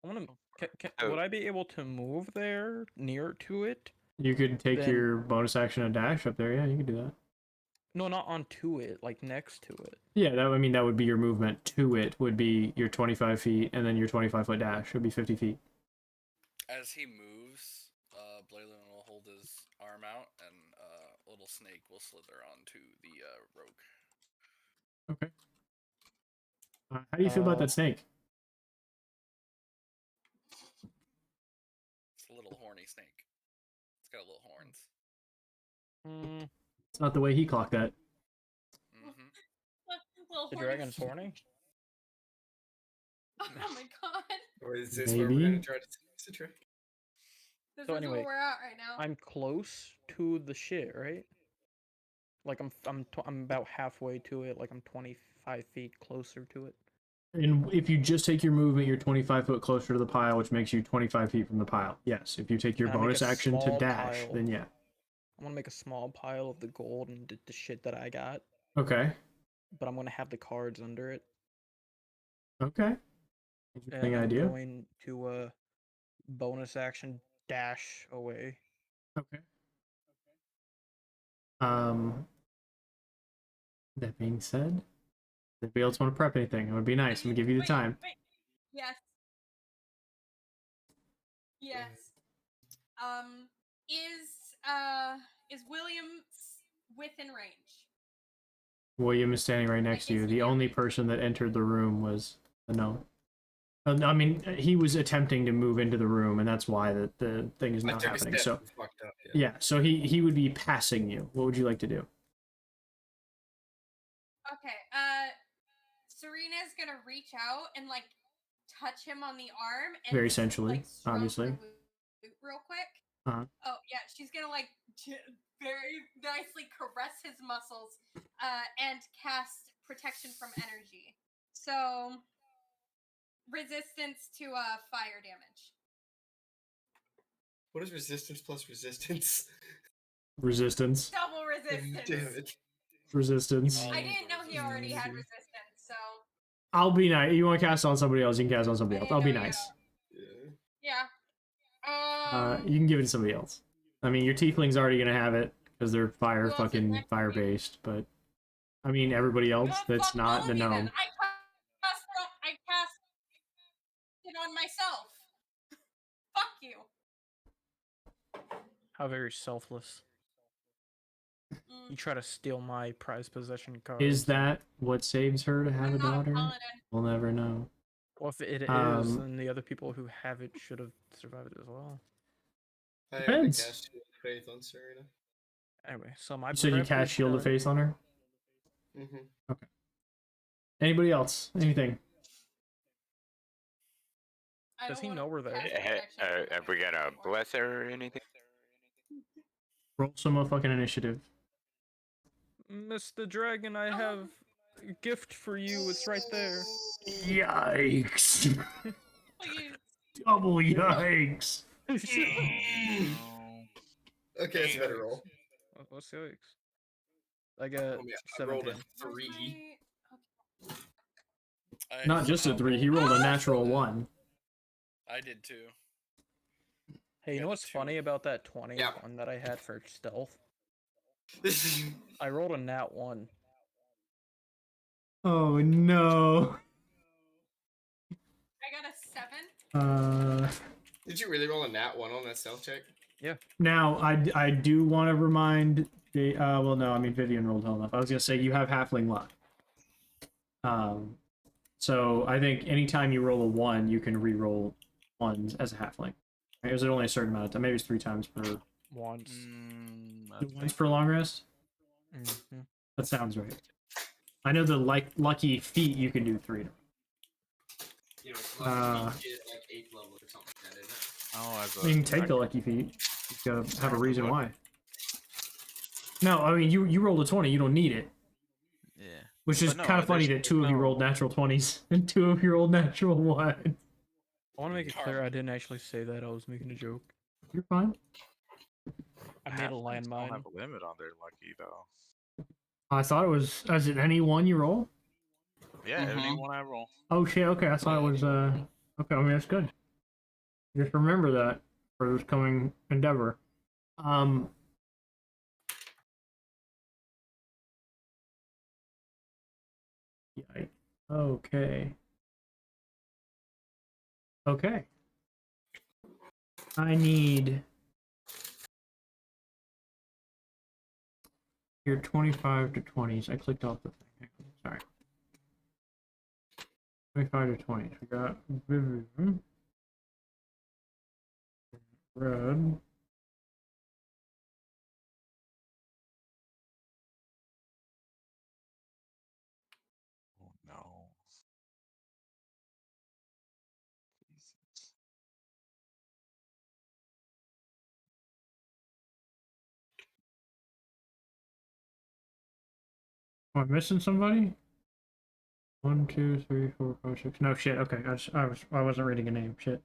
I want to. Would I be able to move there, near to it?
You could take
Then-
your bonus action and dash up there. Yeah, you could do that.
No, not onto it, like next to it.
Yeah, that would be your movement to it. Would be your 25 feet, and then your 25-foot dash would be 50 feet.
As he moves, Leyland will hold his arm out, and a little snake will slither onto the rogue.
Okay. How do you feel about that snake?
It's a little horny snake. It's got little horns.
It's not the way he clocked that.
Mm-hmm.
The dragon's horny?
Oh my god.
Or is this where we're gonna try to seduce the dragon?
This
So
is
anyway,
where we're at right now.
I'm close to the shit, right? Like I'm about halfway to it. Like I'm 25 feet closer to it.
And if you just take your movement, you're 25 foot closer to the pile, which makes you 25 feet from the pile. Yes. If you take your
Can I make
bonus
a
action to
small
dash,
pile?
then yeah.
I want to make a small pile of the gold and the shit that I got,
Okay.
but I'm gonna have the cards under it,
Okay.
and
Interesting
I'm
idea.
going to bonus action dash away.
Okay. That being said, if anybody else want to prep anything, it would be nice. I'm gonna give you the time.
Wait. Yes. Yes. Is William within range?
William is standing right next to
Like,
you.
is he
The
near
only
me?
person that entered the room was the gnome. I mean, he was attempting to move into the room, and that's why the thing is
I
not
took a
happening.
step
So
and fucked up.
yeah, so he would be passing you. What would you like to do?
Okay. Serena's gonna reach out and like touch him on the arm and
Very sensually,
like strum
obviously.
her lute real quick.
Uh-huh.
Oh yeah, she's gonna like very nicely caress his muscles, and cast protection from energy. So resistance to fire damage.
What is resistance plus resistance?
Resistance.
Double resistance.
Damn it.
Resistance.
I didn't know he already had resistance, so
I'll be nice. You want to cast on somebody else? You can cast on somebody else. I'll be nice.
Yeah.
Yeah.
You can give it to somebody else. I mean, your tiefling's already gonna have it because they're
Who else is next to
fire
me?
based. But I mean, everybody else that's
Fuck all
not
of
the
you then.
gnome.
I cast it on myself. Fuck you.
How very selfless.
Mm.
You try to steal my prized possession cards.
Is that what saves her to have a
I'm not
daughter?
calling it.
We'll never know.
Well, if it is, then the other people who have it should have survived as well.
I already
Depends.
cast Shield of Faith on Serena.
Anyway, so my
So you
prep
cast
is
Shield of
done.
Faith on her?
Mm-hmm.
Okay. Anybody else? Anything?
I
Does
don't
he
wanna
know we're there?
cast protection from
Have we got a blesser or anything?
Roll some motherfucking initiative.
Mr. Dragon, I have a gift for you. It's right there.
Yikes!
Please.
Double yikes!
Okay, that's a better roll.
What's the yikes? I got
Oh, yeah, I rolled a
17.
3.
Not just a 3, he rolled a natural 1.
I did too.
Hey, you know
got a
what's
2.
funny about that 20
Yeah.
one that I had for stealth? I rolled a nat 1.
Oh no.
I got a 7.
Did you really roll a nat 1 on that stealth check?
Yeah.
Now, I do want to remind the well, no, I mean Vivian rolled well enough. I was gonna say you have halfling luck. So I think anytime you roll a 1, you can re-roll 1s as a halfling. Right? Is it only a certain amount of time? Maybe it's 3 times per.
Once.
Once per long rest.
Mm-hmm.
That sounds right. I know the lucky feat you can do 3.
You know, it's like, get like 8th level or something like that, isn't it?
Oh,
You can take the lucky feat. You gotta have a reason why. No, I mean you rolled a 20. You don't need it.
Yeah.
Which is
But no,
kind of funny
there's-
that 2 of you
no-
rolled natural 20s and 2 of you rolled natural 1.
I want to make it clear I didn't actually say that. I was making a joke.
You're fine.
I made a
Halflings don't
landmine.
have a limit on their lucky though.
I thought it was. Is it any one you roll?
Yeah,
Mhm.
anyone I roll.
Oh shit. Okay, I thought it was. Okay, I mean that's good. Just remember that for this coming endeavor. Yikes. Okay. Okay. I need your 25 to 20s. I clicked off the thing. Sorry. 25 to 20s. We got Vivian. Red.
Oh no. Jesus.
Am I missing somebody? 1, 2, 3, 4, 5, 6. No shit. Okay, I wasn't reading a name. Shit.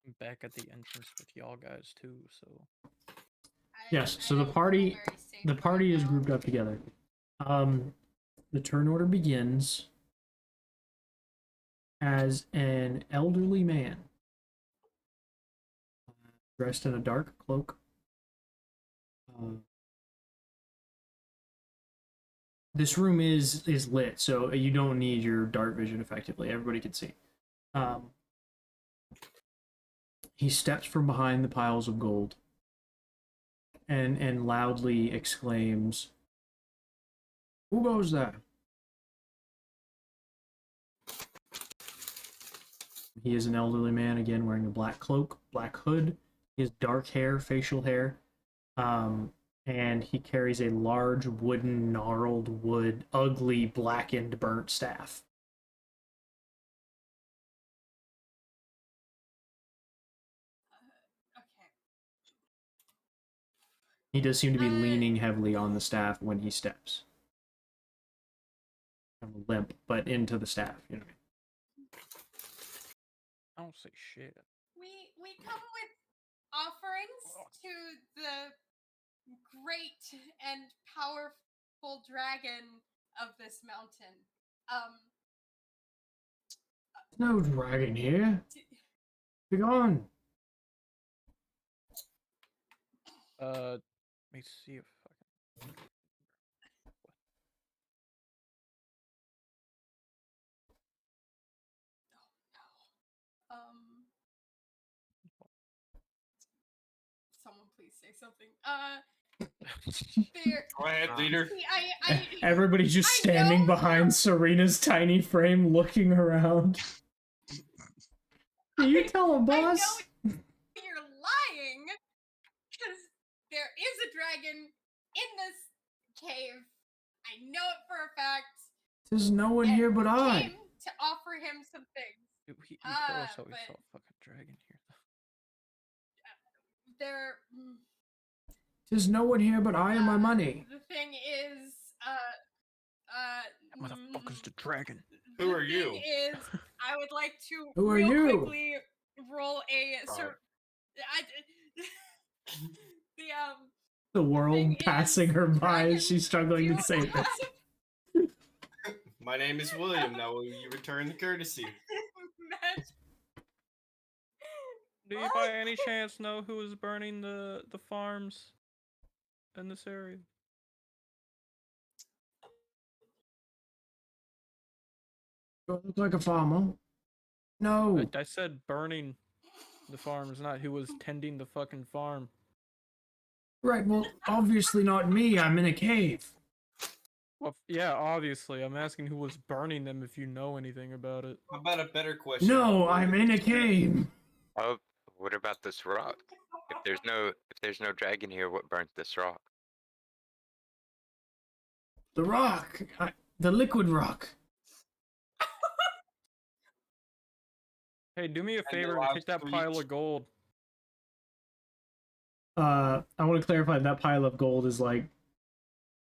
I'm back at the entrance with y'all guys too, so.
Yes.
I
So the
don't feel
party
very safe
the party
right
is
now.
grouped up together. The turn order begins as an elderly man dressed in a dark cloak. This room is lit, so you don't need your dark vision effectively. Everybody can see. He steps from behind the piles of gold and loudly exclaims, "Who goes there?" He is an elderly man, again wearing a black cloak, black hood. He has dark hair, facial hair, and he carries a large wooden, gnarled wood, ugly, blackened, burnt staff.
Okay.
He does seem to be leaning heavily on the staff when he steps. Kind of limp, but into the staff, you know what I mean?
I don't say shit.
We come with offerings to the great and powerful dragon of this mountain.
No dragon here. Be gone.
Let me see if I can.
Someone please say something. There.
Go ahead, leader.
See,
Everybody's just
I
standing
know
behind Serena's tiny frame, looking around. Can you tell him, boss?
I know you're lying, because there is a dragon in this cave. I know it for a fact.
There's no one here but
We
I.
came to offer him some things.
Dude, he told us how we
but
saw a fucking dragon here.
There.
There's no one here but I and my money.
The thing is,
That motherfucker's the dragon.
Who are you?
The thing is, I would like to
Who are
real
you?
quickly roll a
The world
thing
passing
is,
her by
dragon,
as she's struggling
do
to say
you
this.
My name is William. Now will you return the courtesy?
Do you by any chance know who is burning the farms in this area?
You look like a farmer. No.
I said burning the farms, not who was tending the fucking farm.
Right, well, obviously not me. I'm in a cave.
Well, yeah, obviously. I'm asking who was burning them if you know anything about it.
How about a better question?
No, I'm in a cave.
Oh, what about this rock? If there's no dragon here, what burnt this rock?
The rock. The liquid rock.
Hey, do me a favor
the
and take that
lobster
pile
each.
of gold.
I want to clarify that pile of gold is like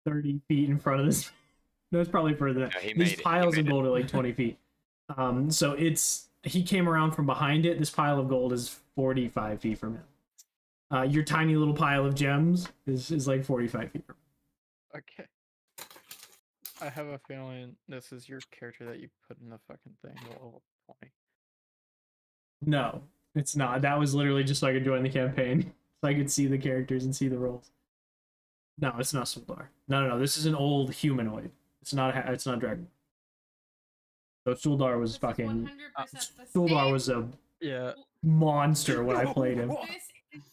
30 feet in front of this. No, it's probably further than that.
No, he
These
made it. He
piles of
made it.
gold are like 20 feet. So he came around from behind it. This pile of gold is 45 feet from him. Your tiny little pile of gems is like 45 feet from him.
Okay. I have a feeling this is your character that you put in the fucking thing. Level 20.
No, it's not. That was literally just so I could join the campaign. So I could see the characters and see the roles. No, it's not Suldar. No. This is an old humanoid. It's not Dragon. So Suldar was fucking...
100% the
Suldar
same.
was a
Yeah.
monster when I played him.
This is,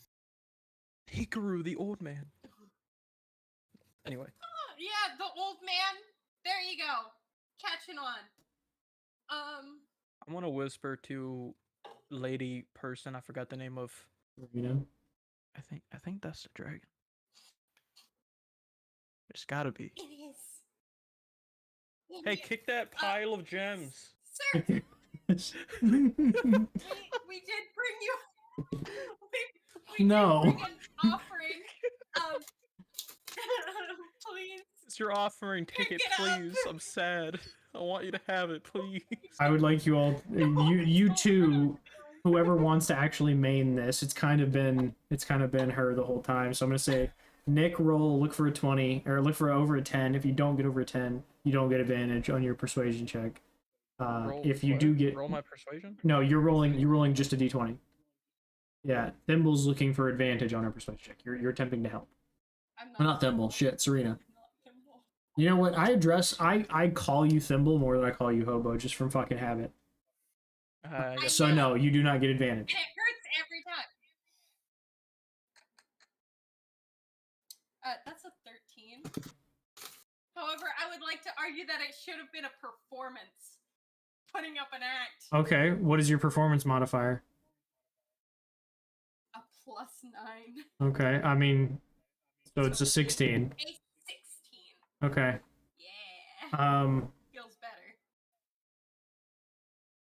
Hikaru, the old man. Anyway.
yeah, the old man. There you go. Catching on.
I want to whisper to lady person. I forgot the name of.
You know?
I think that's the dragon. It's gotta be.
It is.
Hey, kick that pile of gems.
Sir, we did bring you. We
No.
did bring an offering of
It's your offering. Take it,
Pick it up.
please. I'm sad. I want you to have it, please.
I would like you all, you two, whoever wants to actually main this. It's kind of been her the whole time. So I'm gonna say, Nick, roll, look for a 20 or look for over a 10. If you don't get over a 10, you don't get advantage on your persuasion check. If you do get
roll my persuasion.
no, you're rolling just a d20. Yeah, Thimble's looking for advantage on her persuasion check. You're attempting to help.
I'm
Not Thimble. Shit, Serena.
Not Thimble.
You know what? I call you Thimble more than I call you Hobo, just from fucking habit. So no, you do not get advantage.
And it hurts every time. That's a 13. However, I would like to argue that it should have been a performance. Putting up an act.
Okay, what is your performance modifier?
A +9.
Okay, I mean, so it's a 16.
A 16.
Okay.
Yeah. Feels better.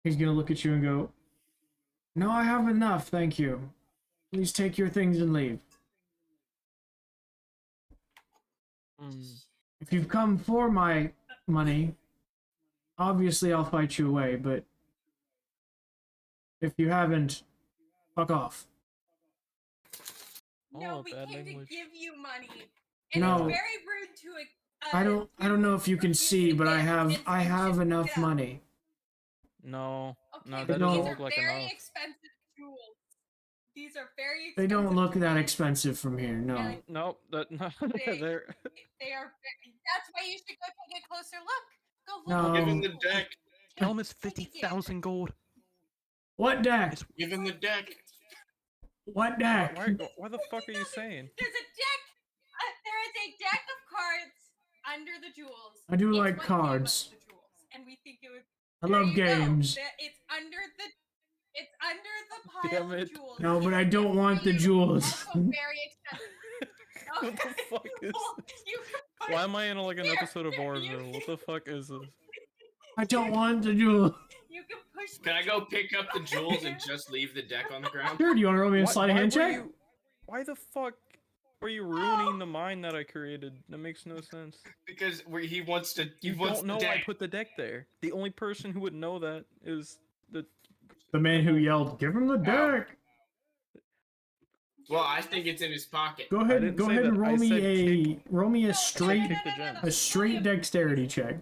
He's gonna look at you and go, "No, I have enough, thank you. Please take your things and leave. If you've come for my money, obviously I'll fight you away, but if you haven't, fuck off."
No, we came to give you money. And
No.
it's very rude to
I don't know if you can see, but I have enough money.
No,
Okay,
no,
but
that
No.
doesn't
these
look
are
like
very
enough.
expensive jewels. These are very expensive.
They don't look that
jewels.
expensive from here, no.
And
No, that no,
They-
they're
They are. That's why you should go take a closer look. Go look.
No.
Give him the deck.
tell him it's 50,000 gold.
What deck?
Give him the deck.
What deck?
Why the fuck are you saying?
There's a deck. There is a deck of cards under the jewels.
I do
It's
like
what gave us
cards.
the jewels, and we think it would.
I
There
love
you go.
games.
It's under the. It's under the pile
Damn
of
it.
jewels.
No, but I
It's
don't want the
really
jewels.
Also very expensive.
What the
Okay,
fuck is
well, you can put
Why am I in like an
Here,
episode of
here, you
Orville? What the fuck is this?
I don't want the jewels.
You can push.
Can I go pick up the jewels and just leave the deck on the ground?
Sure, do you want to roll me a sleight of hand check?
Why the fuck were you ruining the mine that I created? That makes no sense.
Because he wants to. He
You
wants
don't know
the
I
deck.
put the deck there. The only person who would know that is the.
The man who yelled, "Give him the deck!"
Well, I think it's in his pocket.
Go
I
ahead,
didn't
go
say
ahead and
that. I said
roll me a
No,
straight
Kick the gem.
a straight dexterity check.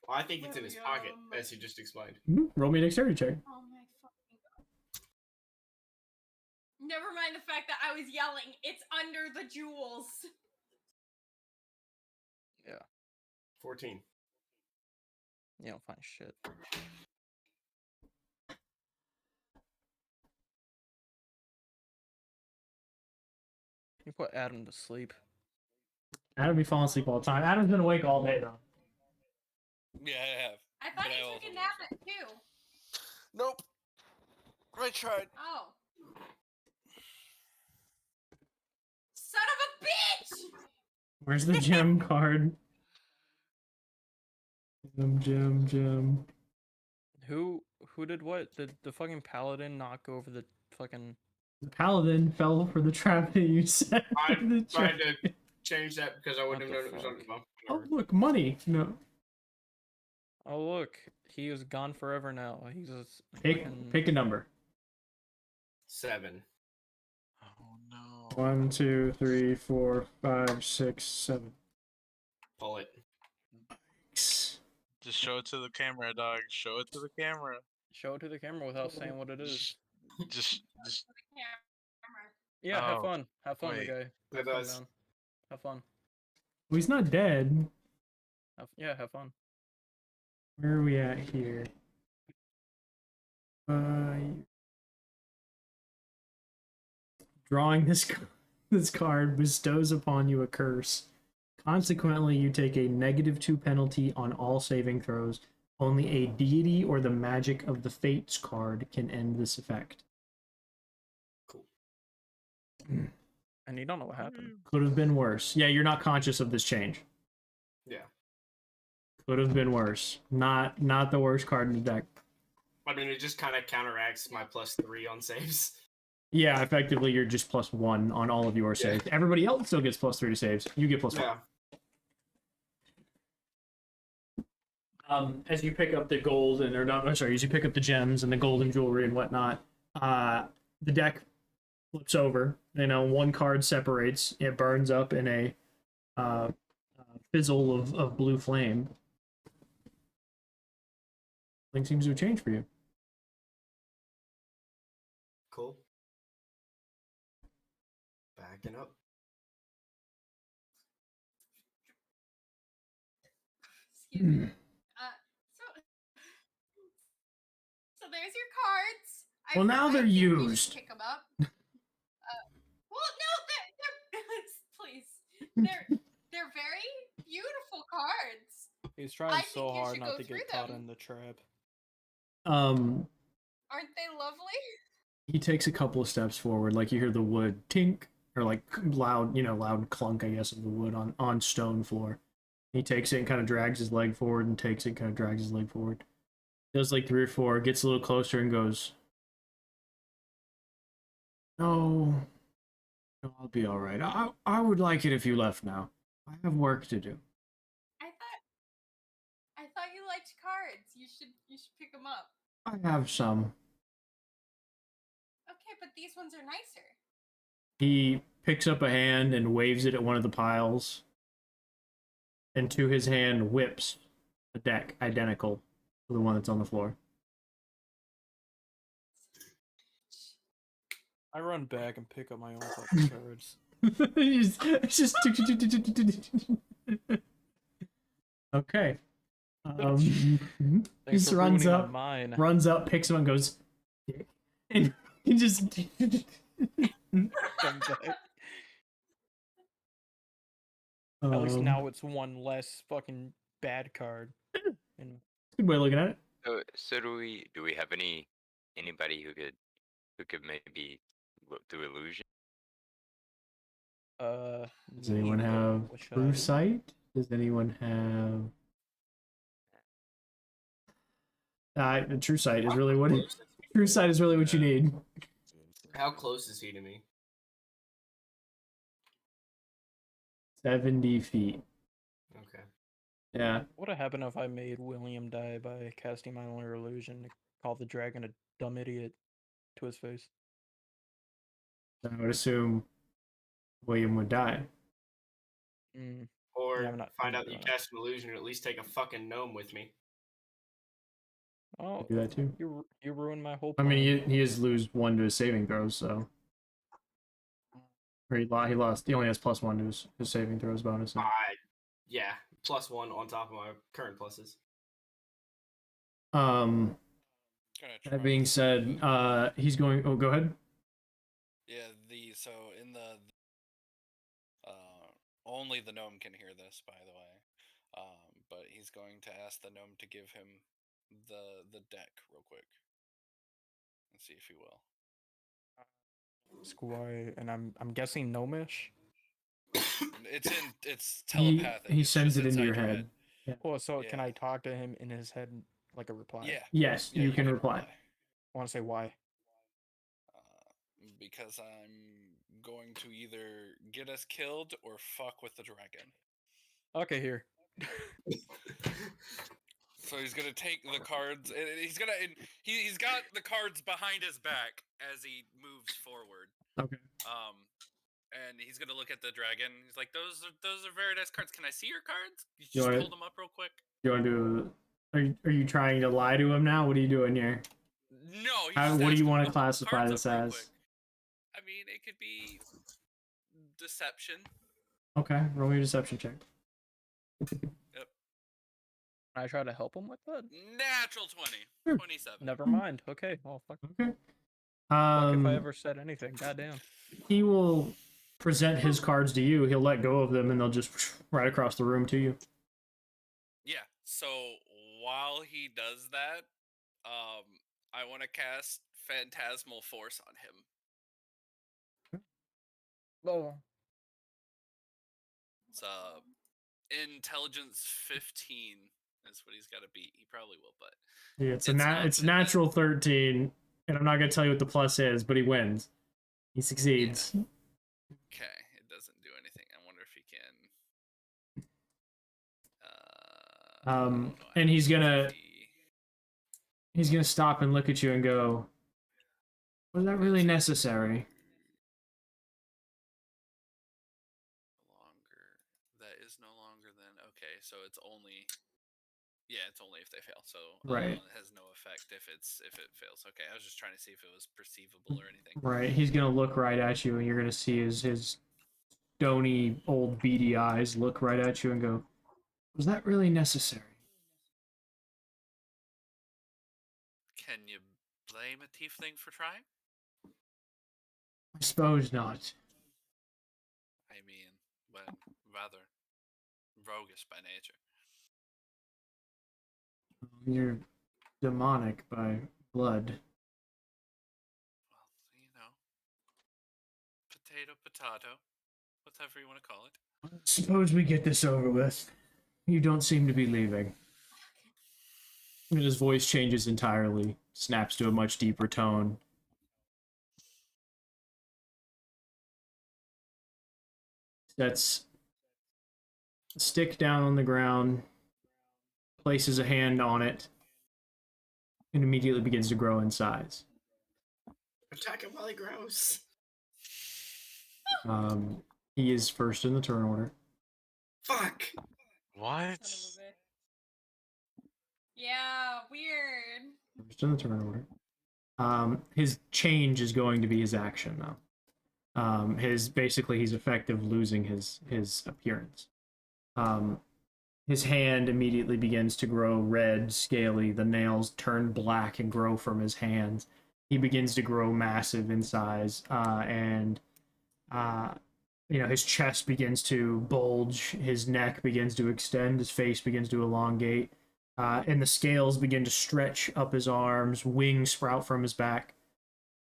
Well, I think it's in his pocket, as he just explained.
Roll me a dexterity check.
Oh my fucking god. Never mind the fact that I was yelling. It's under the jewels.
14.
You don't find shit. You put Adam to sleep.
Adam be falling asleep all the time. Adam's been awake all day though.
Yeah, I have.
I
But
thought
I
you
also
took a
was
nap at 2.
Nope. I tried.
Oh. Son of a bitch!
Where's the gem card? Gem.
Who did what? Did the fucking paladin knock over the fucking?
The paladin fell for the trap that you set.
I
The
tried
trap.
to change that because I wouldn't
What
have
the
known it was on the
fuck?
bump.
Oh look, money. No.
Oh look, he is gone forever now. He's a
Pick a number.
7.
Oh no.
1, 2, 3, 4, 5, 6, 7.
Pull it.
Just show it to the camera, dog. Show it to the camera.
Show it to the camera without saying what it is.
Just.
Yeah, have
Oh,
fun. Have fun,
wait.
the guy.
It
Have fun,
does.
man. Have fun.
Well, he's not dead.
Have fun.
Where are we at here? Drawing this card bestows upon you a curse. Consequently, you take a -2 penalty on all saving throws. Only a deity or the magic of the Fates card can end this effect.
Cool.
And you don't know what happened.
Could have been worse. Yeah, you're not conscious of this change.
Yeah.
Could have been worse. Not the worst card in the deck.
I mean, it just kind of counteracts my +3 on saves.
Yeah, effectively, you're just +1 on all of your saves. Everybody else still gets +3 to saves. You get +1.
Yeah.
As you pick up the gold and or not, sorry, as you pick up the gems and the golden jewelry and whatnot, the deck flips over. You know, one card separates. It burns up in a fizzle of blue flame. Things seems to have changed for you.
Cool. Backing up.
Excuse me. So there's your cards.
Well, now they're
think you should
used.
Pick them up. Well, no, they're please. They're very beautiful cards.
He's trying
I
so
think you
hard
should
not
go
to
through
get caught
them.
in the trap.
Aren't they lovely?
He takes a couple of steps forward, like you hear the wood tink, or like loud clunk, I guess, of the wood on stone floor. He takes it and kind of drags his leg forward and takes it, kind of drags his leg forward. Does like 3 or 4, gets a little closer and goes, No, I'll be all right. I would like it if you left now. I have work to do.
I thought you liked cards. You should pick them up.
I have some.
Okay, but these ones are nicer.
He picks up a hand and waves it at one of the piles. And to his hand whips a deck identical to the one that's on the floor.
I run back and pick up my own fucking cards.
It's just okay. He just runs up, picks him, and goes, and he just.
At least now it's one less fucking bad card. And
good way of looking at it.
So do we have anybody who could maybe look through illusion?
Does anyone have true sight? Does anyone have? The true sight is really what you need.
How close is he to me?
70 feet.
Okay.
Yeah.
What would happen if I made William die by casting my own illusion to call the dragon a dumb idiot to his face?
I would assume William would die.
Or
Yeah,
find out that you cast an illusion and at least take a fucking gnome with me.
Oh,
do that too.
You ruined my whole
I
plan.
mean, he is lose 1 to his saving throws, so. Or he lost. He only has +1 to his saving throws bonus.
Yeah, +1 on top of my current pluses.
That being said, he's going. Oh, go ahead.
Yeah, so in the only the gnome can hear this, by the way. But he's going to ask the gnome to give him the deck real quick and see if he will.
Squire, and I'm guessing gnomish.
It's telepathic.
He sends it into your head.
Yeah. Oh, so can I talk to him in his head like a reply?
Yeah.
Yes, you can reply.
I want to say why.
Because I'm going to either get us killed or fuck with the dragon.
Okay, here.
So he's gonna take the cards. He's got the cards behind his back as he moves forward.
Okay.
And he's gonna look at the dragon. He's like, "Those are very nice cards. Can I see your cards? You
You
just
wanna-
hold them up real quick."
You want to do? Are you trying to lie to him now? What are you doing here?
No.
What do you want to classify this as?
I mean, it could be deception.
Okay, roll me a deception check.
Yep.
I try to help him with that.
Natural 20. 27.
Never mind. Okay. Oh fuck.
Okay.
Fuck if I ever said anything. Goddamn.
He will present his cards to you. He'll let go of them, and they'll just right across the room to you.
Yeah. So while he does that, I want to cast Phantasmal Force on him.
Oh.
It's Intelligence 15 is what he's got to beat. He probably will, but
Yeah, it's natural 13, and I'm not gonna tell you what the plus is, but he wins. He succeeds.
Yeah. Okay, it doesn't do anything. I wonder if he can.
And he's gonna stop and look at you and go, was that really necessary?
That is no longer than okay. So it's only it's only if they fail. So
Right.
It has no effect if it fails. Okay, I was just trying to see if it was perceivable or anything.
Right. He's gonna look right at you, and you're gonna see his stony old beady eyes look right at you and go, was that really necessary?
Can you blame a tiefling for trying?
I suppose not.
I mean, when rather roguish by nature.
You're demonic by blood.
Well, potato, potato, whatever you want to call it.
Suppose we get this over with. You don't seem to be leaving. And his voice changes entirely, snaps to a much deeper tone. Sets a stick down on the ground, places a hand on it, and immediately begins to grow in size.
Attack him while he grows.
He is first in the turn order.
Fuck!
What?
Yeah, weird.
First in the turn order. His change is going to be his action, though. He's effective losing his appearance. His hand immediately begins to grow red, scaly. The nails turn black and grow from his hands. He begins to grow massive in size, and his chest begins to bulge. His neck begins to extend. His face begins to elongate, and the scales begin to stretch up his arms. Wings sprout from his back.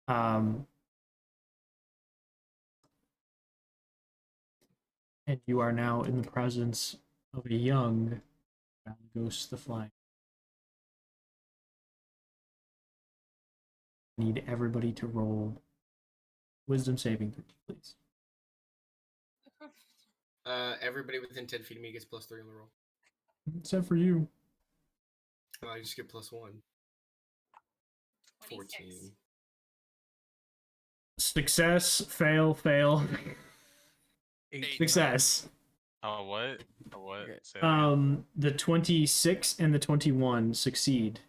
And you are now in the presence of a young Ghost the Flying. Need everybody to roll wisdom saving throw, please.
Everybody within 10 feet of me gets +3 on the roll.
Except for you.
Oh, I just get +1.
26.
14.
Success, fail.
Eight.
Success.
Oh, what? Oh, what?
Okay.
Say that again.
The 26 and the 21 succeed.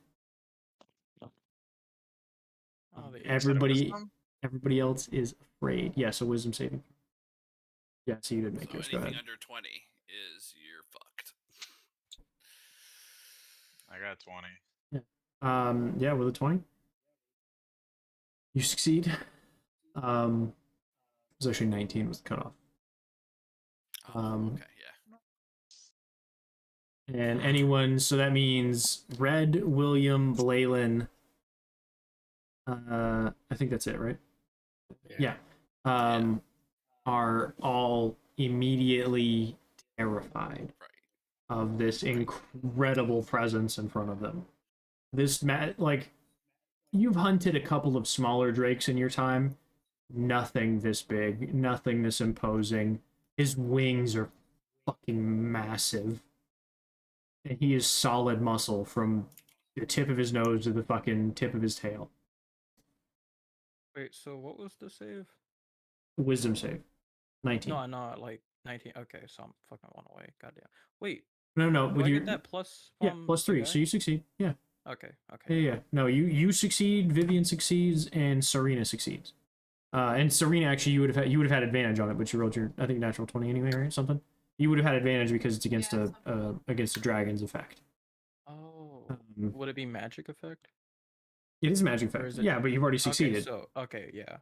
Oh, the
Everybody else is afraid. Yeah, so wisdom saving. Yeah, so you didn't make yours. Go
Anything
ahead.
under 20 is you're fucked.
I got 20.
Yeah, with a 20. You succeed. It was actually 19 was the cutoff.
Okay, yeah.
And anyone, so that means Red, William, Leyland. I think that's it, right? Yeah. Are all immediately terrified of this incredible presence in front of them. You've hunted a couple of smaller drakes in your time. Nothing this big, nothing this imposing. His wings are fucking massive. And he is solid muscle from the tip of his nose to the fucking tip of his tail.
Wait, so what was the save?
Wisdom save. 19.
No, not like 19. Okay, so I'm fucking one away. Goddamn. Wait.
No.
Do I get that plus?
Yeah, +3. So you succeed. Yeah.
Okay.
Yeah. No, you succeed. Vivian succeeds, and Serena succeeds. And Serena, actually, you would have had advantage on it, but you rolled your, I think, natural 20 anyway, right? Something. You would have had advantage because it's against against a dragon's effect.
Oh. Would it be magic effect?
It is a magic effect. Yeah, but you've already succeeded.
Okay, yeah.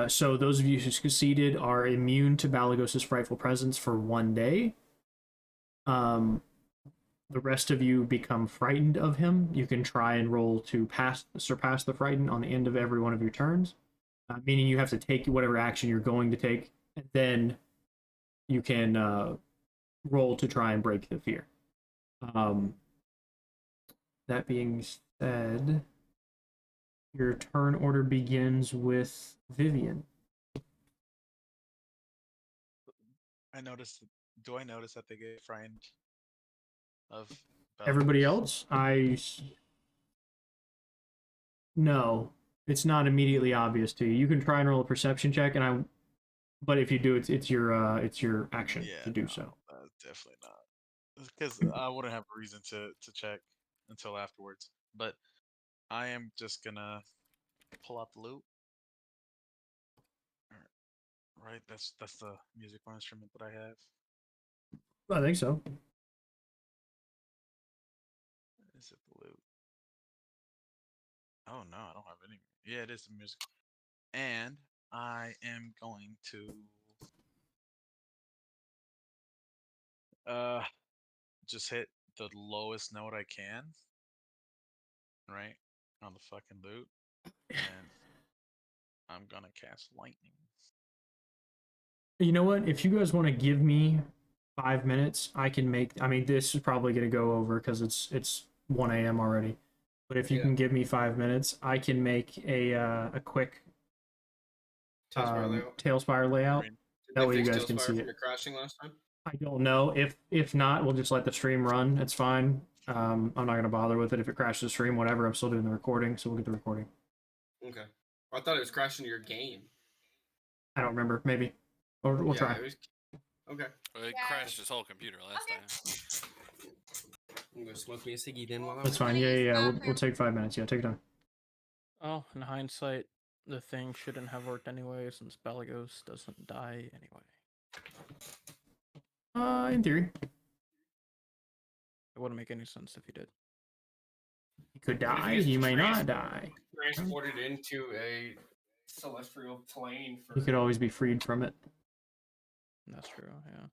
So those of you who succeeded are immune to Balagos's frightful presence for 1 day. The rest of you become frightened of him. You can try and roll to surpass the frightened on the end of every one of your turns, meaning you have to take whatever action you're going to take, and then you can roll to try and break the fear. That being said, Your turn order begins with Vivian.
I noticed. Do I notice that they get frightened of
Everybody
Bellatrix?
else, no, it's not immediately obvious to you. You can try and roll a perception check, but if you do, it's your action
Yeah,
to do
no,
so.
definitely not. Because I wouldn't have a reason to check until afterwards. But I am just gonna pull out the loot. Right, that's the musical instrument that I have.
I think so.
Is it the loot? Oh no, I don't have any. Yeah, it is the music. And I am going to uh just hit the lowest note I can, right? On the fucking loot. And I'm gonna cast lightning.
You know what? If you guys want to give me 5 minutes, I can make. I mean, this is probably going to go over because it's 1 a.m. already. But if you
Yeah.
can give me 5 minutes, I can make a quick Tailspire layout.
Did
That
they
way you
fix
guys can
Tailspire
see
from
it.
your crashing last time?
I don't know. If not, we'll just let the stream run. It's fine. I'm not gonna bother with it. If it crashes the stream, whatever. I'm still doing the recording, so we'll get the recording.
Okay. I thought it was crashing your game.
I don't remember. Maybe. Or we'll try.
It was... Okay.
Well, it crashed his whole computer last time.
I'm gonna smoke me a ciggy then while I'm...
That's fine. Yeah. We'll take 5 minutes. Yeah, take your time.
Oh, in hindsight, the thing shouldn't have worked anyway, since Belagos doesn't die anyway.
In theory.
It wouldn't make any sense if he did.
He could die. He may not die.
Transported into a celestial plane for...
He could always be freed from it.
That's true, yeah.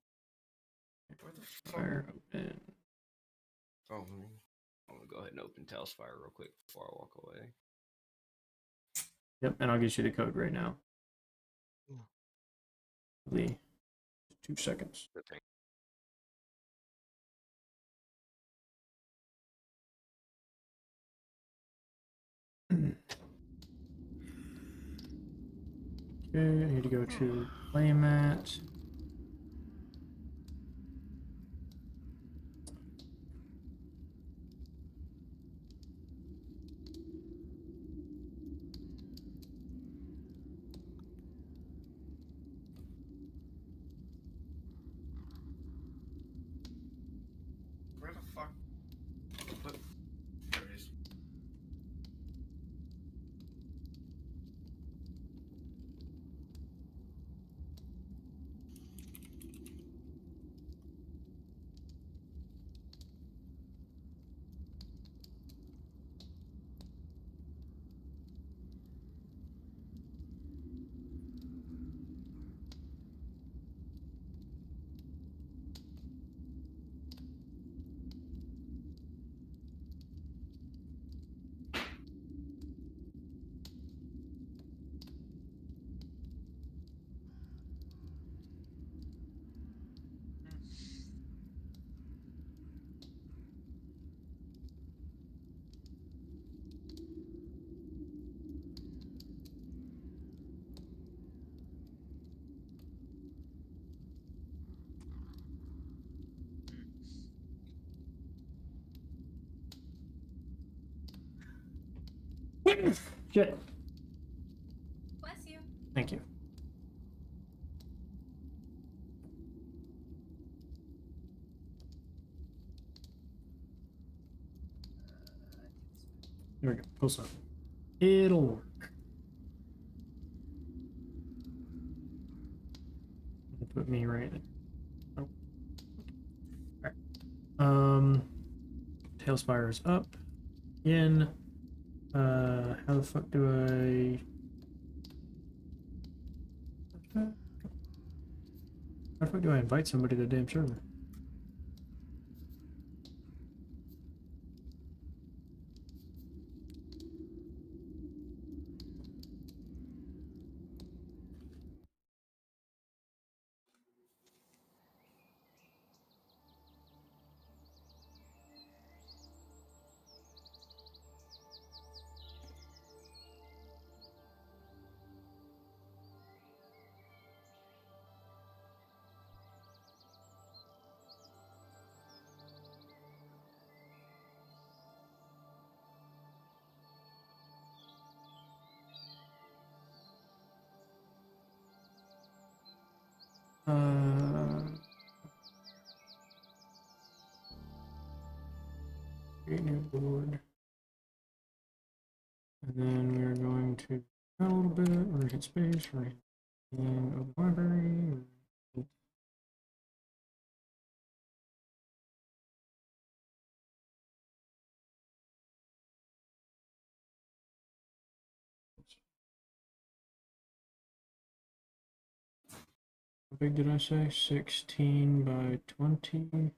Where the fuck?
Fire open.
Oh, I'm gonna go ahead and open Tailspire real quick before I walk away.
Yep, and I'll get you the code right now. Lee, 2 seconds.
Okay.
Okay, I need to go to playmat.
Where the fuck? There it is.
Shit.
Bless you.
Thank you. There we go. Cool stuff. It'll work. Put me right there. Oh. Alright. Tailspire is up. In. How the fuck do I... How the fuck do I invite somebody to the damn server? Create new board. And then we're going to a little bit. We're going to hit space. We're going to open library. How big did I say? 16 by 20.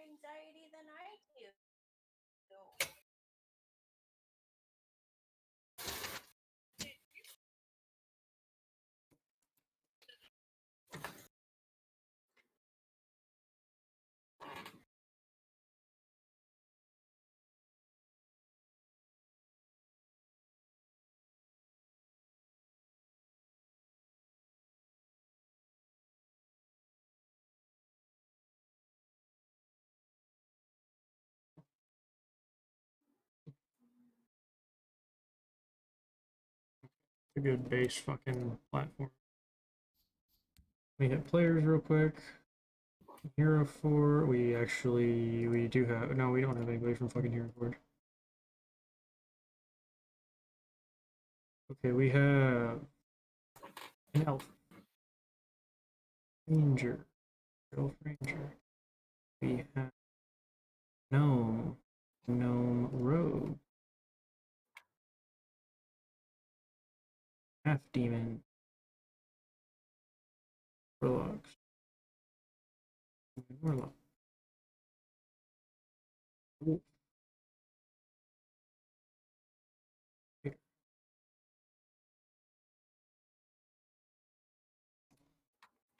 Anxiety than I do.
A good base fucking platform. We hit players real quick. Hero 4, we do have, no, we don't have anybody from fucking Hero 4. Okay, we have an elf. Ranger. Elf ranger. We have gnome. Gnome rogue. Half demon. Warlocks. Warlock. Wolf.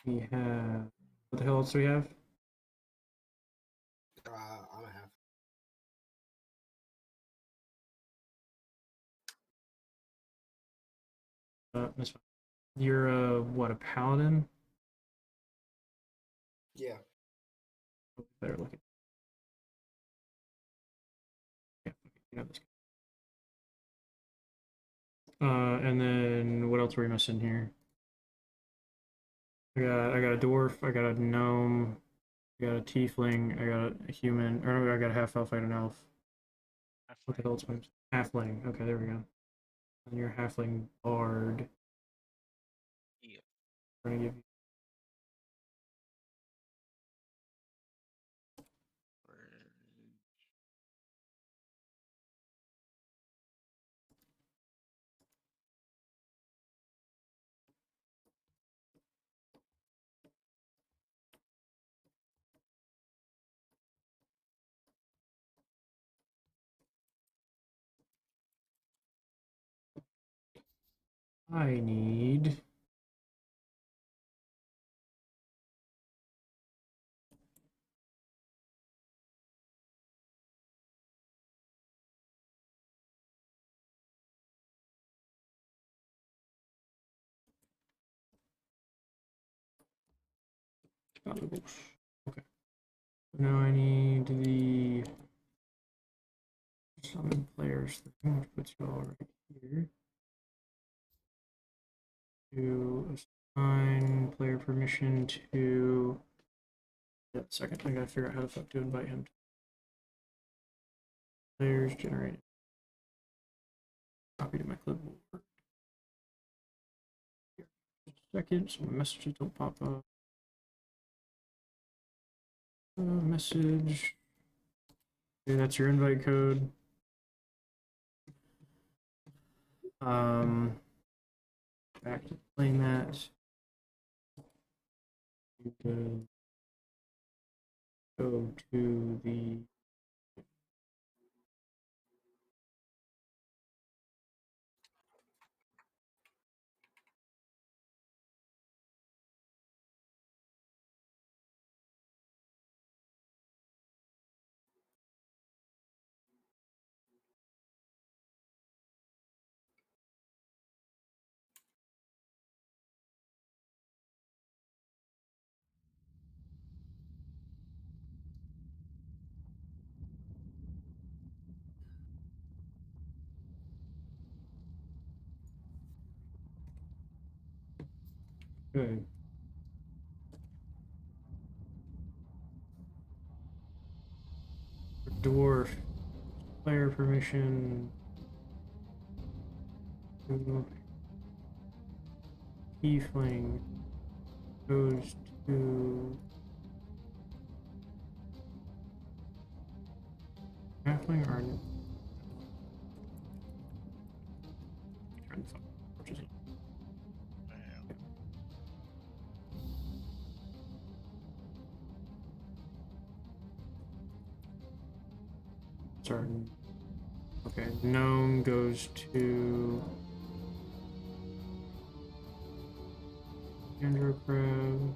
We have, what the hell else do we have?
I'm a half.
That's fine. You're what, a paladin?
Yeah.
Better look at. Yeah, you know this guy. And then what else are we missing here? I got a dwarf, I got a gnome, I got a tiefling, I got a human, or no, I got a half elf, I got an elf. What the hell is my halfling? Okay, there we go. And your halfling bard.
Yeah.
I'm gonna give you. I need. Okay. Now I need the summon players thing, which puts you all right here. To assign player permission to. Yeah, second, I gotta figure out how the fuck to invite him. Players generated. Copy to my clipboard. Second, so my messages don't pop up. Message. Okay, that's your invite code. Back to playing that. You can go to the Okay. Dwarf. Player permission. Tiefling goes to halfling or sorry. Okay, gnome goes to Andrew Crab.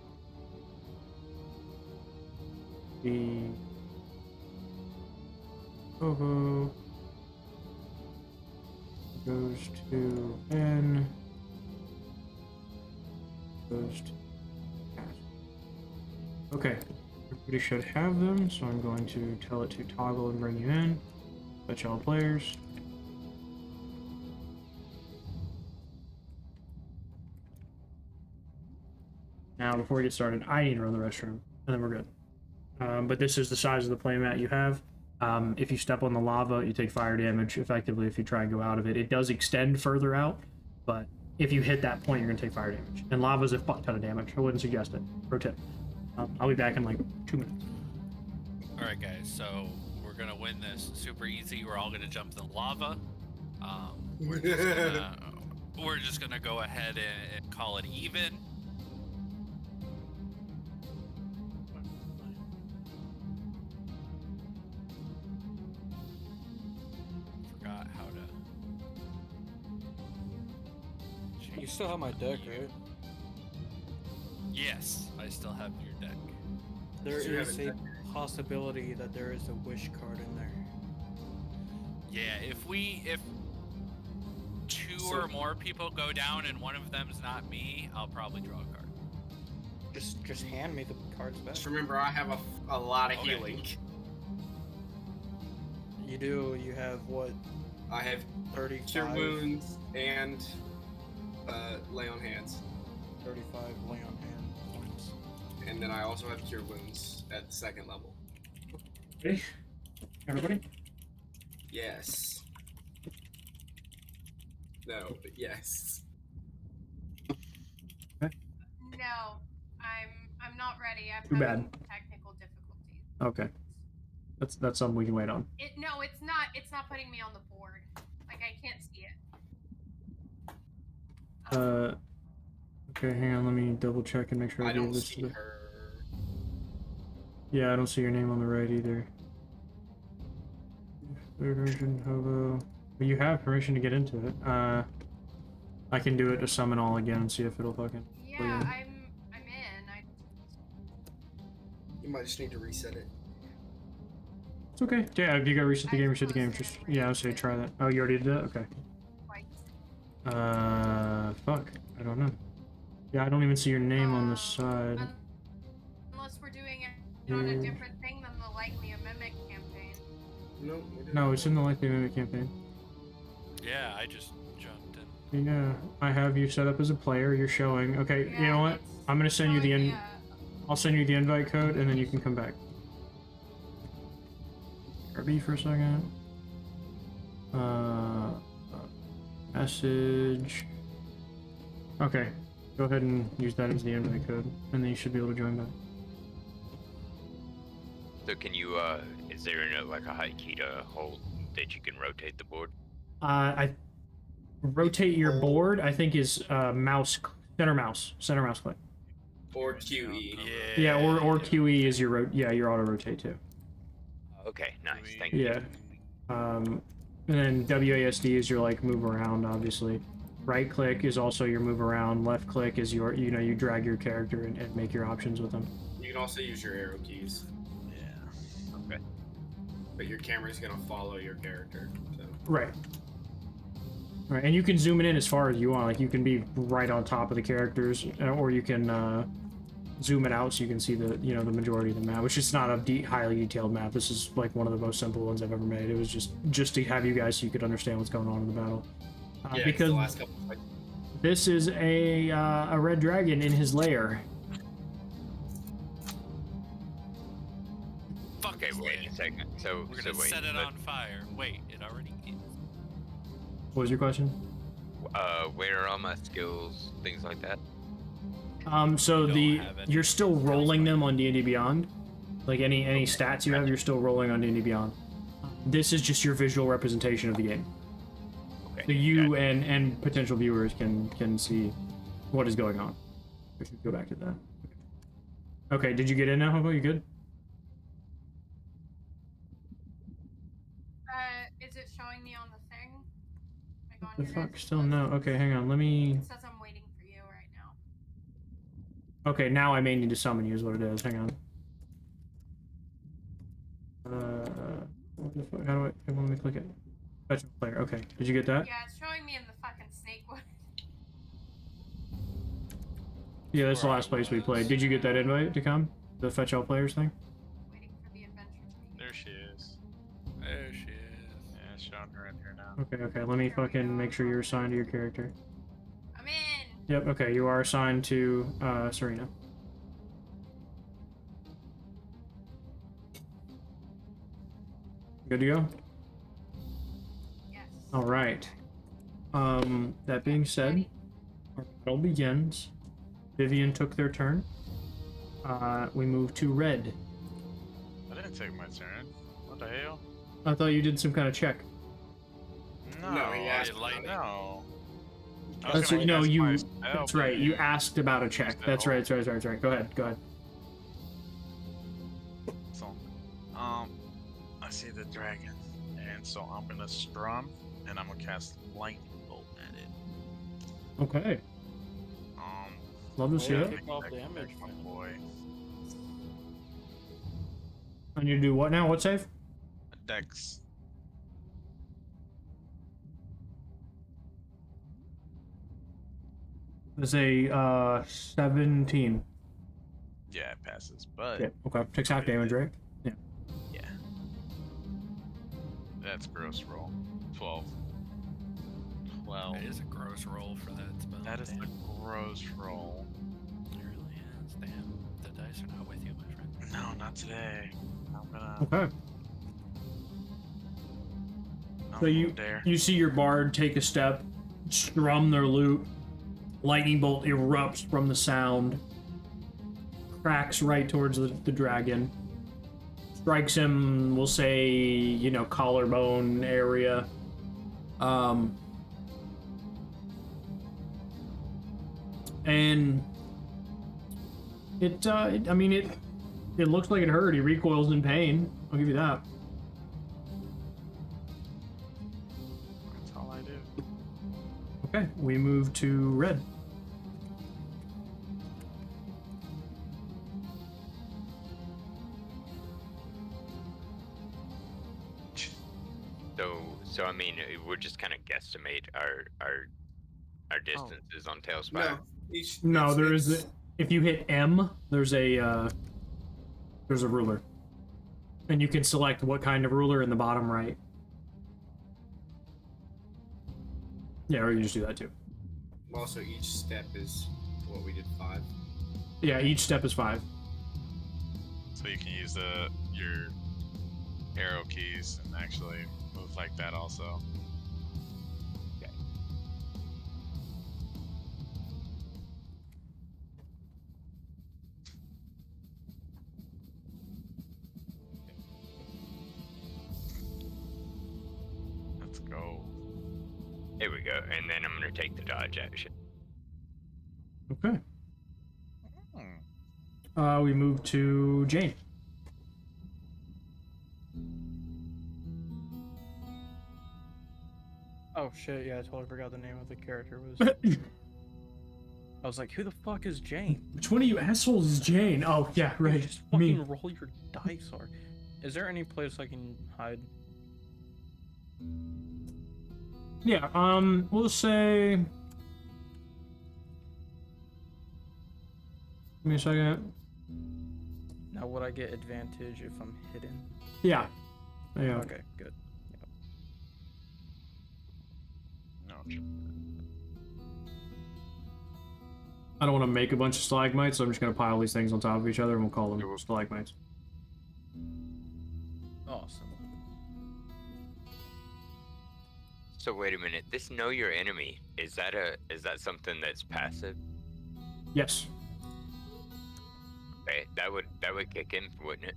The Ovo goes to N. Goes to Cat. Okay, everybody should have them, so I'm going to tell it to toggle and bring you in. That's all players. Now, before we get started, I need to run the restroom, and then we're good. But this is the size of the playmat you have. If you step on the lava, you take fire damage. Effectively, if you try and go out of it, it does extend further out, but if you hit that point, you're going to take fire damage. And lava's a fuck ton of damage. I wouldn't suggest it. Pro tip. I'll be back in like 2 minutes.
Alright guys, so we're gonna win this super easy. We're all gonna jump in the lava. We're just gonna go ahead and call it even. Forgot how to.
You still have my deck, right?
Yes, I still have your deck.
There
So you
is
have
a possibility that there is a wish card in there.
Yeah, if two or more people go down and one of them's not me, I'll probably draw a card.
Just hand me the cards back.
Just remember, I have a lot of
Okay.
healing.
You do. You have what?
I have
35.
cure wounds and lay on hands,
35 lay on hand points.
and then I also have cure wounds at the 2nd level.
Okay, everybody?
Yes. No, but yes.
No, I'm not ready. I'm
Too bad.
having technical difficulties.
Okay. That's something we can wait on.
No, it's not. It's not putting me on the board. Like I can't see it.
Okay, hang on, let me double check and make sure
I
get
don't
this
see
to the...
her.
Yeah, I don't see your name on the right either. Third version, hobo. But you have permission to get into it. I can do it to summon all again and see if it'll fucking...
Yeah,
play in.
I'm in.
You might just need to reset it.
It's okay. Yeah, if you got reset the game, reset the game. Just, yeah, I'll say try that. Oh, you already did that? Okay. Fuck. I don't know. Yeah, I don't even see your name on the side.
Unless we're doing it on a different thing than the LikelyAMimic campaign.
No, it's in the LikelyAMimic campaign.
Yeah, I just jumped in.
Yeah, I have you set up as a player. You're showing. Okay, you know what? I'm gonna send you the I'll send you the invite code, and then you can come back. RB for a second. Message. Okay, go ahead and use that as the invite code, and then you should be able to join back.
So can you, is there like a high key to hold that you can rotate the board?
I rotate your board. I think is center mouse click.
Or QE.
Yeah, or QE is your your auto rotate too.
Okay, nice. Thank you.
Yeah. And then WASD is your like move around, obviously. Right click is also your move around. Left click is your, you drag your character and make your options with them.
You can also use your arrow keys.
Yeah.
Okay.
But your camera's gonna follow your character. So.
Right. Right, and you can zoom it in as far as you want. Like you can be right on top of the characters, or you can zoom it out so you can see the the majority of the map. Which is not a highly detailed map. This is like one of the most simple ones I've ever made. It was just to have you guys so you could understand what's going on in the battle.
Yeah,
because
the last couple
This is a red dragon in his lair.
Fuck
Okay,
this
wait
thing.
a second. So,
We're
so
gonna
wait.
set it
but,
on fire. Wait, it already is.
What was your question?
where are all my skills, things like that?
So
don't have any
you're still
skills,
rolling
that's
them
fine.
on D&D Beyond. Like any stats you have, you're still rolling on D&D Beyond. This is just your visual representation of the game.
Okay.
So you
gotcha.
and potential viewers can see what is going on. We should go back to that. Okay, did you get in now, Hobo? You good?
Is it showing me on the thing? Like on
The
your
fuck?
guys'
Still
list?
no. Okay, hang on. Let me.
It says I'm waiting for you right now.
Okay, now I may need to summon you. Is what it is. Hang on. What the fuck? How do I? Let me click it. Fetch a player. Okay. Did you get that?
Yeah, it's showing me in the fucking Snakewood.
Yeah, that's the last place we played. Did you get that invite to come? The fetch all players thing?
Waiting for the adventure to
There she is.
There she is.
Yeah, it's showing her in here now.
Okay. Let me fucking make sure you're assigned to your character.
I'm in.
Yep. Okay, you are assigned to Serena. Good to go.
Yes.
All right. That being said, our battle begins. Vivian took their turn. We move to red.
I didn't take my turn. What the hell?
I thought you did some kind of check.
No, he asked about
lightning.
No.
That's right. No, you. That's right. You asked about a check. That's right. That's right. Go ahead.
So, I see the dragon, and so I'm gonna strum, and I'm gonna cast lightning bolt at it.
Okay. Love to see
Yeah,
it.
kick off damage.
My boy.
I need to do what now? What save?
Dex.
It's a 17.
Yeah, it passes, but
Yeah. Okay. Takes half damage, right? Yeah.
yeah. That's gross roll. 12. 12.
It is a gross roll for that spell.
That is
damn.
the gross roll.
It really is. Damn. The dice are not with you, my friend.
No, not today. I'm gonna.
Okay.
I'm
So you
there.
you see your bard take a step, strum their lute. Lightning bolt erupts from the sound, cracks right towards the dragon, strikes him, we'll say, collarbone area. And it looks like it hurt. He recoils in pain. I'll give you that.
That's all I do.
Okay, we move to red.
So I mean, we're just kind of guesstimate our distances on Tailspire.
No,
No, there is. If you hit M, there's a ruler, and you can select what kind of ruler in the bottom right. Yeah, or you can just do that too.
Also, each step is what we did 5.
Yeah, each step is 5.
So you can use your arrow keys and actually move like that also.
Okay.
Let's go.
Here we go, and then I'm gonna take the dodge action.
Okay.
Hmm.
We move to Jane.
Oh shit, yeah, I totally forgot the name of the character was. I was like, who the fuck is Jane?
Which one of you assholes is Jane? Oh yeah,
You
right.
just fucking
Me.
roll your dice or is there any place I can hide?
Yeah. We'll say. Give me a second.
Now would I get advantage if I'm hidden?
Yeah. Yeah.
Okay, good.
No.
I don't want to make a bunch of stalagmites, so I'm just going to pile these things on top of each other and we'll call them stalagmites.
Awesome.
So wait a minute. This know your enemy, is that something that's passive?
Yes.
Okay, that would kick in, wouldn't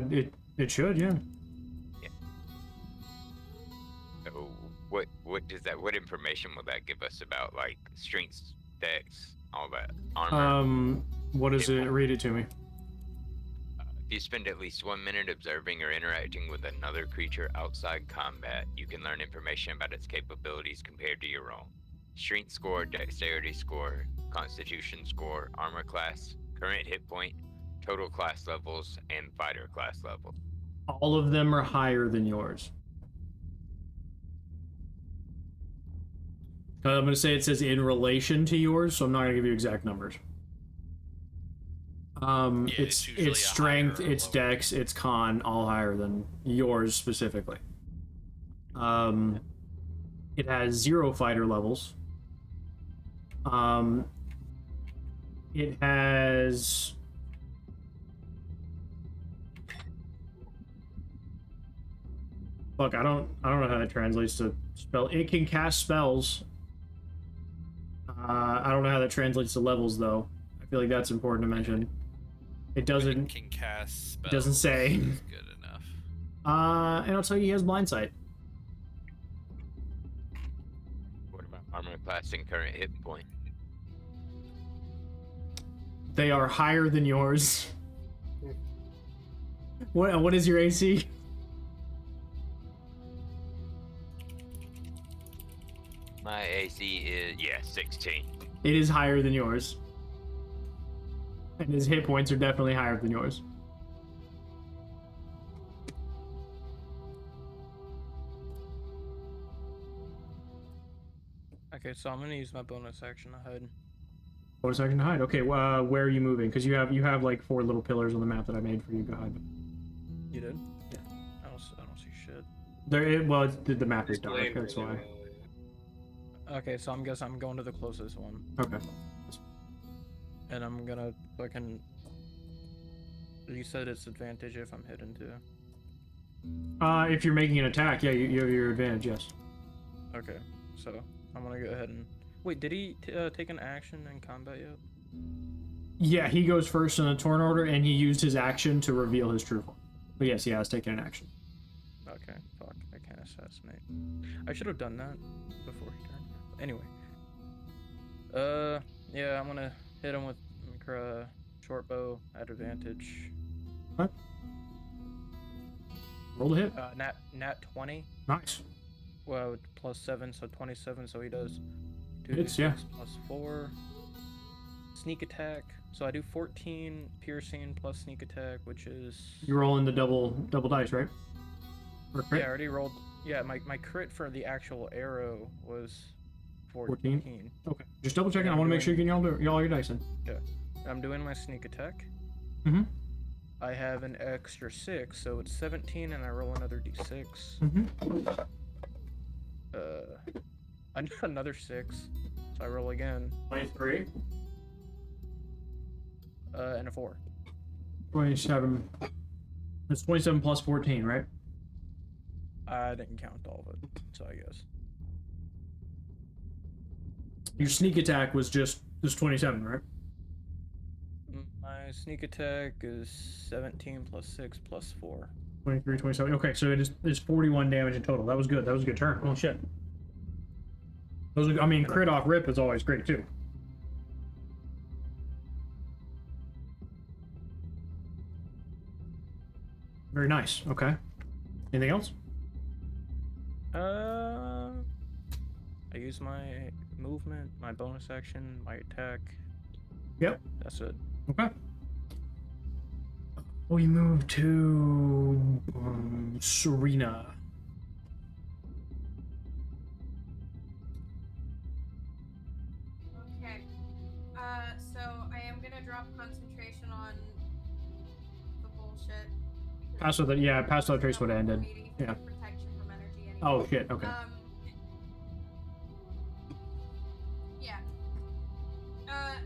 it?
It should, yeah.
Yeah. So what does that? What information will that give us about like strengths, dex, all that armor?
What does it? Read it to me.
If you spend at least 1 minute observing or interacting with another creature outside combat, you can learn information about its capabilities compared to your own. Strength score, dexterity score, constitution score, armor class, current hit point, total class levels, and fighter class level.
All of them are higher than yours. I'm going to say it says in relation to yours, so I'm not going to give you exact numbers. It's strength, it's dex, it's con, all higher than yours specifically. It has 0 fighter levels. It has... Fuck, I don't know how that translates to spell. It can cast spells. I don't know how that translates to levels though. I feel like that's important to mention. It doesn't.
Can cast spells.
It doesn't say.
Is good enough.
And I'll tell you, he has blind sight.
What about armor class and current hit point?
They are higher than yours. What is your AC?
My AC is 16.
It is higher than yours. And his hit points are definitely higher than yours.
Okay, so I'm gonna use my bonus action to hide.
Bonus action to hide. Okay, where are you moving? Because you have like 4 little pillars on the map that I made for you to hide.
You did?
Yeah.
I don't see shit.
The map is dark. That's why.
Okay, so I'm going to the closest one.
Okay.
And I'm gonna fucking. You said it's advantage if I'm hidden too.
If you're making an attack, yeah, you have your advantage. Yes.
Okay, so I'm gonna go ahead and wait. Did he take an action in combat yet?
Yeah, he goes first in a turn order, and he used his action to reveal his true form. But yes, he has taken an action.
Okay, fuck. I can't assassinate. I should have done that before he turned. Anyway. Yeah, I'm gonna hit him with short bow at advantage.
What? Roll the hit.
Nat 20.
Nice.
Well, +7, so 27. So he does 2
Hits, yeah.
+4. Sneak attack. So I do 14 piercing plus sneak attack, which is.
You're rolling the double dice, right? Or crit?
Yeah, I already rolled. Yeah, my crit for the actual arrow was 14.
Okay. Just double checking. I want to make sure you can all your dice in.
Yeah. I'm doing my sneak attack.
Mm-hmm.
I have an extra 6, so it's 17, and I roll another d6.
Mm-hmm.
Another 6, so I roll again.
23.
And a 4.
27. That's 27 plus 14, right?
I didn't count all of it, so I guess.
Your sneak attack was just 27, right?
My sneak attack is 17 plus 6 plus 4.
23, 27. Okay, so it's 41 damage in total. That was good. That was a good turn. Oh shit. Crit off rip is always great too. Very nice. Okay. Anything else?
I use my movement, my bonus action, my attack.
Yep.
That's it.
Okay. We move to Serena.
Okay. So I am gonna drop concentration on the bullshit.
Pass without trace would have ended. Yeah.
Protection from energy anyway.
Oh shit. Okay.
Yeah.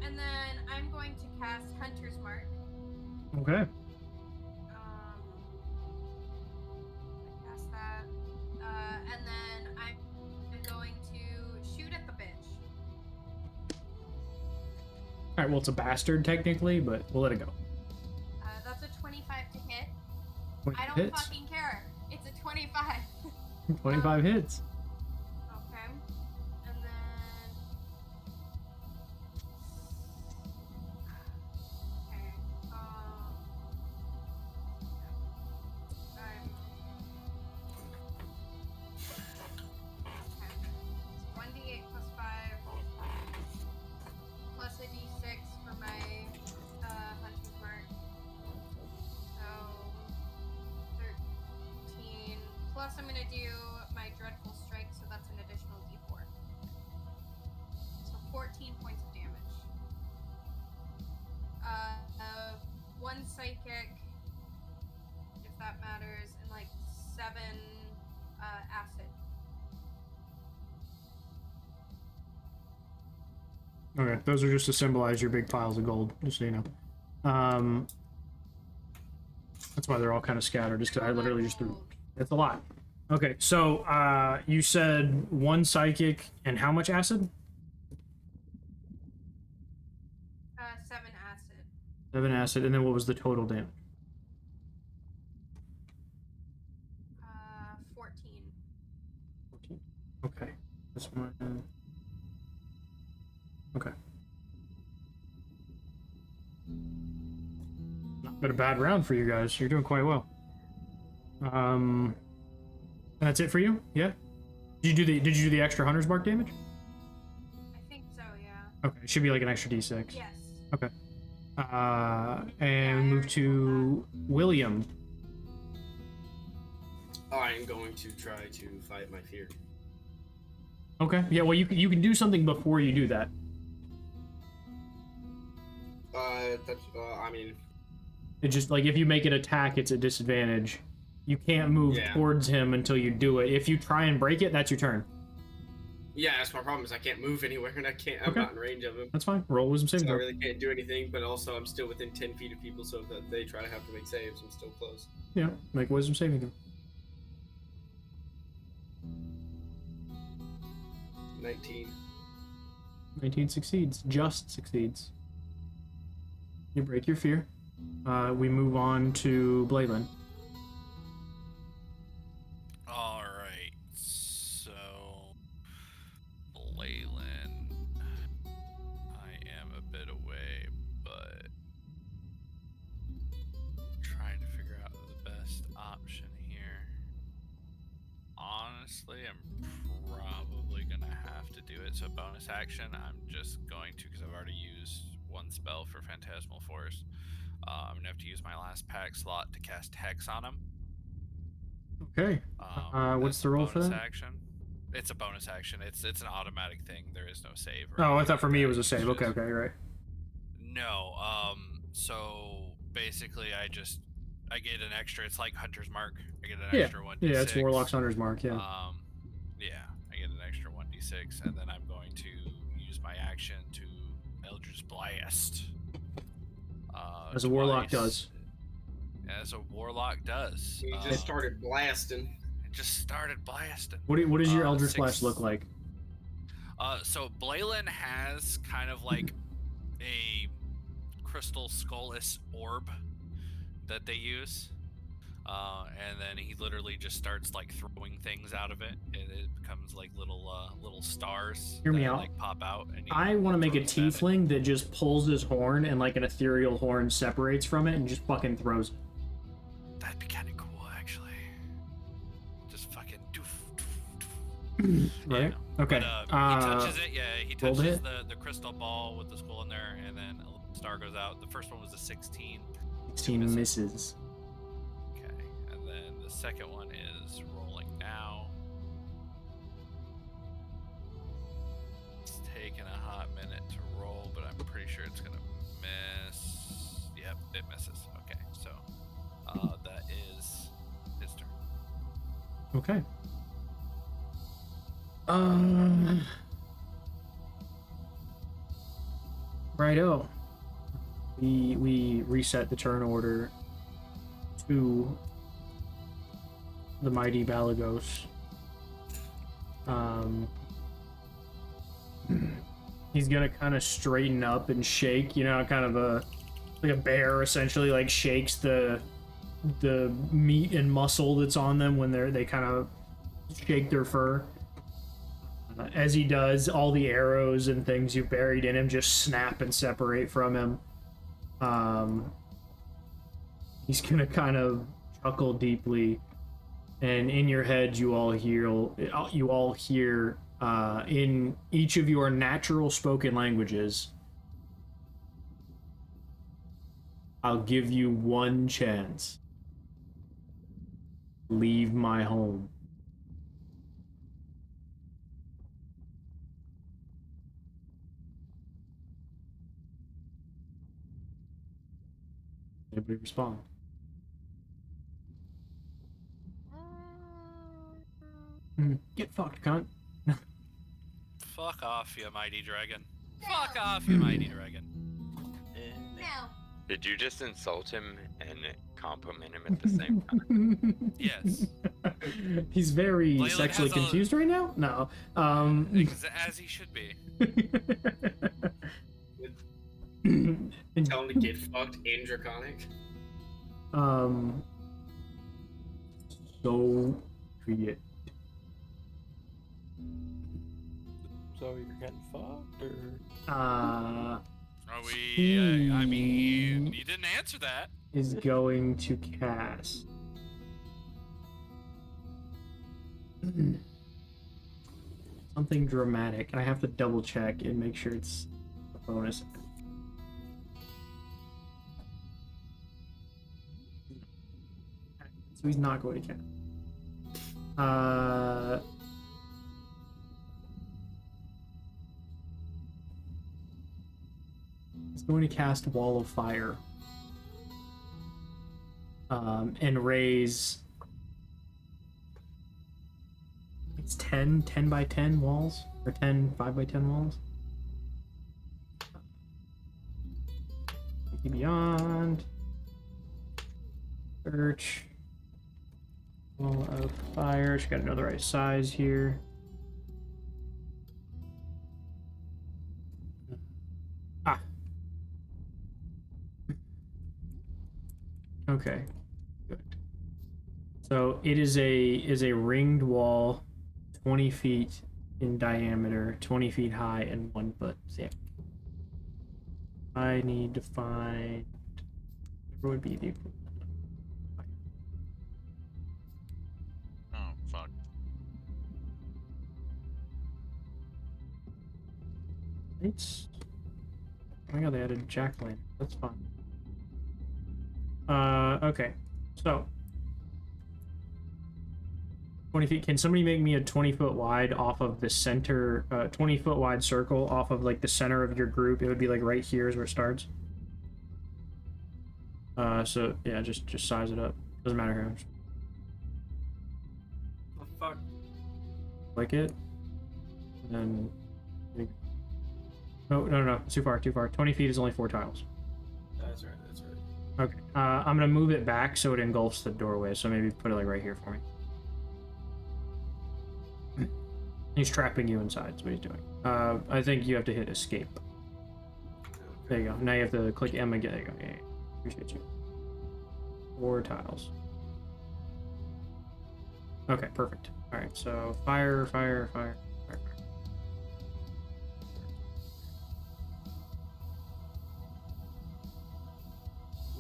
And then I'm going to cast Hunter's Mark.
Okay.
Cast that. And then I'm going to shoot at the bitch.
All right. Well, it's a bastard technically, but we'll let it go.
That's a 25 to hit.
25
I don't
hits.
fucking care. It's a 25.
25 hits.
Okay. And then. Okay. I'm. Okay. So 1d8 plus 5 plus a d6 for my Hunter's Mark. So 13. Plus I'm gonna do my Dreadful Strike, so that's an additional d4. So 14 points of damage. One psychic, if that matters, and like 7 acid.
Okay, those are just to symbolize your big piles of gold, just so you know. That's why they're all kind of scattered, just because I literally just threw. It's a lot. Okay, so you said 1 psychic and how much acid?
7 acid.
7 acid, and then what was the total damage?
14.
14. Okay, that's my. Okay. Not been a bad round for you guys. You're doing quite well. And that's it for you? Yeah. Did you do the extra Hunter's Mark damage?
I think so, yeah.
Okay, it should be like an extra d6.
Yes.
Okay. And move to William.
I'm going to try to fight my fear.
Okay. Yeah. Well, you can do something before you do that.
I mean,
It just like if you make an attack, it's a disadvantage. You can't move towards him until you do it. If you try and break it, that's your turn.
yeah, that's my problem is I can't move anywhere and I'm not in range of him.
That's fine. Roll wisdom saving
So I
throw.
really can't do anything, but also I'm still within 10 feet of people, so that they try to have to make saves, I'm still close.
Yeah. Make wisdom saving throw.
19.
19 succeeds. Just succeeds. You break your fear. We move on to Leyland.
Alright, so Leyland, I am a bit away, but trying to figure out the best option here. Honestly, I'm probably gonna have to do it. So bonus action, I'm just going to, because I've already used 1 spell for Phantasmal Force. I'm gonna have to use my last pack slot to cast Hex on him.
Okay. What's the roll for that?
Action. It's a bonus action. It's an automatic thing. There is no save.
Oh, I thought for me it was a save. Okay, okay, you're right.
No. So basically, I get an extra. It's like Hunter's Mark. I get an extra 1d6.
Yeah, it's Warlock's Hunter's Mark. Yeah.
Yeah, I get an extra 1d6, and then I'm going to use my action to Eldritch Blast.
As a Warlock does.
As a Warlock does.
You just started blasting.
It just started blasting.
What does your Eldritch Blast look like?
So Leyland has kind of like a crystal skulless orb that they use. And then he literally just starts like throwing things out of it, and it becomes like little stars.
Hear me
that,
out.
Like pop out. And
I want to make a tiefling that just pulls his horn and like an ethereal horn separates from it and just fucking throws it.
That'd be kind of cool, actually. Just fucking doof.
Right?
Yeah.
Okay.
But, he touches it. Yeah, he
roll to
touches
hit.
the crystal ball with the skull in there, and then a little star goes out. The first one was a 16.
16 misses.
Okay, and then the second one is rolling now. It's taking a hot minute to roll, but I'm pretty sure it's gonna miss. Yep, it misses. Okay, so that is his turn.
Okay. Righto. We reset the turn order to the mighty Balagos. He's gonna kind of straighten up and shake, you know, kind of like a bear essentially, like shakes the meat and muscle that's on them when they kind of shake their fur. As he does, all the arrows and things you've buried in him just snap and separate from him. He's gonna kind of chuckle deeply, and in your head you all hear in each of your natural spoken languages, I'll give you one chance. Leave my home. Anybody respond? Get fucked, cunt.
Fuck off, you mighty dragon. Fuck off, you mighty dragon.
No.
Did you just insult him and compliment him at the same time?
Yes.
He's very
Leyland
sexually
has a-
confused right now? No.
As he should be.
Tell him to get fucked in Draconic.
So create.
So you're getting fucked, or?
Are we? I mean, you didn't answer that.
Is going to cast. Something dramatic, and I have to double check and make sure it's a bonus. So he's not going to cast. He's going to cast Wall of Fire. And raise. It's 10 by 10 walls, or 5 by 10 walls. Beyond. Search. Wall of Fire. She got to know the right size here. Ah. Okay. Good. So it is a ringed wall, 20 feet in diameter, 20 feet high, and 1 foot thick. I need to find whatever would be the equivalent.
Oh, fuck.
It's. Oh my god, they added jack-o'-lantern. That's fine. Okay. So. 20 feet. Can somebody make me a 20-foot wide off of the center, 20-foot wide circle off of like the center of your group? It would be like right here is where it starts. So yeah, just size it up. Doesn't matter how.
Oh, fuck.
Click it. And then. No. Too far. 20 feet is only 4 tiles.
That's right.
Okay. I'm gonna move it back so it engulfs the doorway. So maybe put it like right here for me. He's trapping you inside. That's what he's doing. I think you have to hit escape. There you go. Now you have to click M again. There you go. Yeah. Appreciate you. 4 tiles. Okay, perfect. All right. So fire.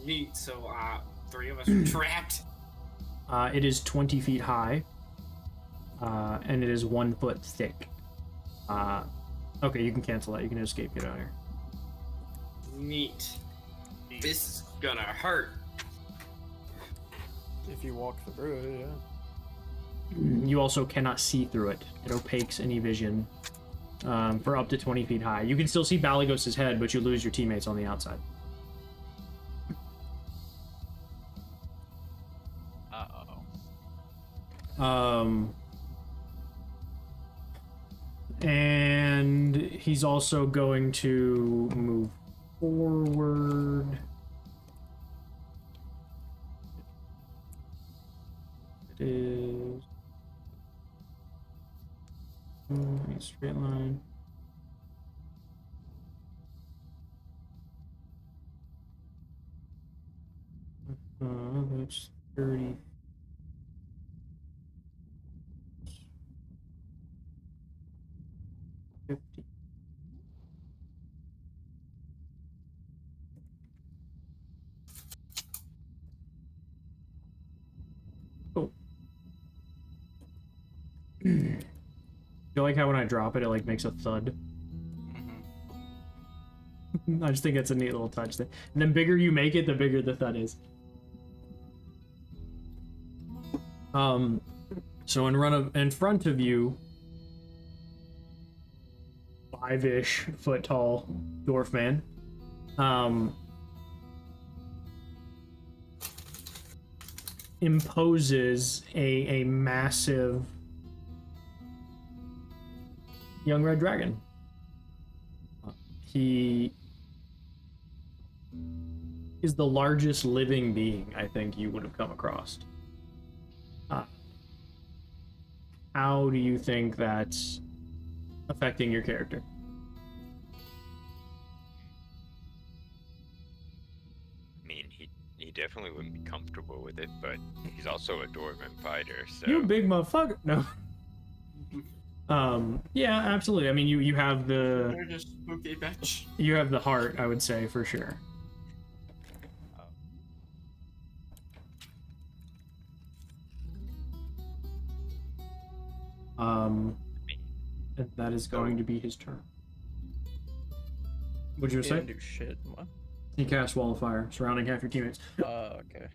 Neat. So, 3 of us are trapped.
It is 20 feet high. And it is 1 foot thick. Okay, you can cancel that. You can escape. Get out of here.
Neat. This is gonna hurt.
If you walk through it, yeah.
You also cannot see through it. It opaques any vision for up to 20 feet high. You can still see Balagos' head, but you lose your teammates on the outside. And he's also going to move forward. It is straight line. That's 30. Cool. You like how when I drop it, it like makes a thud? I just think it's a neat little touch there. And the bigger you make it, the bigger the thud is. So in front of you, 5-ish foot tall dwarf man. Imposes a massive young red dragon. He is the largest living being I think you would have come across. How do you think that's affecting your character?
I mean, he definitely wouldn't be comfortable with it, but he's also a dwarven fighter, so...
You big motherfucker! No. Yeah, absolutely. I mean, you have the...
They're just okay, bitch.
You have the heart, I would say, for sure. And that is going to be his turn. What'd you
He
say?
didn't do shit. What?
He cast Wall of Fire, surrounding half your teammates.
Okay.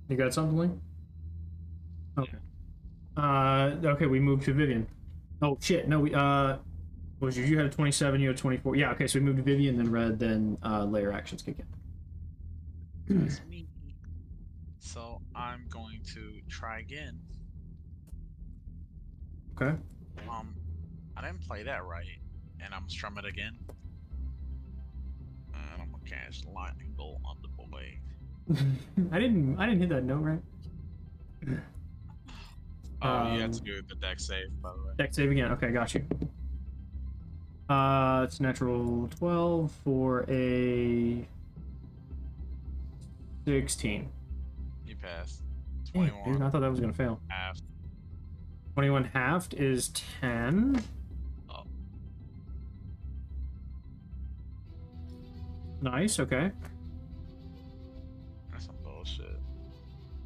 You got something, Lee? Okay. Okay, we moved to Vivian. Oh shit, no, what was you had a 27, you had a 24. Yeah, okay, so we moved to Vivian, then Red, then layer actions kick in.
That's me. So I'm going to try again.
Okay.
I didn't play that right, and I'm strum it again. And I'm gonna cast lightning bolt on the boy.
I didn't hit that note right.
Oh, you have to do the deck save, by the way.
Deck save again. Okay, got you. It's natural 12 for a 16.
You passed.
Damn,
21.
dude, I thought that was gonna fail.
Half.
21 halved is 10.
Oh.
Nice, okay.
That's some bullshit.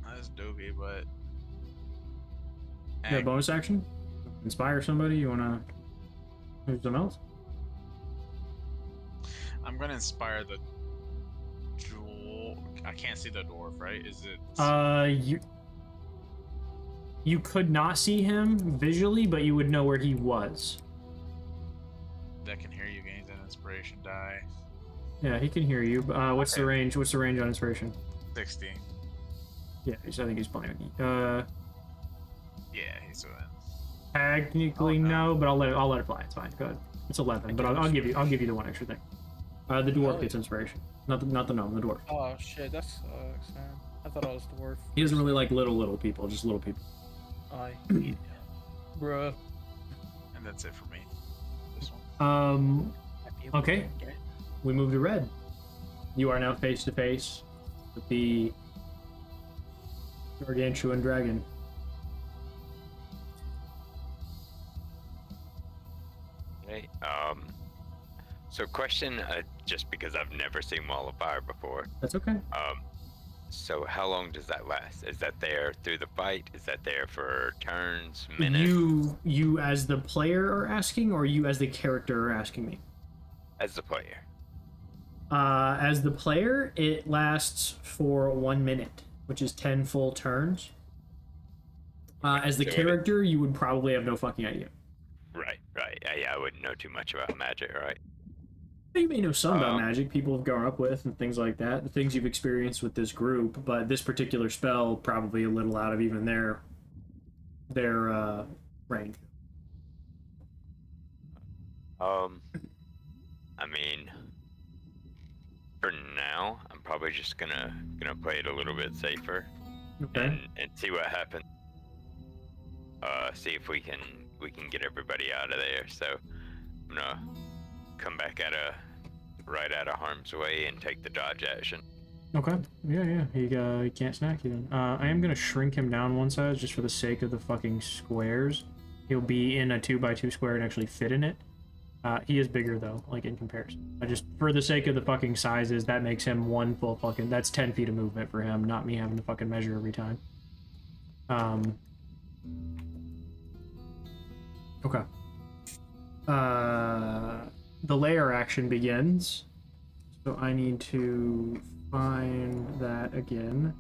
That's dopey, but...
You got a bonus action? Inspire somebody? You wanna do something else?
I'm gonna inspire the jewel. I can't see the dwarf, right? Is it?
You could not see him visually, but you would know where he was.
That can hear you gains an inspiration die.
Yeah, he can hear you. What's the range? What's the range on inspiration?
60.
Yeah, I think he's playing.
Yeah, he's within.
Technically no, but I'll let it fly. It's fine. Go ahead. It's 11, but I'll give you the one extra thing. The dwarf gets inspiration, not the gnome, the dwarf.
Oh shit, that sucks, man. I thought I was the dwarf.
He doesn't really like little people, just little people.
Bruh.
And that's it for me. This one.
Okay. We move to Red. You are now face to face with the gargantuan dragon.
Okay. So question, just because I've never seen Wall of Fire before.
That's okay.
So how long does that last? Is that there through the fight? Is that there for turns, minutes?
You as the player are asking, or you as the character are asking me?
As the player.
As the player, it lasts for 1 minute, which is 10 full turns. As the character, you would probably have no fucking idea.
Right. Yeah, I wouldn't know too much about magic, right?
You may know some about magic people have grown up with and things like that, the things you've experienced with this group, but this particular spell probably a little out of even their range.
I mean, for now, I'm probably just gonna play it a little bit safer
Okay.
and see what happens. See if we can get everybody out of there. So I'm gonna come back right out of harm's way and take the dodge action.
Okay. Yeah. He can't snack you then. I am gonna shrink him down one size just for the sake of the fucking squares. He'll be in a 2x2 square and actually fit in it. He is bigger though, like in comparison. I just, for the sake of the fucking sizes, that makes him one full fucking, that's 10 feet of movement for him, not me having to fucking measure every time. Okay. The layer action begins. So I need to find that again.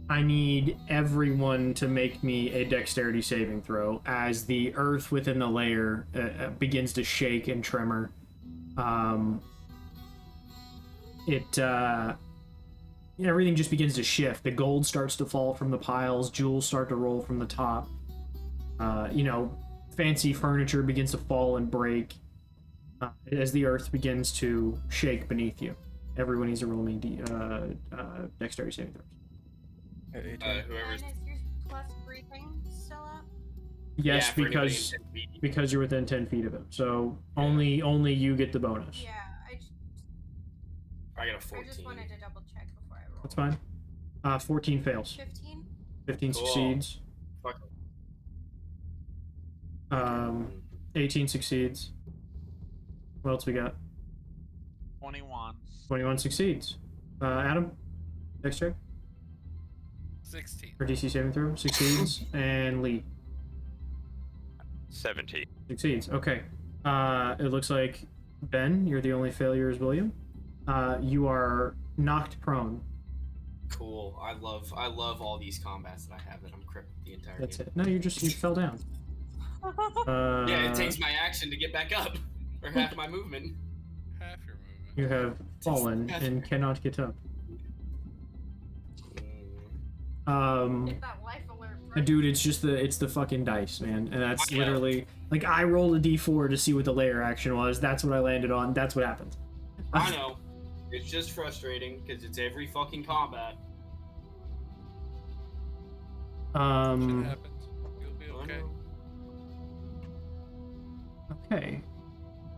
I need everyone to make me a dexterity saving throw as the earth within the layer begins to shake and tremor. Everything just begins to shift. The gold starts to fall from the piles, jewels start to roll from the top. Fancy furniture begins to fall and break as the earth begins to shake beneath you. Everyone needs to roll me dexterity saving throws.
Whoever's.
And is your plus breathing still up?
Yes,
Yeah, for anybody in 10 feet.
because you're within 10 feet of it. So only you get the bonus.
Yeah,
I got a
I
14.
just wanted to double check before I roll.
That's fine. 14 fails.
15?
15
Cool.
succeeds.
Fuck.
18 succeeds. What else we got?
21.
21 succeeds. Adam? Next check?
16.
For DC saving throw? Succeeds. And Lee?
17.
Succeeds. Okay. It looks like Ben, you're the only failure as William. You are knocked prone.
Cool. I love all these combats that I have that I'm crippled the entire
That's
game.
it. No, you fell down.
Yeah, it takes my action to get back up, or half my movement.
Half your movement.
You have fallen and cannot get up.
Get that life alert, bro.
Dude, it's the fucking dice, man, and that's
I know.
literally like I rolled a d4 to see what the layer action was. That's what I landed on. That's what happened.
I know. It's just frustrating because it's every fucking combat.
Shit happens. You'll be
I
okay.
know.
Okay,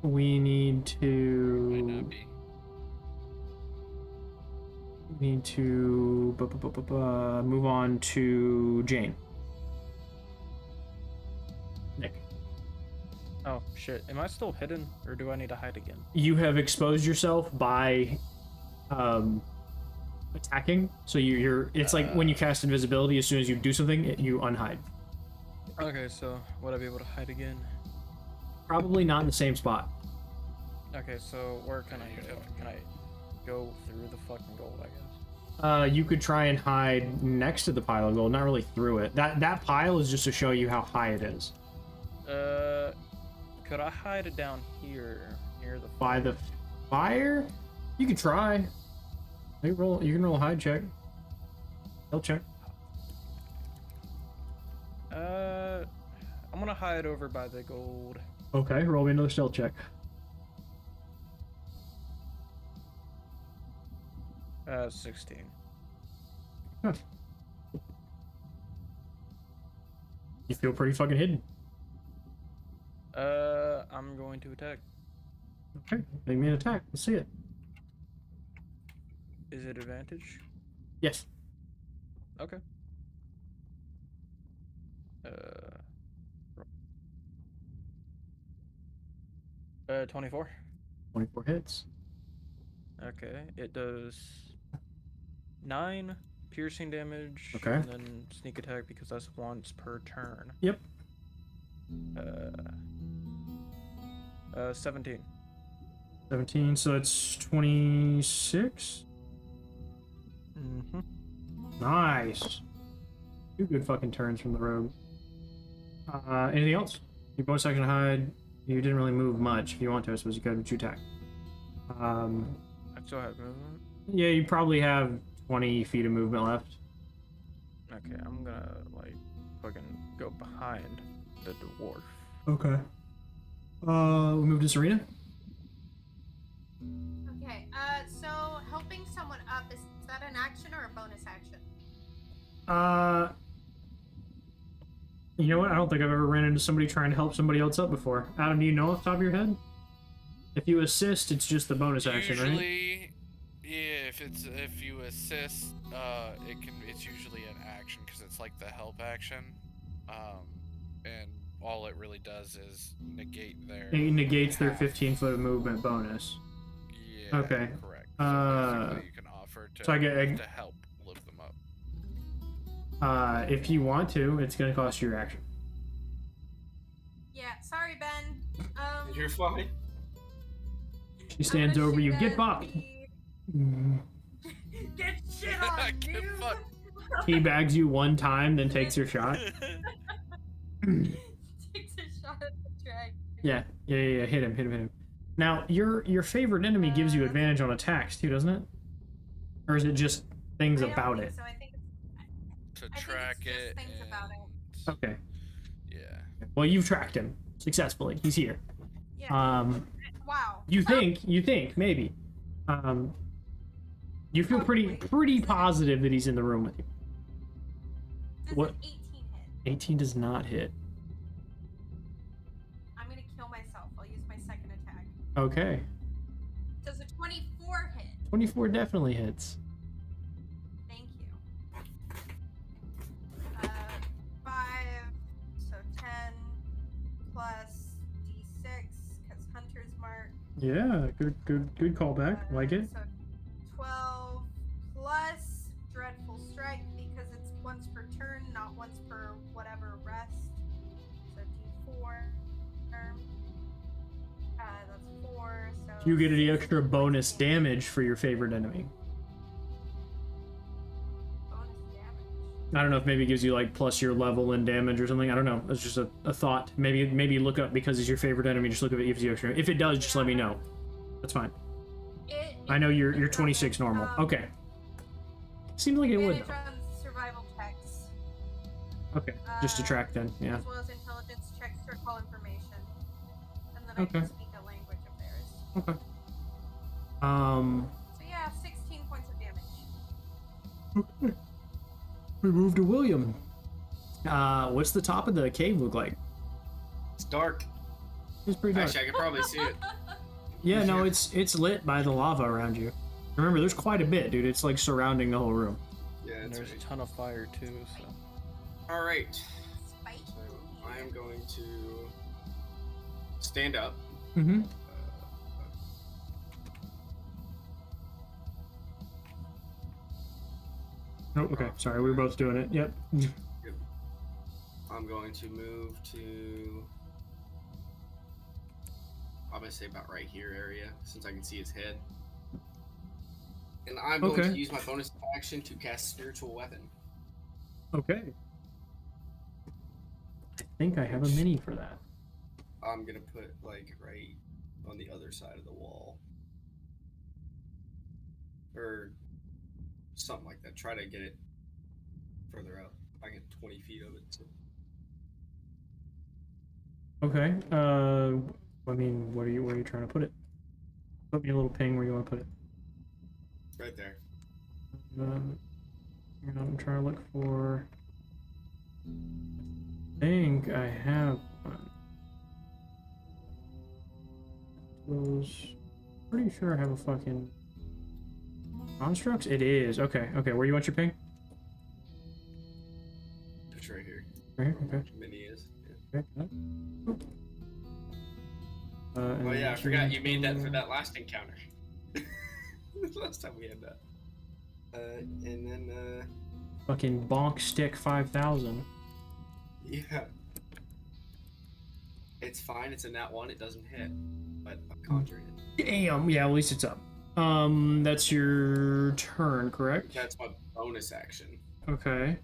we need
Might
to
not be.
move on to Jane. Nick,
Oh shit! Am I still hidden, or do I need to hide again?
you have exposed yourself by attacking. So you're. It's like when you cast invisibility. As soon as you do something, you unhide.
Okay, so would I be able to hide again?
Probably not in the same spot.
Okay, so where can I go? Can I go through the fucking gold? I guess.
You could try and hide next to the pile of gold, not really through it. That pile is just to show you how high it is.
Could I hide it down here near the
By the fire? You could try. You can roll a hide check. He'll check.
I'm gonna hide over by the gold.
Okay, roll me another stealth check.
16.
Huh. You feel pretty fucking hidden.
I'm going to attack.
Okay, make me an attack. Let's see it.
Is it advantage?
Yes.
Okay. 24.
24 hits.
Okay, it does 9 piercing damage.
Okay.
And then sneak attack because that's once per turn.
Yep.
17.
17, so it's 26.
Mm-hmm.
Nice. 2 good fucking turns from the rogue. Anything else? Your bonus action hide. You didn't really move much. If you want to, I suppose you could, but you attack.
I still have movement.
Yeah, you probably have 20 feet of movement left.
Okay, I'm gonna like fucking go behind the dwarf.
Okay. We move to Serena.
Okay, so helping someone up, is that an action or a bonus action?
You know what? I don't think I've ever ran into somebody trying to help somebody else up before. Adam, do you know off the top of your head? If you assist, it's just the bonus action, right?
Usually, yeah. If you assist, it's usually an action because it's like the help action, and all it really does is negate their.
It negates their 15-foot of movement bonus.
Yeah.
Okay.
Correct. So basically you can offer to
so I get
to help lift them up.
If you want to, it's gonna cost you your action.
Yeah, sorry, Ben.
You're fine.
She stands over you. Get bucked.
Get shit on,
Get
dude.
fucked.
He bags you one time, then takes your shot.
Takes a shot at the dragon.
Yeah. Hit him. Now, your favorite enemy gives you advantage on attacks too, doesn't it? Or is it just things
I don't
about
think
it?
So I think
To
it's
track
just
it.
things about it.
Okay.
Yeah.
Well, you've tracked him successfully. He's here.
Yeah. Wow.
You think maybe. You feel pretty positive that he's in the room with you.
Does
What?
an 18 hit?
18 does not hit.
I'm gonna kill myself. I'll use my second attack.
Okay.
Does a 24 hit?
24 definitely hits.
Thank you. 5, so 10 plus D6 because Hunter's Mark.
Yeah, good callback. Like it.
So 12 plus Dreadful Strike because it's once per turn, not once per whatever rest. So D4. That's 4. So
You get the extra bonus damage for your favorite enemy.
bonus damage.
I don't know if maybe it gives you like plus your level and damage or something. I don't know. It's just a thought. Maybe look up because it's your favorite enemy. Just look up if it gives you extra. If it does, just let me know. That's fine. I know you're 26 normal. Okay. Seems like it would
Advantage
though.
on survival checks.
Okay. Just to track then. Yeah.
As well as intelligence checks to recall information. And then I
Okay.
can speak a language of theirs.
Okay.
So yeah, 16 points of damage.
Okay. We move to William. What's the top of the cave look like?
It's dark.
It's pretty dark.
Actually, I can probably see it.
Yeah, no, it's lit by the lava around you. Remember, there's quite a bit, dude. It's like surrounding the whole room.
Yeah,
And
it's
there's a
right.
ton of fire too, so.
All right.
Spike.
So I am going to stand up.
Mm-hmm. Oh, okay. Sorry, we were both doing it. Yep.
I'm going to move to, I'm gonna say about right here area, since I can see his head. And I'm going
Okay.
to use my bonus action to cast Spiritual Weapon.
Okay. I think I have a mini for that.
I'm gonna put like right on the other side of the wall. Or something like that. Try to get it further out. I get 20 feet of it. So.
Okay. I mean, where are you trying to put it? Put me a little ping where you want to put it.
Right there.
I'm trying to look for. I think I have one. Pretty sure I have a fucking construct. It is okay. Okay, where do you want your ping?
It's right here.
Right here. Okay.
Mini is. Yeah.
Okay. got it.
Oh yeah, I forgot you made that for that last encounter. Last time we had that. And then
Fucking bonk stick 5000.
yeah. It's fine, it's a nat 1, it doesn't hit. But I'm conjuring it.
Damn. Yeah, at least it's up. That's your turn, correct?
That's my bonus action.
Okay.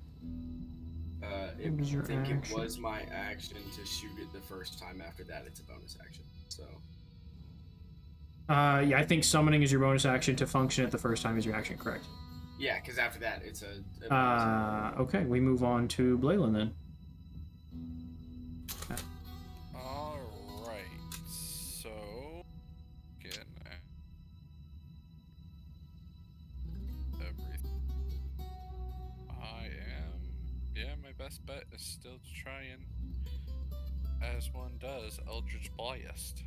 I
What is your
think
action?
it was my action to shoot it the first time. After that, it's a bonus action. So.
Yeah, I think summoning is your bonus action to function at the first time is your action, correct?
Yeah, because after that, it's a.
Okay, we move on to Leyland then.
Alright, so again, everything. My best bet is still to try and, as one does, Eldritch Blast.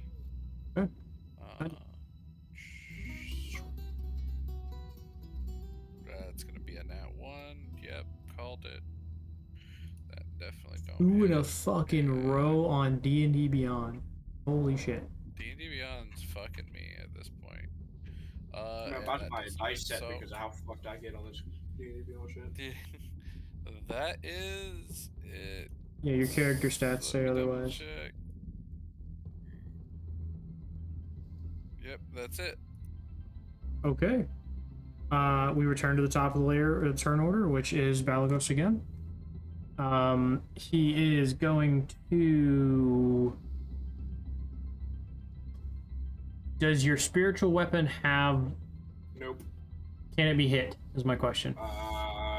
Okay.
That's gonna be a nat 1. Yep, called it. That definitely don't.
Two in a fucking row on D&D Beyond. Holy shit.
D&D Beyond's fucking me at this point.
I'm about to buy a dice set because of how fucked I get on this D&D Beyond shit.
That is it.
Yeah, your character stats say otherwise.
Check. Yep, that's it.
Okay. We return to the top of the turn order, which is Balagos again. He is going to... Does your spiritual weapon have...
Nope.
Can it be hit, is my question.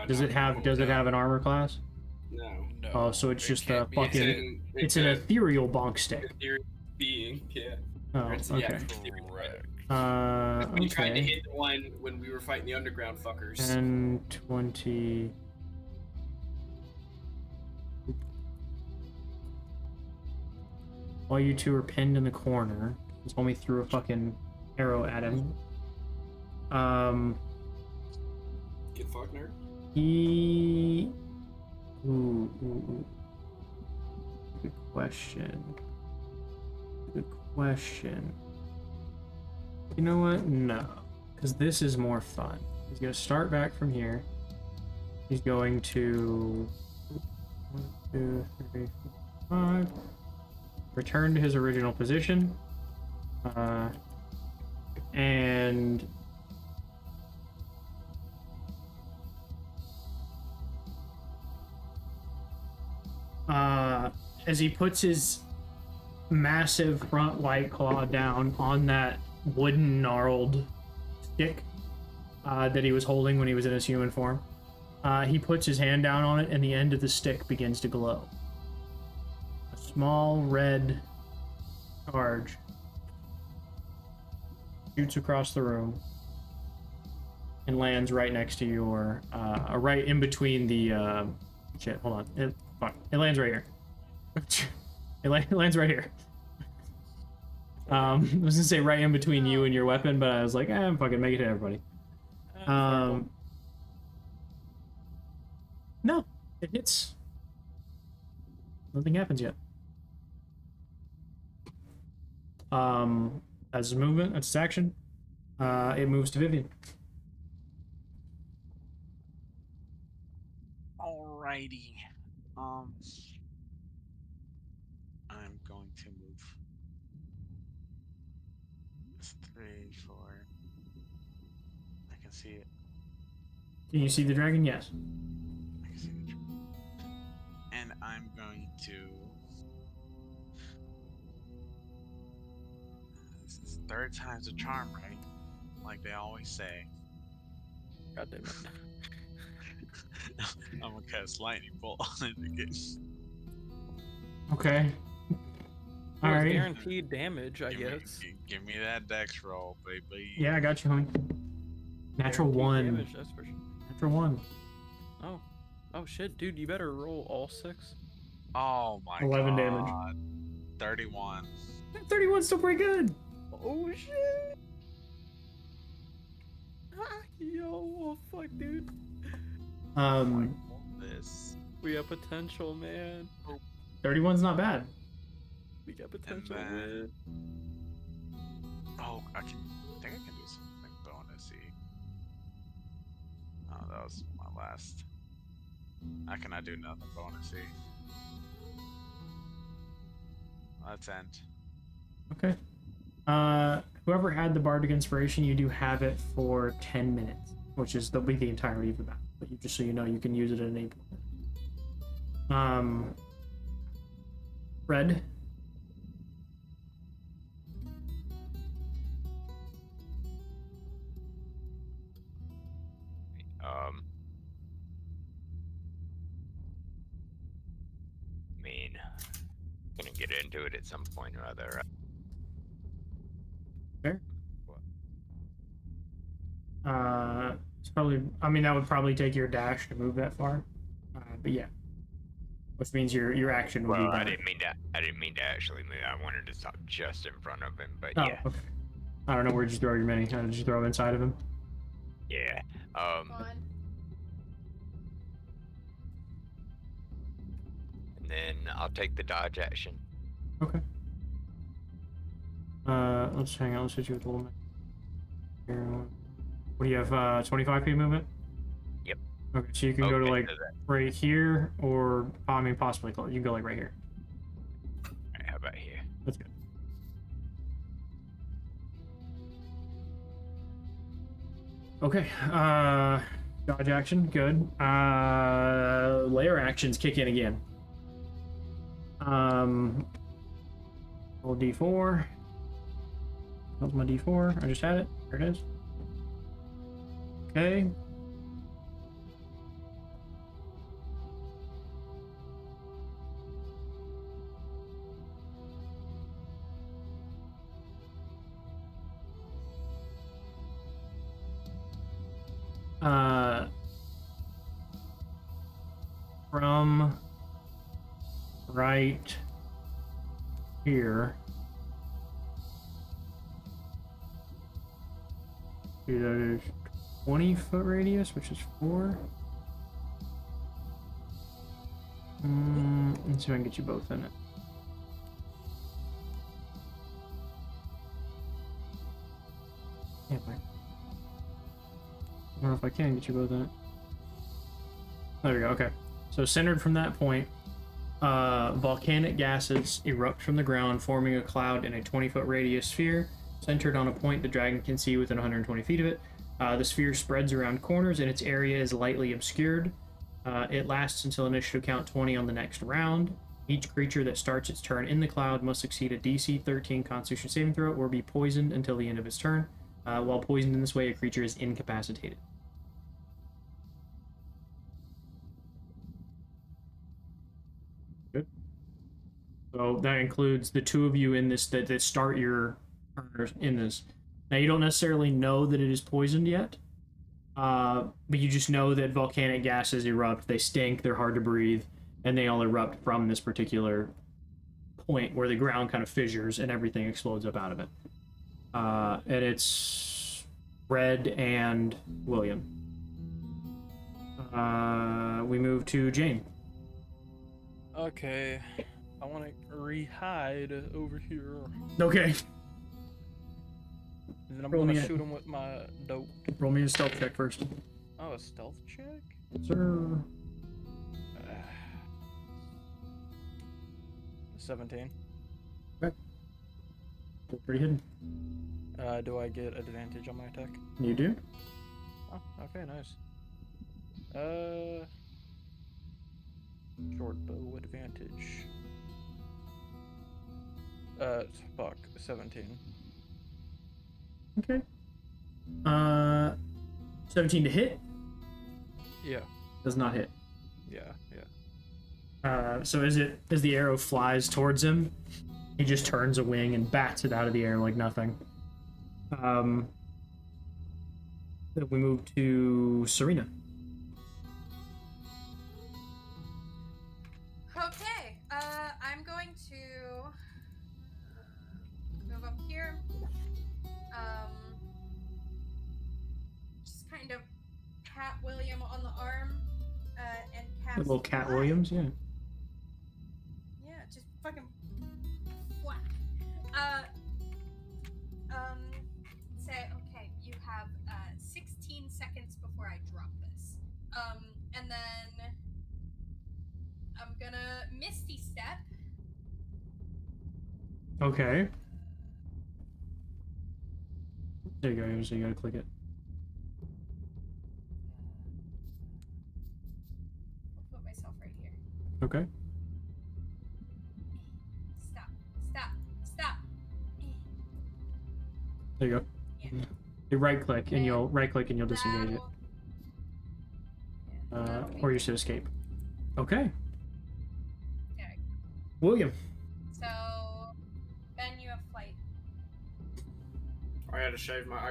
Does
no,
it have an armor class?
No.
Oh, so it's just a fucking... It's an
a
ethereal bonk stick.
ethereal being, yeah.
Oh, okay.
Yeah,
Correct.
we tried to
Okay.
hit the one when we were fighting the underground fuckers.
10, 20... While you two are pinned in the corner, he told me threw a fucking arrow at him.
Get fucked, nerd.
He... Ooh. Good question. Good question. You know what? No. Because this is more fun. He's going to start back from here. He's going to... 1, 2, 3, 4, 5. Return to his original position. And... as he puts his massive front white claw down on that wooden gnarled stick that he was holding when he was in his human form, he puts his hand down on it and the end of the stick begins to glow. A small red charge shoots across the room and lands right next to your, right in between the, shit, hold on. It lands right here. It lands right here. I was gonna say right in between you and your weapon, but I was like, fucking make it to everybody. No, it hits. Nothing happens yet. As a movement, that's its action. It moves to Vivian.
Alrighty. I'm going to move. It's 3, 4. I can see it.
Can you see the dragon? Yes.
I can see the dragon. And I'm going to. This is third time's a charm, right? Like they always say.
God damn it.
I'm gonna cast lightning bolt on it again.
Okay. All right.
Guaranteed damage, I guess.
Give me that dex roll, baby.
Yeah, I got you, homie. Natural
Guaranteed
1.
Damage, that's for sure.
Natural 1.
Oh shit, dude, you better roll all 6.
Oh my
11
god.
damage.
31.
31's still pretty good.
Oh shit. Yo, oh fuck, dude.
This.
We have potential, man.
31's not bad.
We got potential,
then-
man.
Oh, I think I can do something bonusy. Oh, that was my last. I cannot do nothing bonusy. Let's end.
Okay. Whoever had the Bardic Inspiration, you do have it for 10 minutes, which is that'll be the entirety of the battle. But you, just so you know, you can use it at any point. Red.
I mean, gonna get into it at some point or other.
Fair.
What?
It's probably. I mean, that would probably take your dash to move that far. But yeah, which means your action would
Well,
be.
I didn't mean to actually move. I wanted to stop just in front of him, but
Oh,
yeah.
okay. I don't know where did you throw your mini. Did you throw him inside of him?
Yeah.
Fun.
And then I'll take the dodge action.
Okay. Let's hang on. Let's hit you with a little bit. Here, what do you have? 25 feet movement?
Yep.
Okay, so you can go to like
so that-
right here, or I mean, possibly you can go like right here.
Alright, how about here?
That's good. Okay. Dodge action, good. Layer actions kick in again. Roll D4. That's my D4. I just had it. There it is. Okay. From right here to the 20-foot radius, which is 4. Let's see if I can get you both in it. Can't I? I don't know if I can get you both in it. There we go, okay. So centered from that point, volcanic gases erupt from the ground, forming a cloud in a 20-foot radius sphere, centered on a point the dragon can see within 120 feet of it. The sphere spreads around corners and its area is lightly obscured. It lasts until initiative count 20 on the next round. Each creature that starts its turn in the cloud must succeed a DC 13 Constitution saving throw or be poisoned until the end of its turn. While poisoned in this way, a creature is incapacitated. Good. So that includes the two of you in this that start your turners in this. Now you don't necessarily know that it is poisoned yet, but you just know that volcanic gases erupt. They stink. They're hard to breathe, and they all erupt from this particular point where the ground kind of fissures and everything explodes up out of it. And it's Red and William. We move to Jane.
Okay, I want to re-hide over here.
Okay.
And then I'm
Roll
gonna
me a-
shoot him with my dope.
Roll me a stealth check first.
Oh, a stealth check?
Sir.
17.
Okay. Still pretty hidden.
Do I get advantage on my attack?
You do?
Oh, okay, nice. Short bow advantage. Fuck, 17.
Okay. 17 to hit?
Yeah,
Does not hit.
yeah.
So as the arrow flies towards him, he just turns a wing and bats it out of the air like nothing. Then we move to Serena.
Okay, I'm going to move up here. Just kind of pat William on the arm, and cast
Little Cat
Fly.
Williams, yeah.
Yeah, just fucking whack. Say, okay, you have 16 seconds before I drop this. And then I'm gonna Misty Step.
Okay. There you go, so you gotta click it.
I'll put myself right here.
Okay.
Stop.
There you go.
Yeah.
You right click and you'll disengage it.
That'll-
Or you said escape. Okay.
Okay.
William.
So, Ben, you have flight.
I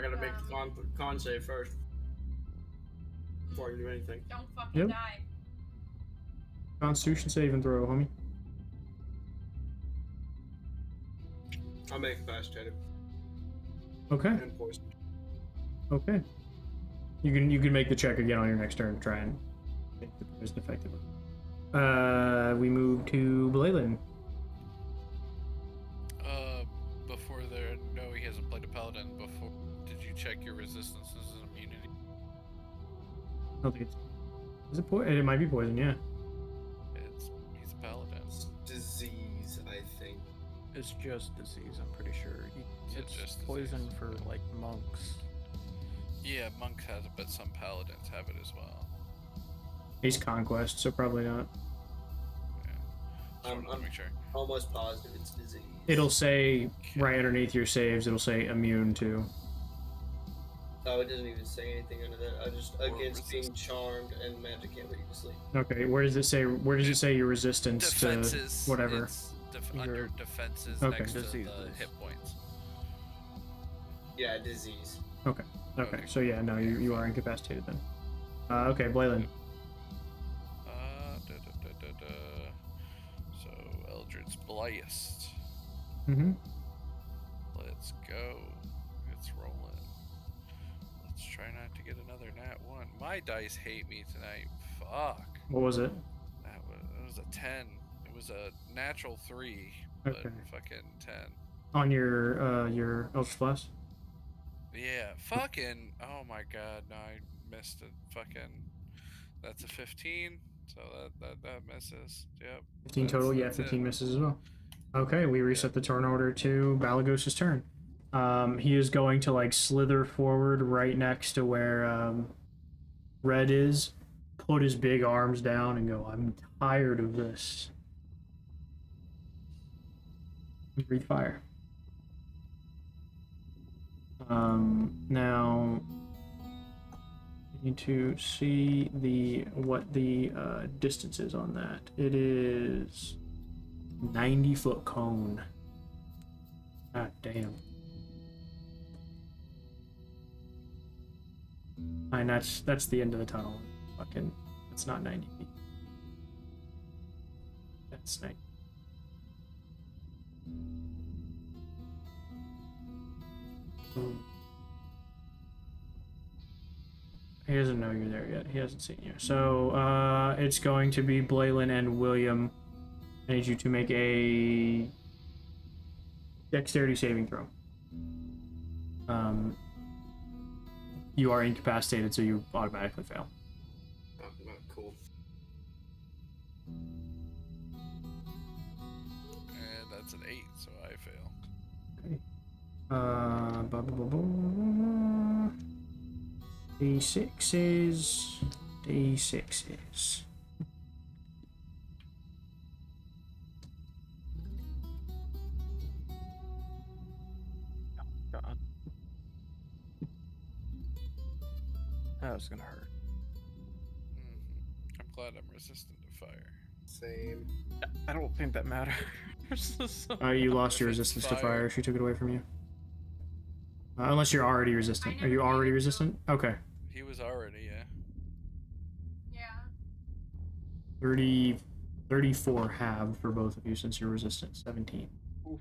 gotta make the con save first. Before I can do anything.
Don't fucking die.
Constitution saving throw, homie.
I'll make it incapacitated.
Okay.
And poisoned.
Okay. You can make the check again on your next turn to try and make the poison effective. We move to Leyland.
Before there, no, he hasn't played a paladin before. Did you check your resistances and immunity?
I don't think it's. Is it poison? It might be poison, yeah.
He's a paladin.
It's disease, I think.
It's just disease, I'm pretty sure. It's
just
poison
disease.
for, like, monks.
Yeah, monks has it, but some paladins have it as well.
He's conquest, so probably not.
Yeah. Just wanted to make sure.
Almost positive it's disease.
It'll say right underneath your saves. It'll say immune to.
Oh, it doesn't even say anything under that. I just
Or
against being
resist.
charmed and magic can't put you to sleep.
Okay, where does it say? Where does it say your resistance
Defenses.
to whatever?
It's
Your
under defenses
Okay.
next to
Diseases.
the hit points.
Yeah, disease.
Okay. So yeah, no, you are incapacitated then. Okay, Blayland.
So Eldritch Blast.
Mm-hmm.
Let's go. It's rolling. Let's try not to get another nat 1. My dice hate me tonight. Fuck.
What was it?
It was a 10. It was a natural 3, but
Okay.
fucking 10.
On your Eldritch Blast?
Yeah, fucking. Oh my god, no, I missed it. Fucking. That's a 15, so that misses. Yep.
15 total. Yeah, 15 misses as well. Okay, we reset the turn order to Balagos's turn. He is going to like slither forward right next to where Red is, put his big arms down, and go, "I'm tired of this." Breathe fire. Now I need to see what the distance is on that. It is 90-foot cone. God damn. And that's the end of the tunnel. Fucking, it's not 90 feet. That's 90. He doesn't know you're there yet. He hasn't seen you. So, it's going to be Blayland and William. I need you to make a dexterity saving throw. You are incapacitated, so you automatically fail.
Oh, cool.
And that's an 8, so I fail.
Okay. D6s.
God. That was gonna hurt.
I'm glad I'm resistant to fire.
Same.
I don't think that matters.
You lost your
If it's
resistance to
fire.
fire. She took it away from you. Unless you're already resistant. Are you already resistant? Okay.
He was already, yeah.
Yeah.
34 halved for both of you since you're resistant. 17.
Oof.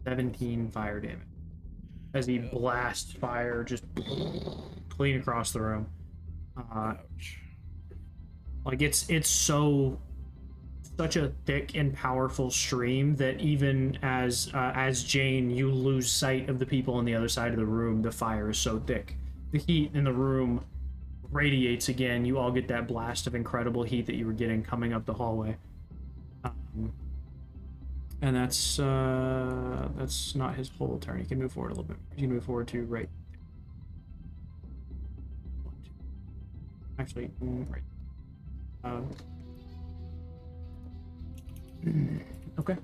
17 fire damage. As he blasts fire just clean across the room.
Ouch.
Like it's such a thick and powerful stream that even as Jane, you lose sight of the people on the other side of the room. The fire is so thick. The heat in the room radiates again. You all get that blast of incredible heat that you were getting coming up the hallway. And that's not his whole turn. He can move forward a little bit. He can move forward to right. Actually, right. Okay.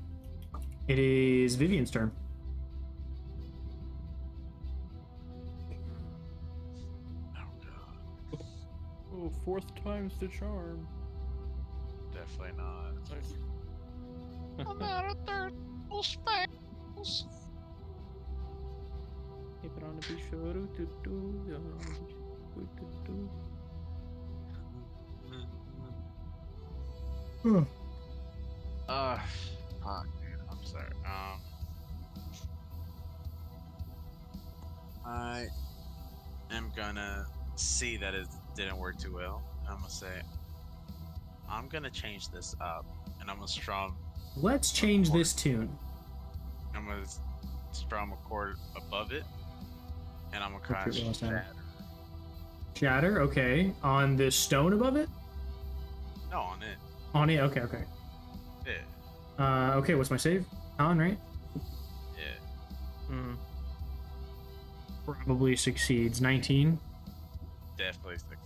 It is Vivian's turn.
Oh, fourth time's the charm.
Definitely not.
I'm out of third spells.
Keep it on the beach.
Fuck, dude. I'm sorry. I am gonna see that it didn't work too well. I'm gonna say, I'm gonna change this up, and I'm gonna strum.
Let's change this tune.
I'm gonna strum a chord above it, and I'm gonna cast
What was that?
shatter.
Shatter, okay. On the stone above it?
No, on it.
On it, okay, okay.
Yeah.
Okay, what's my save? On, right?
Yeah.
Probably succeeds. 19?
Definitely succeeds.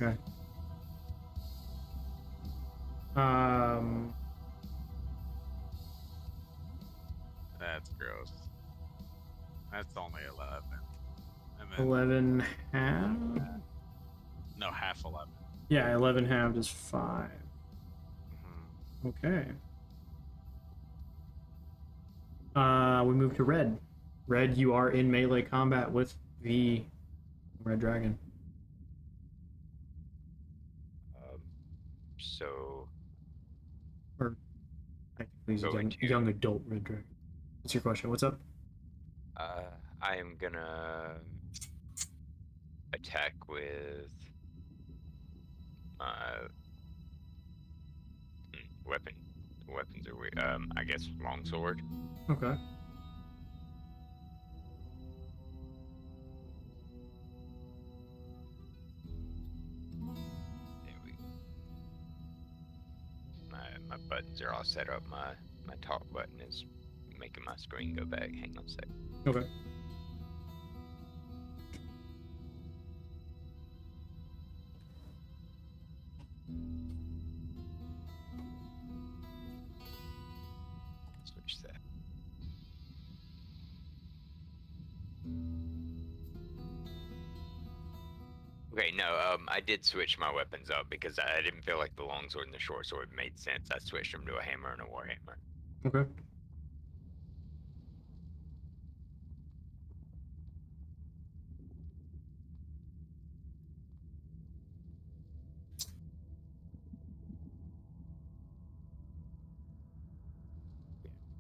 Okay.
That's gross. That's only 11. And then
11 half?
no, half 11.
Yeah, 11 halved is 5.
Mhm.
Okay. We move to red. Red, you are in melee combat with the red dragon.
So
Or technically he's a
Going to-
young adult red dragon. What's your question? What's up?
I am gonna attack with weapon. Weapons are weird. I guess longsword.
Okay.
There we go. My buttons are all set up. My talk button is making my screen go back. Hang on a sec.
Okay.
Switch that. Okay, no, I did switch my weapons up because I didn't feel like the longsword and the short sword made sense. I switched them to a hammer and a warhammer.
Okay.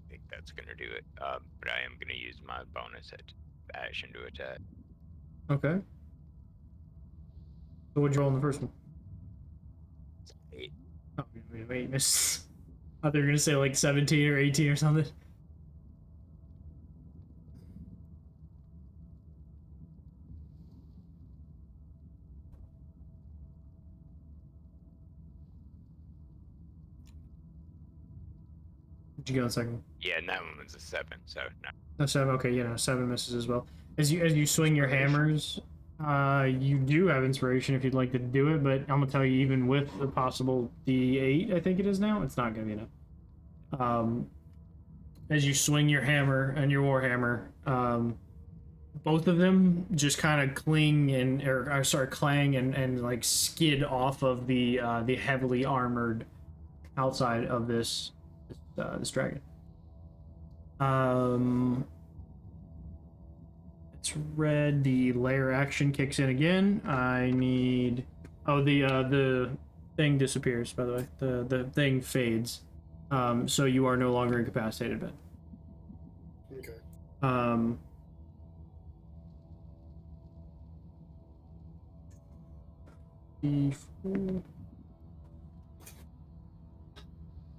I think that's gonna do it. But I am gonna use my bonus action to attack.
Okay. So what'd you roll in the first one?
8.
Oh, wait, miss. I thought you were gonna say like 17 or 18 or something. Did you go on second?
Yeah, and that one was a 7, so no.
No, 7. Okay, you know, 7 misses as well. As you swing your hammers, you do have inspiration if you'd like to do it, but I'm gonna tell you, even with the possible D8, I think it is now, it's not gonna be enough. As you swing your hammer and your warhammer, both of them just kind of cling and clang and like skid off of the heavily armored outside of this dragon. It's red. The layer action kicks in again. I need. Oh, the thing disappears. By the way, the thing fades. So you are no longer incapacitated, Ben.
Okay.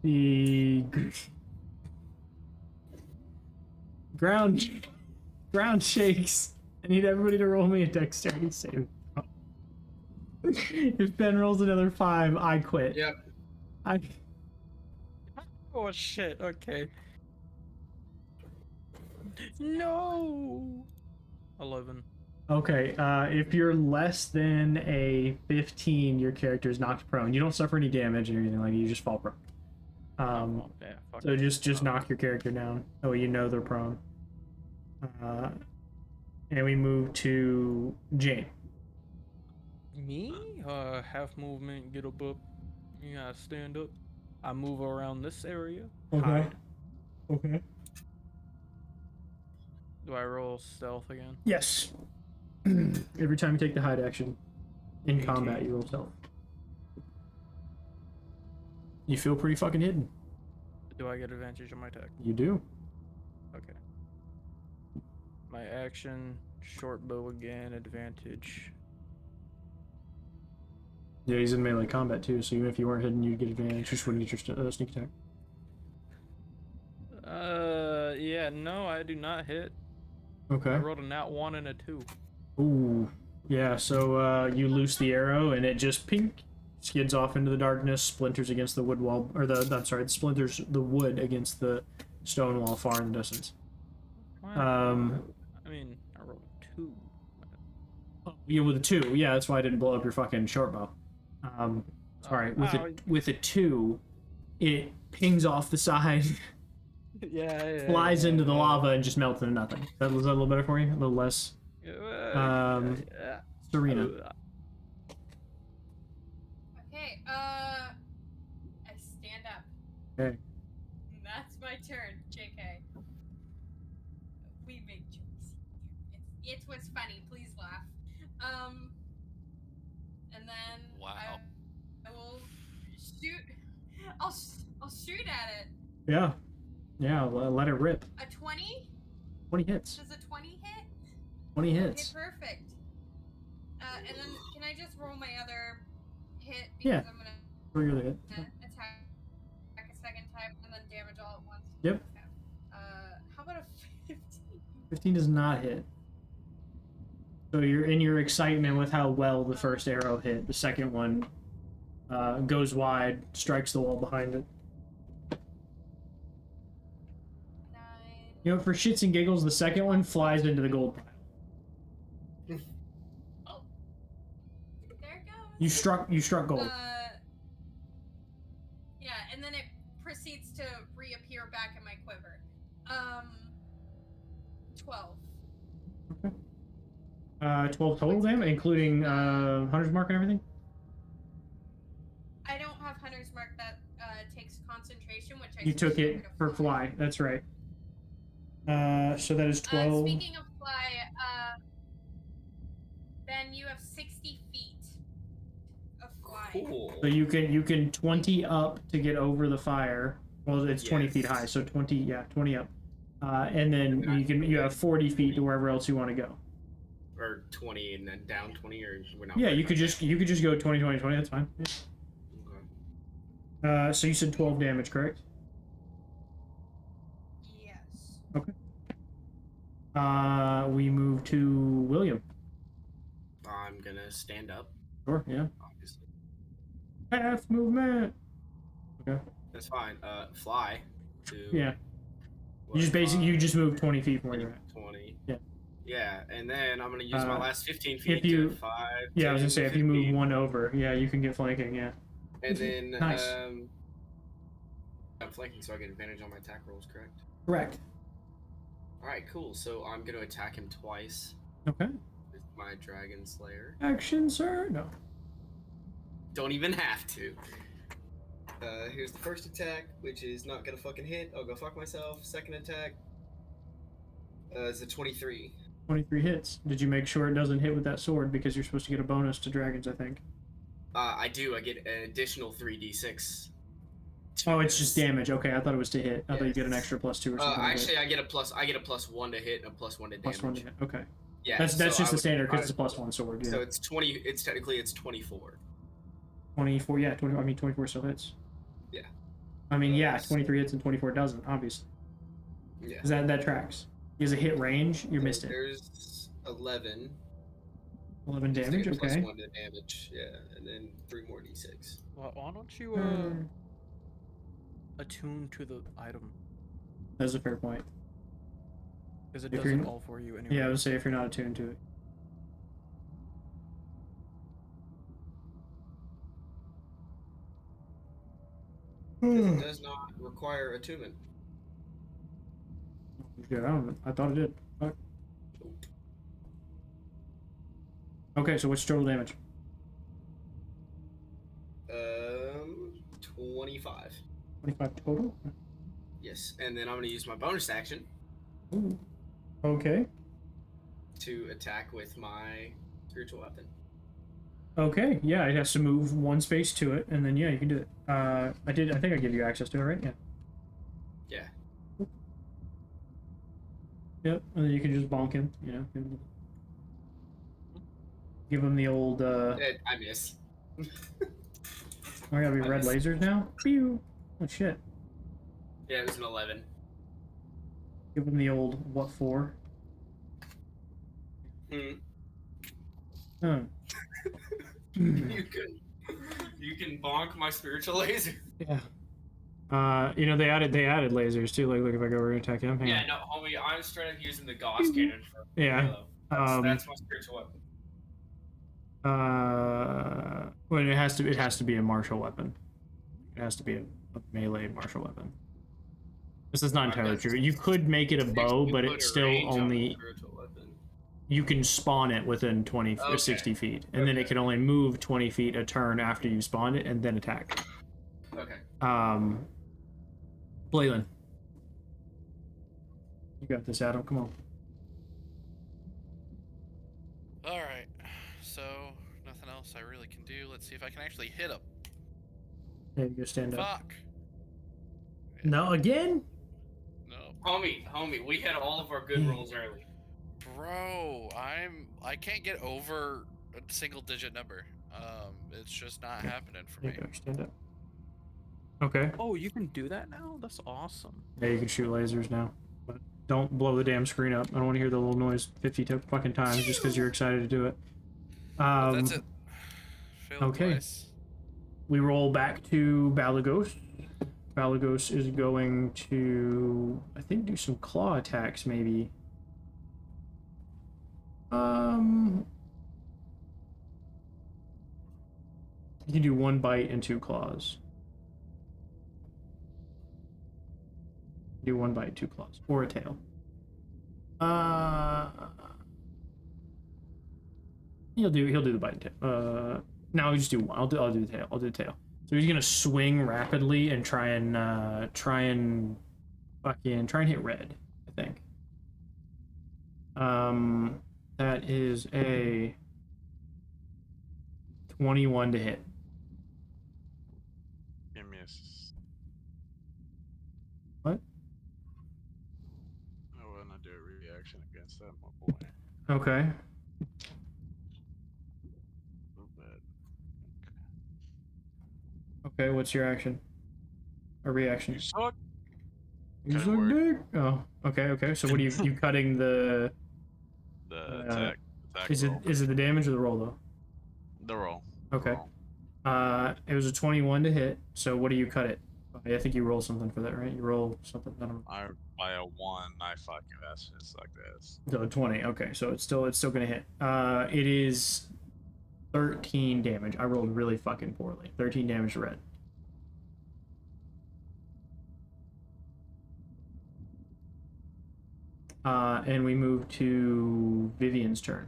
The ground shakes. I need everybody to roll me a dexterity save. If Ben rolls another 5, I quit.
Yep.
Oh shit, okay. No! 11.
Okay, if you're less than a 15, your character is knocked prone. You don't suffer any damage or anything like that, you just fall prone.
Yeah, fuck
So
it.
just knock your character down. Oh, you know they're prone. And we move to Jane.
Me? Half movement, get up. You gotta stand up. I move around this area.
Okay.
Hide.
Okay.
Do I roll stealth again?
Yes. Every time you take the hide action in
18.
combat, you roll stealth. You feel pretty fucking hidden.
Do I get advantage on my attack?
You do.
Okay. My action, short bow again, advantage.
Yeah, he's in melee combat too, so even if you weren't hidden, you'd get advantage. You just wouldn't get your sneak attack.
Yeah, no, I do not hit.
Okay.
I rolled a nat 1 and a 2.
Ooh. Yeah, so you loose the arrow and it just pink skids off into the darkness, splinters against the wood wall, or it splinters the wood against the stone wall far in the distance.
I mean, I rolled a 2.
Yeah, with a 2, yeah, that's why I didn't blow up your fucking short bow. Sorry, with a 2, it pings off the side,
yeah,
flies into the lava, and just melts into nothing. Was that a little better for you? A little less Serena.
Okay, I stand up.
Okay.
That's my turn, JK. We make jokes. It was funny, please laugh. And then
Wow.
I will shoot. I'll shoot at it.
Yeah. Yeah, let it rip.
A 20?
20 hits.
Does a 20 hit?
20 hits.
Okay, perfect. And then can I just roll my other hit? Because
Yeah.
I'm gonna
Roll your other hit.
attack a second time and then damage all at once.
Yep.
Okay. How about a 15?
15 does not hit. So you're in your excitement with how well the first arrow hit. The second one goes wide, strikes the wall behind it.
9.
You know, for shits and giggles, the second one flies into the gold pile.
Oh, there it goes.
You struck gold.
Yeah, and then it proceeds to reappear back in my quiver. 12.
Okay. 12 total damage, including Hunter's Mark and everything?
I don't have Hunter's Mark that takes concentration, which I
You took
switched
it
over to
for fly, that's right. So that is 12.
Speaking of fly, Ben, you have 60 feet of flying.
Cool.
So you can 20 up to get over the fire. Well, it's 20 feet high, so 20 up. And then you have 40 feet to wherever else you want to go.
Or 20 and then down 20, or we're not.
Yeah, you could just go 20, 20, 20. That's fine.
Okay.
So you said 12 damage, correct?
Yes.
Okay. We move to William.
I'm gonna stand up.
Sure. Yeah.
Obviously.
Half movement. Okay.
That's fine. Fly. To
Yeah.
what,
You just move 20 feet from where you're at.
20.
Yeah.
Yeah, and then I'm gonna use my last 15 feet
if you-
to 5.
Yeah, I was
10,
gonna say if you move
15,
one over, yeah, you can get flanking. Yeah.
and then
Nice.
I'm flanking, so I get advantage on my attack rolls, correct?
Correct.
All right, cool. So I'm gonna attack him twice
Okay.
with my Dragon Slayer.
Action, sir. No.
Don't even have to. Here's the first attack, which is not gonna fucking hit. I'll go fuck myself. Second attack is a 23.
23 hits. Did you make sure it doesn't hit with that sword because you're supposed to get a bonus to dragons? I think.
I do. I get an additional 3d6.
Oh, it's just damage. Okay, I thought it was to hit. I thought you get an
Yes.
extra +2 or something.
Actually, I get a +1 to hit and a +1 to damage.
+1 to hit. Okay.
Yeah.
That's
so
just
I
the
would-
standard because it's a +1 sword. Yeah.
So it's 20. It's technically 24.
24. Yeah. 20. I mean 24 still hits.
Yeah.
I mean yeah, 23 hits and 24 doesn't. Obviously.
Yeah.
Is that tracks? Is a hit range? You missed it.
There's 11.
11 damage.
Plus
Okay.
1 to damage. Yeah, and then 3 more d6.
Why don't you attune to the item?
That's a fair point.
Because it
If
does it
you're-
all for you anyway.
Yeah, I would say if you're not attuned to it.
Because it does not require attunement.
Yeah, I thought it did. Fuck. Okay, so what's total damage? 25 total?
Yes, and then I'm gonna use my bonus action
Ooh. Okay.
to attack with my spiritual weapon.
Okay, yeah, it has to move one space to it, and then yeah, you can do it. I think I give you access to it, right? Yeah.
Yeah.
Yep, and then you can just bonk him, you know. Give him the old,
I miss.
Oh my god, we have red lasers now? Pew! Oh shit.
Yeah, it was an 11.
Give him the old, what for? Huh.
You can bonk my spiritual laser.
Yeah. You know, they added lasers too. Like, look, if I go over and attack him.
Yeah, no, homie, I'm straight up using the Gauss cannon for
Yeah.
Halo. That's my spiritual weapon.
Well, it has to be a martial weapon. It has to be a melee martial weapon. This is not entirely true. You could make it a bow, but it's still only. You can spawn it within 20 or 60 feet, and then it can only move 20 feet a turn after you spawn it, and then attack.
Okay.
Leyland. You got this, Adam. Come on.
Alright, so nothing else I really can do. Let's see if I can actually hit him.
Yeah, you go stand up.
Fuck!
No, again?
No.
Homie, we had all of our good rolls early.
Bro, I can't get over a single digit number. It's just not happening for me.
Go stand up. Okay.
Oh, you can do that now? That's awesome.
Yeah, you can shoot lasers now. But don't blow the damn screen up. I don't want to hear the little noise 50 fucking times just because you're excited to do it.
That's it. Failed
okay.
twice.
We roll back to Balagos. Balagos is going to, I think, do some claw attacks, maybe. You can do 1 bite and 2 claws. Do 1 bite, 2 claws, or a tail. He'll do the bite and tail. No, we just do 1. I'll do the tail. I'll do the tail. So he's gonna swing rapidly and try and hit red, I think. That is a 21 to hit.
It misses.
What?
I wanna do a reaction against that, my boy.
Okay. Okay, what's your action? A reaction?
You suck.
You suck dick. Oh, okay. So what are you cutting the
attack
is
roll.
it the damage or the roll though?
The roll.
Okay. It was a 21 to hit. So what do you cut it? I think you roll something for that, right? You roll something. I don't know.
By a 1, I fucking that's just like this.
So 20. Okay, so it's still gonna hit. It is 13 damage. I rolled really fucking poorly. 13 damage to red. And we move to Vivian's turn.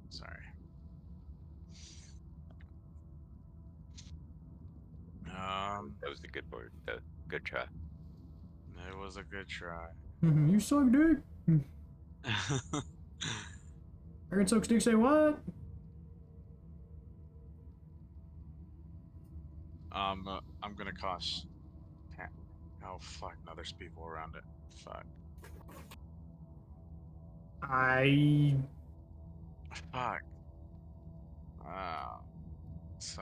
Sorry.
That was a good word. Good try.
It was a good try.
You suck dick. Aaron sucks dick. Say what?
I'm gonna cost. Oh fuck! Now there's people around it. Fuck. Fuck. So.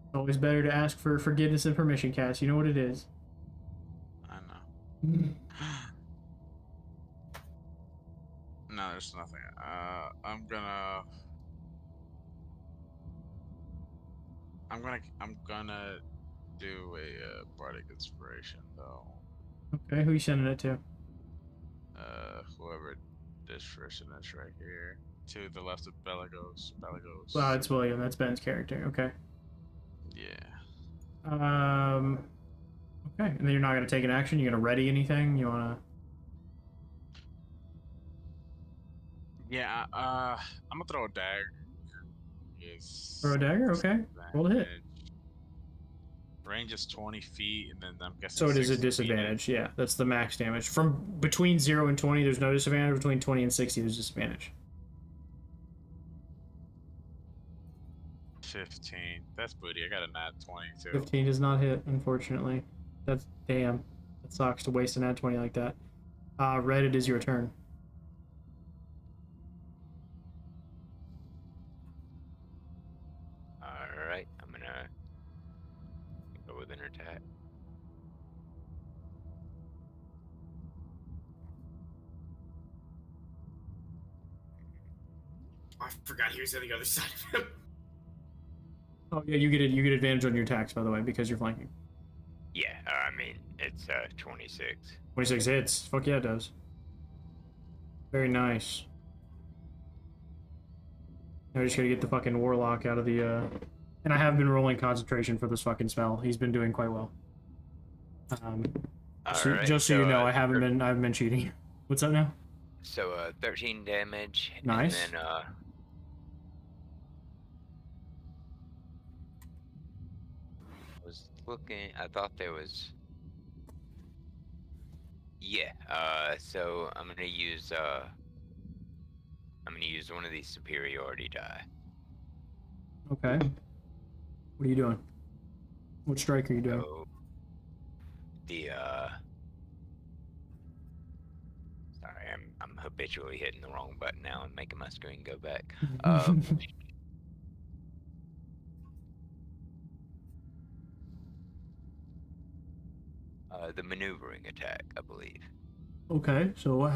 It's always better to ask for forgiveness and permission, Cass. You know what it is.
I know. No, there's nothing. I'm gonna do a bardic inspiration though.
Okay, who you sending it to?
Whoever this person is right here. To the left of Belagos.
Well, it's William. That's Ben's character. Okay.
Yeah.
Okay, and then you're not gonna take an action. You're gonna ready anything? You wanna?
Yeah. I'm gonna throw a dagger. is
Throw a dagger. Okay. Roll to hit.
Range is 20 feet, and then I'm guessing.
So it is a
60 feet.
disadvantage. Yeah, that's the max damage. From between 0 and 20, there's no disadvantage. Between 20 and 60, there's disadvantage.
15. That's booty. I got a nat 20 too.
15 does not hit, unfortunately. That's damn. That sucks to waste a nat 20 like that. Red, it is your turn.
Alright, I'm gonna go with an attack.
I forgot he was on the other side of him.
Oh yeah, you get advantage on your attacks, by the way, because you're flanking.
Yeah, I mean, it's 26.
26 hits. Fuck yeah, it does. Very nice. Now I just gotta get the fucking warlock out of the and I have been rolling concentration for this fucking spell. He's been doing quite well. Just so you know, I haven't been cheating. What's up now?
So 13 damage.
Nice.
And then I was looking. I thought there was. Yeah. So I'm gonna use one of these superiority die.
Okay. What are you doing? What strike are you doing?
So the sorry, I'm habitually hitting the wrong button now and making my screen go back. The maneuvering attack, I believe.
Okay, so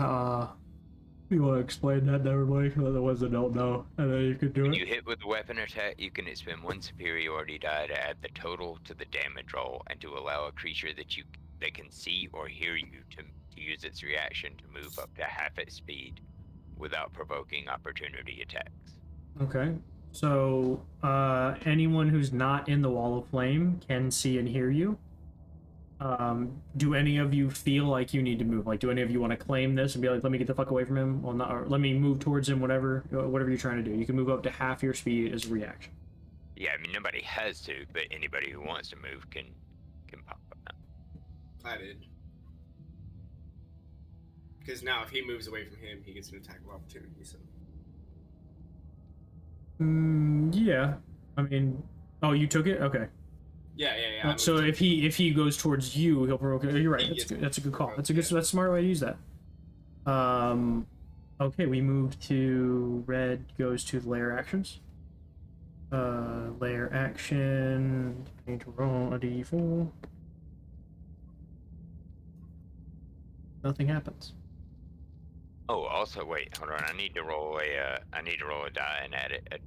you want to explain that to everybody, so the ones that don't know, and then you could do
When
it.
you hit with a weapon attack, you can expend one superiority die to add the total to the damage roll, and to allow a creature that can see or hear you to use its reaction to move up to half its speed without provoking opportunity attacks.
Okay, so anyone who's not in the wall of flame can see and hear you. Do any of you feel like you need to move? Like, do any of you want to claim this and be like, let me get the fuck away from him? Well, not, or let me move towards him, whatever you're trying to do. You can move up to half your speed as a reaction.
Yeah, I mean, nobody has to, but anybody who wants to move can pop up.
I did. Because now if he moves away from him, he gets an attack of opportunity, so.
Yeah. I mean, oh, you took it? Okay.
Yeah.
So if he goes towards you, he'll provoke it. You're right. That's good. That's a good call. That's a smart way to use that. Okay, we moved to red goes to the layer actions. Layer action. I need to roll a d4. Nothing happens.
Oh, also wait, hold on. I need to roll a die and add it.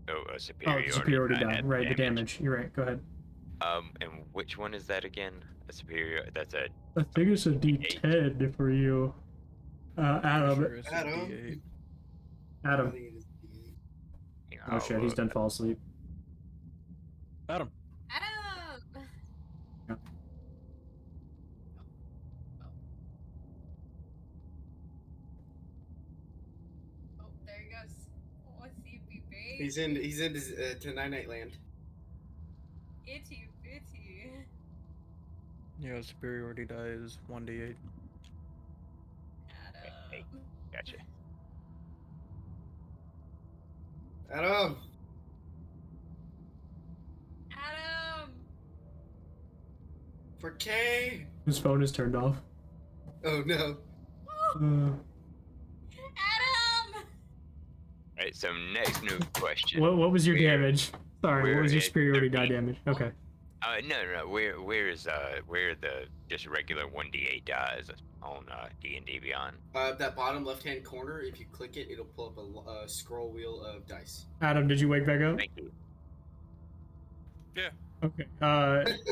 A superiority
die. Right, the damage. You're right. Go ahead.
And which one is that again? A superior. That's a.
I think it's a D10 for you. Adam. Adam. Oh shit, he's done fall asleep.
Adam.
Yeah.
Oh, there he goes. Oh, CP baby.
He's in his to Night Land.
Itty bitty.
Yeah, superiority die is 1d8.
Hey, gotcha.
Adam. For K.
His phone is turned off.
Oh no.
Adam.
Alright, so next new question.
What was your damage? Sorry, what was your superiority die
13.
damage? Okay.
No. Where are the just regular 1d8 dies on D&D Beyond?
That bottom left-hand corner. If you click it, it'll pull up a scroll wheel of dice.
Adam, did you wake back up?
Thank you.
Yeah.
Okay.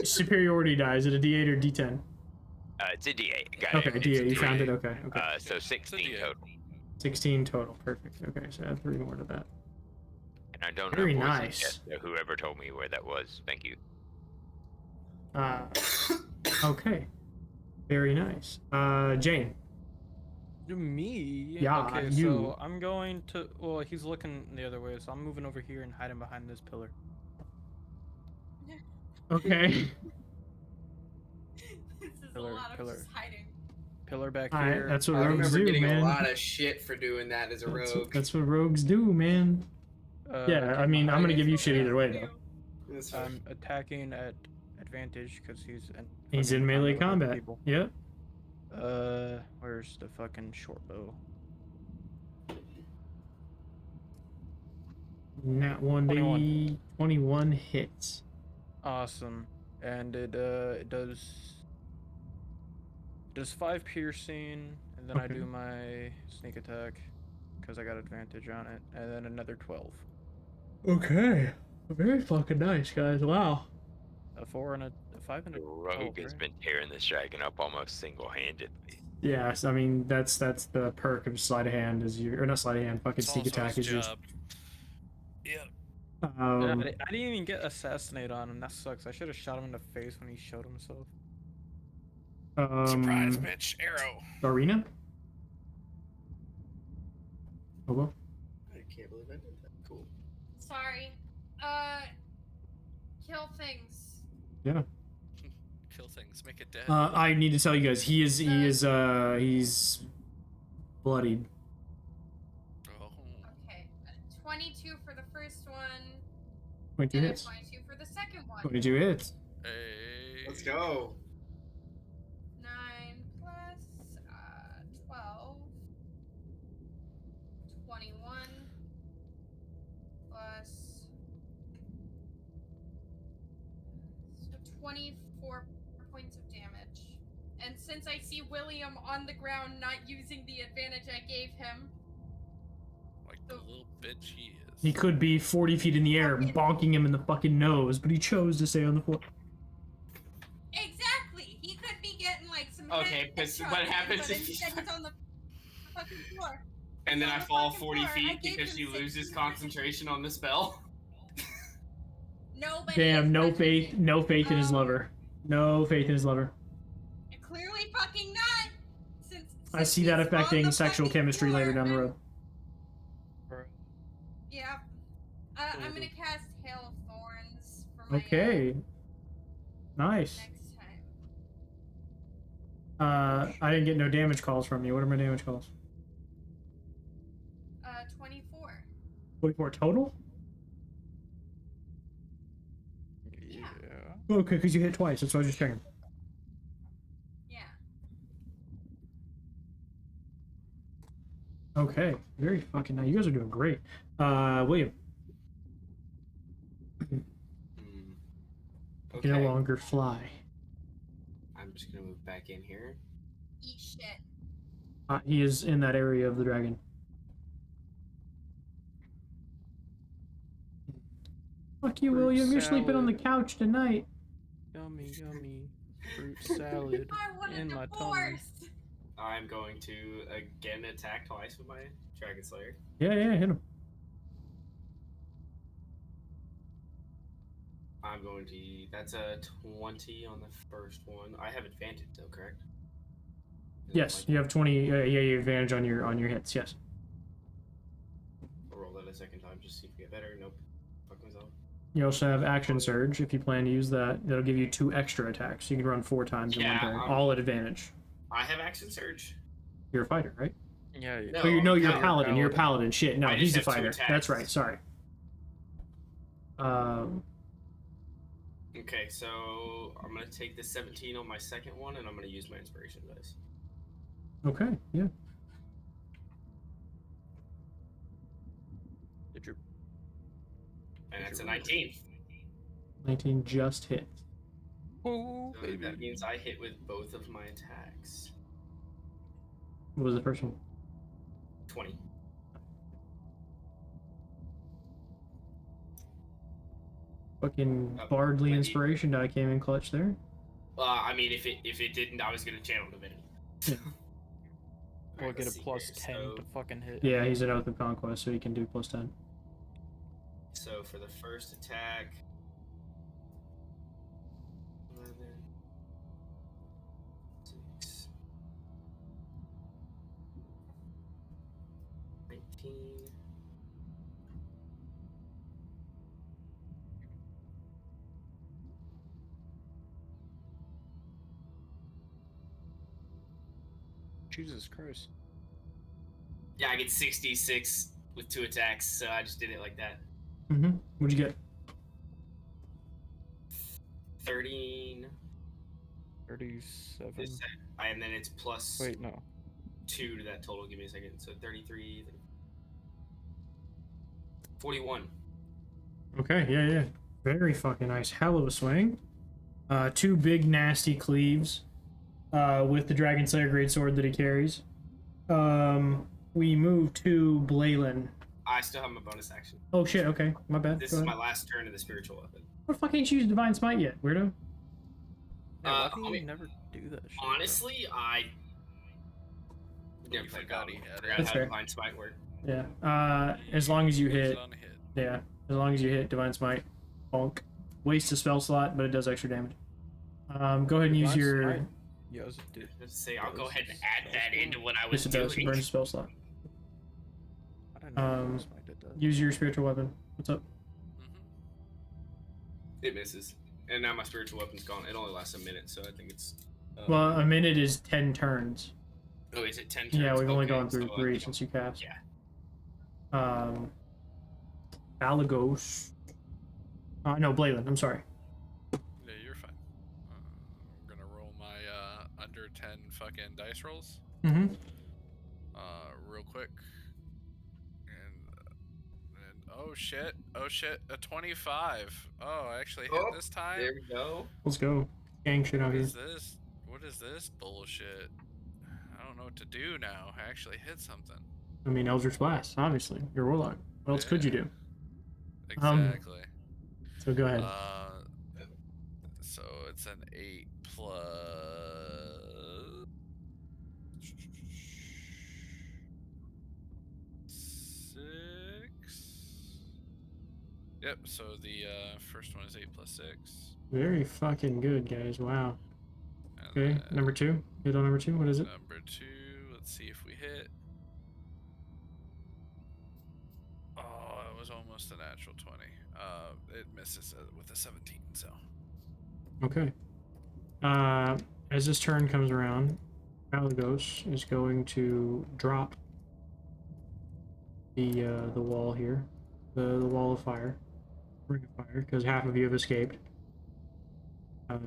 Superiority die. Is it a D8 or D10?
It's a D8. Got
Okay,
it.
D8. You found it. Okay.
So 16 total.
16 total. Perfect. Okay, so add 3 more to that.
And I don't
Very
know.
nice.
Whoever told me where that was. Thank you.
Okay. Very nice. Jane.
Me?
Yeah,
Okay,
you.
so I'm going to. Well, he's looking the other way, so I'm moving over here and hiding behind this pillar.
Okay.
This is
Pillar,
a lot of
pillar.
just hiding.
Pillar back
Alright,
here.
that's what
I
rogues
remember
do,
getting
man.
a lot of shit for doing that as a rogue.
That's what rogues do, man. Yeah,
Okay,
I mean, I'm gonna give you
That's what
shit either way,
rogues
though.
That's fine.
I'm attacking at advantage because he's in.
He's
fucking
in
behind
melee
other
combat.
People.
Yep.
Where's the fucking short bow?
Nat 1, baby. 21 hits.
Awesome, and it does 5 piercing, and then I
Okay.
do my sneak attack because I got advantage on it, and then another 12.
Okay. Very fucking nice, guys. Wow.
A 4 and a 5 and a
The
12,
rogue has
right?
been tearing this dragon up almost single-handedly.
Yes, I mean, that's the perk of sleight of hand, is you, or not sleight of hand, fucking
It's
sneak
also
attack
his
is just.
job. Yeah.
Yeah, I didn't even get assassinate on him. That sucks. I should have shot him in the face when he showed himself.
Surprise, bitch! Arrow.
Arena? Oh, well.
I can't believe I did that. Cool.
Sorry. Kill things.
Yeah.
Kill things. Make it dead.
I need to tell you guys, he's bloodied.
Oh.
Okay. 22 for the first one.
22
and
hits.
22 for the second one.
22 hits.
Hey.
Let's go.
9 plus 12. 21 plus. So 24 points of damage. And since I see William on the ground not using the advantage I gave him,
Like the little bitch he is.
He could be 40 feet in the air, bonking him in the fucking nose, but he chose to stay on the floor.
exactly, he could be getting like some.
Okay, because what happens
but
if he
instead he's on the fucking floor.
and then
on
I
the
fall
fucking
40
floor. I
feet
gave
because
him
she
60
loses
seconds.
concentration on the spell?
Nobody.
Damn,
is
no
touching
faith,
me.
no faith in his lover. No faith in his lover.
Clearly fucking not. Since
I see that
he's on
affecting
the
sexual
fucking
chemistry
floor,
later down the
I'm-
road.
Yeah. I'm gonna cast Hail of Thorns for my
Okay. Nice.
next time.
I didn't get no damage calls from you. What are my damage calls?
24.
24 total?
Yeah.
Okay, because you hit twice. That's what I was just checking.
Yeah.
Okay. Very fucking nice. You guys are doing great. William. You can no
Okay.
longer fly.
I'm just gonna move back in here.
Eat shit.
He is in that area of the dragon. Fuck you,
Fruit
William. You're sleeping on the
salad.
couch tonight.
Yummy, yummy. Fruit salad
I want a
in my tummy.
divorce.
I'm going to again attack twice with my Dragon Slayer.
Yeah, hit him.
I'm going to. That's a 20 on the first one. I have advantage though, correct? Is it
Yes,
like-
you have 20. Yeah, you have advantage on your hits. Yes.
I'll roll that a second time just to see if we get better. Nope. Fuck myself.
You also have action surge if you plan to use that. That'll give you 2 extra attacks. You can run 4 times in one
Yeah,
turn,
I'm-
all at advantage.
I have action surge.
You're a fighter, right?
Yeah, yeah.
No,
Oh, you're a
I'm
paladin. You're a paladin. Shit, no,
I just
he's a
have 2
fighter.
attacks.
That's right. Sorry.
Okay, so I'm gonna take the 17 on my second one, and I'm gonna use my inspiration dice.
Okay, yeah.
Did you?
And that's a
Did you
19.
19 just hit.
Oh,
So that means I hit with both of my attacks.
What was the first one?
20.
Fucking Bardly
20.
inspiration die came in clutch there.
I mean, if it didn't, I was gonna channel Divinity.
We'll
Alright,
get a
let's see
plus
here.
10
So,
to fucking hit.
Yeah, he's an Oath of Conquest, so he can do plus 10.
so for the first attack, 11, 6,
19.
Jesus Christ.
Yeah, I get 66 with 2 attacks, so I just did it like that.
Mm-hmm. What'd you get?
13.
37.
And then it's plus
Wait, no.
2 to that total. Give me a second. So 33. 41.
Okay, yeah. Very fucking nice. Hell of a swing. 2 big nasty cleaves with the Dragon Slayer greatsword that he carries. We move to Leyland.
I still have my bonus action.
Oh shit, okay. My bad.
This
Go
is
ahead.
my last turn of the spiritual weapon.
What the fuck ain't you used Divine Smite yet, weirdo?
Yeah, why can
I
you
mean,
never do that shit?
honestly, I never
forgot he had it.
forgot
That's
how
fair.
Divine Smite worked.
Yeah. As long as you
Use
hit.
it on a hit.
Yeah. As long as you hit Divine Smite. Bonk. Waste a spell slot, but it does extra damage. Go ahead and use
Divine
your.
Smite? Yes, it did.
Let's say I'll go
Does
ahead and
spell
add that
slot?
into what I was
Yes, it does. It
doing.
burns a spell slot.
I don't know. Divine Smite did that.
Use your spiritual weapon. What's up?
It misses, and now my spiritual weapon's gone. It only lasts a minute, so I think it's.
Well, a minute is 10 turns.
Oh, is it 10 turns?
Yeah, we've only
Okay,
gone through
so I
3
think
since you cast.
Yeah.
Balagos. No, Leyland. I'm sorry.
Yeah, you're fine. I'm gonna roll my under 10 fucking dice rolls.
Mm-hmm.
Real quick. And oh shit, a 25. Oh, I actually hit this time.
There we go.
Let's go. Gang shit out
What
here.
is this? What is this bullshit? I don't know what to do now. I actually hit something.
I mean, Eldritch Blast, obviously. You're a Warlock. What else could you do?
Exactly.
So go ahead.
So it's an 8 plus 6. Yep. So the first one is 8 plus 6.
Very fucking good, guys. Wow.
And
Okay,
then
number 2. Hit on number 2. What is it?
Number 2. Let's see if we hit. Oh, it was almost a natural 20. It misses with a 17. So.
Okay. As this turn comes around, Balagos is going to drop the wall here, the wall of fire, ring of fire, because half of you have escaped. Let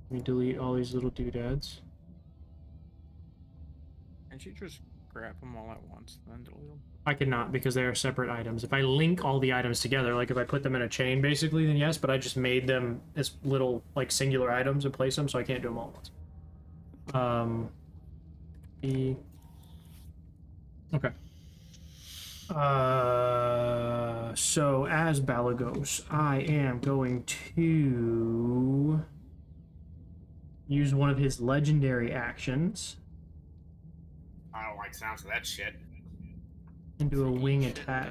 me delete all these little doodads.
Can't you just grab them all at once and then delete them?
I cannot because they are separate items. If I link all the items together, like if I put them in a chain basically, then yes, but I just made them as little like singular items and place them, so I can't do them all at once. Okay. So as Balagos, I am going to use one of his legendary actions
I don't like the sounds of that shit.
and do a wing attack.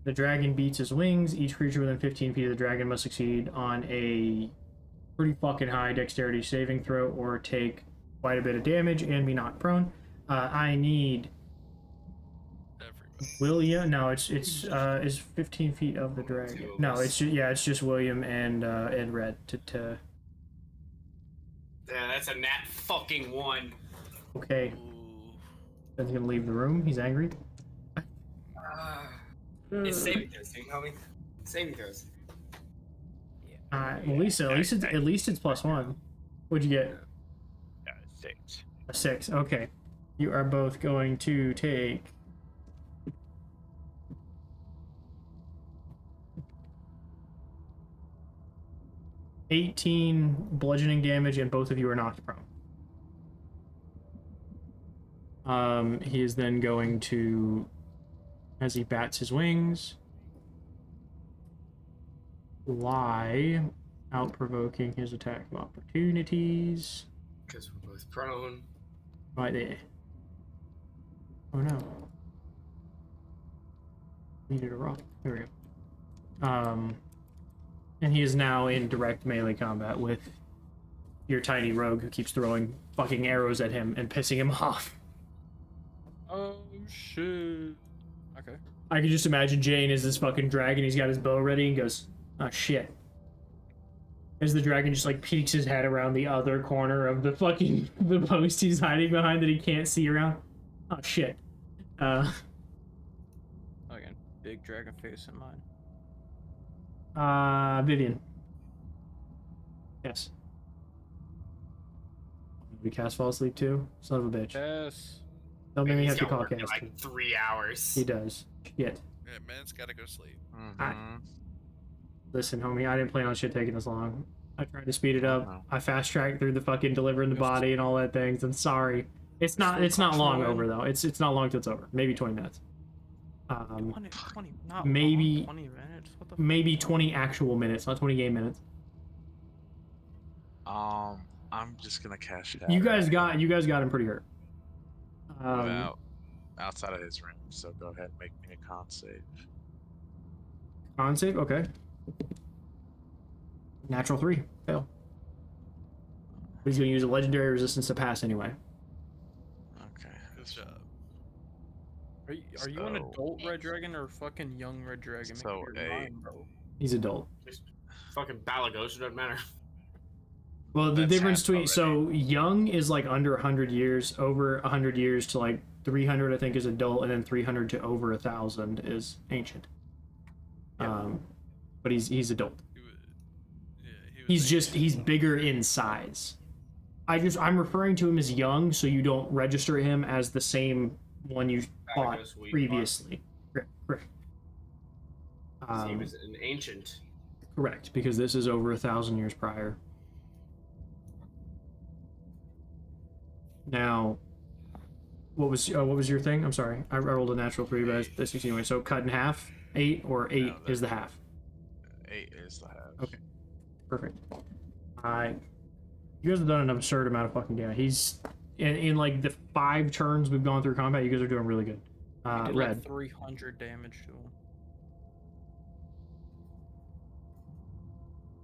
The dragon beats his wings. Each creature within 15 feet of the dragon must succeed on a pretty fucking high dexterity saving throw or take quite a bit of damage and be knocked prone. I need William. No, it's 15 feet of the dragon. No, it's just William and Red to.
Yeah, that's a nat fucking 1.
Okay. Then he's gonna leave the room. He's angry.
It's saving throws, you know me? Saving throws.
Well, Lisa, at least it's +1. What'd you get?
6.
A 6. Okay. You are both going to take 18 bludgeoning damage, and both of you are knocked prone. He is then going to, as he bats his wings, lie, out-provoking his attack of opportunities.
Because we're both prone.
Right there. Oh no. Needed a rock. There we go. And he is now in direct melee combat with your tiny rogue who keeps throwing fucking arrows at him and pissing him off.
shit. Okay.
I can just imagine Jane as this fucking dragon. He's got his bow ready and goes, "Oh shit." As the dragon just like peeks his head around the other corner of the fucking the post he's hiding behind that he can't see around. Oh shit.
Again, big dragon face in mine.
Vivian. Yes. We cast fall asleep too? Son of a bitch.
Yes.
Don't make me
He's
have to
got
call
work in
cast.
like 3 hours.
He does. Shit.
Yeah, man's gotta go sleep.
Listen, homie, I didn't plan on shit taking this long. I tried to speed it up. I fast tracked through the fucking delivering the body and all that things. I'm sorry. It's not long over though. It's not long till it's over. Maybe 20 minutes.
20, not
maybe
long, 20 minutes. What the
maybe 20 actual minutes, not 20 game minutes.
I'm just gonna cash it out.
You guys got him pretty hurt.
Outside of his room, so go ahead and make me a con save.
Con save, okay. Natural 3, fail. But he's gonna use a legendary resistance to pass anyway.
Okay.
Good job.
Are you an adult red dragon or fucking young red dragon? Make
So
up your mind, bro.
He's adult.
Just fucking Balagos, it doesn't matter.
Well, the
That's
difference
half
between so young is like under 100 years, over 100 years to like 300 I think is adult, and then 300 to over 1,000 is ancient. But he's adult. He's bigger in size. I'm referring to him as young, so you don't register him as the same one you fought previously. Correct.
He was an ancient.
Correct, because this is over 1,000 years prior. Now, what was your thing? I'm sorry, I rolled a natural 3, but that's 16 anyway. So cut in half, 8 or 8 is the half.
8 is the half.
Okay, perfect. You guys have done an absurd amount of fucking damage. He's in like the 5 turns we've gone through combat. You guys are doing really good.
Did
Red.
like 300 damage to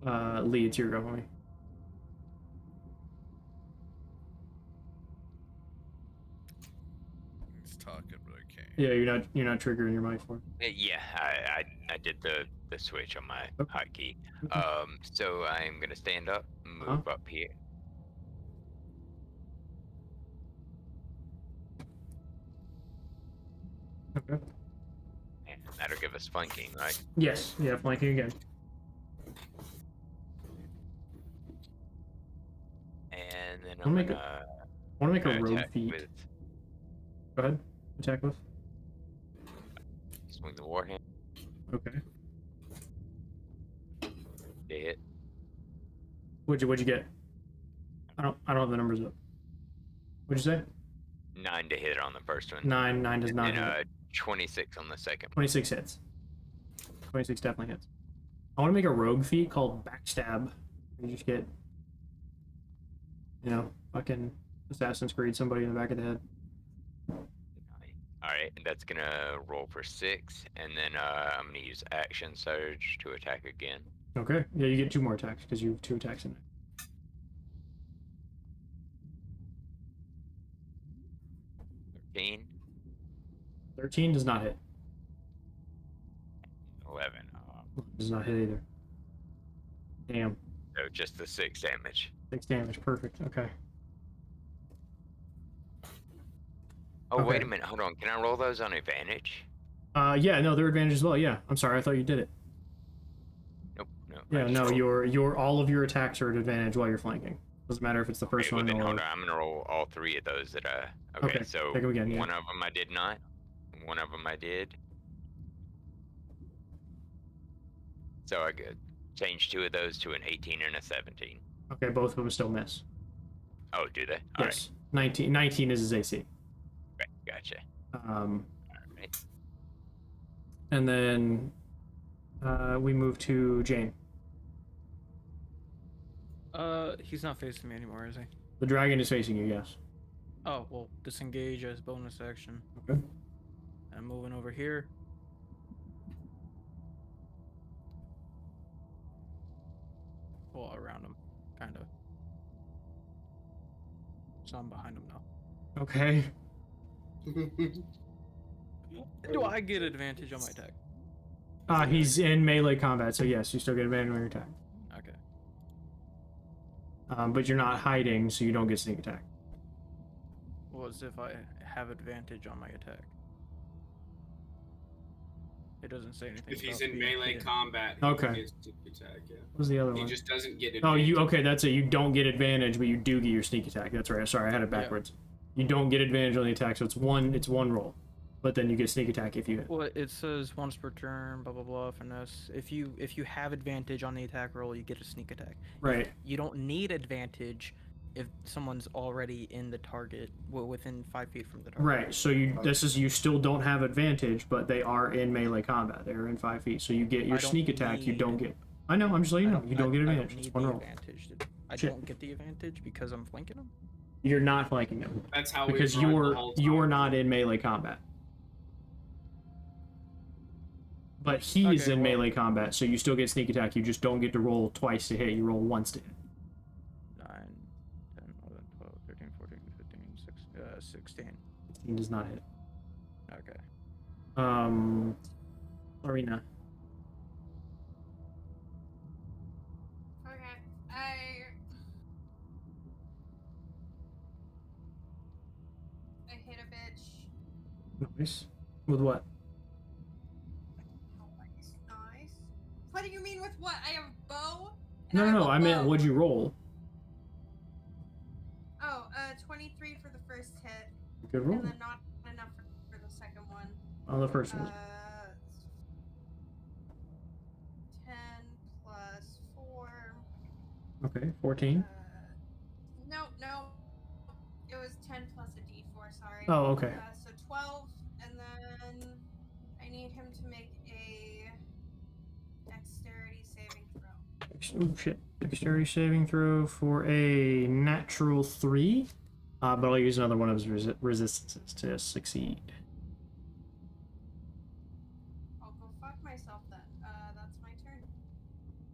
him.
Lee, it's your go, homie.
He's talking, but I can't.
Yeah, you're not triggering your mic for it.
Yeah, I did the switch on my hotkey. So I'm gonna stand up, move up here.
Okay.
And that'll give us flanking, right?
Yes, yeah, flanking again.
And then
I want to make a rogue
attack
feat.
with
Go ahead. Attack with.
swing the warhammer.
Okay.
To hit.
What'd you get? I don't have the numbers up. What'd you say?
9 to hit on the first one.
9 does not
And
hit.
26 on the second one.
26 hits. 26 definitely hits. I want to make a rogue feat called backstab. You just get, fucking Assassin's Creed somebody in the back of the head.
Alright, that's gonna roll for 6, and then I'm gonna use action surge to attack again.
Okay. Yeah, you get 2 more attacks because you have 2 attacks in it.
13,
13 does not hit.
11.
Does not hit either. Damn.
So just the 6 damage.
6 damage. Perfect. Okay.
Oh,
Okay.
wait a minute. Hold on. Can I roll those on advantage?
Yeah, no, they're advantage as well. Yeah. I'm sorry. I thought you did it.
Nope. No.
Yeah, no, your all of your attacks are at advantage while you're flanking. Doesn't matter if it's the first
Okay, well
one
then
or.
hold on. I'm gonna roll all 3 of those that I.
Okay,
So
take 'em again, yeah.
one of them I did not. One of them I did. So I could change 2 of those to an 18 and a 17.
Okay, both of them still miss.
Oh, do they? All
Yes. 19 is his AC.
right. Okay, gotcha.
Um,
Alright.
and then we move to Jane.
He's not facing me anymore, is he?
The dragon is facing you. Yes.
Oh, well, disengage as bonus action.
Okay.
I'm moving over here. Well, around him, kind of. So I'm behind him now.
Okay.
Do I get advantage on my attack?
He's in melee combat, so yes, you still get advantage on your attack.
Okay.
But you're not hiding, so you don't get sneak attack.
Well, as if I have advantage on my attack. It doesn't say anything.
If he's
about
in
being
melee
hidden.
combat,
Okay.
he gets sneak attack. Yeah.
What was the other
He
one?
just doesn't get
Oh,
advantage.
okay, that's it. You don't get advantage, but you do get your sneak attack. That's right. Sorry, I had it backwards. You don't get advantage on the attack, so it's one roll. But then you get sneak attack if you hit.
Well, it says once per turn, blah blah blah, finesse. If you have advantage on the attack roll, you get a sneak attack.
Right.
You don't need advantage if someone's already in the target, within 5 feet from the target.
Right. So you still don't have advantage, but they are in melee combat. They're in 5 feet, so you get your
I don't
sneak attack. You
need-
don't get. I know. I'm just letting you know. You don't get
I
advantage.
don't
It's
need
one
the
roll.
advantage. I
Shit.
don't get the advantage because I'm flanking them.
You're not flanking them
That's how
because
we run the whole time.
you're not in melee combat. But he is
Okay,
in
well-
melee combat, so you still get sneak attack. You just don't get to roll twice to hit. You roll once to hit.
9, 10, 11, 12, 13, 14, 15, 16.
He does not hit.
Okay.
Arena.
Okay, I hit a bitch.
Nice. With what?
Nice. What do you mean with what? I have a bow? And I
No,
have a
I meant
bow.
what'd you roll?
Oh, 23 for the first hit.
Good roll.
And then not enough for the second one.
On the first one.
10 plus 4.
Okay, 14.
No. It was 10 plus a d4, sorry.
Oh, okay.
So 12, and then I need him to make a dexterity saving throw.
Oh shit. Dexterity saving throw for a natural 3. But I'll use another one of his resistances to succeed.
I'll go fuck myself then. That's my turn.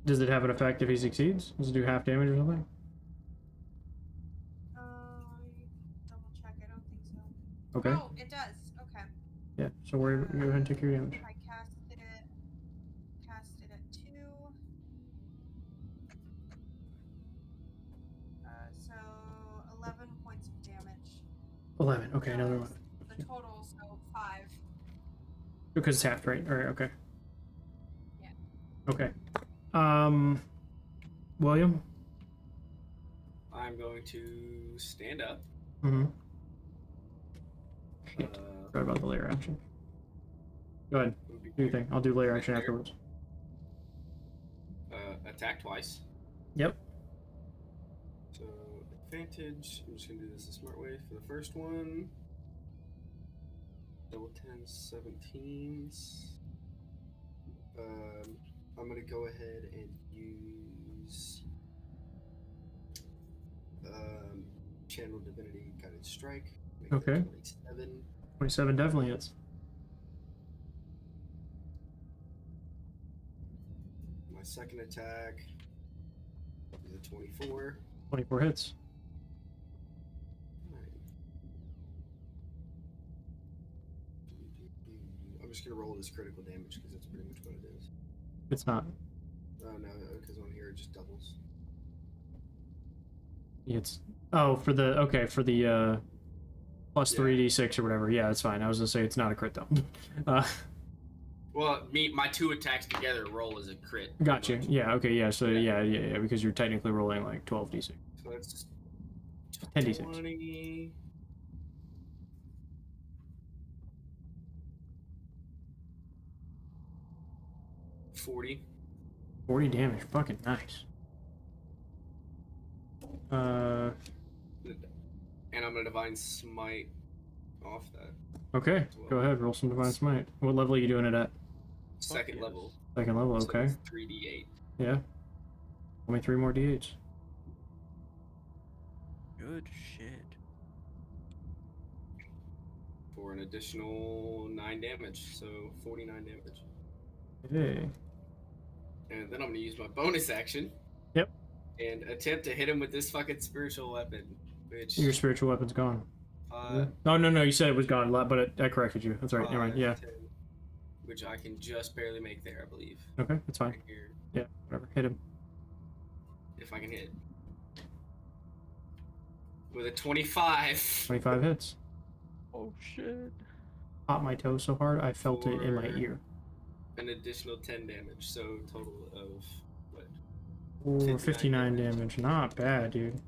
Does it have an effect if he succeeds? Does it do half damage or something?
Double check, I don't think so.
Okay.
Oh, it does. Okay.
Yeah, so go ahead and take your damage.
I cast it at 2. So 11 points of damage.
11. Okay, another one.
The total, so 5.
Because it's half, right? Alright, okay.
Yeah.
Okay. William?
I'm going to stand up.
Mm-hmm. Shit. Forgot about the layer action. Go ahead. Do your thing. I'll do layer action afterwards.
Attack twice.
Yep.
So advantage. I'm just gonna do this the smart way for the first one. Double 10s, 17s. I'm gonna go ahead and use Channel Divinity Guided Strike. Make that
Okay.
27.
27 definitely hits.
My second attack is a 24.
24 hits.
I'm just gonna roll this critical damage because that's pretty much what it is.
It's not.
Oh no, because on here it just doubles.
It's for the plus 3d6 or whatever. Yeah, it's fine. I was gonna say it's not a crit though.
Well, my 2 attacks together roll as a crit.
Gotcha.
pretty much.
Yeah. Okay. Yeah. So yeah, because you're technically rolling like 12d6.
So that's
10d6.
20. $40.
40 damage. Fucking nice.
And I'm gonna Divine Smite off that.
Okay. Go ahead. Roll some Divine Smite. What level are you doing it at?
Second level.
Second level.
So
Okay.
it's 3d8.
Yeah. Only 3 more d8s.
Good shit.
For an additional 9 damage, so 49 damage.
Hey.
And then I'm gonna use my bonus action.
Yep.
And attempt to hit him with this fucking spiritual weapon, which
Your spiritual weapon's gone. No, you said it was gone, but I corrected you. That's right. Never mind. Yeah.
10, which I can just barely make there, I believe.
Okay, that's fine.
Right here,
Yeah, whatever. Hit him.
if I can hit. With a 25.
25 hits.
Oh shit.
Popped my toe so hard I felt it in my
For
ear.
An additional 10 damage, so total of what?
Ooh, 59 damage. Not bad, dude.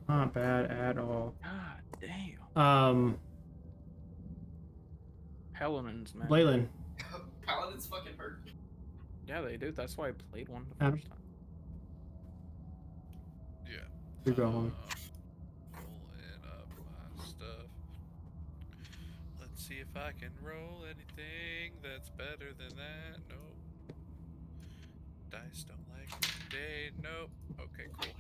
Not bad at all.
God damn. Paladins, man.
Leyland.
Paladins fucking hurt.
Yeah, they do. That's why I played one the
Adam?
first time.
Yeah.
You go, homie.
Pulling up my stuff. Let's see if I can roll anything that's better than that. Nope. Dice don't like me today. Nope. Okay, cool.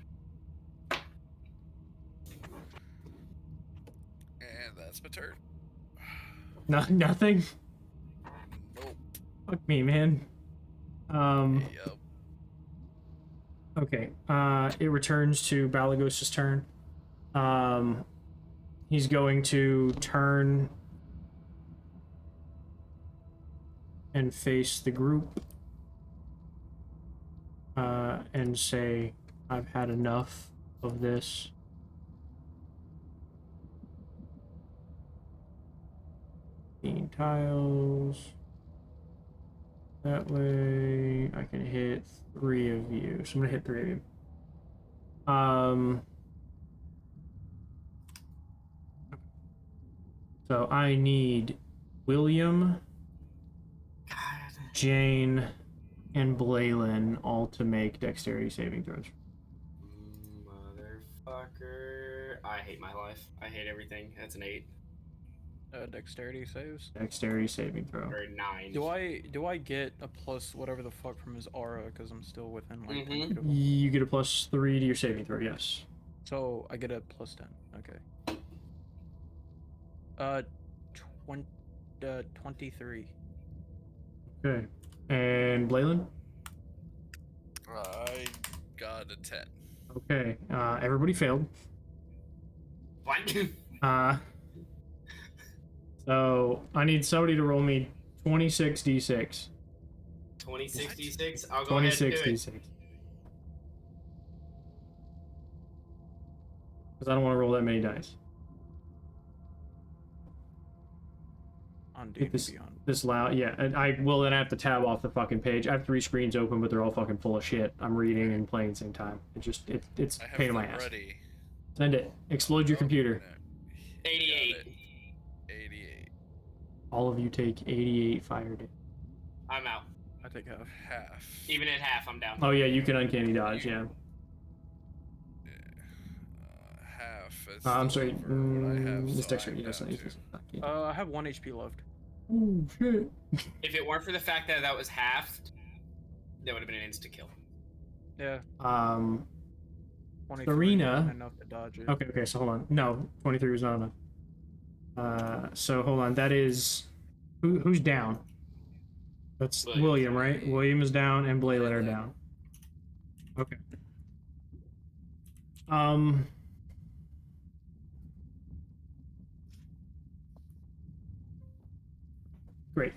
And that's my turn.
Nothing?
Nope.
Fuck me, man.
Yep.
Okay. It returns to Balagos's turn. He's going to turn and face the group. And say, I've had enough of this. Tiles. That way I can hit 3 of you. So I'm gonna hit 3 of you. So I need William, Jane, and Leyland all to make dexterity saving throws.
Motherfucker. I hate my life. I hate everything. That's an 8.
Dexterity saves.
Dexterity saving throw.
Or a 9.
Do I get a plus whatever the fuck from his aura because I'm still within like 10 feet of him?
You get a +3 to your saving throw, yes.
So I get a +10. Okay. 23.
Okay. And Leyland?
I got a 10.
Okay. Everybody failed.
What?
So I need somebody to roll me 26d6.
2066? I'll go ahead and do it.
26d6. Because I don't want to roll that many dice.
On
Get
D&D Beyond.
this loud, yeah. And I will then have to tab off the fucking page. I have 3 screens open, but they're all fucking full of shit. I'm reading and playing at the same time. It's
I have
pain in my
them
ass.
ready.
Send it. Explode your computer.
No.
88.
88.
All of you take 88 fire damage.
I'm out.
I take half.
Half.
Even at half, I'm down.
Oh yeah, you can uncanny dodge, yeah.
Half. It's
I'm
still
sorry.
over what I have,
It's
so
dexterity.
I'm
Yes,
down to-
I have 1 HP left.
Oh shit.
If it weren't for the fact that that was halved, that would have been an insta kill.
Yeah. 23
Serena.
wasn't enough to dodge it.
Okay, so hold on. No, 23 was not enough. So hold on. That is who's down? That's William, right? William is down and Leyland are down. Okay. Great.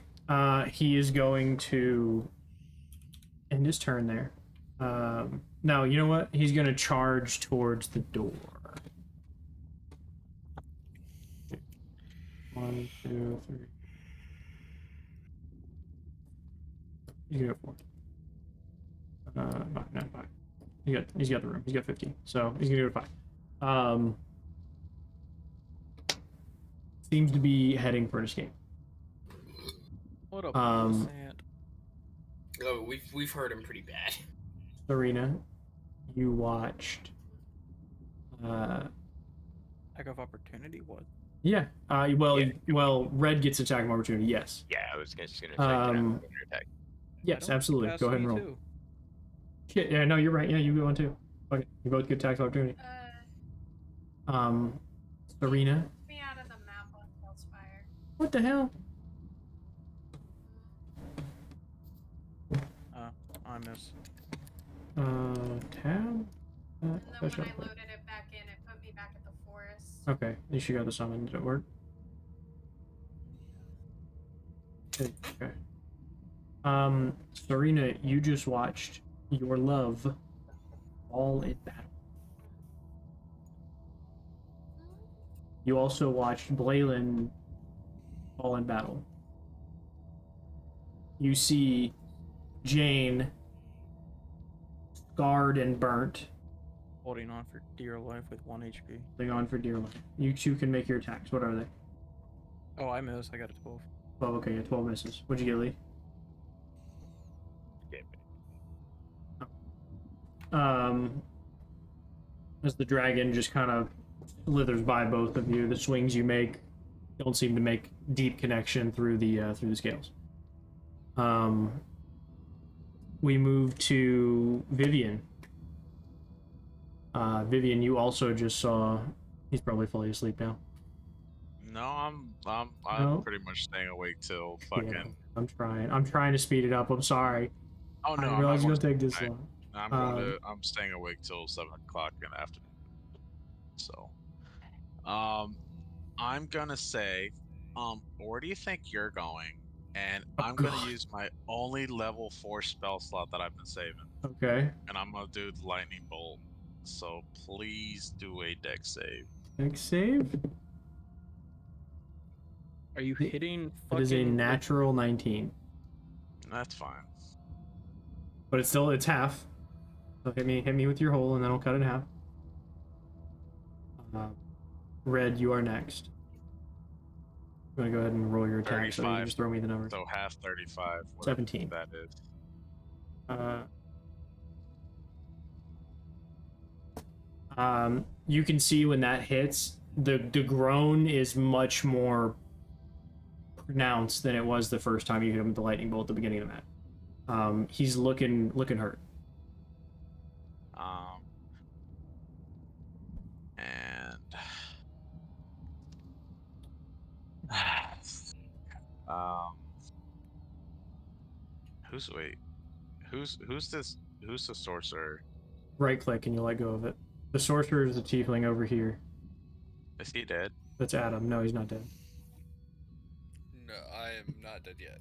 He is going to end his turn there. Now, you know what? He's going to charge towards the door. 1, 2, 3. He's gonna go 4. 5, no, 5. He's got the room. He's got 50. So he's gonna go to 5. Seems to be heading for an escape.
What up,
Um,
Sand?
Oh, we've heard him pretty bad.
Serena, you watched.
Attack of opportunity? What?
Yeah. Well, Red gets attack of opportunity. Yes.
Yeah, I was just gonna say, can I attack?
Yes, absolutely.
Pass
Go ahead and
me
roll.
too.
Shit, yeah, no, you're right. Yeah, you go on too. Okay, you both get attack of opportunity. Serena.
Me out of the map on Hellspire.
What the hell?
I miss.
Tab.
And then when
Special.
I loaded it back in, it put me back at the forest.
Okay, at least you got the summon. Did it work? Okay. Serena, you just watched your love fall in battle. You also watched Leyland fall in battle. You see Jane scarred and burnt,
Holding on for dear life with 1 HP.
holding on for dear life. You two can make your attacks. What are they?
Oh, I missed. I got a 12.
12, okay, yeah, 12 misses. What'd you get, Lee? As the dragon just kind of slithers by both of you, the swings you make don't seem to make deep connection through the scales. We move to Vivian. Vivian, you also just saw. He's probably fully asleep now.
No, I'm
No?
pretty much staying awake till
Yeah,
fucking.
I'm trying. I'm trying to speed it up. I'm sorry.
Oh no,
I
I'm
realize
not
it's
going
gonna take
to.
this long.
I'm staying awake till 7 o'clock in the afternoon. So, I'm gonna say, where do you think you're going? And I'm gonna
God.
use my only level 4 spell slot that I've been saving,
Okay.
and I'm gonna do the lightning bolt. So please do a dex save.
Dex save.
Are you hitting
It is a
fucking
natural 19,
That's fine.
but it's half. So hit me with your hole, and then I'll cut it in half. Red, you are next. I'm gonna go ahead and roll your attack, so you
35.
just throw me the numbers.
So half 35.
17.
That is.
You can see when that hits, the groan is much more pronounced than it was the first time you hit him with the lightning bolt at the beginning of that. He's looking hurt.
And who's the sorcerer?
Right click and you let go of it. The sorcerer is the tiefling over here.
Is he dead?
That's Adam. No, he's not dead.
No, I am not dead yet.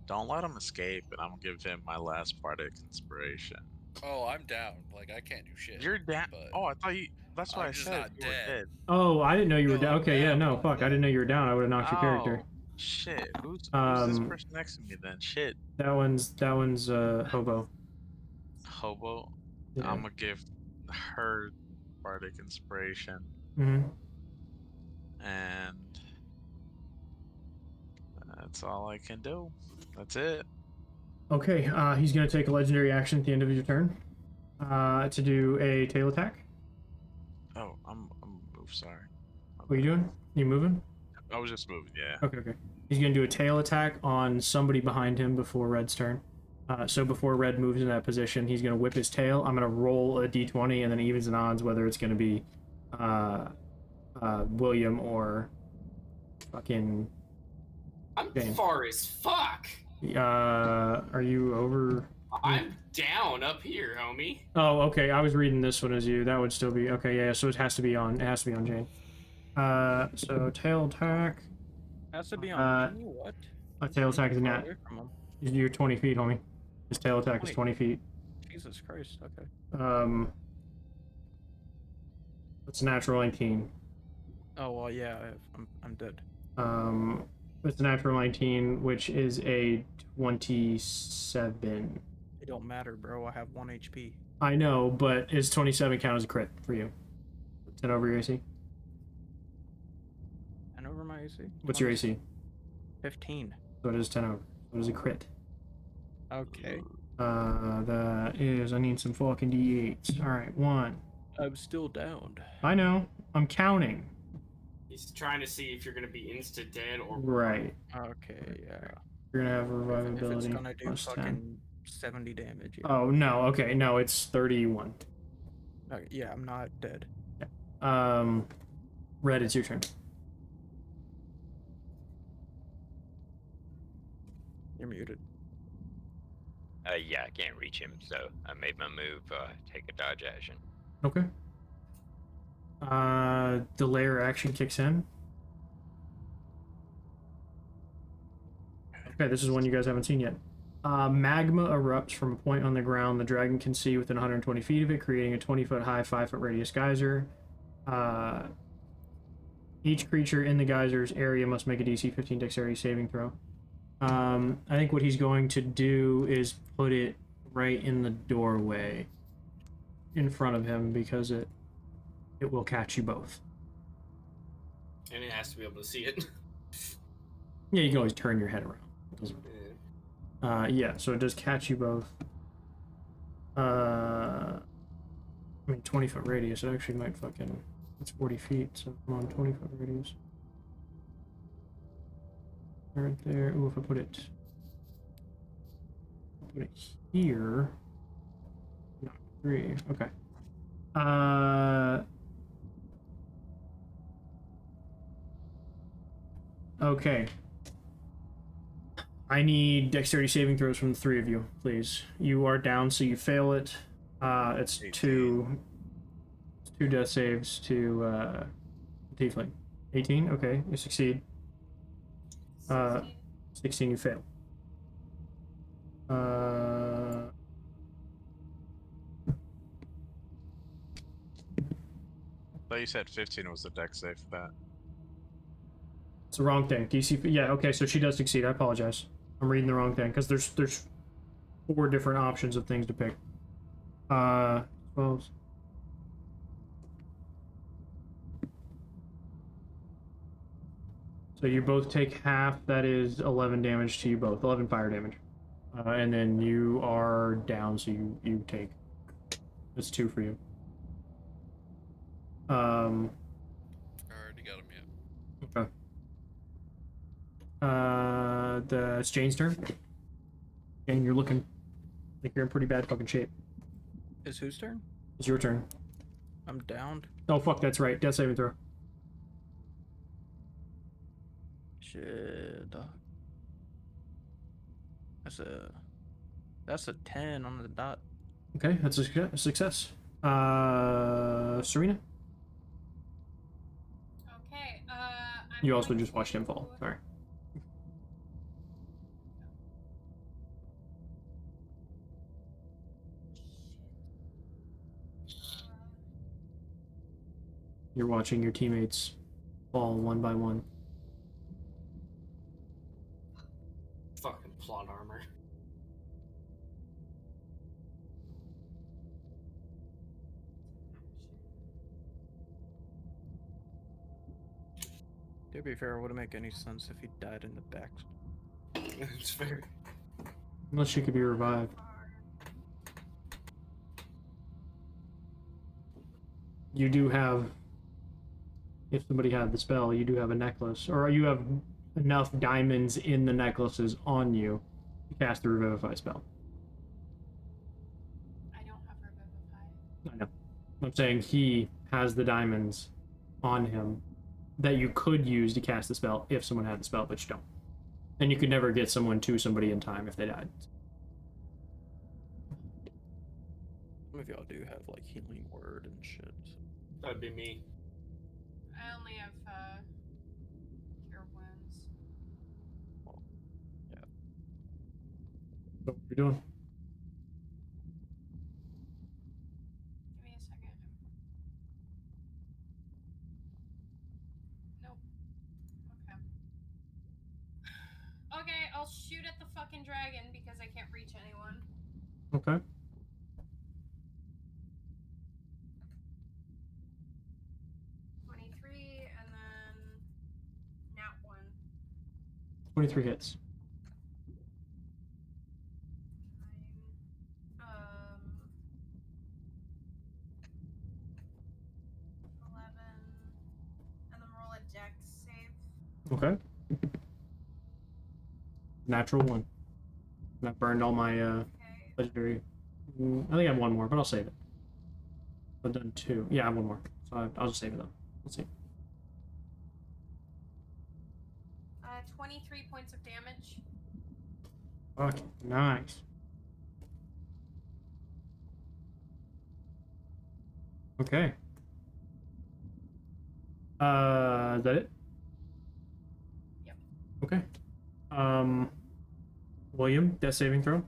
Don't let him escape, and I'm gonna give him my last bardic inspiration.
Oh, I'm down. Like, I can't do shit.
You're down.
But
Oh, I thought you. That's why
I'm
I
just
said
not
you were
dead.
dead.
Oh, I didn't know you were
No,
down.
I'm
Okay, yeah,
down,
no,
but I'm
fuck. I didn't know you were down. I would have knocked your character.
Shit. Who's this person next to me then? Shit.
That one's hobo.
Hobo.
Yeah.
I'm gonna give her bardic inspiration,
Mm-hmm.
and that's all I can do. That's it.
Okay, he's gonna take a legendary action at the end of your turn to do a tail attack.
Oh, I'm sorry.
What are you doing? You moving?
I was just moving. Yeah.
Okay. He's gonna do a tail attack on somebody behind him before Red's turn. So before Red moves in that position, he's gonna whip his tail. I'm gonna roll a d20 and then evens and odds whether it's gonna be William or fucking
I'm
Jane.
far as fuck.
Are you over?
I'm down up here, homie.
Oh, okay. I was reading this one as you. That would still be okay. Yeah. So it has to be on. It has to be on Jane. So tail attack.
Has to be on me? What?
A tail attack is
Far
not.
away from him.
You're 20 feet, homie. His tail attack is 20 feet.
Jesus Christ. Okay.
It's a natural 19.
Oh well, yeah. I'm dead.
It's a natural 19, which is a 27.
It don't matter, bro. I have 1 HP.
I know, but is 27 count as a crit for you? 10 over your AC?
10 over my AC?
What's your AC?
15.
So it is 10 over. So it is a crit.
Okay.
That is, I need some fucking d8s. Alright, 1.
I'm still downed.
I know. I'm counting.
He's trying to see if you're gonna be insta dead or
Right.
Okay, yeah.
You're gonna have
If it's
revivability
gonna do
plus
fucking
10.
70 damage. Yeah.
Oh, no. Okay, no, it's 31.
Okay, yeah, I'm not dead.
Red, it's your turn.
You're muted.
Yeah, I can't reach him, so I made my move, take a dodge action.
Okay. The layer action kicks in. Okay, this is one you guys haven't seen yet. Magma erupts from a point on the ground the dragon can see within 120 feet of it, creating a 20-foot high, 5-foot radius geyser. Each creature in the geyser's area must make a DC 15 dexterity saving throw. I think what he's going to do is put it right in the doorway in front of him because it will catch you both.
And it has to be able to see it.
Yeah, you can always turn your head around. It doesn't. Yeah, so it does catch you both. I mean, 20-foot radius. It actually might fucking. It's 40 feet, so I'm on 20-foot radius. Right there. Ooh, if I put it here. Not 3. Okay. Okay. I need dexterity saving throws from the 3 of you, please. You are down, so you fail it. It's
18.
two death saves to Tiefling. 18? Okay, you succeed. 16, you fail.
Thought you said 15 was the deck save for that.
It's the wrong thing. DC, yeah, okay, so she does succeed. I apologize. I'm reading the wrong thing, because there's 4 different options of things to pick. 12. So you both take half, that is 11 damage to you both, 11 fire damage. And then you are down, so you take, it's 2 for you.
I already got him yet.
Okay. It's Jane's turn. Jane, you're looking like you're in pretty bad fucking shape.
Is whose turn?
It's your turn.
I'm downed.
Oh fuck, that's right. Death saving throw.
Shit. That's a 10 on the dot.
Okay, that's a success. Serena?
Okay,
You also just watched him fall. Sorry. You're watching your teammates fall one by one.
Fucking plot armor.
To be fair, it wouldn't make any sense if he died in the back.
It's fair.
Unless she could be revived. You do have, if somebody had the spell, you do have a necklace, or you have enough diamonds in the necklaces on you to cast the Revivify spell.
I don't have Revivify.
I know. I'm saying he has the diamonds on him that you could use to cast the spell if someone had the spell, but you don't. And you could never get someone to somebody in time if they died.
Some of y'all do have like healing word and shit.
That'd be me.
I only have cure wounds.
Well, yeah.
So what are you doing?
Give me a second. Nope. Okay. Okay, I'll shoot at the fucking dragon because I can't reach anyone.
Okay.
And then nat 1.
23 hits.
Fine. 11. And then roll a dex save.
Okay. Natural 1. That burned all my
Okay.
legendary. I think I have one more, but I'll save it. I've done 2. Yeah, I have one more. So I'll just save it though. Let's see.
23 points of damage.
Fuck, nice. Okay. Is that it?
Yep.
Okay. William, death saving throw.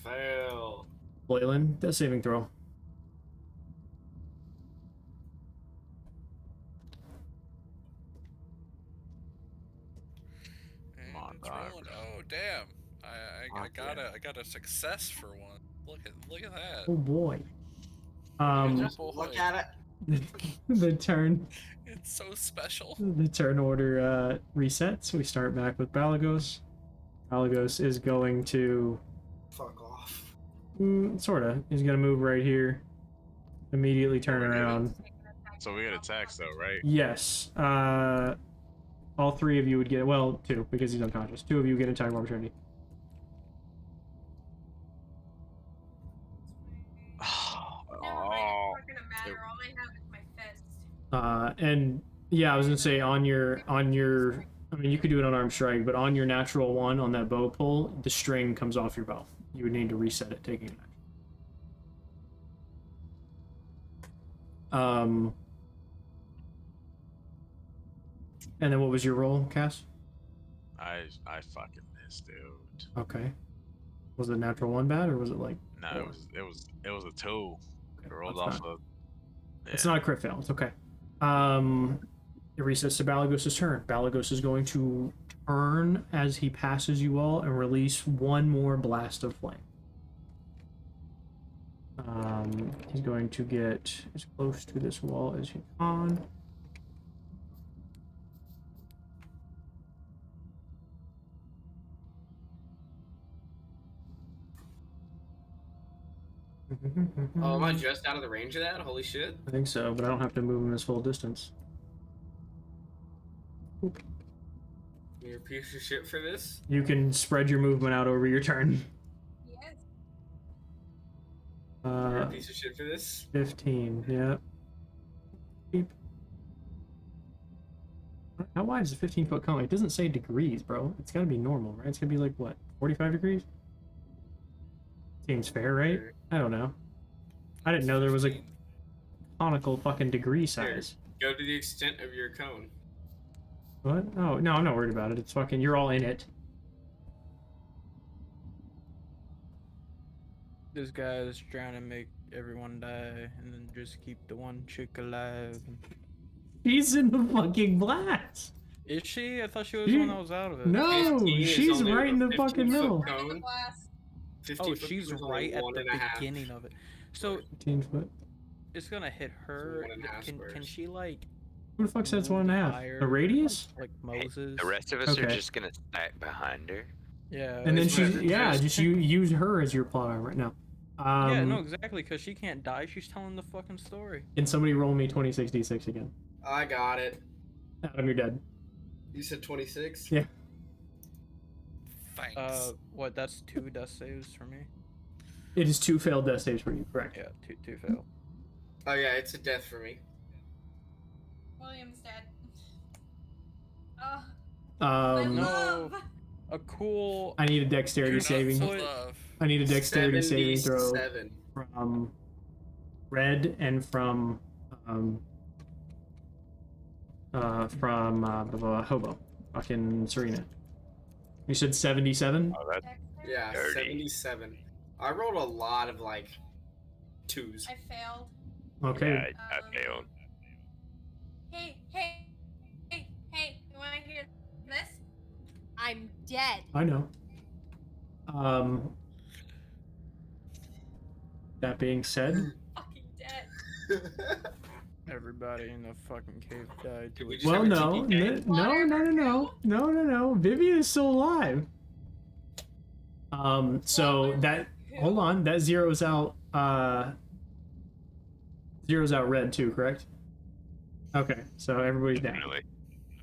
Fail.
Leyland, death saving throw.
And
Come on,
it's
dog.
rolling. Oh damn! I got a success for one. Look at that.
Oh boy.
Just look at it.
The turn.
It's so special.
The turn order resets. We start back with Balagos. Balagos is going to
Fuck off.
sorta. He's gonna move right here. Immediately turn around.
So we get attacks though, right?
Yes. All three of you would get, well, two, because he's unconscious. Two of you get an attack of opportunity.
Never mind, it's not gonna matter. All I have is my fist.
And yeah, I was gonna say on your, I mean, you could do it on arm strike, but on your natural one on that bow pull, the string comes off your bow. You would need to reset it, taking it back. And then what was your roll, Cass?
I fucking missed, dude.
Okay. Was it natural one bad, or was it like?
No, it was a 2.
Okay,
It rolled
that's
off of.
It's not a crit fail. It's okay. It resets to Balagos' turn. Balagos is going to turn as he passes you all and release one more blast of flame. He's going to get as close to this wall as he can.
Oh, am I just out of the range of that? Holy shit.
I think so, but I don't have to move him his full distance.
You're a piece of shit for this?
You can spread your movement out over your turn.
Yes.
You're a piece of shit for this?
15, yeah. Beep. How wide is a 15-foot cone? It doesn't say degrees, bro. It's gotta be normal, right? It's gonna be like, what, 45 degrees? Seems fair, right? I don't know. I didn't know there was a conical fucking degree size.
Go to the extent of your cone.
What? Oh, no, I'm not worried about it. It's fucking, you're all in it.
This guy is trying to make everyone die and then just keep the one chick alive.
She's in the fucking blast.
Is she? I thought she was the one that was out of it.
No,
15 is
she's
only
right in the
15
fucking
foot
middle.
cone.
I'm in the blast.
50
Oh,
foot
she's
cone is only
right at
one
the
and a half.
beginning of it. So
15 foot.
it's gonna hit her.
1.5
Can
squares.
she like
Who the fuck says 1.5?
higher,
The radius?
like Moses?
The rest of us are
Okay.
just gonna stack behind her.
Yeah.
And then
It's
she's,
whatever.
yeah, just use her as your plot armor right now.
Yeah, no, exactly, because she can't die. She's telling the fucking story.
Can somebody roll me 26d6 again?
I got it.
Adam, you're dead.
You said 26?
Yeah.
Thanks.
What? That's 2 death saves for me.
It is 2 failed death saves for you, correct?
Yeah, two fail.
Oh yeah, it's a death for me.
William's dead. Oh,
Um,
I
No.
love.
A cool.
I need a dexterity
You're not
saving.
full of-
I need a dexterity saving throw
77.
from Red and from Hobo. Fucking Serena. You said 77?
Oh, that
Yeah,
30.
77. I rolled a lot of like 2s.
I failed.
Okay.
Yeah, I failed.
Hey, you wanna hear this? I'm dead.
I know. That being said,
Fucking dead.
Everybody in the fucking cave died to
We
it.
just
well,
have a
no,
TPK?
no. Vivian is still alive. So that, hold on, that zeroes out Red too, correct? Okay, so everybody's down.
Really?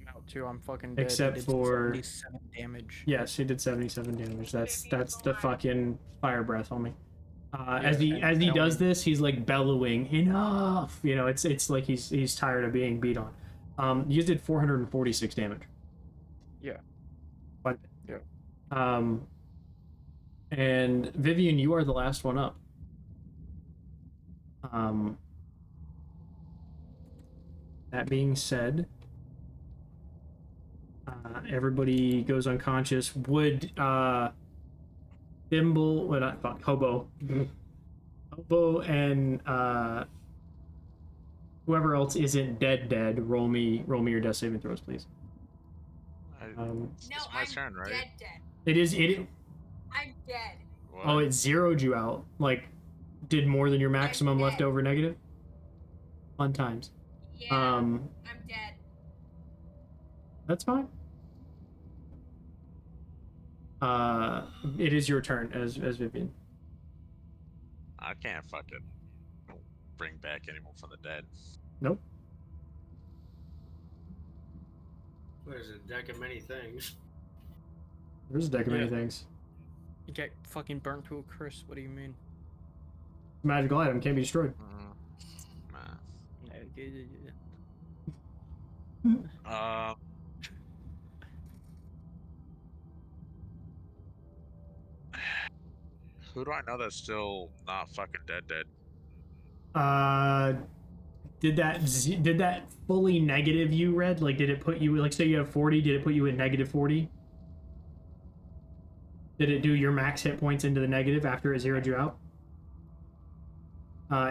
I'm out too. I'm fucking dead.
Except
He did
for-
77 damage.
Yes, he did 77 damage. That's the fucking fire breath on me.
Yeah,
As he
and
does
Elwin-
this, he's like bellowing, enough. You know, it's like he's tired of being beat on. You did 446 damage.
Yeah.
Quite a bit. Yeah. And Vivian, you are the last one up. That being said, everybody goes unconscious. Would Thimble, what not fuck, Hobo, Hobo, and whoever else isn't dead, roll me your death saving throws, please.
No,
It's my turn, right?
dead.
It is
I'm dead.
What?
Oh, it zeroed you out. Like, did more than your maximum
dead.
leftover negative. Fun times.
Yeah, I'm dead.
That's fine. It is your turn as Vivian.
I can't fucking bring back anyone from the dead.
Nope.
What is it? Deck of many things.
There's a deck of many things.
You get fucking burnt to a crisp. What do you mean?
Magical item can't be destroyed.
Nah. Who do I know that's still not fucking dead?
Did that fully negative you, Red? Like, did it put you, like, say you have 40, did it put you at negative 40? Did it do your max hit points into the negative after it zeroed you out?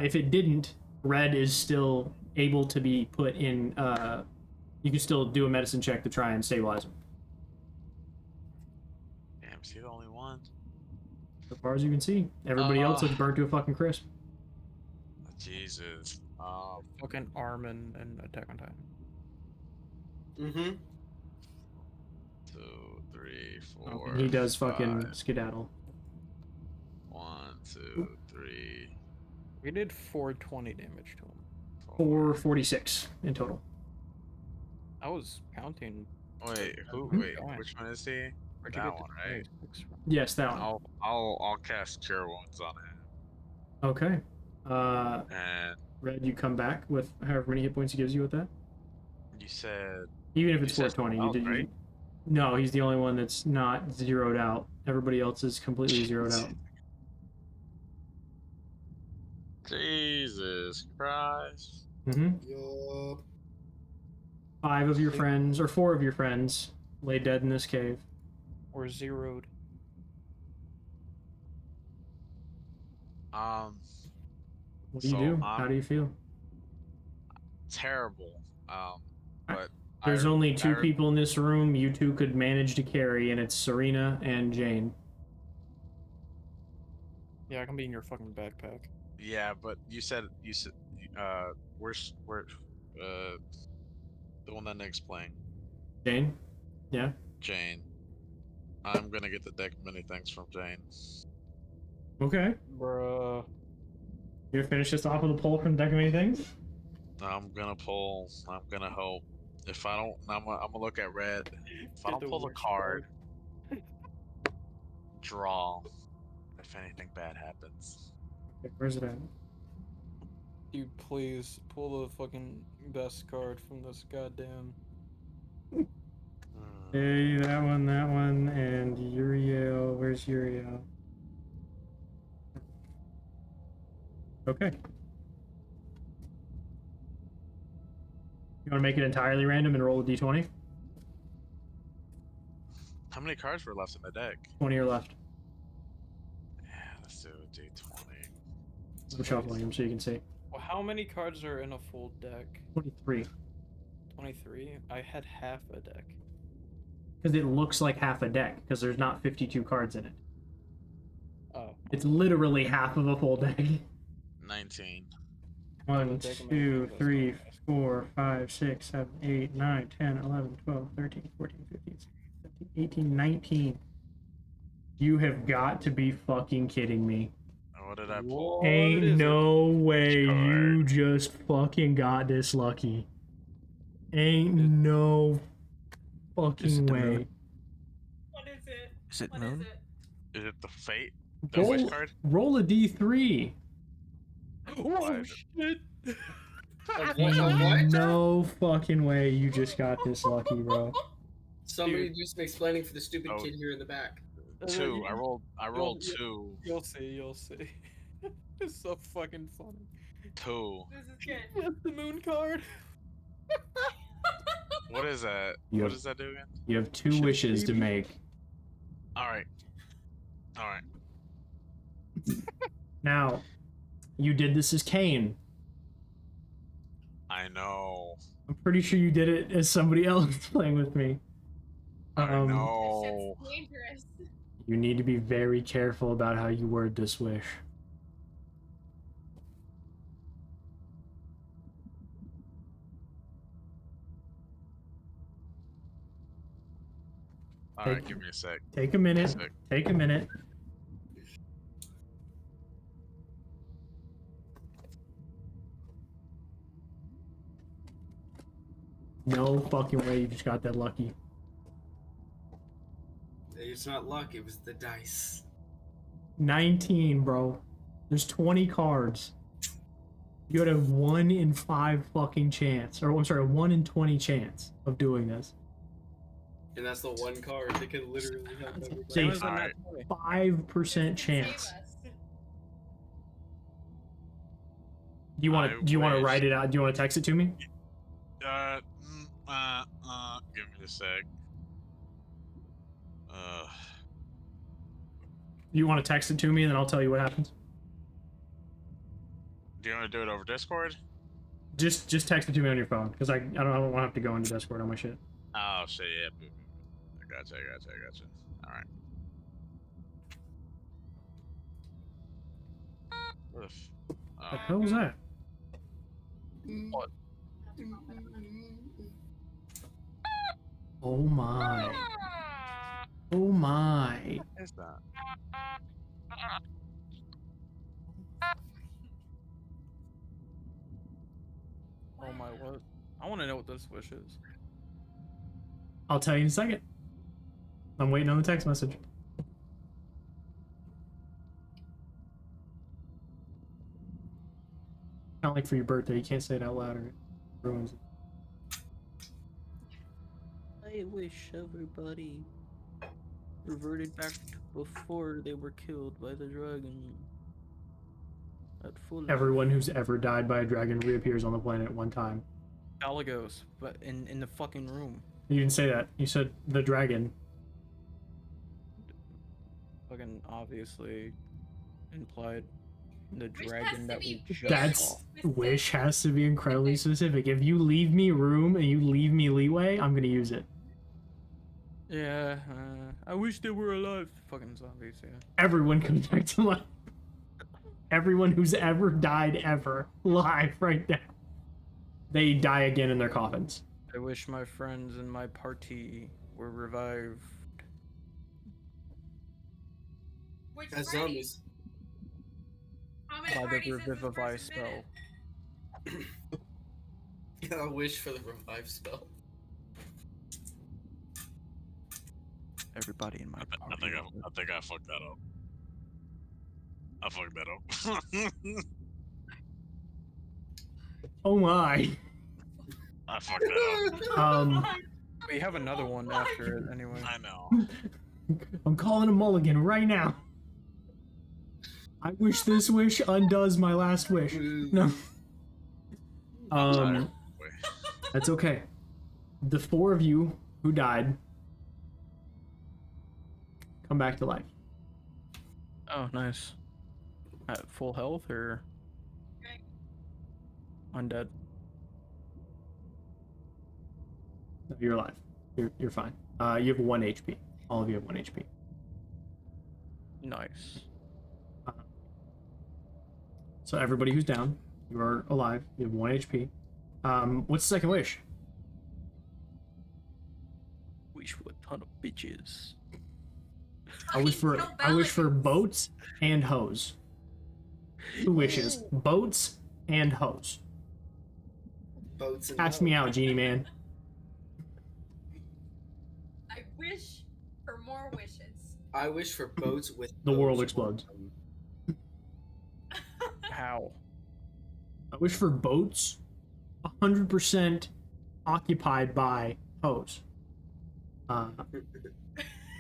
If it didn't, Red is still able to be put in, you can still do a medicine check to try and stabilize him.
Damn, is he the only one?
As far as you can see. Everybody else looks burnt to a fucking crisp.
Jesus.
Fucking Armin and Attack on Titan.
Mm-hmm.
2, 3, 4.
Oh, and he does fucking
5.
skedaddle.
1, 2, 3.
We did 420 damage to him.
446 in total.
I was counting.
Wait, who?
Mhm.
Wait, which one is he?
Where'd you
That
get
one,
the
right?
26 from?
Yes, that one.
I'll cast Cure Wounds on him.
Okay.
And
Red, you come back with however many hit points he gives you with that.
you said
Even if it's
you said
420, you
someone
did.
else, right?
No, he's the only one that's not zeroed out. Everybody else is completely zeroed out.
Jesus Christ.
Mm-hmm.
Yup.
5 of your friends, or 4 of your friends, lay dead in this cave.
Or zeroed.
What do you do? How do you feel?
Terrible. But
There's
I-
only 2
I-
people in this room you 2 could manage to carry, and it's Serena and Jane.
Yeah, I can be in your fucking backpack.
Yeah, but you said we're the one that Nick's playing.
Jane? Yeah?
Jane. I'm gonna get the deck of many things from Jane.
Okay.
Bruh.
You gonna finish this off with a pull from the deck of many things?
I'm gonna pull. I'm gonna hope. If I don't, I'm gonna look at red. If I
Get
don't
the
pull the
worst
card, draw. If anything bad happens.
Okay, where's it at?
Dude, please pull the fucking best card from this goddamn.
Hey, that one, and Uriel. Where's Uriel? Okay. You want to make it entirely random and roll a d20?
How many cards were left in the deck?
20 are left.
Yeah, let's do a D20.
I'm shuffling them so you can see.
Well, how many cards are in a full deck?
23.
23? I had half a deck.
Because it looks like half a deck, because there's not 52 cards in it.
Oh.
It's literally half of a full deck.
19.
1, 2, 3, 4, 5, 6, 7, 8, 9, 10, 11, 12, 13, 14, 15, 16, 17, 18, 19. You have got to be fucking kidding me.
What did I pull?
Ain't no way
Which
you just fucking got this lucky. Ain't no fucking way.
What is it?
Is it
What
Moon?
is it?
Is it the Fate? The which card?
Roll a d3.
Oh shit!
What?
No fucking way you just got this lucky, bro.
Somebody just explaining for the stupid
Oh.
kid here in the back.
2. I rolled
you'll-
2.
You'll see. It's so fucking funny.
2.
This is good.
That's the moon card.
What is that?
You
What
have-
does that do again?
You have 2 wishes to make.
All right. All right.
Now, you did this as Kane.
I know.
I'm pretty sure you did it as somebody else playing with me.
I
This
know.
shit's dangerous.
You need to be very careful about how you word this wish.
All right, give me a sec.
Take a minute.
Sec.
Take a minute. No fucking way you just got that lucky.
It's not luck, it was the dice.
19, bro. There's 20 cards. You had a 1 in 5 fucking chance. Or, I'm sorry, a 1 in 20 chance of doing this.
And that's the one card that could literally help everybody.
Same
as the
Alright.
nat
5% chance.
Save us.
Do you want to?
I
Do you want to
wish.
write it out? Do you want to text it to me?
Give me a sec.
You want to text it to me, and then I'll tell you what happens.
Do you want to do it over Discord?
Just text it to me on your phone, because I don't want to have to go into Discord on my shit.
Oh shit, yeah. I gotcha. All right. What the
What the hell was that?
What?
Oh my. Oh my.
What is that?
Oh my what? I want to know what this wish is.
I'll tell you in a second. I'm waiting on the text message. Kind of like for your birthday, you can't say it out loud or it ruins it.
I wish everybody reverted back to before they were killed by the dragon. At full life.
Everyone who's ever died by a dragon reappears on the planet at one time.
Galagos, but in the fucking room.
You didn't say that. You said the dragon.
Fucking obviously implied the
Wish
dragon
has to
that
be
we just
That's
saw.
wish has to be incredibly specific. If you leave me room and you leave me leeway, I'm gonna use it.
Yeah, I wish they were alive. Fucking zombies, yeah.
Everyone comes back to life. Everyone who's ever died ever live right now. They die again in their coffins.
I wish my friends in my party were revived.
Which
As
Freddy?
zombies.
How many
By the
parties has this
revivify
person been
spell.
I wish for the revive spell.
Everybody in my
I
party.
think I fucked that up. I fucked that up.
Oh my.
I fucked that up.
We have another one after it anyway.
I know.
I'm calling a mulligan right now. I wish this wish undoes my last wish. No. That's okay. The 4 of you who died come back to life.
Oh, nice. At full health or
Okay.
undead?
No, you're alive. You're fine. You have 1 HP. All of you have 1 HP.
Nice.
So everybody who's down, you are alive. You have 1 HP. What's the second wish?
Wish for a ton of bitches.
I wish for boats and hoes. 2 wishes. Boats and hoes.
Boats and
Pass me out, genie man.
I wish for more wishes.
I wish for boats with
The world
boats
explodes.
on them.
How?
I wish for boats 100% occupied by hoes.
The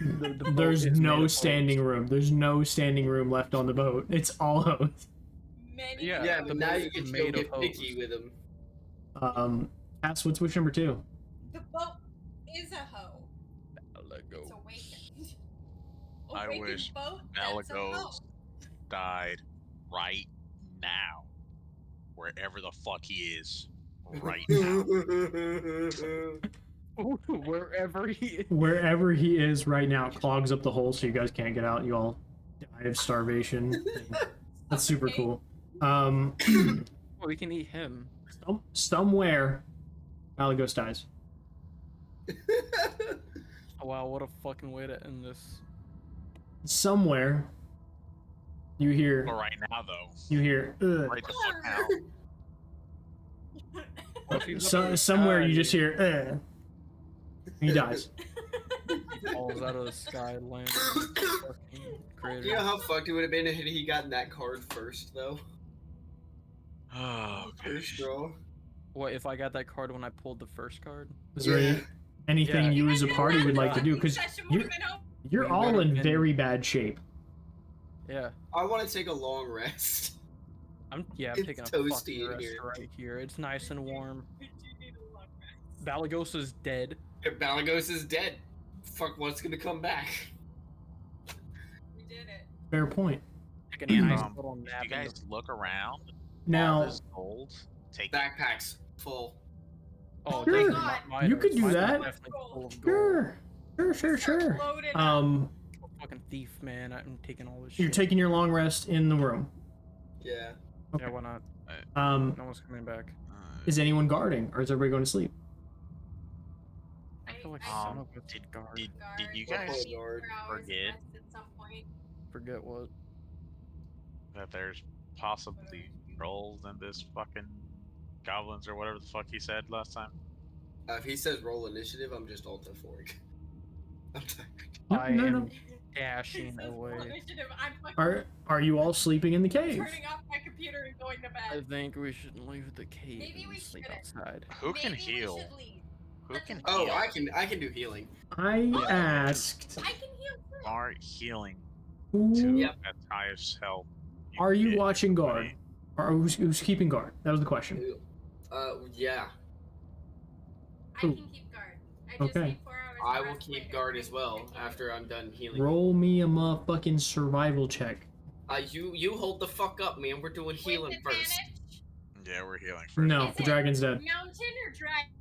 There's
boat is made
no
of
standing room. There's no standing room left on the boat. It's all hoes.
Many
Yeah,
Yeah,
the
but now
boat
you
is
get to
made
go
of
get picky
hose.
with them.
Ass, what's wish number 2?
The boat is a hoe.
Let go.
It's awakened.
I
Awakened
wish
boat, that's a hoe.
Malagos died right now. Wherever the fuck he is. Right now.
Wherever he is.
Wherever he is right now, it clogs up the hole so you guys can't get out. You all die of starvation. That's super
Okay.
cool.
We can eat him.
Somewhere, Malagos dies.
Oh, wow, what a fucking way to end this.
Somewhere, you
But
hear.
right now, though.
You hear. Ugh.
Right the fuck now.
What if he's up
So,
in the
somewhere
sky?
you just hear. Ugh. He dies.
He falls out of the sky, lands in the fucking crater.
Do you know how fucked it would have been if he gotten that card first, though?
Oh, okay.
First draw.
What if I got that card when I pulled the first card?
Is there anything
Yeah.
you as a party would like to do? Because you're
We
all
would've
in
been-
very bad shape.
Yeah.
I want to take a long rest.
I'm
It's
taking a
toasty
fucking
in
rest
here.
right here. It's nice and warm. Balagosa's dead.
If Balagos is dead, fuck, what's gonna come back?
We did it.
Fair point.
Taking a nice
Um,
little nap.
You guys look around. All
Now,
this gold. Take
Backpacks full.
Oh,
Sure.
thank
You could do
Mine are
that.
definitely full of gold.
sure.
Loaded up.
Um,
Fucking thief, man. I'm taking all this
you're
shit.
taking your long rest in the room.
Yeah.
Okay.
Yeah, why not?
Um,
No one's coming back.
is anyone guarding, or is everybody going to sleep?
I feel like
I-
son of a guard.
Did you
What
guys
whole guard?
4 hours of
forget
rest at some point.
Forget what?
that there's possibly trolls in this fucking goblins or whatever the fuck he said last time?
If he says roll initiative, I'm just alt F4. I'm tired.
I
No,
am
no.
dashing
This is
away.
initiative. I'm fucking
Are you all sleeping in the cave?
turning off my computer and going to
I
bed.
think we should leave the cave
Maybe we
and sleep
shouldn't.
outside.
Who can
Maybe
heal?
We should leave.
Who can
Oh,
heal?
I can do healing.
I asked.
I can heal too.
Are healing
Who
to
Yep.
as highest health.
are
can
you
get,
watching guard?
right?
Or who's keeping guard? That was the question.
Yeah.
I
Who?
can keep guard. I just
Okay.
need 4 hours.
I
of
will
rest
keep
later.
guard as well after I'm done healing.
Roll me a motherfucking survival check.
You hold the fuck up, man. We're doing healing
With
first.
advantage?
Yeah, we're healing first.
No,
Is
the
it
dragon's dead.
Mountain or dragon?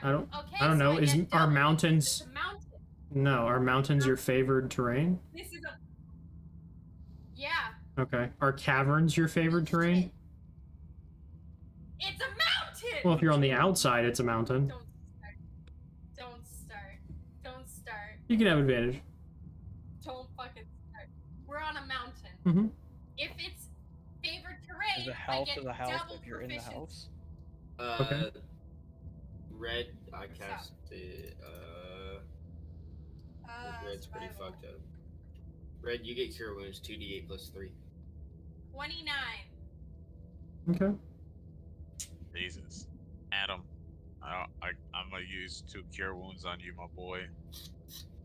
I don't-
Okay,
I don't know.
So I
Is-
get
are
double.
mountains-
It's a mountain.
No, are mountains your favored terrain?
This is a. Yeah.
Okay. Are caverns your favored terrain?
It's a mountain.
Well, if you're on the outside, it's a mountain.
Don't start. Don't start. Don't start.
You can have advantage.
Don't fucking start. We're on a mountain.
Mm-hmm.
If it's favorite terrain,
Is the
I
house
get
of the house
double
if you're in the
proficiency.
house?
Okay.
Red, I
What's
cast it. Red's pretty
survival.
fucked up. Red, you get cure wounds 2d8 plus 3.
29.
Okay.
Jesus. Adam, I'm gonna use 2 cure wounds on you, my boy.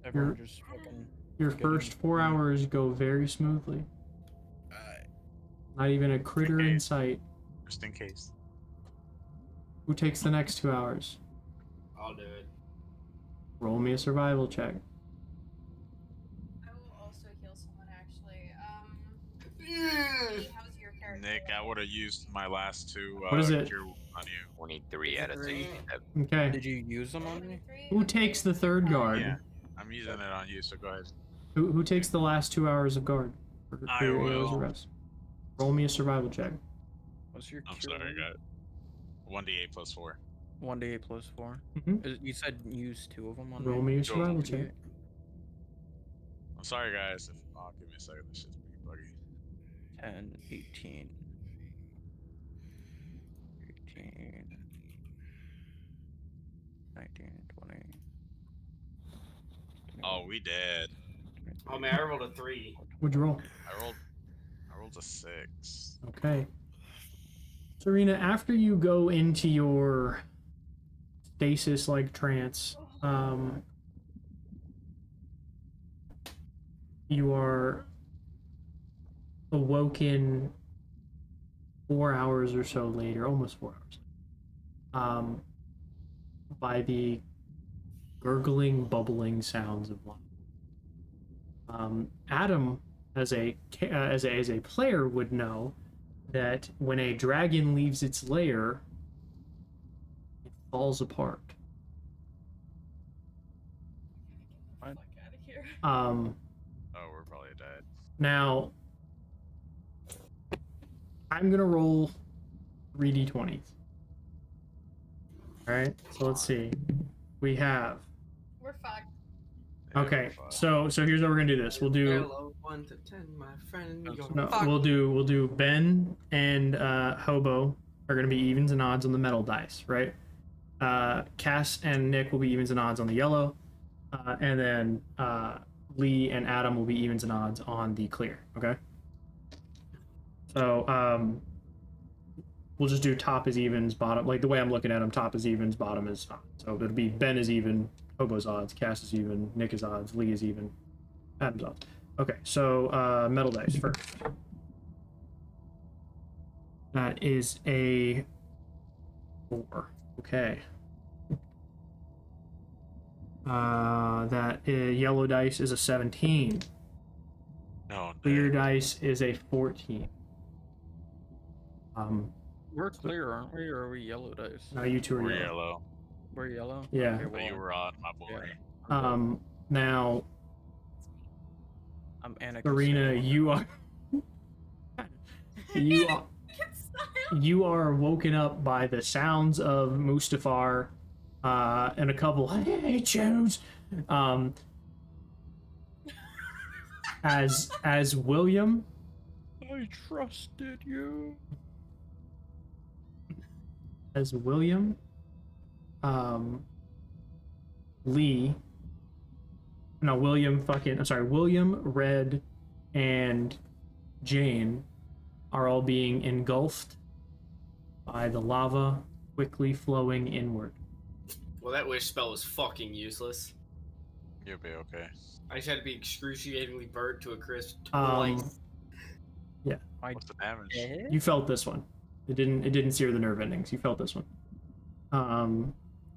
Everyone just fucking.
Your
Good.
first 4 hours go very smoothly. Not even a critter in
Okay.
sight.
Just in case.
Who takes the next 2 hours?
I'll do it.
Roll me a survival check.
I will also heal someone actually.
Mm.
Lee, how's your character?
Nick, I would have used my last 2
What is it?
cure on you.
23 out of 67.
Okay.
Did you use them on me?
23?
Who takes the third guard?
Yeah. I'm using it on you, so go ahead.
Who takes the last 2 hours of guard? For
I
your 8 hours of
will.
rest? Roll me a survival check.
What's your
I'm
cure
sorry, I
wound?
got 1d8 plus 4.
1d8 plus 4.
Mm-hmm.
You said use 2 of them on
Roll
me.
me a
Go.
survival check.
I'm sorry, guys. Give me a second. This shit's pretty buggy.
10, 18. 18. 19, 20.
Oh, we dead.
Oh man, I rolled a 3.
What'd you roll?
I rolled a 6.
Okay. Serena, after you go into your stasis-like trance, you are awoken 4 hours or so later, almost 4 hours, by the gurgling, bubbling sounds of lava. Adam, as a player, would know that when a dragon leaves its lair, it falls apart.
Fuck out of here.
Oh, we're probably dead.
Now, I'm gonna roll 3d20s. Alright, so let's see. We have.
We're fucked.
Yeah,
Okay,
we're fine.
so here's how we're gonna do this. We'll do.
Hello, 1 to 10, my friend. You're
No,
fucked.
we'll do Ben and Hobo are gonna be evens and odds on the metal dice, right? Cass and Nick will be evens and odds on the yellow, and then Lee and Adam will be evens and odds on the clear. Okay. So we'll just do top is evens, bottom, like the way I'm looking at them. Top is evens, bottom is odds. So it'll be Ben is even, Hobo's odds, Cass is even, Nick is odds, Lee is even, Adam's odds. Okay, so metal dice first. That is a 4. Okay. That yellow dice is a 17.
No,
Clear dice is a 14.
We're clear, aren't we? Or are we yellow dice?
Now you two are
we're
yellow.
yellow.
We're yellow?
Yeah.
Okay,
But you
well,
were on, my boy.
yeah.
Now,
I'm Anakin.
Serena,
Skywalker.
you are woken up by the sounds of Mustafar, and a couple hey Jones, as William.
I trusted you.
As William, Lee, no, William fucking, I'm sorry, William, Red, and Jane are all being engulfed by the lava quickly flowing inward.
Well, that wish spell was fucking useless.
You'll be okay.
I just had to be excruciatingly burnt to a crisp
Um,
twice.
yeah,
What's the damage?
you felt this one. It didn't sear the nerve endings. You felt this one.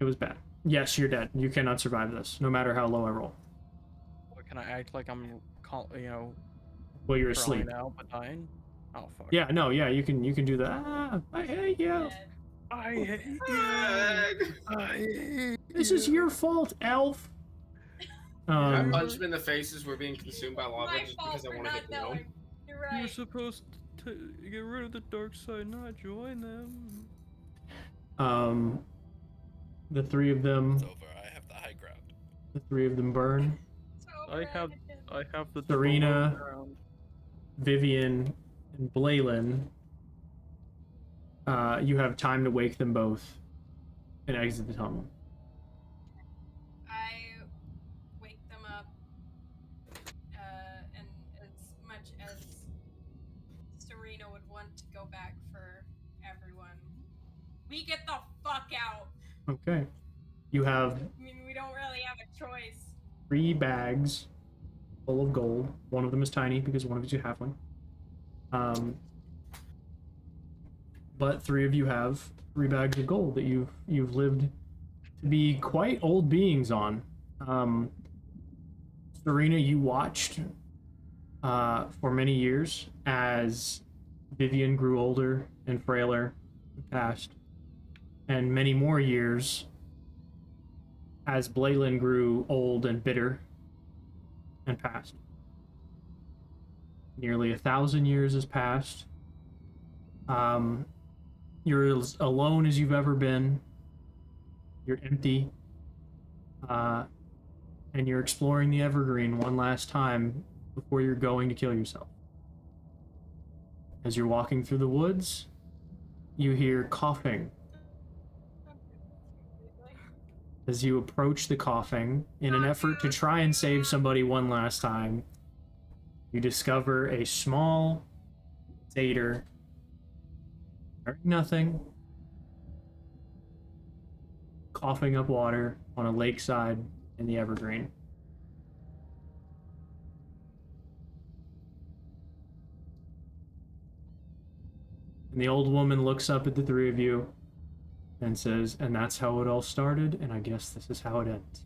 It was bad. Yes, you're dead. You cannot survive this, no matter how low I roll.
What, can I act like I'm,
Well, you're
crawling
asleep.
out but dying? Oh fuck.
Yeah, no, yeah, you can do that. I hate you.
Dead.
I hate you. I hate
This is your fault, elf.
I punched him in the faces. We're being consumed by lava
My
just
fault
because I
for
want to
not
hit the gnome.
knowing. You're
You're
right.
supposed to get rid of the dark side, not join them.
The three of them.
It's over. I have the high ground.
The three of them burn.
So
I have the
Serena.
below ground.
Vivian and Blaylen. You have time to wake them both and exit the tunnel.
I wake them up, and as much as Serena would want to go back for everyone, we get the fuck out.
Okay. You have
I mean, we don't really have a choice.
3 bags full of gold. One of them is tiny because one of you is a halfling. But 3 of you have 3 bags of gold that you've lived to be quite old beings on. Serena, you watched for many years as Vivian grew older and frailer and passed, and many more years as Blaylen grew old and bitter and passed. Nearly 1,000 years has passed. You're as alone as you've ever been. You're empty. And you're exploring the Evergreen one last time before you're going to kill yourself. As you're walking through the woods, you hear coughing. As you approach the coughing, in an effort to try and save somebody one last time, you discover a small satyr wearing nothing, coughing up water on a lakeside in the Evergreen. And the old woman looks up at the 3 of you and says, "And that's how it all started, and I guess this is how it ends."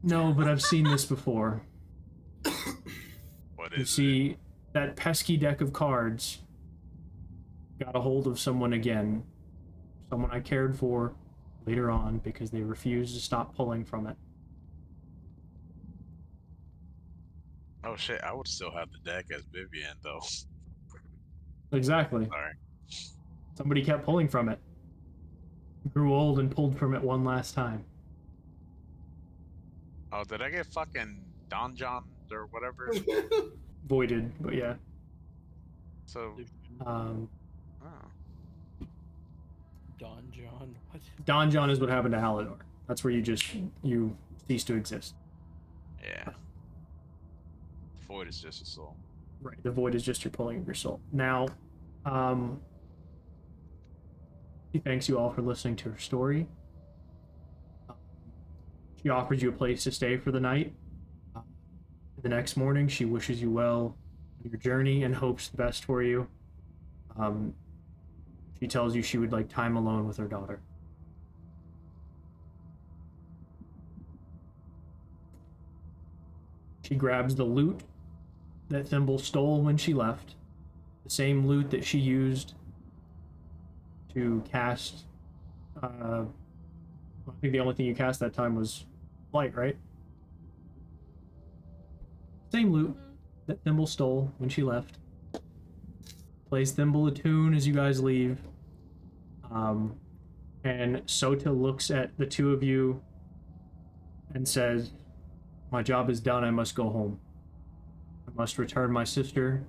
No, but I've seen this before.
What
You
is
see, that pesky deck of cards got a hold of someone again. Someone I cared for later on because they refused to stop pulling from it.
Oh shit, I would still have the deck as Vivian though.
Exactly.
Sorry.
Somebody kept pulling from it. Grew old and pulled from it one last time.
Oh, did I get fucking Don John or whatever?
Voided, but yeah.
So,
Um,
oh.
Don John. What?
Don John is what happened to Halidor. That's where you cease to exist.
Yeah. Void is just a soul.
Right. The void is just your pulling of your soul. Now, she thanks you all for listening to her story. She offers you a place to stay for the night. The next morning, she wishes you well on your journey and hopes the best for you. She tells you she would like time alone with her daughter. She grabs the loot that Thimble stole when she left. The same loot that she used to cast... I think the only thing you cast that time was light, right? Same loot that Thimble stole when she left. Plays Thimble a tune as you guys leave. And Sota looks at the two of you and says, "My job is done, I must go home. I must return my sister,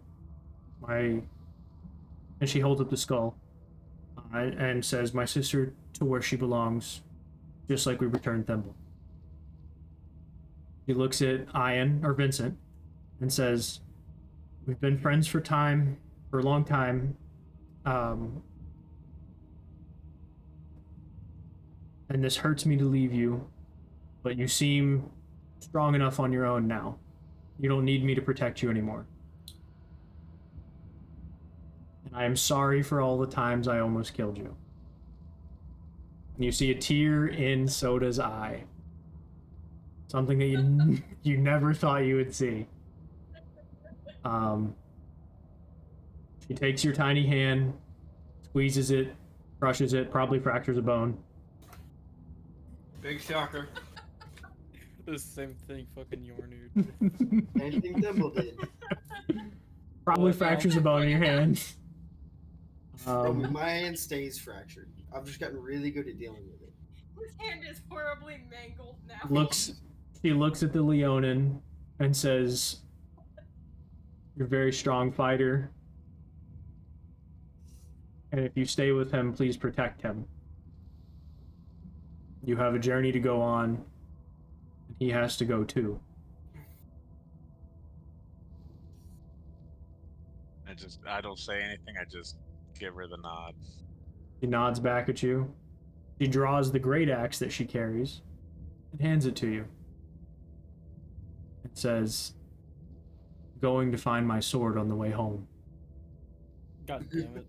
and she holds up the skull, and says, my sister to where she belongs, just like we returned Thimble." He looks at Vincent, and says, "We've been friends for a long time, and this hurts me to leave you, but you seem strong enough on your own now. You don't need me to protect you anymore. And I am sorry for all the times I almost killed you." And you see a tear in Soda's eye. Something that you never thought you would see. She takes your tiny hand, squeezes it, crushes it, probably fractures a bone.
Big shocker.
The same thing fucking Yornu.
Anything Thimble did.
Probably fractures a bone in your hand.
My hand stays fractured. I've just gotten really good at dealing with it.
His hand is horribly mangled now.
She looks at the Leonin and says, "You're a very strong fighter. And if you stay with him, please protect him. You have a journey to go on, and he has to go too."
I don't say anything, I just give her the nod.
She nods back at you. She draws the great axe that she carries and hands it to you. It says, "Going to find my sword on the way home."
God damn it.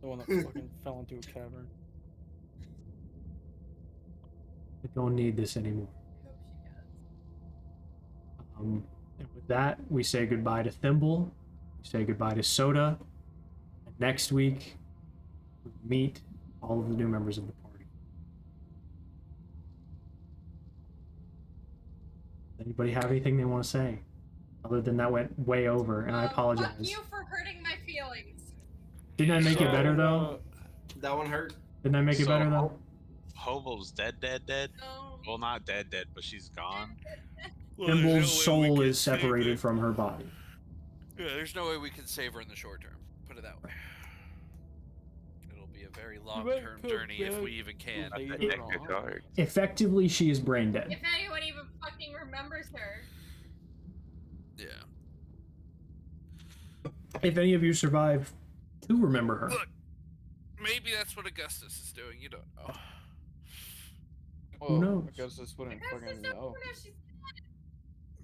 The one that fucking fell into a cavern.
I don't need this anymore. And with that, we say goodbye to Thimble. We say goodbye to Soda. And next week, we meet all of the new members of the party. Does anybody have anything they want to say? Other than that went way over, and I apologize.
Fuck you for hurting my feelings.
Didn't I make it better, though?
That one hurt.
Didn't I make it better, though?
Hobo's dead.
No.
Well, not dead, but she's gone.
Thimble's soul is separated from her body.
Yeah, there's no way we can save her in the short term. Put it that way. It'll be a very long-term journey if we even can.
Effectively, she is brain dead.
If anyone even fucking remembers her.
Yeah.
If any of you survive to remember her.
Look, maybe that's what Augustus is doing. You don't know.
Who knows?
Augustus wouldn't fucking know.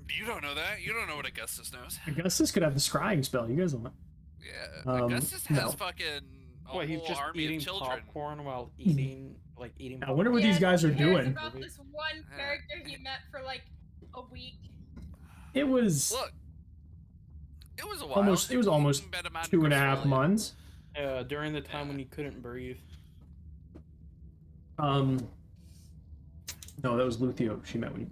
You don't know that. You don't know what Augustus knows.
Augustus could have the scrying spell. You guys don't know.
Yeah, Augustus has fucking a
What, he's
whole
just
army
eating
of children.
popcorn while eating,
I wonder what these guys are
He cares
doing.
about this one character he met for like a week.
It was
Look, it was a while.
almost. It was almost
Bet him on
2.5
Griswold.
months.
Yeah, during the time
Yeah.
when you couldn't breathe.
No, that was Luthio. She met when you.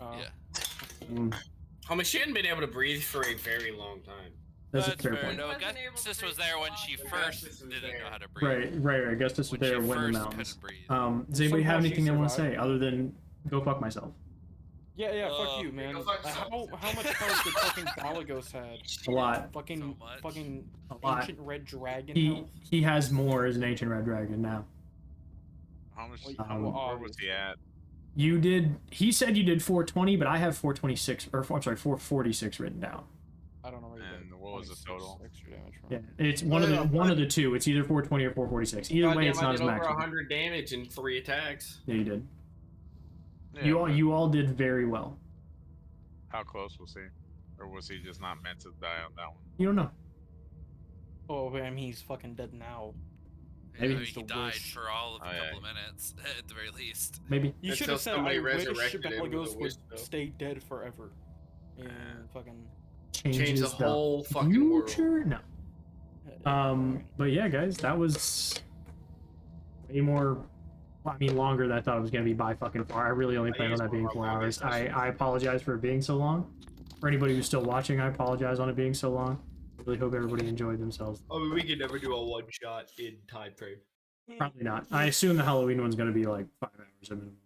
Yeah.
I mean, she hadn't been able to breathe for a very long time.
That's a
That's
fair
fair.
point.
No,
Wasn't able to
Augustus
breathe
was there
for
when
long.
she
Augustus
first
was
didn't
there.
know how to breathe.
Right. Augustus was
When
there
she
when the
first
mountains.
couldn't breathe.
Does anybody have
Somehow she
anything they want to say
survived.
other than go fuck myself?
Yeah, fuck you, man.
go fuck yourself.
How much health did fucking Balagos had?
A lot.
Fucking
So much.
fucking
A lot.
ancient red dragon
He
health.
he has more as an ancient red dragon now.
How much?
Well,
Where was he at?
You did. He said you did 420, but I have 426 or I'm sorry, 446 written down.
I don't know where you
And
got
what was the
26
total?
extra damage from.
Yeah, it's one of the two. It's either 420 or 446. Either way, it's
I
not
did
as
over
maximum.
100 damage in 3 attacks.
Yeah, you did.
Yeah,
You all did very well.
How close was he? Or was he just not meant to die on that one?
You don't know.
Oh, I mean, he's fucking dead now.
Maybe
I mean,
he's
he
the
died
wish.
for all of a
Oh, yeah.
couple of minutes, at the very least.
Maybe.
You should
Until
have said,
somebody
I wish
resurrected him with a
Balagos would
wish, though.
stay dead forever. And fucking...
Change the whole fucking
future? No.
fucking-
But yeah, guys, that was way more. Well, I mean, longer than I thought it was gonna be by fucking far. I really only planned on that being 4 hours. I apologize for it being so long. For anybody who's still watching, I apologize on it being so long. I really hope everybody enjoyed themselves.
I mean, we could never do a one-shot in time frame.
Probably not. I assume the Halloween one's gonna be like 5 hours a minimum.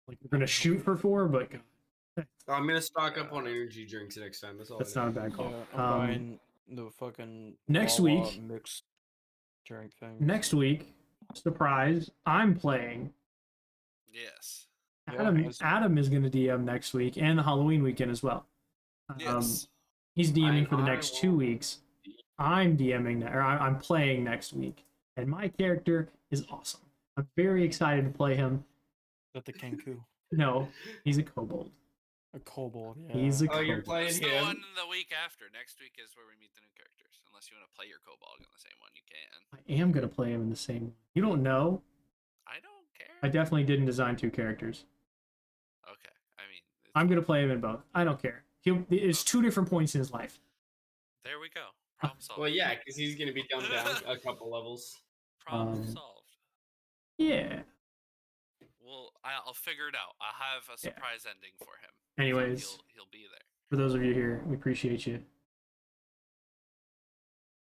Like we're gonna shoot for 4, but God,
I'm gonna stock up on energy drinks next time. That's all.
that's
I
not
know.
a bad call.
Yeah, I'm buying the fucking
next
Wawa
week-
mixed drink thing.
Next week, surprise, I'm playing.
Yes.
Yeah,
Adam is gonna DM next week and the Halloween weekend as well.
Yes.
He's DMing for the
I
next 2 weeks. I'm DMing, or I'm playing next week, and my character is awesome. I'm very excited to play him.
That the Kenku.
No, he's a kobold.
A kobold, yeah.
He's a
Oh, you're
kobold.
playing
It's the
him.
one the week after. Next week is where we meet the new characters. Unless you want to play your kobold in the same one, you can.
I am gonna play him in the same one. You don't know.
I don't care.
I definitely didn't design 2 characters.
Okay. I mean,
I'm gonna play him in both. I don't care. It's 2 different points in his life.
there we go. Problem solved.
Well, yeah, because he's gonna be dumbed down a couple levels.
Problem
Um,
solved.
Yeah.
Well, I'll figure it out. I'll have a surprise ending for him.
Anyways,
So he'll be there.
for those of you here, we appreciate you.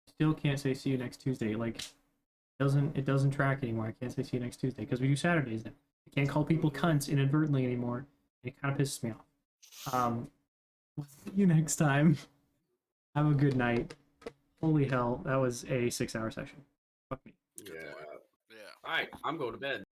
Still can't say see you next Tuesday. Like, it doesn't track anymore. I can't say see you next Tuesday because we do Saturdays now. I can't call people cunts inadvertently anymore. It kind of pisses me off. We'll see you next time. Have a good night. Holy hell, that was a 6-hour session. Fuck me.
Yeah.
Yeah.
All right, I'm going to bed.